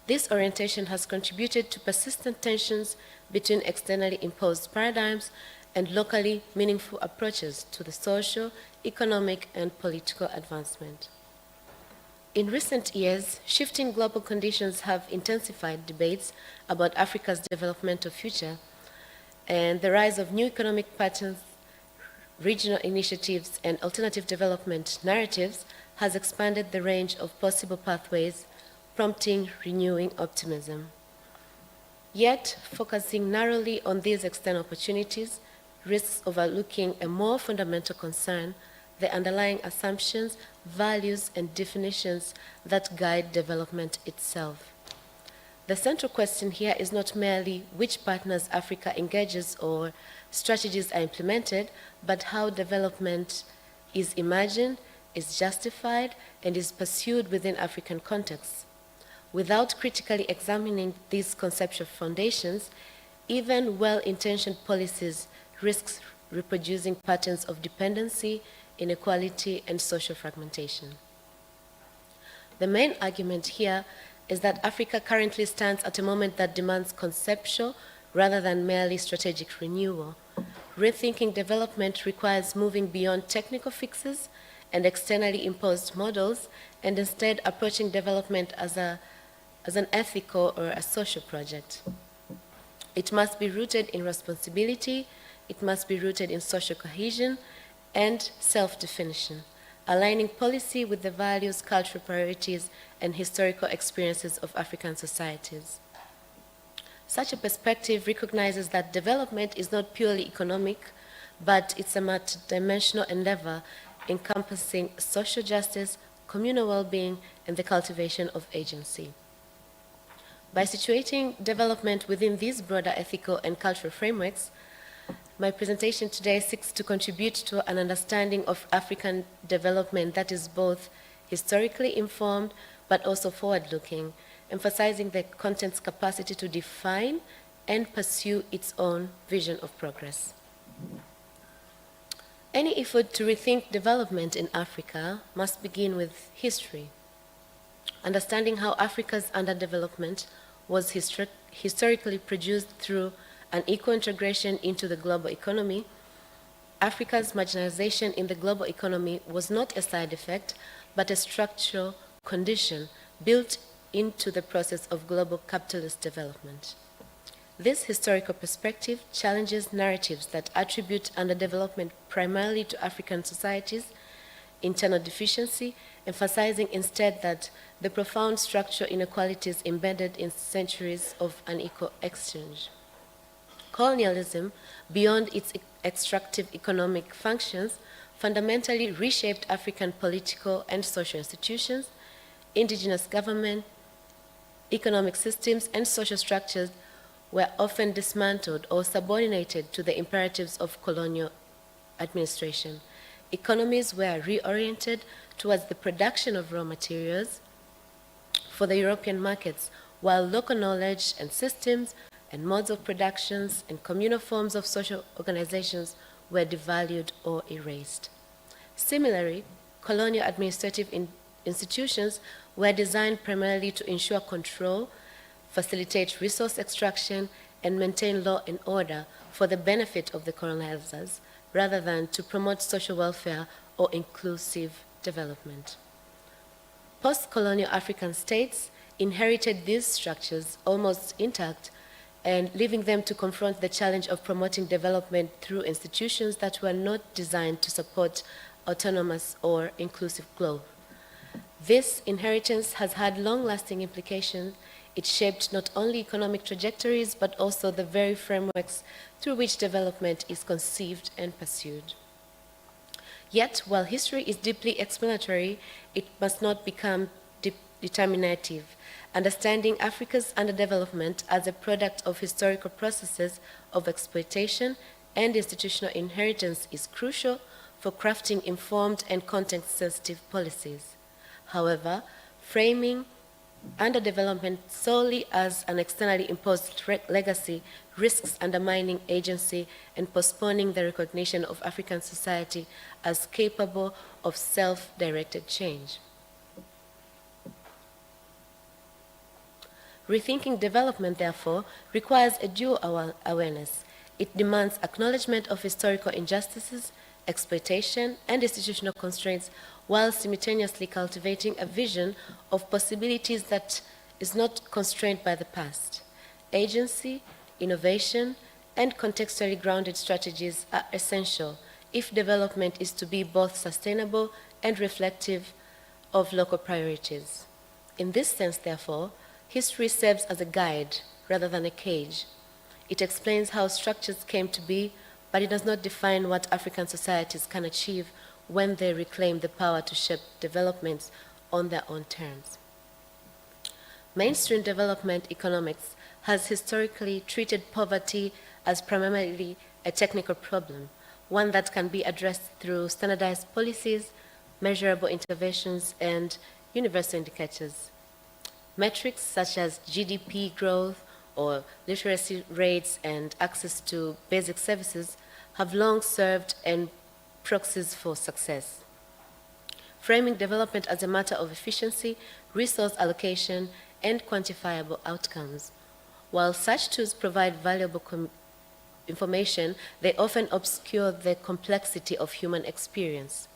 This orientation has contributed to persistent tensions between externally imposed paradigms and locally meaningful approaches to the social, economic, and political advancement. In recent years, shifting global conditions have intensified debates about Africa's developmental future, and the rise of new economic patterns, regional initiatives, and alternative development narratives has expanded the range of possible pathways, prompting renewing optimism. Yet, focusing narrowly on these external opportunities risks overlooking a more fundamental concern: the underlying assumptions, values, and definitions that guide development itself. The central question here is not merely which partners Africa engages or strategies are implemented, but how development is imagined, is justified, and is pursued within African contexts. Without critically examining these conceptual foundations, even well-intentioned policies risk reproducing patterns of dependency, inequality, and social fragmentation. The main argument here is that Africa currently stands at a moment that demands conceptual rather than merely strategic renewal. Rethinking development requires moving beyond technical fixes and externally imposed models, and instead approaching development as an ethical or a social project. It must be rooted in responsibility, it must be rooted in social cohesion and self-definition, aligning policy with the values, cultural priorities, and historical experiences of African societies. Such a perspective recognizes that development is not purely economic, but it's a multidimensional endeavor encompassing social justice, communal well-being, and the cultivation of agency. By situating development within these broader ethical and cultural frameworks, my presentation today seeks to contribute to an understanding of African development that is both historically informed but also forward-looking, emphasizing the content's capacity to define and pursue its own vision of progress. Any effort to rethink development in Africa must begin with history. Understanding how Africa's underdevelopment was historically produced through an equal integration into the global economy Africa's marginalization in the global economy was not a side effect, but a structural condition built into the process of global capitalist development. This historical perspective challenges narratives that attribute underdevelopment primarily to African societies, internal deficiency, emphasizing instead that the profound structural inequalities embedded in centuries of unequal exchange. Colonialism, beyond its extractive economic functions, fundamentally reshaped African political and social institutions, indigenous government, economic systems, and social structures were often dismantled or subordinated to the imperatives of colonial administration. Economies were reoriented towards the production of raw materials for the European markets, while local knowledge and systems and modes of productions and communal forms of social organizations were devalued or erased. Similarly, colonial administrative institutions were designed primarily to ensure control, facilitate resource extraction, and maintain law and order for the benefit of the colonizers, rather than to promote social welfare or inclusive development. Post-colonial African states inherited these structures almost intact, and leaving them to confront the challenge of promoting development through institutions that were not designed to support autonomous or inclusive growth. This inheritance has had long-lasting implications. It shaped not only economic trajectories, but also the very frameworks through which development is conceived and pursued. Yet, while history is deeply explanatory, it must not become determinative. Understanding Africa's underdevelopment as a product of historical processes of exploitation and institutional inheritance is crucial for crafting informed and context-sensitive policies. However, framing underdevelopment solely as an externally imposed legacy risks undermining agency and postponing the recognition of African society as capable of self-directed change. Rethinking development, therefore, requires a dual awareness. It demands acknowledgement of historical injustices, exploitation, and institutional constraints, while simultaneously cultivating a vision of possibilities that is not constrained by the past. Agency, innovation, and contextually grounded strategies are essential if development is to be both sustainable and reflective of local priorities. In this sense, therefore, history serves as a guide rather than a cage. It explains how structures came to be, but it does not define what African societies can achieve when they reclaim the power to shape developments on their own terms. Mainstream development economics has historically treated poverty as primarily a technical problem, one that can be addressed through standardized policies, measurable interventions, and universal indicators. Metrics such as GDP growth or literacy rates and access to basic services have long served as proxies for success. Framing development as a matter of efficiency, resource allocation, and quantifiable outcomes. While such tools provide valuable information, they often obscure the complexity of human experience,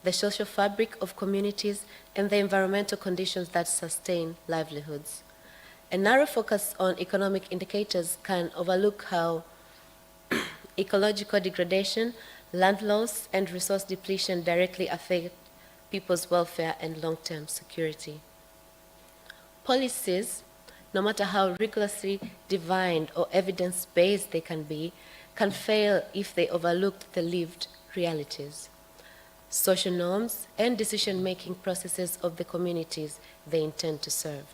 the social fabric of communities, and the environmental conditions that sustain livelihoods. A narrow focus on economic indicators can overlook how ecological degradation, land loss, and resource depletion directly affect people's welfare and long-term security. Policies, no matter how rigorously divined or evidence-based they can be, can fail if they overlook the lived realities, social norms, and decision-making processes of the communities they intend to serve.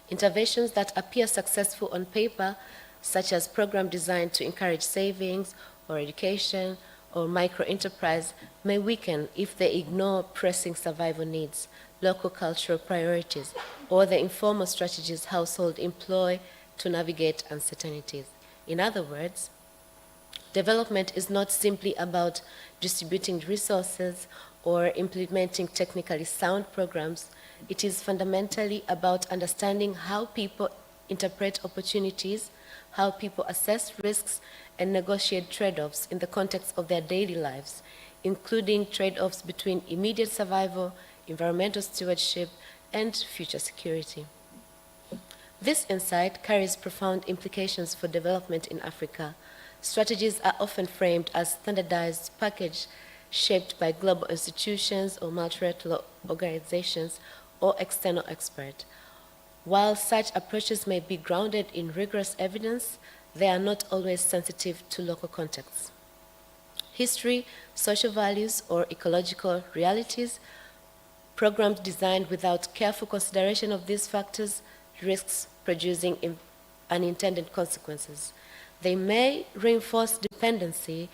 Interventions that appear successful on paper, such as programs designed to encourage savings or education or micro-enterprise, may weaken if they ignore pressing survival needs, local cultural priorities, or the informal strategies households employ to navigate uncertainties. In other words, development is not simply about distributing resources or implementing technically sound programs. It is fundamentally about understanding how people interpret opportunities, how people assess risks, and negotiate trade-offs in the context of their daily lives, including trade-offs between immediate survival, environmental stewardship, and future security. This insight carries profound implications for development in Africa. Strategies are often framed as standardized packages shaped by global institutions or multilateral organizations or external experts. While such approaches may be grounded in rigorous evidence, they are not always sensitive to local contexts. History, social values, or ecological realities, programs designed without careful consideration of these factors risks producing unintended consequences. They may reinforce dependency,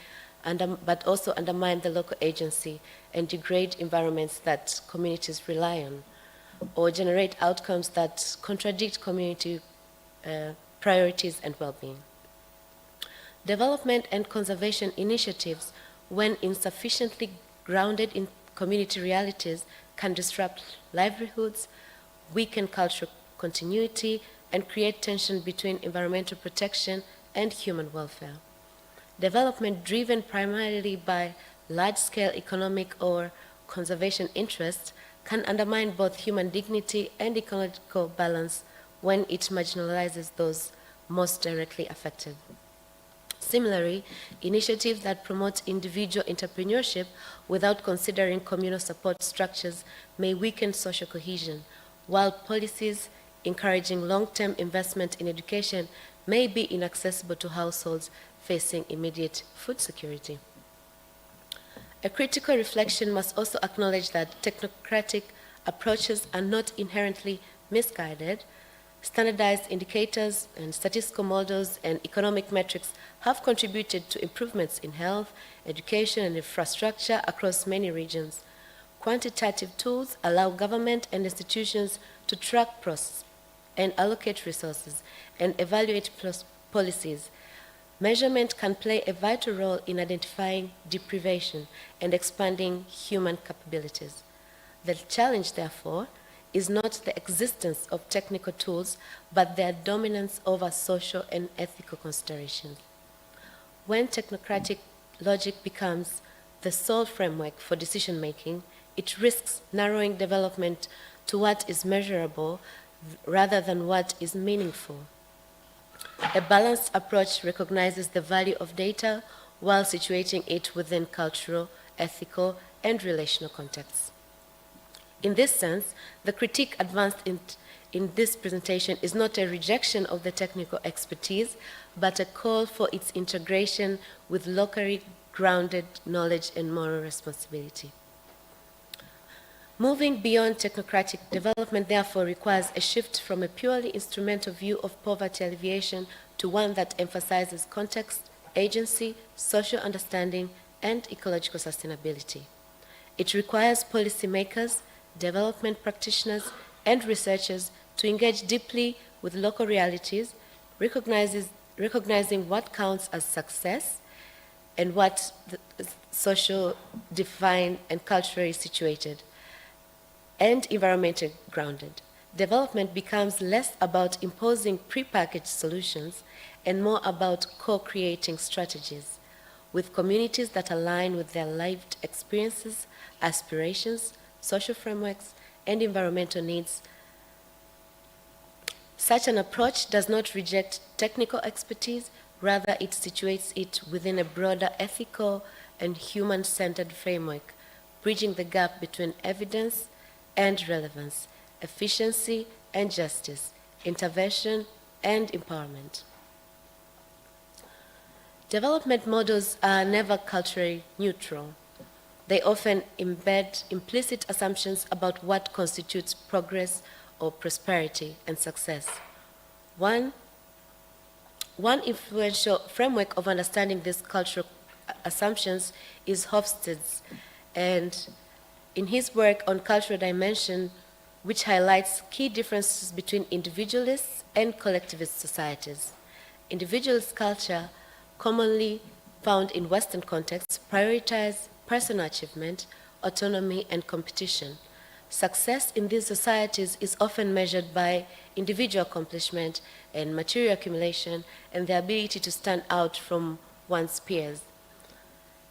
but also undermine the local agency and degrade environments that communities rely on, or generate outcomes that contradict community priorities and well-being. Development and conservation initiatives, when insufficiently grounded in community realities, can disrupt livelihoods, weaken cultural continuity, and create tension between environmental protection and human welfare. Development driven primarily by large-scale economic or conservation interests can undermine both human dignity and ecological balance when it marginalizes those most directly affected. Similarly, initiatives that promote individual entrepreneurship without considering communal support structures may weaken social cohesion, while policies encouraging long-term investment in education may be inaccessible to households facing immediate food security. A critical reflection must also acknowledge that technocratic approaches are not inherently misguided. Standardized indicators and statistical models and economic metrics have contributed to improvements in health, education, and infrastructure across many regions. Quantitative tools allow government and institutions to track process and allocate resources and evaluate policies. Measurement can play a vital role in identifying deprivation and expanding human capabilities. The challenge, therefore, is not the existence of technical tools, but their dominance over social and ethical considerations. When technocratic logic becomes the sole framework for decision-making, it risks narrowing development to what is measurable rather than what is meaningful. A balanced approach recognizes the value of data while situating it within cultural, ethical, and relational contexts. In this sense, the critique advanced in this presentation is not a rejection of the technical expertise, but a call for its integration with locally grounded knowledge and moral responsibility. Moving beyond technocratic development, therefore, requires a shift from a purely instrumental view of poverty alleviation to one that emphasizes context, agency, social understanding, and ecological sustainability. It requires policymakers, development practitioners, and researchers to engage deeply with local realities, recognizing what counts as success and what social defined and culturally situated, and environmentally grounded. Development becomes less about imposing prepackaged solutions and more about co-creating strategies with communities that align with their lived experiences, aspirations, social frameworks, and environmental needs. Such an approach does not reject technical expertise, rather it situates it within a broader ethical and human-centered framework, bridging the gap between evidence and relevance, efficiency and justice, intervention and empowerment. Development models are never culturally neutral. They often embed implicit assumptions about what constitutes progress or prosperity and success. One influential framework of understanding these cultural assumptions is Hofstede's, and in his work on cultural dimension, which highlights key differences between individualist and collectivist societies. Individualist culture, commonly found in Western contexts, prioritize personal achievement, autonomy, and competition. Success in these societies is often measured by individual accomplishment and material accumulation and the ability to stand out from one's peers.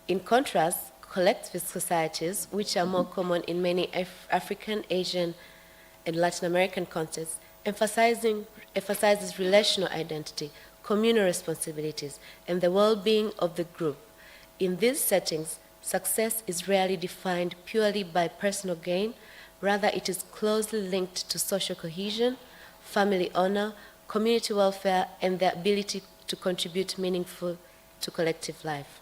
In contrast, collectivist societies, which are more common in many African, Asian, and Latin American contexts, emphasizes relational identity, communal responsibilities, and the well-being of the group. In these settings, success is rarely defined purely by personal gain. Rather, it is closely linked to social cohesion, family honor, community welfare, and the ability to contribute meaningfully to collective life.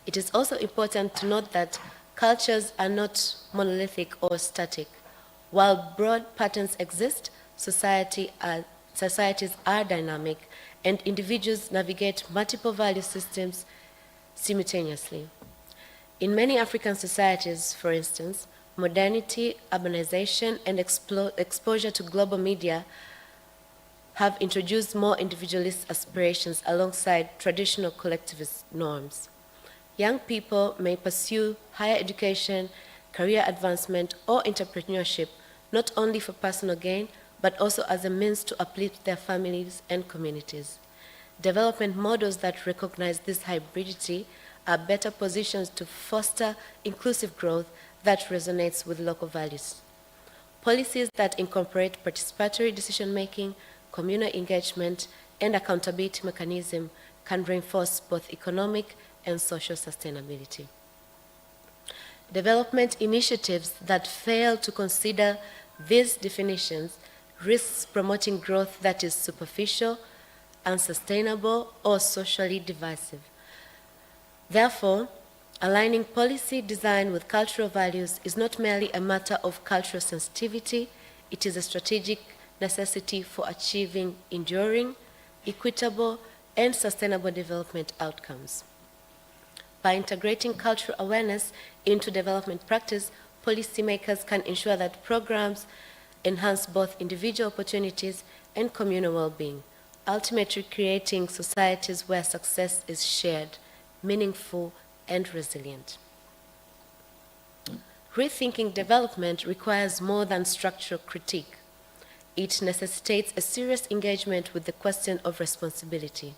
It is also important to note that cultures are not monolithic or static. While broad patterns exist, societies are dynamic, and individuals navigate multiple value systems simultaneously. In many African societies, for instance, modernity, urbanization, and exposure to global media have introduced more individualist aspirations alongside traditional collectivist norms. Young people may pursue higher education, career advancement, or entrepreneurship not only for personal gain, but also as a means to uplift their families and communities. Development models that recognize this hybridity are better positioned to foster inclusive growth that resonates with local values. Policies that incorporate participatory decision-making, communal engagement, and accountability mechanism can reinforce both economic and social sustainability. Development initiatives that fail to consider these definitions risks promoting growth that is superficial, unsustainable, or socially divisive. Therefore, aligning policy design with cultural values is not merely a matter of cultural sensitivity, it is a strategic necessity for achieving enduring, equitable, and sustainable development outcomes. By integrating cultural awareness into development practice, policymakers can ensure that programs enhance both individual opportunities and communal well-being, ultimately creating societies where success is shared, meaningful, and resilient. Rethinking development requires more than structural critique. It necessitates a serious engagement with the question of responsibility.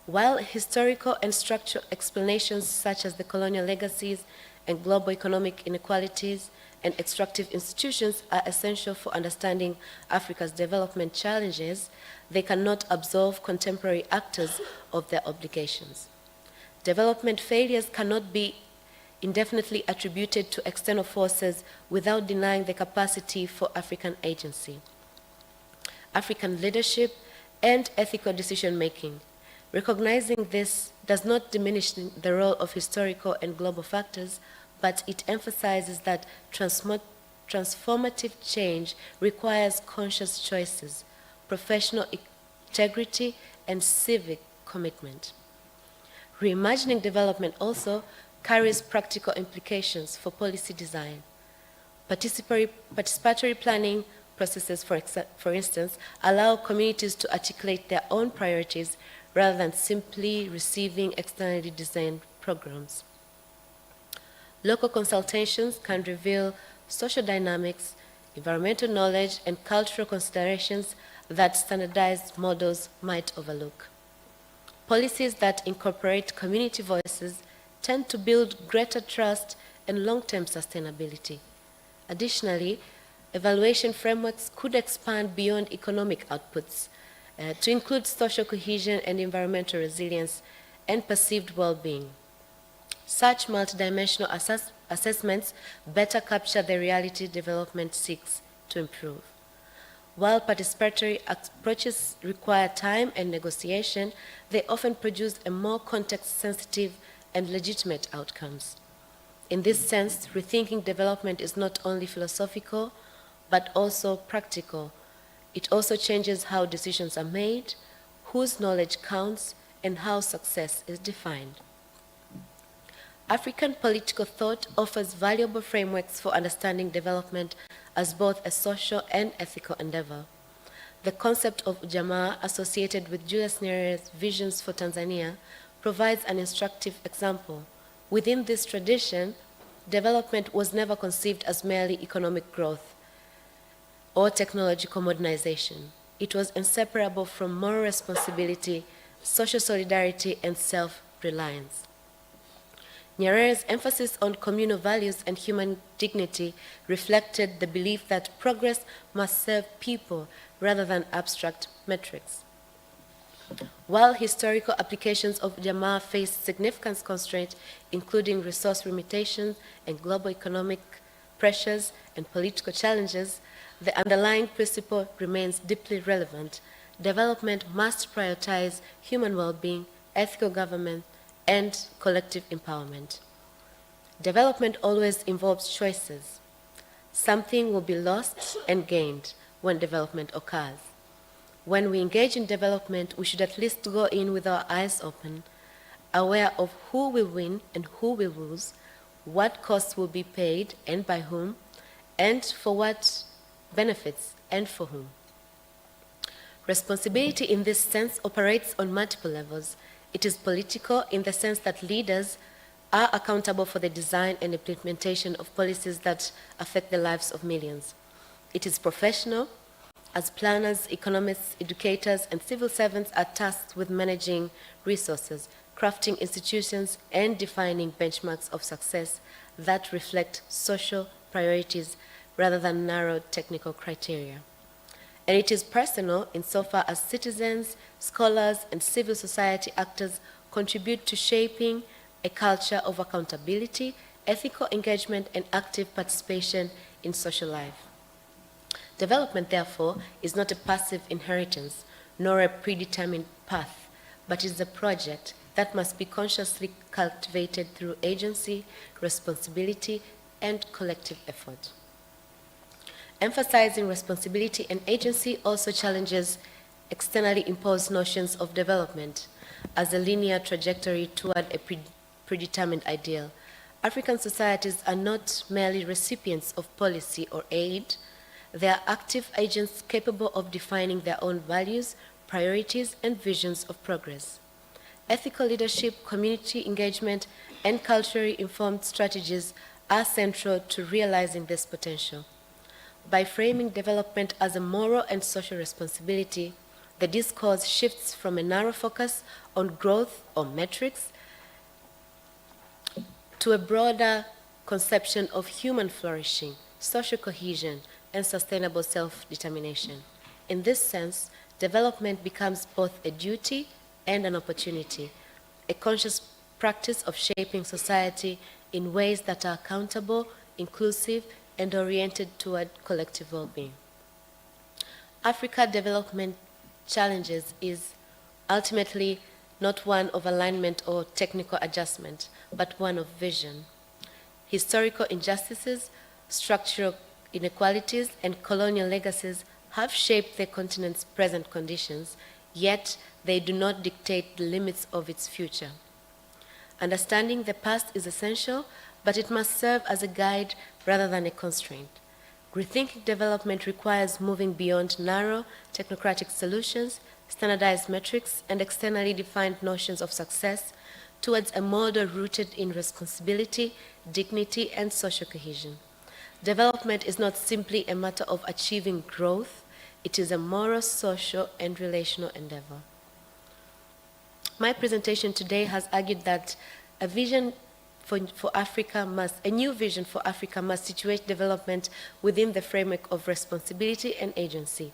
While historical and structural explanations such as the colonial legacies and global economic inequalities and extractive institutions are essential for understanding Africa's development challenges, they cannot absolve contemporary actors of their obligations. Development failures cannot be indefinitely attributed to external forces without denying the capacity for African agency, African leadership, and ethical decision-making. Recognizing this does not diminish the role of historical and global factors, but it emphasizes that transformative change requires conscious choices, professional integrity, and civic commitment. Reimagining development also carries practical implications for policy design. Participatory planning processes, for instance, allow communities to articulate their own priorities rather than simply receiving externally designed programs. Local consultations can reveal social dynamics, environmental knowledge, and cultural considerations that standardized models might overlook. Policies that incorporate community voices tend to build greater trust and long-term sustainability. Additionally, evaluation frameworks could expand beyond economic outputs to include social cohesion and environmental resilience and perceived well-being. Such multidimensional assessments better capture the reality development seeks to improve. While participatory approaches require time and negotiation, they often produce a more context-sensitive and legitimate outcomes. In this sense, rethinking development is not only philosophical, but also practical. It also changes how decisions are made, whose knowledge counts, and how success is defined. African political thought offers valuable frameworks for understanding development as both a social and ethical endeavor. The concept of ujamaa associated with Julius Nyerere's visions for Tanzania provides an instructive example. Within this tradition, development was never conceived as merely economic growth or technological modernization. It was inseparable from moral responsibility social solidarity, and self-reliance. Nyerere's emphasis on communal values and human dignity reflected the belief that progress must serve people rather than abstract metrics. While historical applications of Jamaa faced significant constraints, including resource limitations and global economic pressures and political challenges, the underlying principle remains deeply relevant. Development must prioritize human well-being, ethical government, and collective empowerment. Development always involves choices. Something will be lost and gained when development occurs. When we engage in development, we should at least go in with our eyes open, aware of who will win and who will lose, what costs will be paid and by whom, and for what benefits and for whom. Responsibility in this sense operates on multiple levels. It is political in the sense that leaders are accountable for the design and implementation of policies that affect the lives of millions. It is professional, as planners, economists, educators, and civil servants are tasked with managing resources, crafting institutions, and defining benchmarks of success that reflect social priorities rather than narrow technical criteria. And it is personal insofar as citizens, scholars, and civil society actors contribute to shaping a culture of accountability, ethical engagement, and active participation in social life. Development, therefore, is not a passive inheritance, nor a predetermined path, but is a project that must be consciously cultivated through agency, responsibility, and collective effort. Emphasizing responsibility and agency also challenges externally imposed notions of development as a linear trajectory toward a predetermined ideal. African societies are not merely recipients of policy or aid. They are active agents capable of defining their own values, priorities, and visions of progress. Ethical leadership, community engagement, and culturally informed strategies are central to realizing this potential. By framing development as a moral and social responsibility, the discourse shifts from a narrow focus on growth or metrics to a broader conception of human flourishing, social cohesion, and sustainable self-determination. In this sense, development becomes both a duty and an opportunity, a conscious practice of shaping society in ways that are accountable, inclusive, and oriented toward collective well-being. Africa development challenges is ultimately not one of alignment or technical adjustment, but one of vision. Historical injustices, structural inequalities, and colonial legacies have shaped the continent's present conditions, yet they do not dictate the limits of its future. Understanding the past is essential, but it must serve as a guide rather than a constraint. Rethinking development requires moving beyond narrow technocratic solutions, standardized metrics, and externally defined notions of success towards a model rooted in responsibility, dignity, and social cohesion. Development is not simply a matter of achieving growth, it is a moral, social, and relational endeavor. My presentation today has argued that a new vision for Africa must situate development within the framework of responsibility and agency,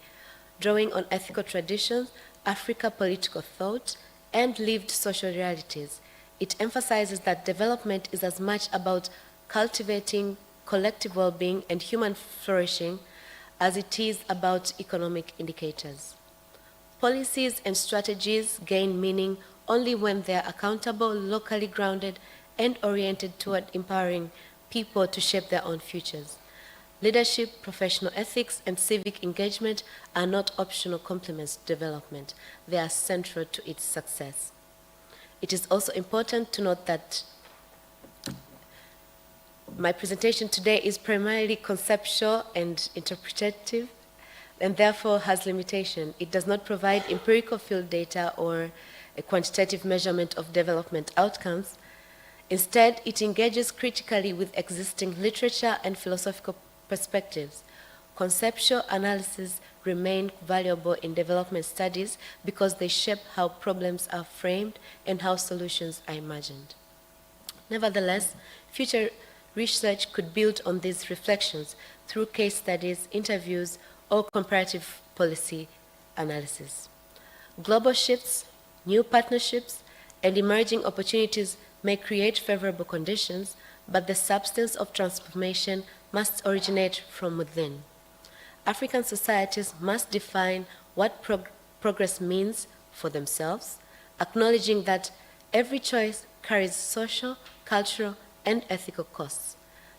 drawing on ethical traditions, African political thought, and lived social realities. It emphasizes that development is as much about cultivating collective well-being and human flourishing as it is about economic indicators. Policies and strategies gain meaning only when they are accountable, locally grounded, and oriented toward empowering people to shape their own futures. Leadership, professional ethics, and civic engagement are not optional complements to development. They are central to its success. It is also important to note that my presentation today is primarily conceptual and interpretative, and therefore has limitation. It does not provide empirical field data or a quantitative measurement of development outcomes. Instead, it engages critically with existing literature and philosophical perspectives. Conceptual analysis remain valuable in development studies because they shape how problems are framed and how solutions are imagined. Nevertheless, future research could build on these reflections through case studies, interviews, or comparative policy analysis. Global shifts, new partnerships, and emerging opportunities may create favorable conditions, but the substance of transformation must originate from within. African societies must define what progress means for themselves, acknowledging that every choice carries social, cultural, and ethical costs.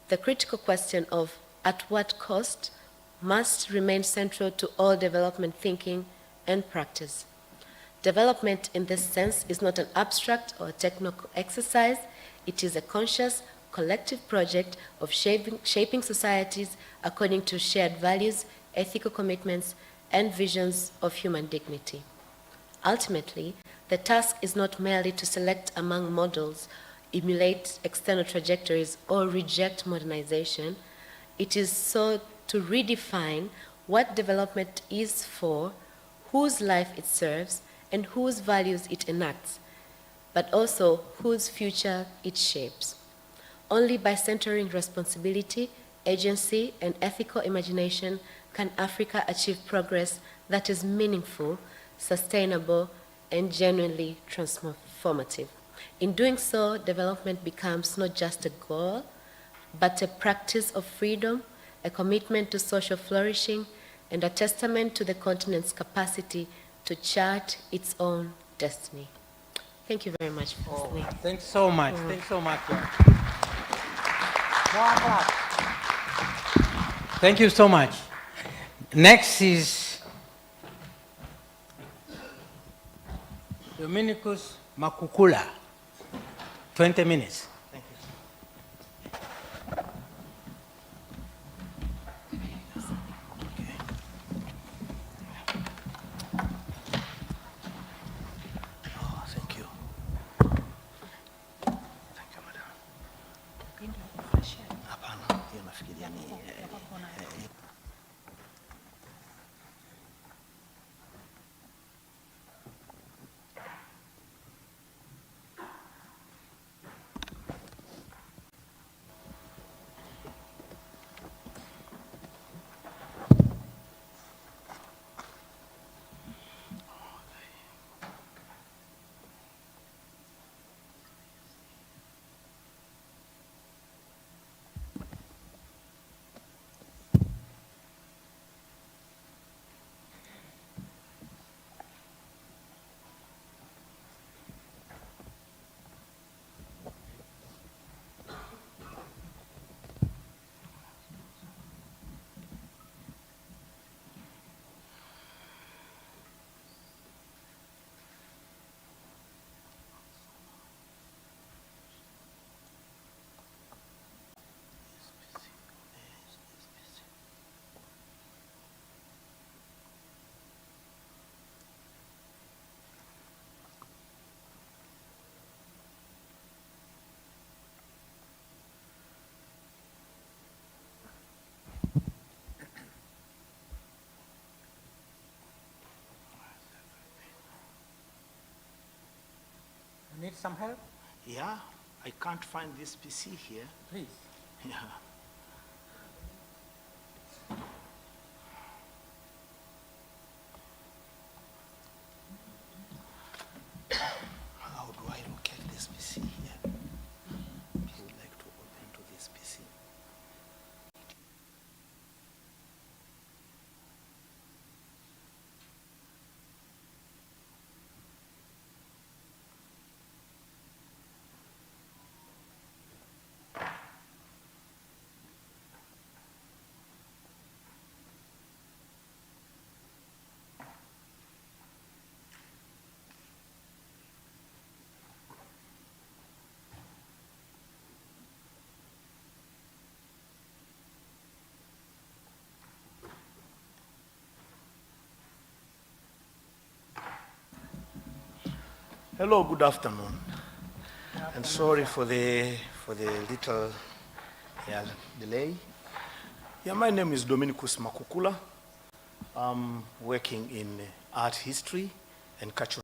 The critical question of at what cost must remain central to all development thinking and practice. Development in this sense is not an abstract or technical exercise. It is a conscious, collective project of shaping societies according to shared values, ethical commitments, and visions of human dignity. Ultimately, the task is not merely to select among models, emulate external trajectories, or reject modernization. It is so to redefine what development is for, whose life it serves, and whose values it enacts, but also whose future it shapes. Only by centering responsibility, agency, and ethical imagination can Africa achieve progress that is meaningful, sustainable, and genuinely transformative. In doing so, development becomes not just a goal, but a practice of freedom, a commitment to social flourishing, and a testament to the continent's capacity to chart its own destiny. Thank you very much for listening. Thanks so much. Thanks so much. Thank you so much. Next is Dominicus Makukula. 20 minutes. Thank you. Oh, thank you. Thank you, madam. Hapana, hiyo nafikiria ni Need some help? Yeah, I can't find this PC here. Please. Yeah. How do I locate this PC here? I would like to open to this PC. Hello, good afternoon. And sorry for the little delay. Yeah, my name is Dominicus Makukula. I'm working in art history and cultural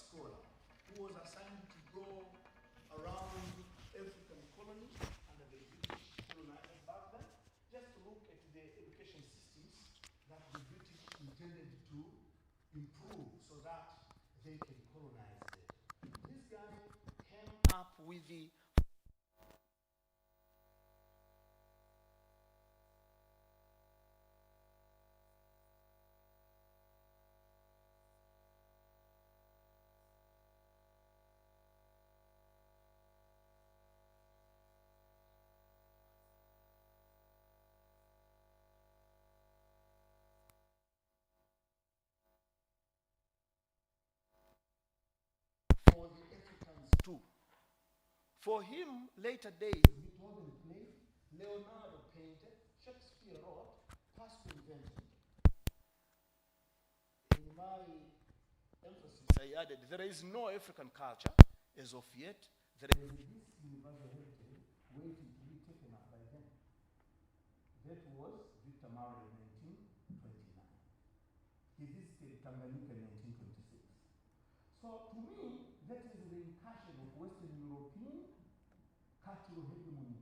scholar who was assigned to go around African colonies under the British colonizers back then, just to look at the education systems that the British intended to improve so that they can colonize them. This guy came up with the for the Africans too. For him, later days, Beethoven played, Leonardo painted, Shakespeare wrote, Pascal invented. In my emphasis, I added, there is no African culture as of yet. There is this universal heritage waiting to be taken up by them. That was Victor Maury in 1929. He visited Tanganyika in 1926. So to me, that is the incursion of Western European cultural hegemony.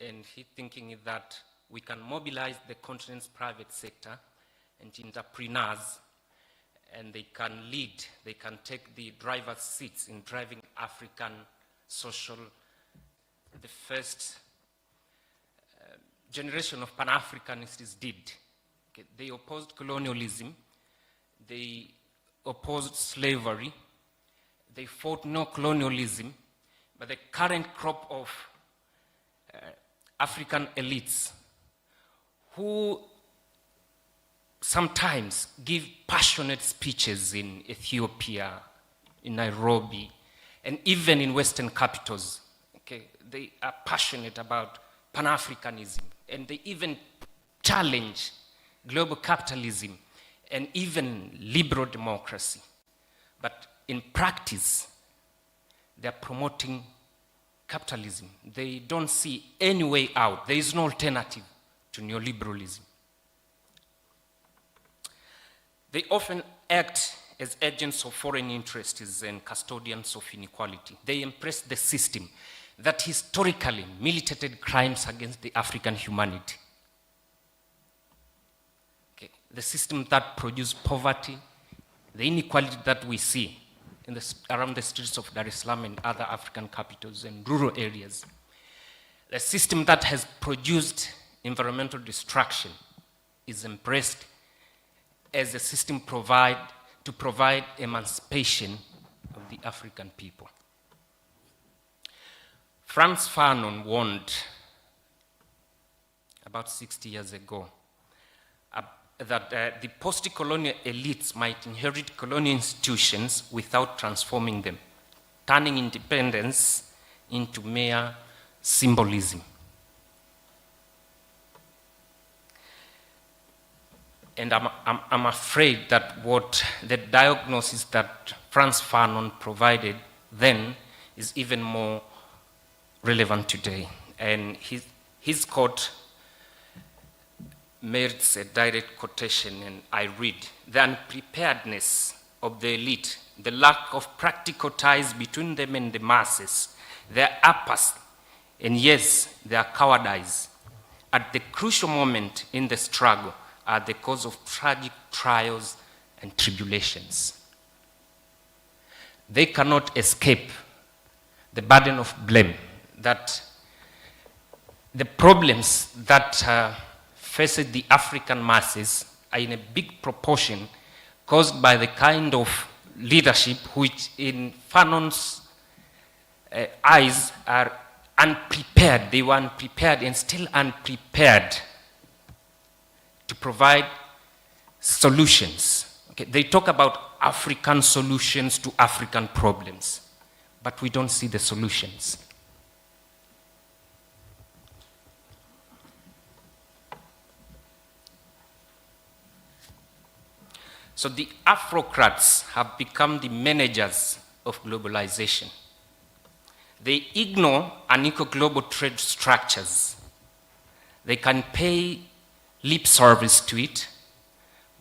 And he thinking that we can mobilize the continent's private sector and entrepreneurs, and they can lead, they can take the driver's seats in driving African social, the first generation of Pan-Africanists did. Okay, they opposed colonialism, they opposed slavery, they fought no colonialism, but the current crop of African elites who sometimes give passionate speeches in Ethiopia, in Nairobi, and even in Western capitals. Okay? They are passionate about Pan-Africanism, and they even challenge global capitalism and even liberal democracy. But in practice, they are promoting capitalism. They don't see any way out. There is no alternative to neoliberalism. They often act as agents of foreign interests and custodians of inequality. They embrace the system that historically militated crimes against the African humanity. Okay. The system that produced poverty, the inequality that we see around the streets of Dar es Salaam and other African capitals and rural areas. The system that has produced environmental destruction is embraced as a system to provide emancipation of the African people. Frantz Fanon warned about 60 years ago that the post-colonial elites might inherit colonial institutions without transforming them, turning independence into mere symbolism. And I'm afraid that what the diagnosis that Frantz Fanon provided then is even more relevant today. And his quote merits a direct quotation, and I read: "The unpreparedness of the elite, the lack of practical ties between them and the masses, their apathy, and yes, their cowardice at the crucial moment in the struggle are the cause of tragic trials and tribulations. They cannot escape the burden of blame that the problems that face the African masses are in a big proportion caused by the kind of leadership which in Fanon's eyes are unprepared. They were unprepared and still unprepared to provide solutions. Okay, they talk about African solutions to African problems, but we don't see the solutions. So the Afrocrats have become the managers of globalization. They ignore unequal global trade structures. They can pay lip service to it,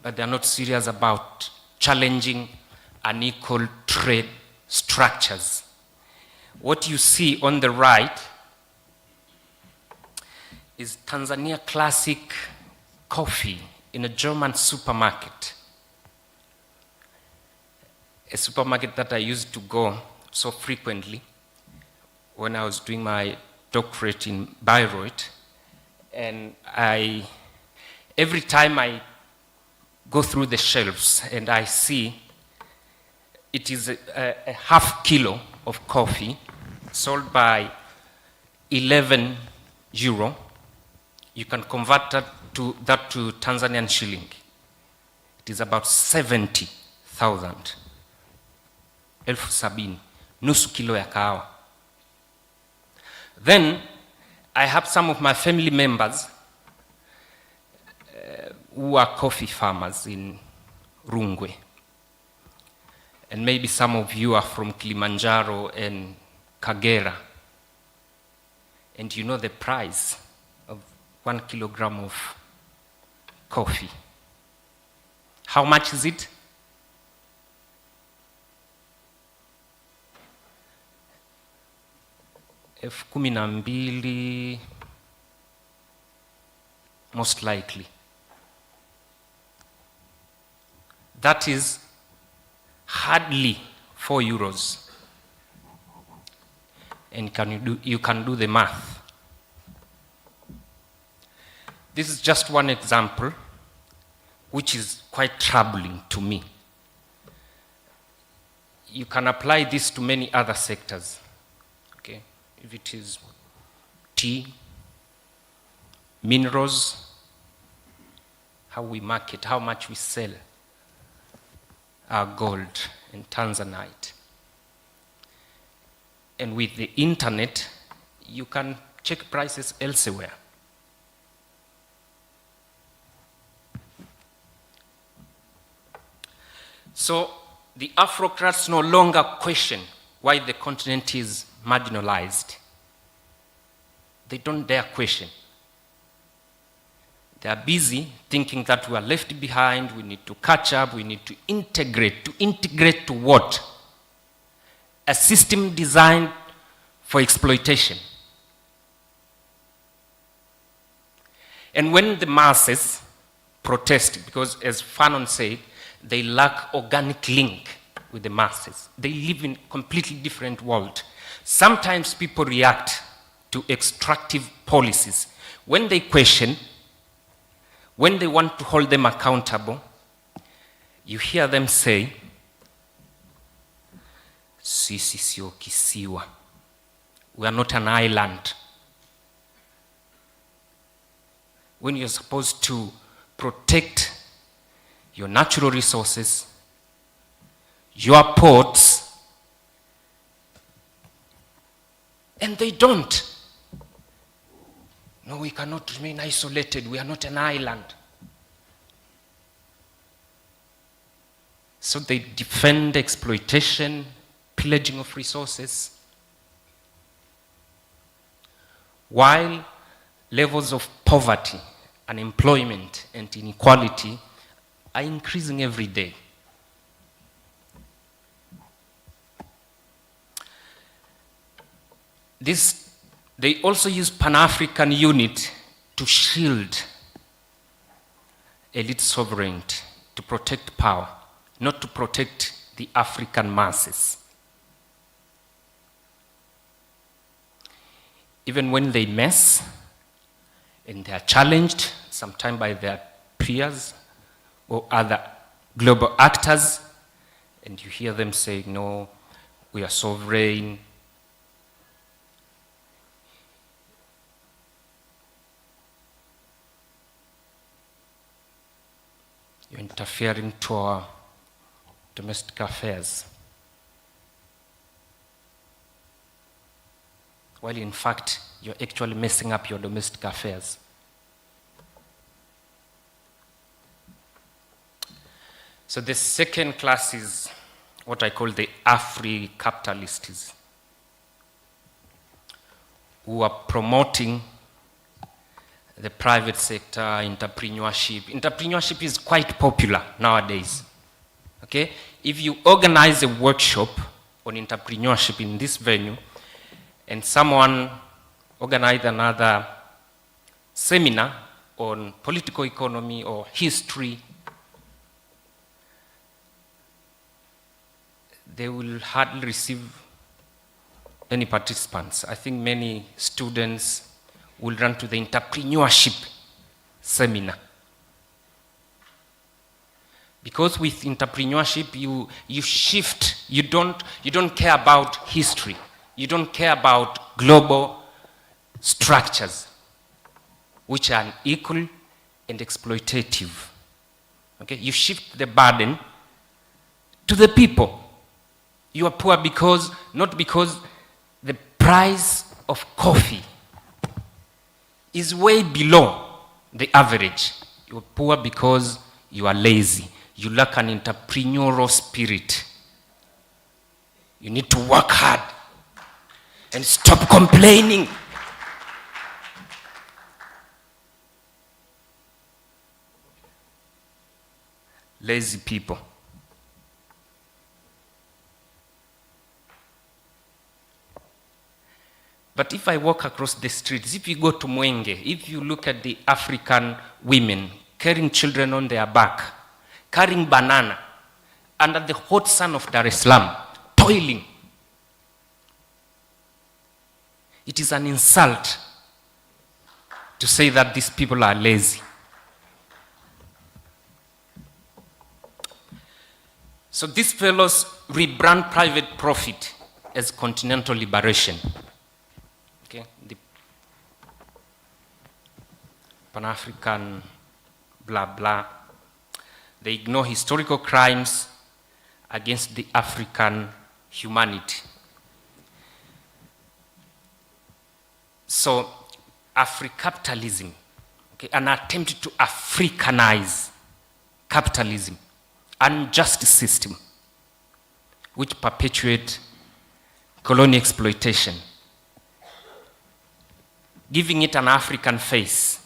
but they're not serious about challenging unequal trade structures. What you see on the right is Tanzania classic coffee in a German supermarket. A supermarket that I used to go so frequently when I was doing my doctorate in Bayreuth. And every time I go through the shelves and I see it is a half kilo of coffee sold by 11 euro, you can convert that to Tanzanian shilling. It is about 70,000. 70,000, nusu kilo ya kahawa. Then I have some of my family members who are coffee farmers in Rungwe. And maybe some of you are from Kilimanjaro and Kagera. And you know the price of 1 kilogram of coffee. How much is it? $12,000, most likely. That is hardly 4 euros. And you can do the math. This is just one example, which is quite troubling to me. You can apply this to many other sectors. Okay? If it is tea, minerals, how we market, how much we sell our gold and Tanzanite. And with the internet, you can check prices elsewhere. So the Afrocrats no longer question why the continent is marginalized. They don't dare question. They are busy thinking that we are left behind, we need to catch up, we need to integrate. To integrate to what? A system designed for exploitation. And when the masses protest, because as Fanon said, they lack organic link with the masses. They live in a completely different world. Sometimes people react to extractive policies. When they question, when they want to hold them accountable, you hear them say, "Sisi sio kisiwa." We are not an island. When you're supposed to protect your natural resources, your ports, and they don't. No, we cannot remain isolated. We are not an island. So they defend exploitation, pillaging of resources, while levels of poverty, unemployment, and inequality are increasing every day. They also use Pan-African unity to shield elite sovereignty, to protect power, not to protect the African masses. Even when they mess and they are challenged, sometimes by their peers or other global actors, and you hear them say, "No, we are sovereign." You're interfering to our domestic affairs. While in fact, you're actually messing up your domestic affairs. So the second class is what I call the Afri-capitalists, who are promoting the private sector, entrepreneurship. Entrepreneurship is quite popular nowadays. Okay? If you organize a workshop on entrepreneurship in this venue, and someone organize another seminar on political economy or history, they will hardly receive any participants. I think many students will run to the entrepreneurship seminar. Because with entrepreneurship, you shift, you don't care about history. You don't care about global structures, which are unequal and exploitative. Okay? You shift the burden to the people. You are poor not because the price of coffee is way below the average. You are poor because you are lazy. You lack an entrepreneurial spirit. You need to work hard and stop complaining. Lazy people. But if I walk across the streets, if you go to Mwenge, if you look at the African women carrying children on their back, carrying banana, under the hot sun of Dar es Salaam, toiling, it is an insult to say that these people are lazy. So these fellows rebrand private profit as continental liberation. Okay? The Pan-African blah, blah. They ignore historical crimes against the African humanity. So, Afri-capitalism, okay, an attempt to Africanize capitalism, unjust system, which perpetuate colonial exploitation, giving it an African face,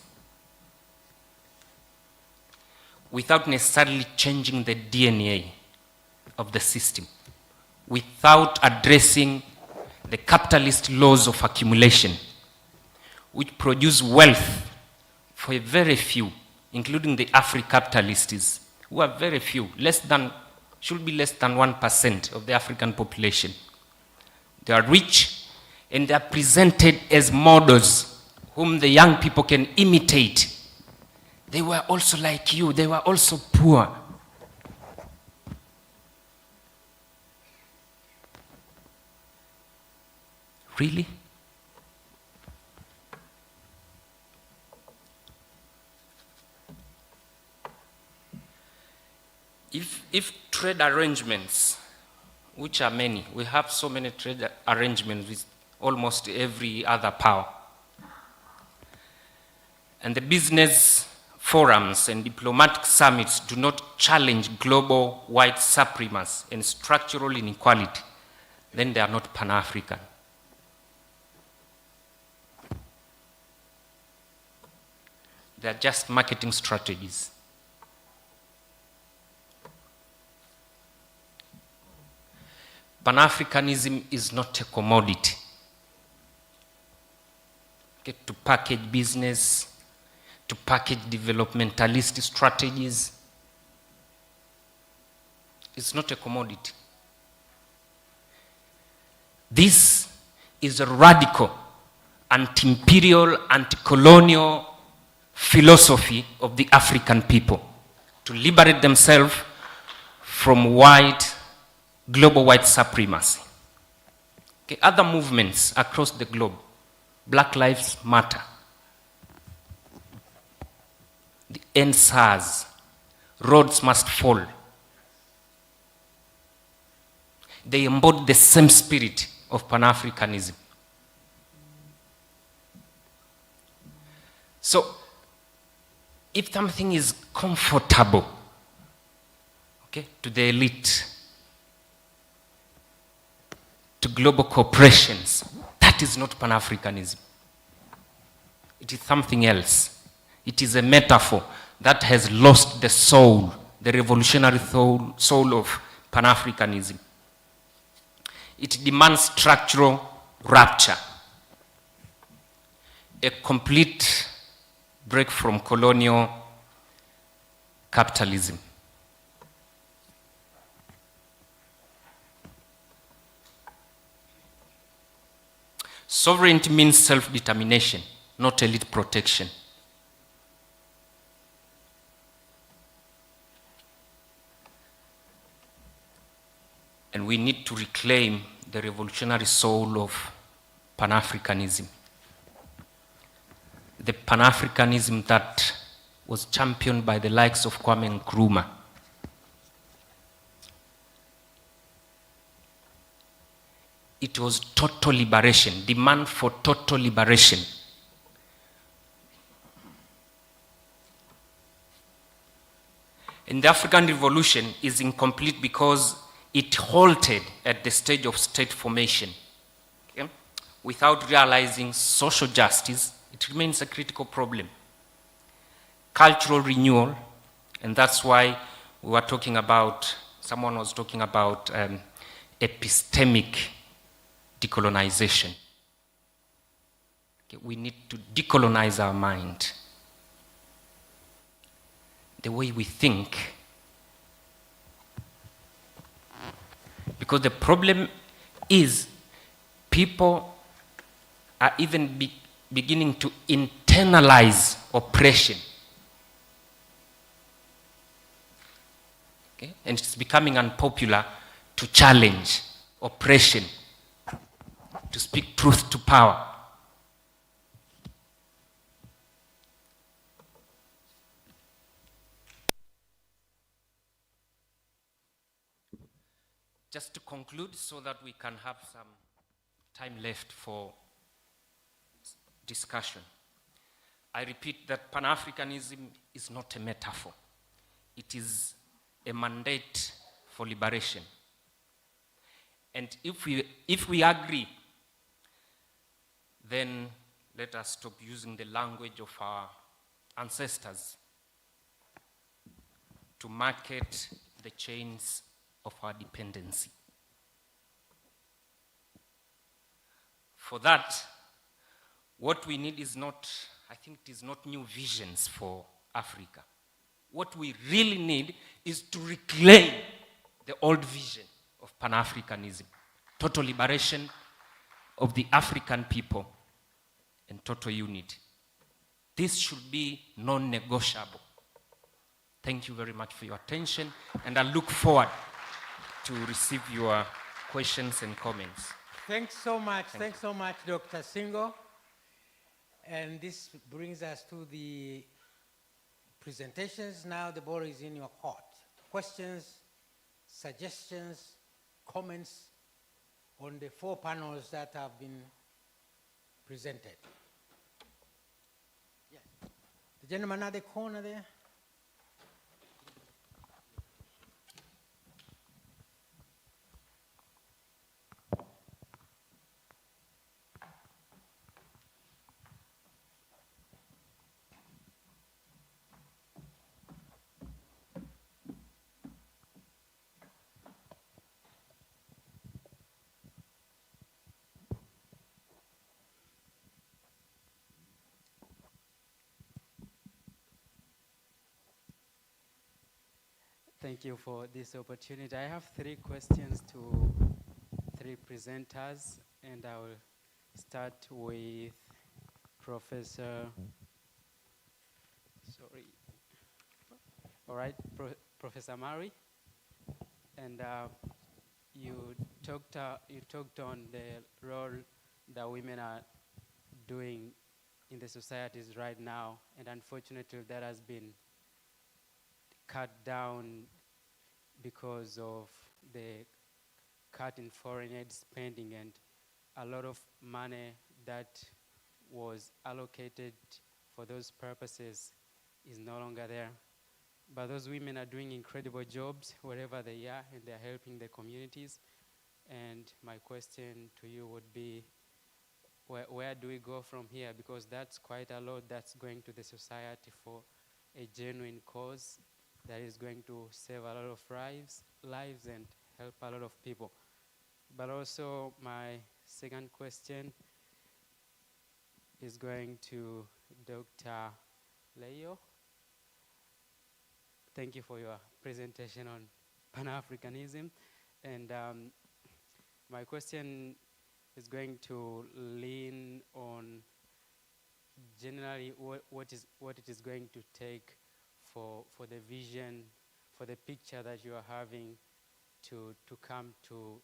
without necessarily changing the DNA of the system, without addressing the capitalist laws of accumulation, which produce wealth for a very few, including the Afri-capitalists, who are very few, should be less than 1% of the African population. They are rich, and they are presented as models whom the young people can imitate. They were also like you, they were also poor. Really? If trade arrangements, which are many, we have so many trade arrangements with almost every other power, and the business forums and diplomatic summits do not challenge global white supremacy and structural inequality, then they are not Pan-African. They are just marketing strategies. Pan-Africanism is not a commodity. Okay, to package business, to package developmentalist strategies. It's not a commodity. This is a radical, anti-imperial, anti-colonial philosophy of the African people to liberate themselves from global white supremacy. Okay, other movements across the globe, Black Lives Matter, the End SARS, Rhodes Must Fall. They embody the same spirit of Pan-Africanism. So, if something is comfortable, okay, to the elite, to global corporations, that is not Pan-Africanism. It is something else. It is a metaphor that has lost the soul, the revolutionary soul of Pan-Africanism. It demands structural rupture, a complete break from colonial capitalism. Sovereignty means self-determination, not elite protection. And we need to reclaim the revolutionary soul of Pan-Africanism. The Pan-Africanism that was championed by the likes of Kwame Nkrumah. It was total liberation, demand for total liberation. And the African Revolution is incomplete because it halted at the stage of state formation. Okay? Without realizing social justice, it remains a critical problem. Cultural renewal, and that's why we were talking about, someone was talking about epistemic decolonization. Okay, we need to decolonize our mind. The way we think. Because the problem is people are even beginning to internalize oppression. Okay? And it's becoming unpopular to challenge oppression, to speak truth to power. just to conclude so that we can have some time left for discussion. I repeat that Pan-Africanism is not a metaphor. It is a mandate for liberation. And if we agree, then let us stop using the language of our ancestors to market the chains of our dependency. For that, what we need is not, I think it is not new visions for Africa. What we really need is to reclaim the old vision of Pan-Africanism, total liberation of the African people and total unity. This should be non-negotiable. Thank you very much for your attention, and I look forward to receive your questions and comments. Thanks so much. Thanks so much, Dr. Singo. And this brings us to the presentations. Now the ball is in your court. Questions, suggestions, comments on the 4 panels that have been presented. Yes. The gentleman at the corner there. Thank you for this opportunity. I have 3 questions to 3 presenters, and I will start with Professor, Professor Mari. And you talked on the role that women are doing in the societies right now, and unfortunately that has been cut down because of the cut in foreign aid spending, and a lot of money that was allocated for those purposes is no longer there. But those women are doing incredible jobs wherever they are, and they're helping the communities. And my question to you would be, where do we go from here? Because that's quite a lot that's going to the society for a genuine cause that is going to save a lot of lives and help a lot of people. But also my second question is going to Dr. Leo. Thank you for your presentation on Pan-Africanism. And my question is going to lean on generally what it is going to take for the vision, for the picture that you are having to come to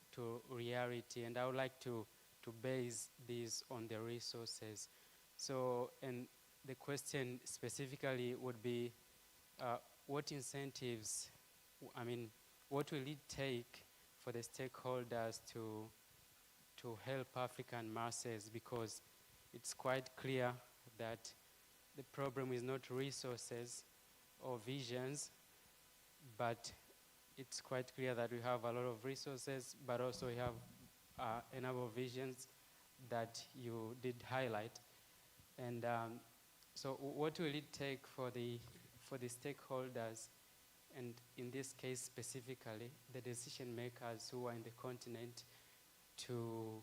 reality. And I would like to base this on the resources. So, and the question specifically would be, what incentives, what will it take for the stakeholders to help African masses? Because it's quite clear that the problem is not resources or visions, but it's quite clear that we have a lot of resources, but also we have a number of visions that you did highlight. And so what will it take for the stakeholders, and in this case specifically, the decision makers who are in the continent, to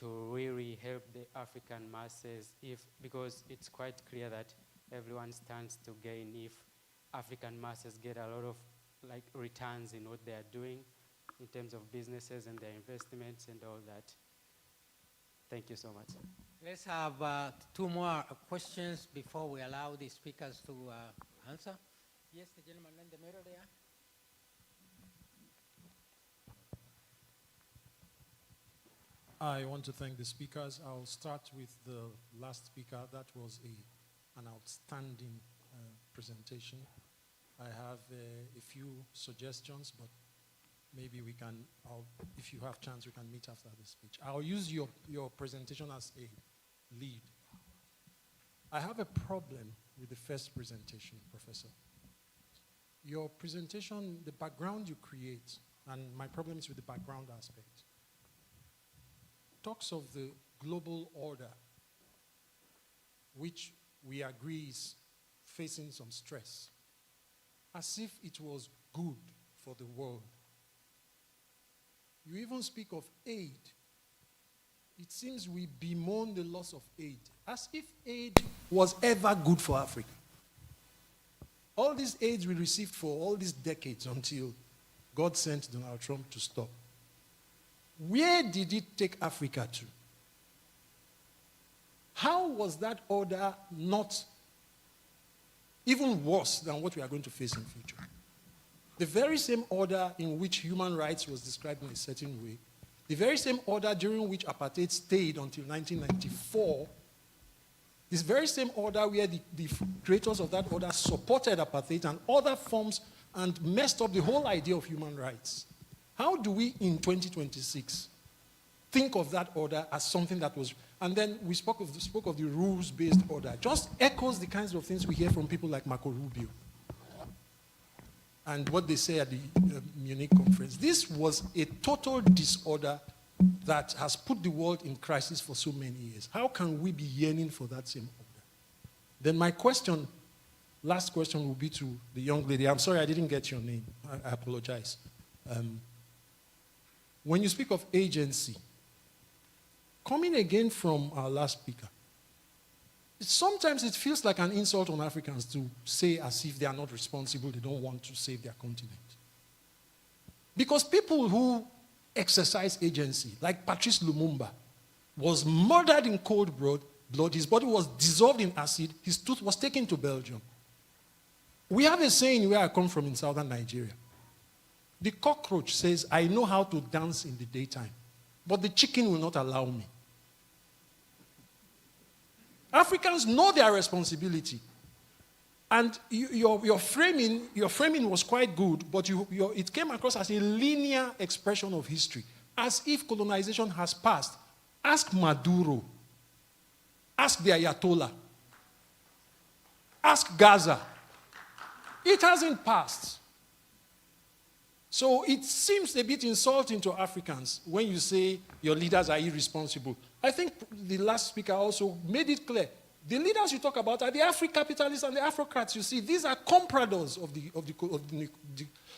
really help the African masses, because it's quite clear that everyone stands to gain if African masses get a lot of returns in what they are doing in terms of businesses and their investments and all that. Thank you so much. Let's have 2 more questions before we allow the speakers to answer. Yes, the gentleman in the middle there. I want to thank the speakers. I'll start with the last speaker. That was an outstanding presentation. I have a few suggestions, but maybe we can, if you have chance, we can meet after the speech. I'll use your presentation as a lead. I have a problem with the first presentation, Professor. Your presentation, the background you create, and my problem is with the background aspect, talks of the global order, which we agree is facing some stress, as if it was good for the world. You even speak of aid. It seems we bemoan the loss of aid, as if aid was ever good for Africa. All these aids we received for all these decades until God sent Donald Trump to stop. Where did it take Africa to? How was that order not even worse than what we are going to face in the future? The very same order in which human rights was described in a certain way, the very same order during which apartheid stayed until 1994, this very same order where the creators of that order supported apartheid and other forms and messed up the whole idea of human rights. How do we, in 2026, think of that order as something that was... And then we spoke of the rules-based order. Just echoes the kinds of things we hear from people like Marco Rubio and what they say at the Munich conference. This was a total disorder that has put the world in crisis for so many years. How can we be yearning for that same order? Then my question, last question, will be to the young lady. I'm sorry I didn't get your name. I apologize. When you speak of agency, coming again from our last speaker, sometimes it feels like an insult on Africans to say as if they are not responsible, they don't want to save their continent. Because people who exercise agency, like Patrice Lumumba, was murdered in cold blood, his body was dissolved in acid, his tooth was taken to Belgium. We have a saying where I come from in southern Nigeria. The cockroach says, I know how to dance in the daytime, but the chicken will not allow me. Africans know their responsibility. And your framing was quite good, but it came across as a linear expression of history, as if colonization has passed. Ask Maduro. Ask the Ayatollah. Ask Gaza. It hasn't passed. So it seems a bit insulting to Africans when you say your leaders are irresponsible. I think the last speaker also made it clear. The leaders you talk about are the Afro-capitalists and the Afrocrats. You see, these are compradors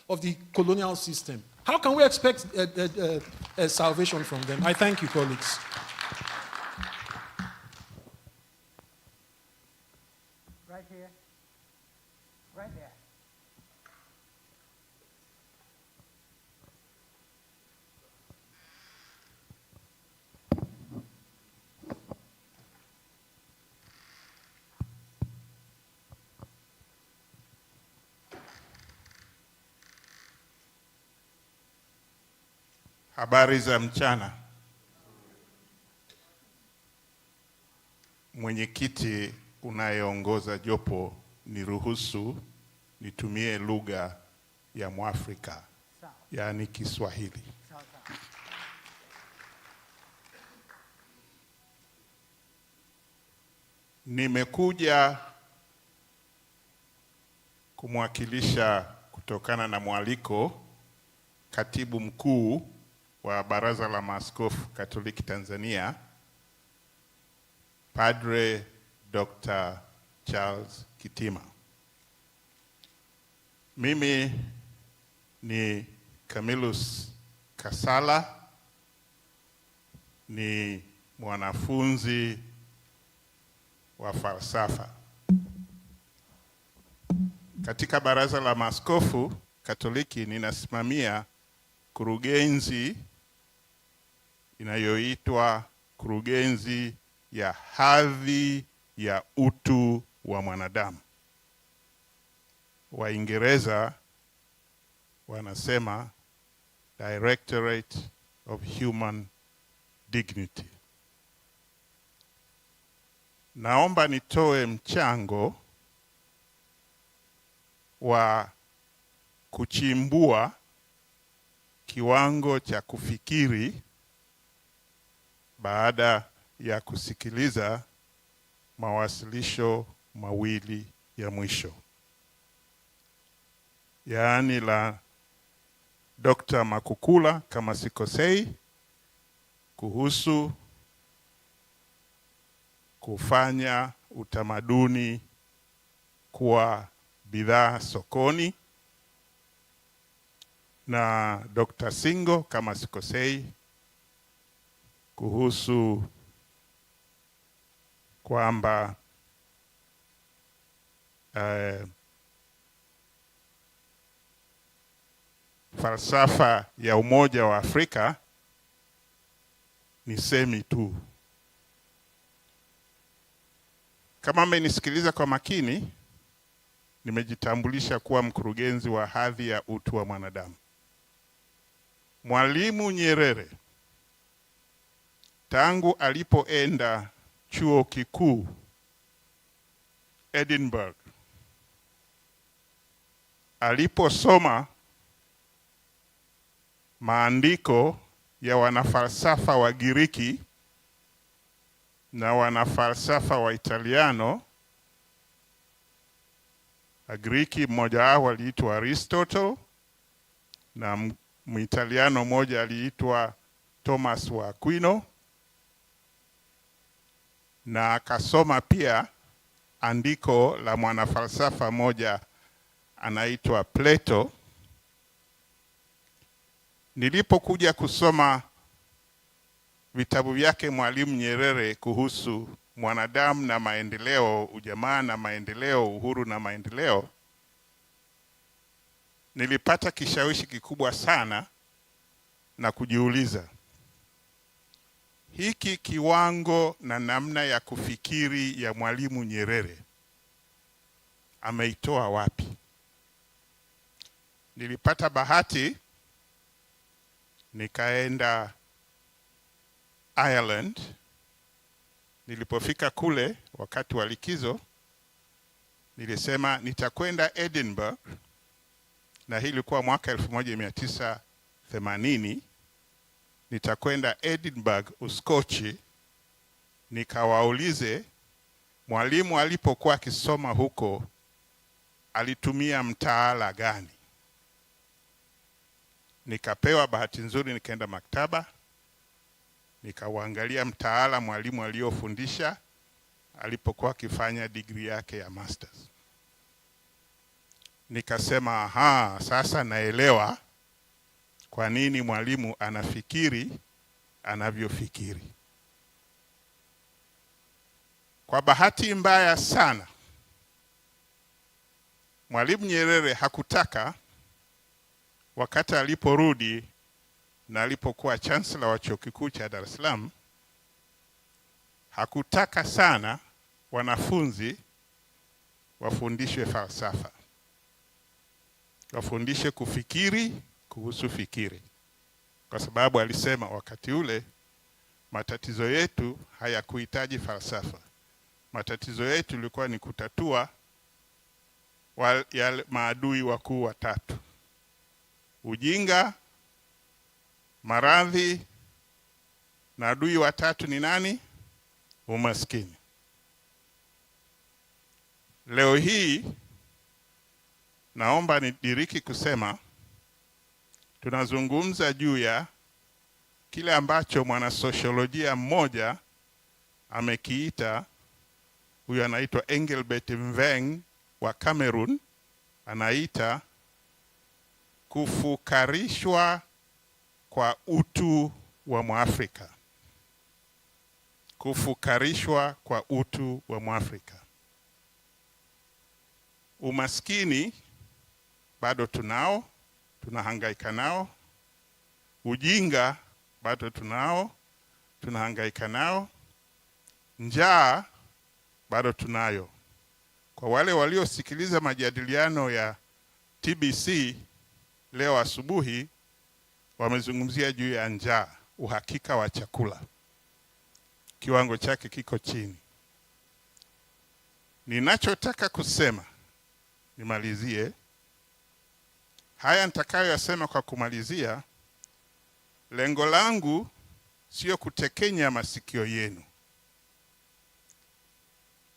of the colonial system. How can we expect salvation from them? I thank you, colleagues. Right here. Right there. Habari za mchana. Mwenyekiti unayeongoza jopo, niruhusu nitumie lugha ya Mwafrika, yaani Kiswahili. Nimekuja kumwakilisha kutokana na mwaliko Katibu Mkuu wa Baraza la Maaskofu Katoliki Tanzania, Padre Dr. Charles Kitima. Mimi ni Camillus Kasala, ni mwanafunzi wa falsafa. Katika Baraza la Maaskofu Katoliki ninasimamia kurugenzi inayoitwa kurugenzi ya hadhi ya utu wa mwanadamu. Waingereza wanasema Directorate of Human Dignity. Naomba nitoe mchango wa kuchimbua kiwango cha kufikiri baada ya kusikiliza mawasilisho mawili ya mwisho, yaani la Dr. Makukula kama sikosei, kuhusu kufanya utamaduni kuwa bidhaa sokoni, na Dr. Singo kama sikosei, kuhusu kwamba falsafa ya Umoja wa Afrika ni semi tu. Kama mmenisikiliza kwa makini, nimejitambulisha kuwa mkurugenzi wa hadhi ya utu wa mwanadamu. Mwalimu Nyerere tangu alipoenda Chuo Kikuu Edinburgh, aliposoma maandiko ya wanafalsafa wa Giriki na wanafalsafa wa Italiano. Giriki mmoja wao aliitwa Aristotle na Muitaliano mmoja aliitwa Thomas wa Aquino, na akasoma pia andiko la mwanafalsafa mmoja anaitwa Plato. Nilipokuja kusoma vitabu vyake Mwalimu Nyerere kuhusu mwanadamu na maendeleo, ujamaa na maendeleo, uhuru na maendeleo, nilipata kishawishi kikubwa sana na kujiuliza, hiki kiwango na namna ya kufikiri ya Mwalimu Nyerere ameitoa wapi? Nilipata bahati nikaenda Ireland. Nilipofika kule wakati wa likizo, nilisema nitakwenda Edinburgh, na hii ilikuwa mwaka 1980. Nitakwenda Edinburgh, Uskochi, nikawaulize mwalimu alipokuwa akisoma huko alitumia mtaala gani. Nikapewa bahati nzuri, nikaenda maktaba, nikauangalia mtaala mwalimu aliyofundisha alipokuwa akifanya degree yake ya masters. Nikasema, aha, sasa naelewa kwa nini mwalimu anafikiri anavyofikiri. Kwa bahati mbaya sana, Mwalimu Nyerere hakutaka, wakati aliporudi na alipokuwa chancellor wa Chuo Kikuu cha Dar es Salaam, hakutaka sana wanafunzi wafundishwe falsafa, wafundishe kufikiri kuhusu fikiri, kwa sababu alisema wakati ule matatizo yetu hayakuhitaji falsafa. Matatizo yetu ilikuwa ni kutatua yale maadui wakuu watatu: ujinga, maradhi, na adui watatu ni nani? Umaskini. Leo hii naomba nidiriki kusema tunazungumza juu ya kile ambacho mwanasosiolojia mmoja amekiita, huyo anaitwa Engelbert Mveng wa Cameroon, anaita kufukarishwa kwa utu wa Mwafrika. Kufukarishwa kwa utu wa Mwafrika. Umaskini bado tunao, tunahangaika nao. Ujinga bado tunao, tunahangaika nao. Njaa bado tunayo. Kwa wale waliosikiliza majadiliano ya TBC leo asubuhi, wamezungumzia juu ya njaa, uhakika wa chakula. Kiwango chake kiko chini. Ninachotaka kusema, nimalizie haya nitakayoyasema kwa kumalizia, Lengo langu sio kutekenya masikio yenu.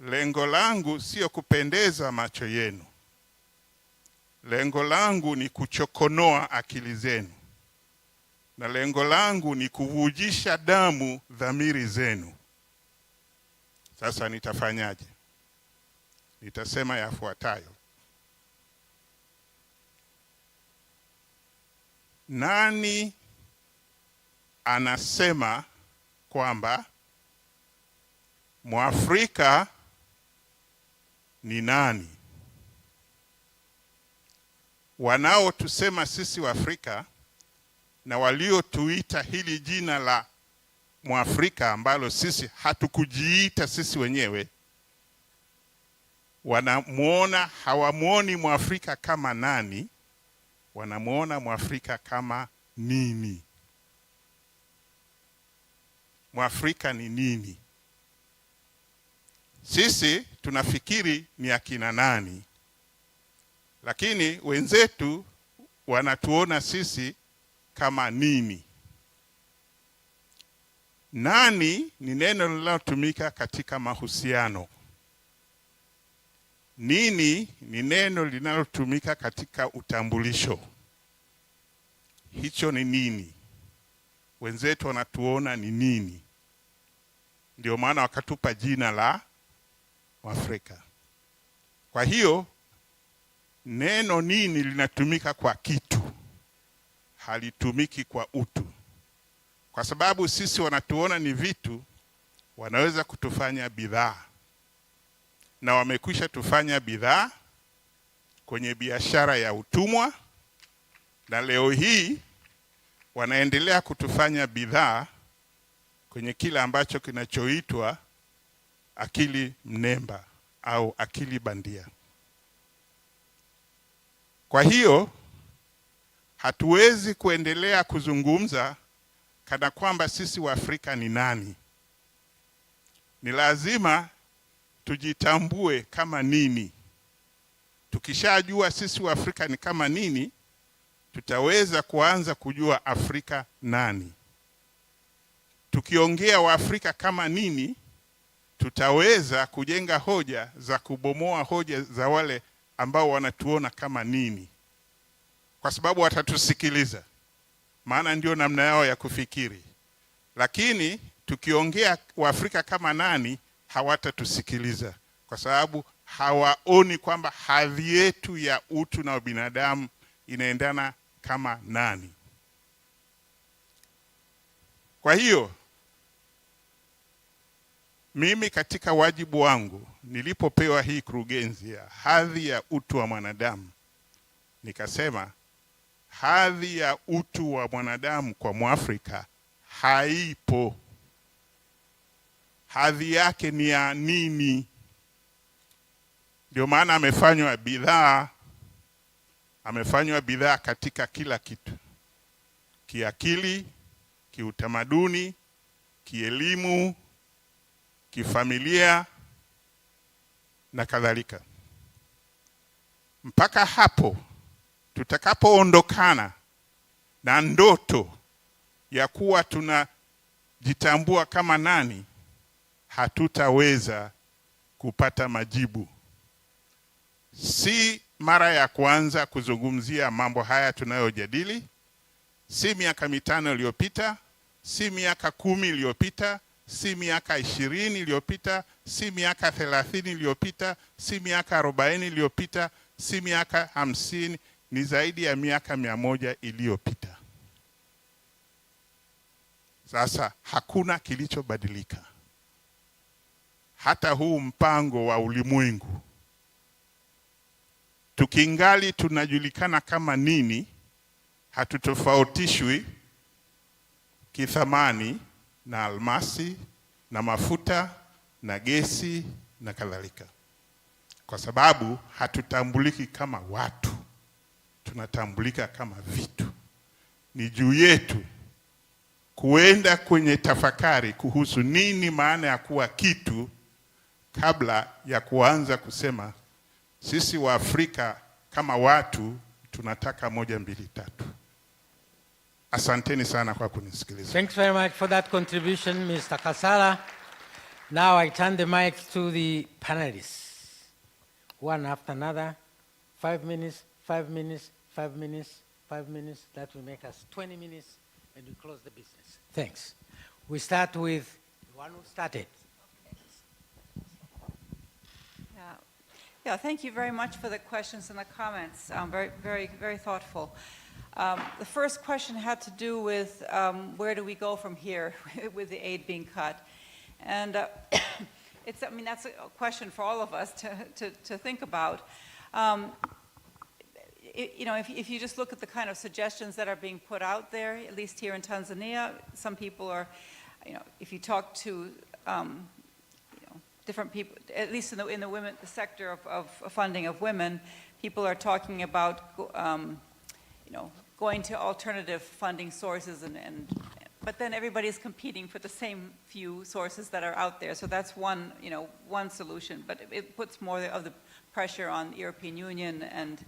Lengo langu sio kupendeza macho yenu. Lengo langu ni kuchokonoa akili zenu. Na lengo langu ni kuvujisha damu dhamiri zenu. Sasa nitafanyaje? Nitasema yafuatayo. Nani anasema kwamba Mwafrika ni nani? Wanaotusema sisi Waafrika na waliotuita hili jina la Mwafrika ambalo sisi hatukujiita sisi wenyewe, hawamuoni Mwafrika kama nani, wanamuona Mwafrika kama nini. Mwafrika ni nini? Sisi tunafikiri ni akina nani, lakini wenzetu wanatuona sisi kama nini. Nani ni neno linalotumika katika mahusiano. Nini ni neno linalotumika katika utambulisho. Hicho ni nini. Wenzetu wanatuona ni nini. Ndio maana wakatupa jina la Afrika. Kwa hiyo neno nini linatumika kwa kitu, halitumiki kwa utu. Kwa sababu sisi wanatuona ni vitu, wanaweza kutufanya bidhaa. Na wamekwisha tufanya bidhaa kwenye biashara ya utumwa, na leo hii wanaendelea kutufanya bidhaa kwenye kile ambacho kinachoitwa akili mnemba au akili bandia. Kwa hiyo hatuwezi kuendelea kuzungumza kana kwamba sisi Waafrika ni nani. Ni lazima tujitambue kama nini. Tukishajua sisi Waafrika ni kama nini, tutaweza kuanza kujua Afrika nani. Tukiongea Waafrika kama nini, tutaweza kujenga hoja za kubomoa hoja za wale ambao wanatuona kama nini. Kwa sababu watatusikiliza. Maana ndio namna yao ya kufikiri. Lakini tukiongea Waafrika kama nani, hawatatusikiliza. Kwa sababu hawaoni kwamba hadhi yetu ya utu na binadamu inaendana kama nani. Kwa hiyo mimi katika wajibu wangu nilipopewa hii kurugenzi ya hadhi ya utu wa mwanadamu, nikasema hadhi ya utu wa mwanadamu kwa Mwafrika haipo. Hadhi yake ni ya nini? Ndio maana amefanywa bidhaa katika kila kitu. Kiakili, kiutamaduni, kielimu, kifamilia na kadhalika. Mpaka hapo tutakapoondokana na ndoto ya kuwa tunajitambua kama nani, hatutaweza kupata majibu. Si mara ya kwanza kuzungumzia mambo haya tunayojadili. Si miaka 5 iliyopita, si miaka 10 iliyopita, si miaka 20 iliyopita, si miaka 30 iliyopita, si miaka 40 iliyopita, si miaka 50, ni zaidi ya miaka 100 iliyopita. Sasa hakuna kilichobadilika. Hata huu mpango wa ulimwengu, tukingali tunajulikana kama nini, hatutofautishwi kithamani na almasi na mafuta na gesi na kadhalika. Kwa sababu hatutambuliki kama watu, tunatambulika kama vitu. Ni juu yetu kuenda kwenye tafakari kuhusu nini maana ya kuwa kitu, kabla ya kuanza kusema sisi wa Afrika kama watu tunataka 1, 2, 3. Asanteni sana kwa kunisikiliza. Thanks very much for that contribution, Mr. Kasala. Now I turn the mic to the panelists, one after another. 5 minutes, 5 minutes, 5 minutes, 5 minutes. That will make us 20 minutes, and we close the business. Thanks. We start with the one who started. Yeah, thank you very much for the questions and the comments. Very thoughtful. The first question had to do with where do we go from here with the aid being cut. And that's a question for all of us to think about. If you just look at the kind of suggestions that are being put out there, at least here in Tanzania, some people are, if you talk to different people, at least in the sector of funding of women, people are talking about going to alternative funding sources, but then everybody's competing for the same few sources that are out there. So that's one solution, but it puts more of the pressure on the European Union, and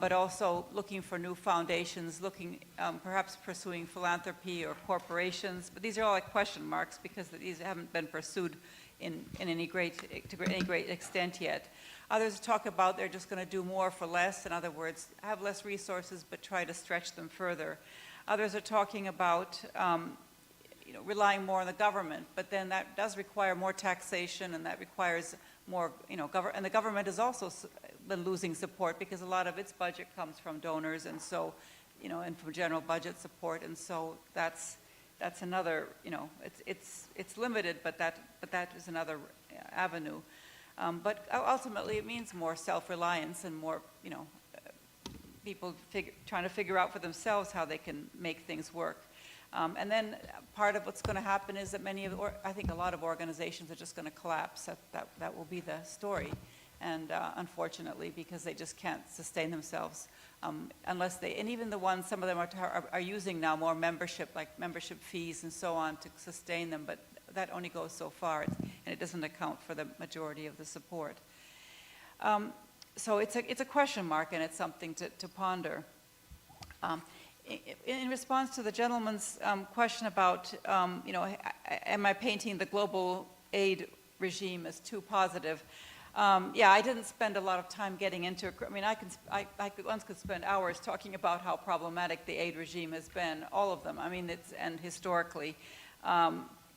but also looking for new foundations, perhaps pursuing philanthropy or corporations. But these are all like question marks because these haven't been pursued in any great extent yet. Others talk about they're just going to do more for less. In other words, have less resources but try to stretch them further. Others are talking about relying more on the government, but then that does require more taxation, and that requires more, and the government has also been losing support because a lot of its budget comes from donors, and so, and from general budget support, and so that's another, it's limited, but that is another avenue. But ultimately, it means more self-reliance and more, people trying to figure out for themselves how they can make things work. And then part of what's going to happen is that I think a lot of organizations are just going to collapse. That will be the story. And unfortunately, because they just can't sustain themselves unless and even the ones, some of them are using now more membership, like membership fees and so on to sustain them, but that only goes so far, and it doesn't account for the majority of the support. So it's a question mark, and it's something to ponder. In response to the gentleman's question about, am I painting the global aid regime as too positive? Yeah, I didn't spend a lot of time getting into it. I mean, one could spend hours talking about how problematic the aid regime has been, all of them. I mean, and historically.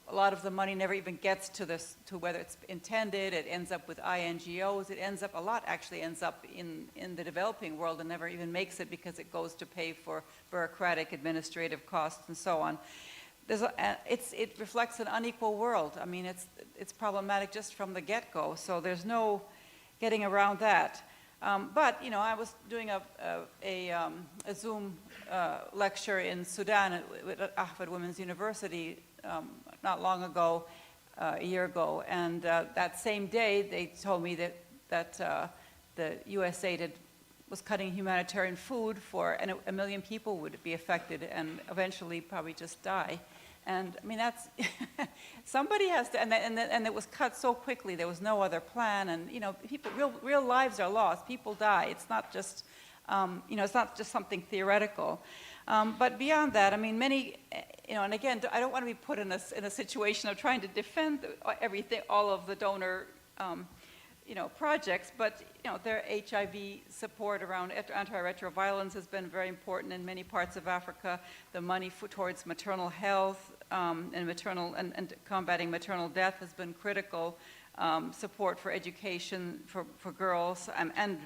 A lot of the money never even gets to whether it's intended. It ends up with INGOs. A lot actually ends up in the developing world and never even makes it because it goes to pay for bureaucratic administrative costs and so on. It reflects an unequal world. I mean, it's problematic just from the get-go, so there's no getting around that. But, I was doing a Zoom lecture in Sudan at Ahfad Women's University not long ago, a year ago, and that same day they told me that the USAID was cutting humanitarian food and 1 million people would be affected and eventually probably just die. And I mean, that's, somebody has to, and it was cut so quickly, there was no other plan, and people, real lives are lost, people die. It's not just, it's not just something theoretical. But beyond that, I mean, many, and again, I don't want to be put in a situation of trying to defend everything, all of the donor, projects, but, their HIV support around antiretrovirals has been very important in many parts of Africa. The money towards maternal health and combating maternal death has been critical. Support for education for girls and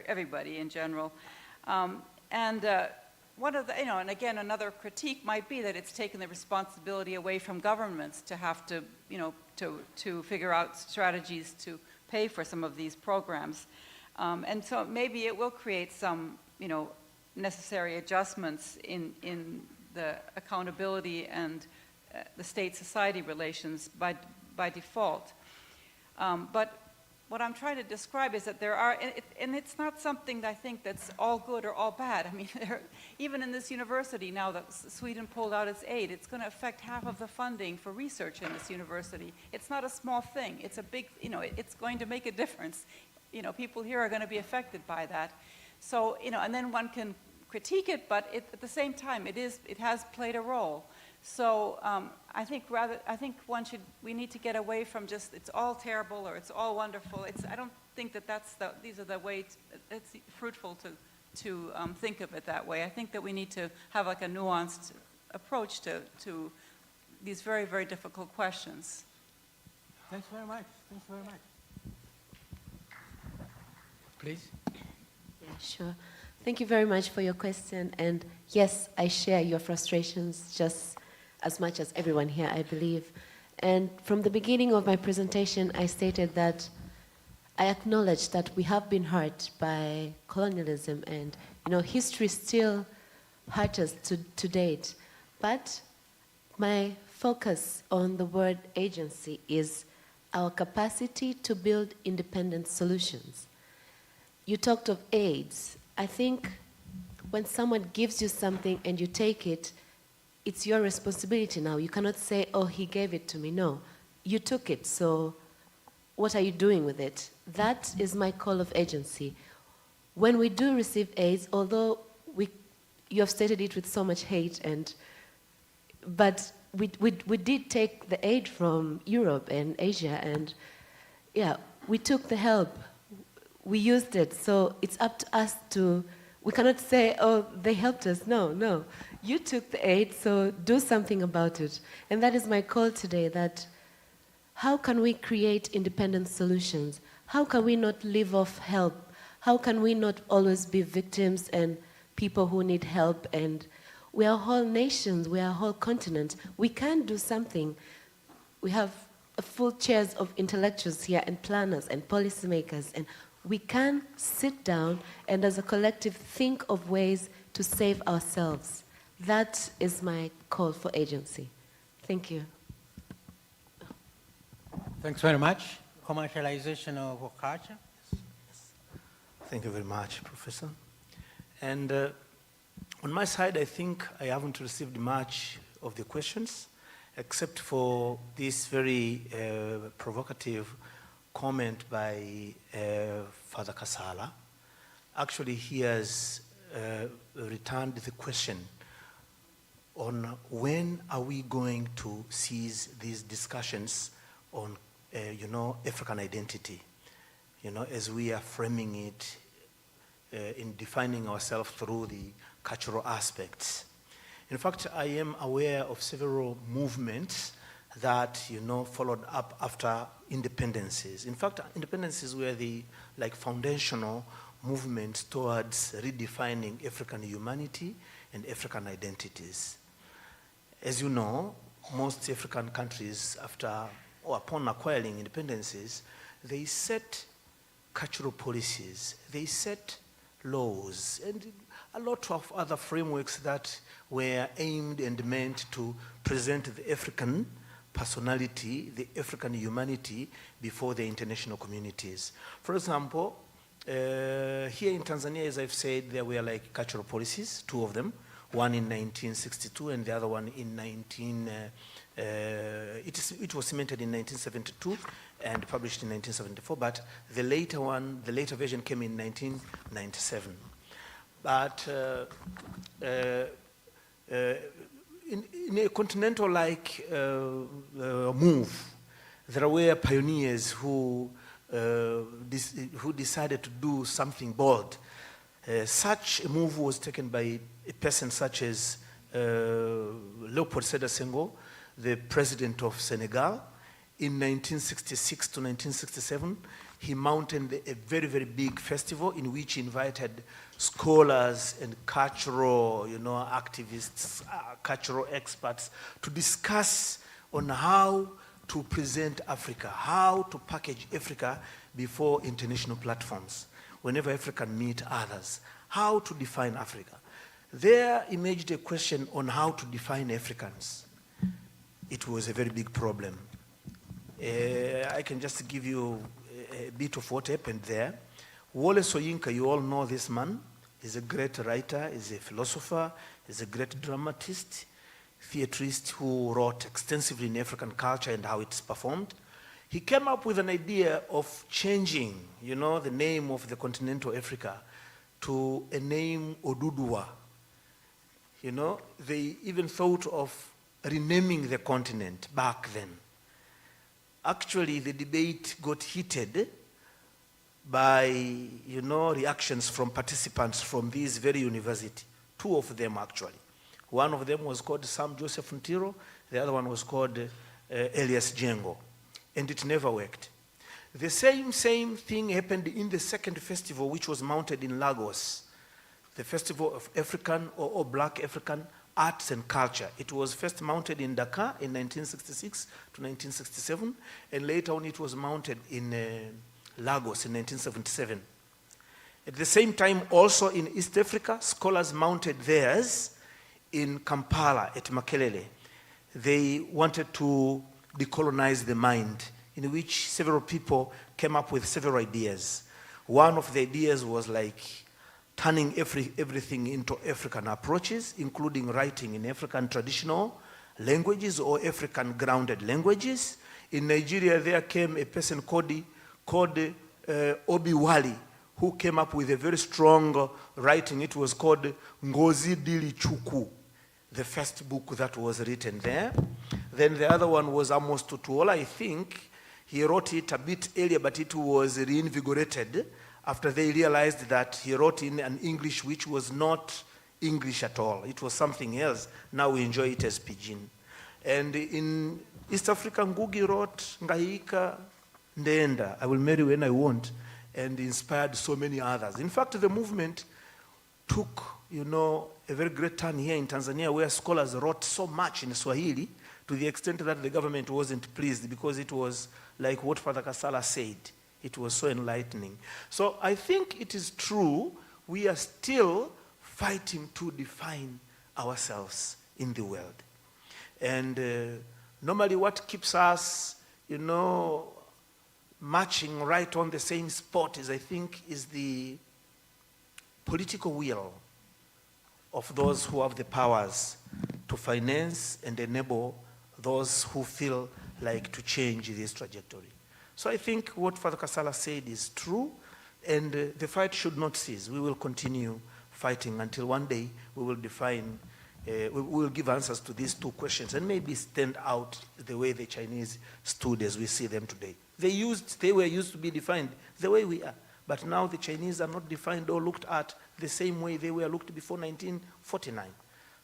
everybody in general. One of the, and again, another critique might be that it's taken the responsibility away from governments to have to, to figure out strategies to pay for some of these programs. And so maybe it will create some, necessary adjustments in the accountability and the state-society relations by default. But what I'm trying to describe is that there are, and it's not something that I think that's all good or all bad. I mean, even in this university now that Sweden pulled out its aid, it's going to affect half of the funding for research in this university. It's not a small thing. It's a big, it's going to make a difference. People here are going to be affected by that. So, and then one can critique it, but at the same time, it has played a role. So I think we need to get away from just it's all terrible or it's all wonderful. I don't think that these are the ways. It's fruitful to think of it that way. I think that we need to have like a nuanced approach to these very, very difficult questions. Thanks very much. Thanks very much. Please. Yeah, sure. Thank you very much for your question. And yes, I share your frustrations just as much as everyone here, I believe. And from the beginning of my presentation, I stated that I acknowledge that we have been hurt by colonialism, and history still hurts us to date. But my focus on the word agency is our capacity to build independent solutions. You talked of AIDS. I think when someone gives you something and you take it, it's your responsibility now. You cannot say, oh, he gave it to me. No, you took it, so what are you doing with it? That is my call of agency. When we do receive AIDS, although you have stated it with so much hate, but we did take the aid from Europe and Asia, and yeah, we took the help. We used it, so it's up to us we cannot say, oh, they helped us. No. You took the aid, so do something about it. And that is my call today, that how can we create independent solutions? How can we not live off help? How can we not always be victims and people who need help? And we are whole nations, we are a whole continent. We can do something. We have full chairs of intellectuals here and planners and policymakers, and we can sit down and as a collective think of ways to save ourselves. That is my call for agency. Thank you. Thanks very much. Commercialization of culture. Thank you very much, Professor. And on my side, I think I haven't received much of the questions, except for this very provocative comment by Father Kasala. Actually, he has returned the question on when are we going to cease these discussions on, African identity, as we are framing it in defining ourselves through the cultural aspects. In fact, I am aware of several movements that followed up after independences. In fact, independences were the foundational movements towards redefining African humanity and African identities. As you know, most African countries, upon acquiring independences, they set cultural policies, they set laws, and a lot of other frameworks that were aimed and meant to present the African personality, the African humanity before the international communities. For example, here in Tanzania, as I've said, there were cultural policies, two of them, one in 1962 and the other one in it was cemented in 1972 and published in 1974, but the later version came in 1997. But in a continental-like move, there were pioneers who decided to do something bold. Such a move was taken by a person such as Leopold Sedar Senghor, the president of Senegal. In 1966 to 1967, he mounted a very, very big festival in which he invited scholars and cultural, activists, cultural experts to discuss on how to present Africa, how to package Africa before international platforms, whenever Africa meet others, how to define Africa. There emerged a question on how to define Africans. It was a very big problem. I can just give you a bit of what happened there. Wole Soyinka, you all know this man. He's a great writer, he's a philosopher, he's a great dramatist, theatrist who wrote extensively in African culture and how it's performed. He came up with an idea of changing, the name of the continental Africa to a name Oduduwa, You know, they even thought of renaming the continent back then. Actually, the debate got heated by, you know, reactions from participants from this very university. Two of them, actually. One of them was called Sam Joseph Ntiro. The other one was called Elias Jengo. And it never worked. The same thing happened in the second festival, which was mounted in Lagos, the Festival of African or Black African Arts and Culture. It was first mounted in Dakar in 1966 to 1967, and later on it was mounted in Lagos in 1977. At the same time, also in East Africa, scholars mounted theirs in Kampala at Makelele. They wanted to decolonize the mind, in which several people came up with several ideas. One of the ideas was like turning everything into African approaches, including writing in African traditional languages or African grounded languages. In Nigeria, there came a person called Obi Wali, who came up with a very strong writing. It was called Ngozi Dili Chukwu, the first book that was written there. Then the other one was Amos Tutuola, I think. He wrote it a bit earlier, but it was reinvigorated after they realized that he wrote in an English which was not English at all. It was something else. Now we enjoy it as Pidgin. And in East Africa, Ngugi wrote Ngahika Ndenda, I will marry when I want, and inspired so many others. In fact, the movement took, you know, a very great turn here in Tanzania, where scholars wrote so much in Swahili to the extent that the government wasn't pleased, because it was like what Father Kasala said. It was so enlightening. So I think it is true, we are still fighting to define ourselves in the world. And normally what keeps us, you know, marching right on the same spot is, I think, is the political will of those who have the powers to finance and enable those who feel like to change this trajectory. So I think what Father Kasala said is true, and the fight should not cease. We will continue fighting until one day we will define, we will give answers to these two questions and maybe stand out the way the Chinese stood as we see them today. They were used to be defined the way we are, but now the Chinese are not defined or looked at the same way they were looked before 1949.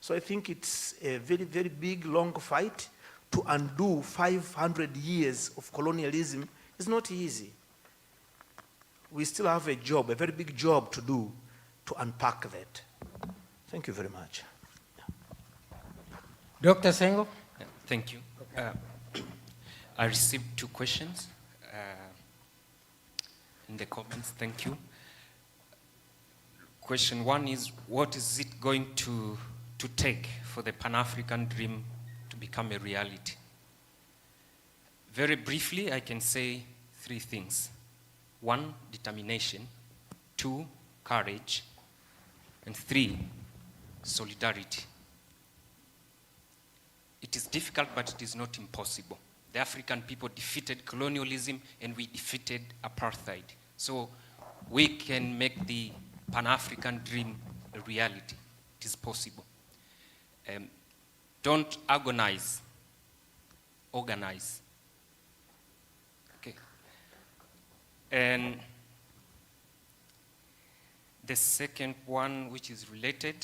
So I think it's a very, very big, long fight. To undo 500 years of colonialism is not easy. We still have a job, a very big job to do to unpack that. Thank you very much. Dr. Sengo? Thank you. I received two questions in the comments. Thank you. Question one is, what is it going to take for the Pan-African dream to become a reality? Very briefly, I can say three things. One, determination. Two, courage. And three, solidarity. It is difficult, but it is not impossible. The African people defeated colonialism and we defeated apartheid. So we can make the Pan-African dream a reality. It is possible. Don't agonize, organize. Okay. And the second one, which is related,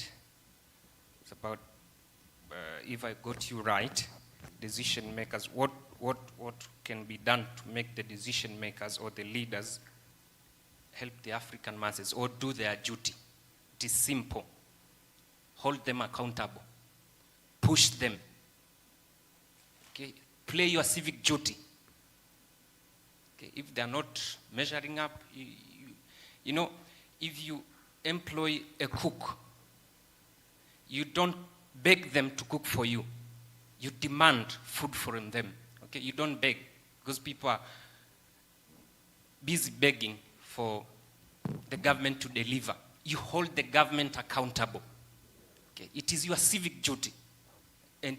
it's about, if I got you right, decision makers, what can be done to make the decision makers or the leaders help the African masses or do their duty? It is simple. Hold them accountable. Push them. Okay? Play your civic duty. Okay? If they're not measuring up, you know, if you employ a cook, you don't beg them to cook for you. You demand food from them. Okay? You don't beg, because people are busy begging for the government to deliver. You hold the government accountable. Okay? It is your civic duty. And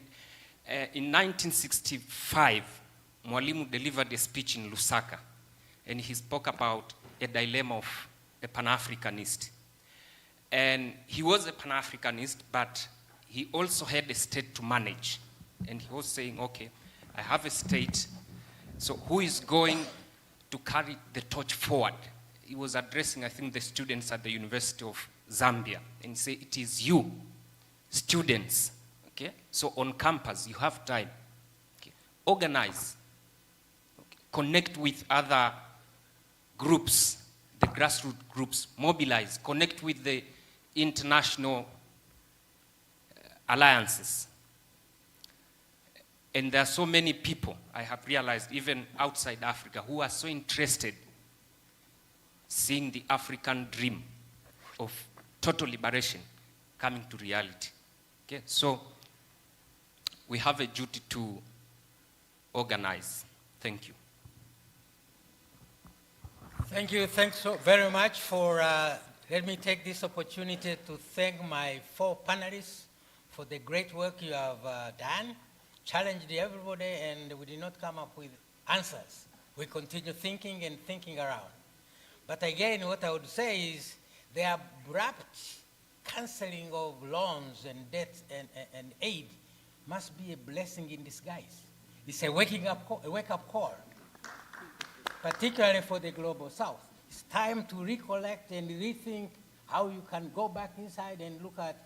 in 1965, Mwalimu delivered a speech in Lusaka, and he spoke about a dilemma of a Pan-Africanist. And he was a Pan-Africanist, but he also had a state to manage. And he was saying, okay, I have a state, so who is going to carry the torch forward? He was addressing, I think, the students at the University of Zambia, and he said, it is you, students, okay? So on campus, you have time. Okay? Organize, okay? Connect with other groups, the grassroots groups, mobilize, connect with the international alliances. And there are so many people, I have realized, even outside Africa, who are so interested seeing the African dream of total liberation coming to reality. Okay, so we have a duty to organize. Thank you. Thank you. Thanks so very much for, let me take this opportunity to thank my 4 panelists for the great work you have done, challenged everybody, and we did not come up with answers. We continue thinking and thinking around. But again, what I would say is the abrupt canceling of loans and debt and aid must be a blessing in disguise. It's a wake-up call, particularly for the Global South. It's time to recollect and rethink how you can go back inside and look at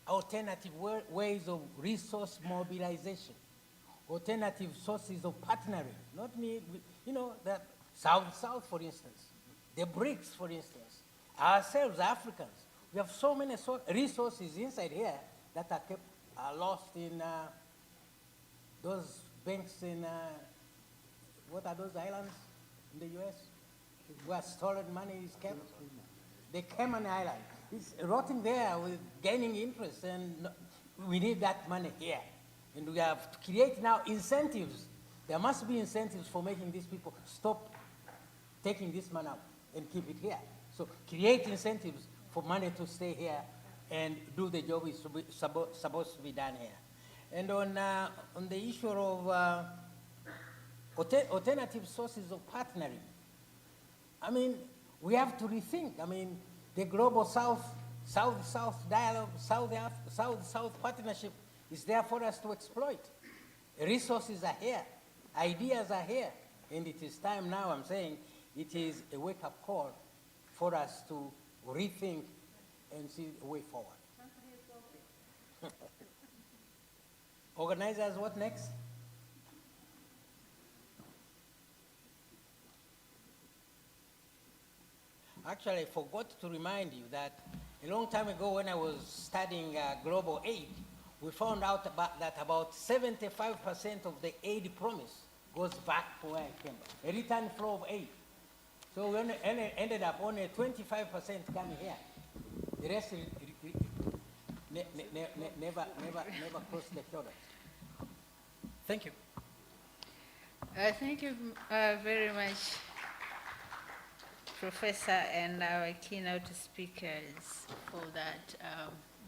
alternative ways of resource mobilization, alternative sources of partnering. Not me, you know, that South-South, for instance, the BRICS, for instance, ourselves, Africans, we have so many resources inside here that are kept lost in those banks in, what are those islands in the US where stolen money is kept? The Cayman Islands. It's rotting there with gaining interest, and we need that money here. And we have to create now incentives. There must be incentives for making these people stop taking this money out and keep it here. So create incentives for money to stay here and do the job is supposed to be done here. And on the issue of alternative sources of partnering, I mean, we have to rethink. I mean, the Global South-South dialogue, South-South partnership is there for us to exploit. Resources are here, ideas are here, and it is time now, I'm saying, it is a wake-up call for us to rethink and see a way forward. Organizers, what next? Actually, I forgot to remind you that a long time ago when I was studying global aid, we found out that about 75% of the aid promise goes back to where it came from, a return flow of aid. So we ended up only 25% coming here. The rest never crossed the border. Thank you. Thank you very much, Professor, and our keynote speakers for that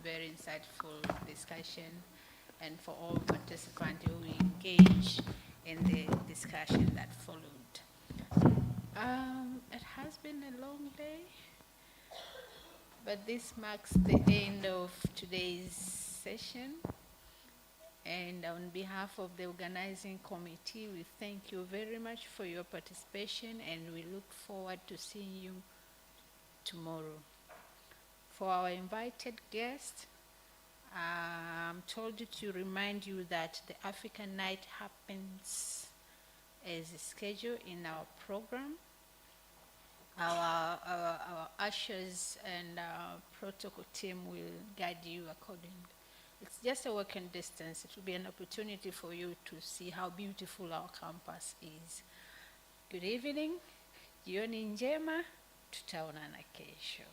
very insightful discussion, and for all participants who engaged in the discussion that followed. It has been a long day, but this marks the end of today's session. And on behalf of the organizing committee, we thank you very much for your participation, and we look forward to seeing you tomorrow. For our invited guests, I'm told to remind you that the African Night happens as scheduled in our program. Our ushers and our protocol team will guide you accordingly. It's just a walking distance. It will be an opportunity for you to see how beautiful our campus is. Good evening. Jioni njema, tutaonana kesho.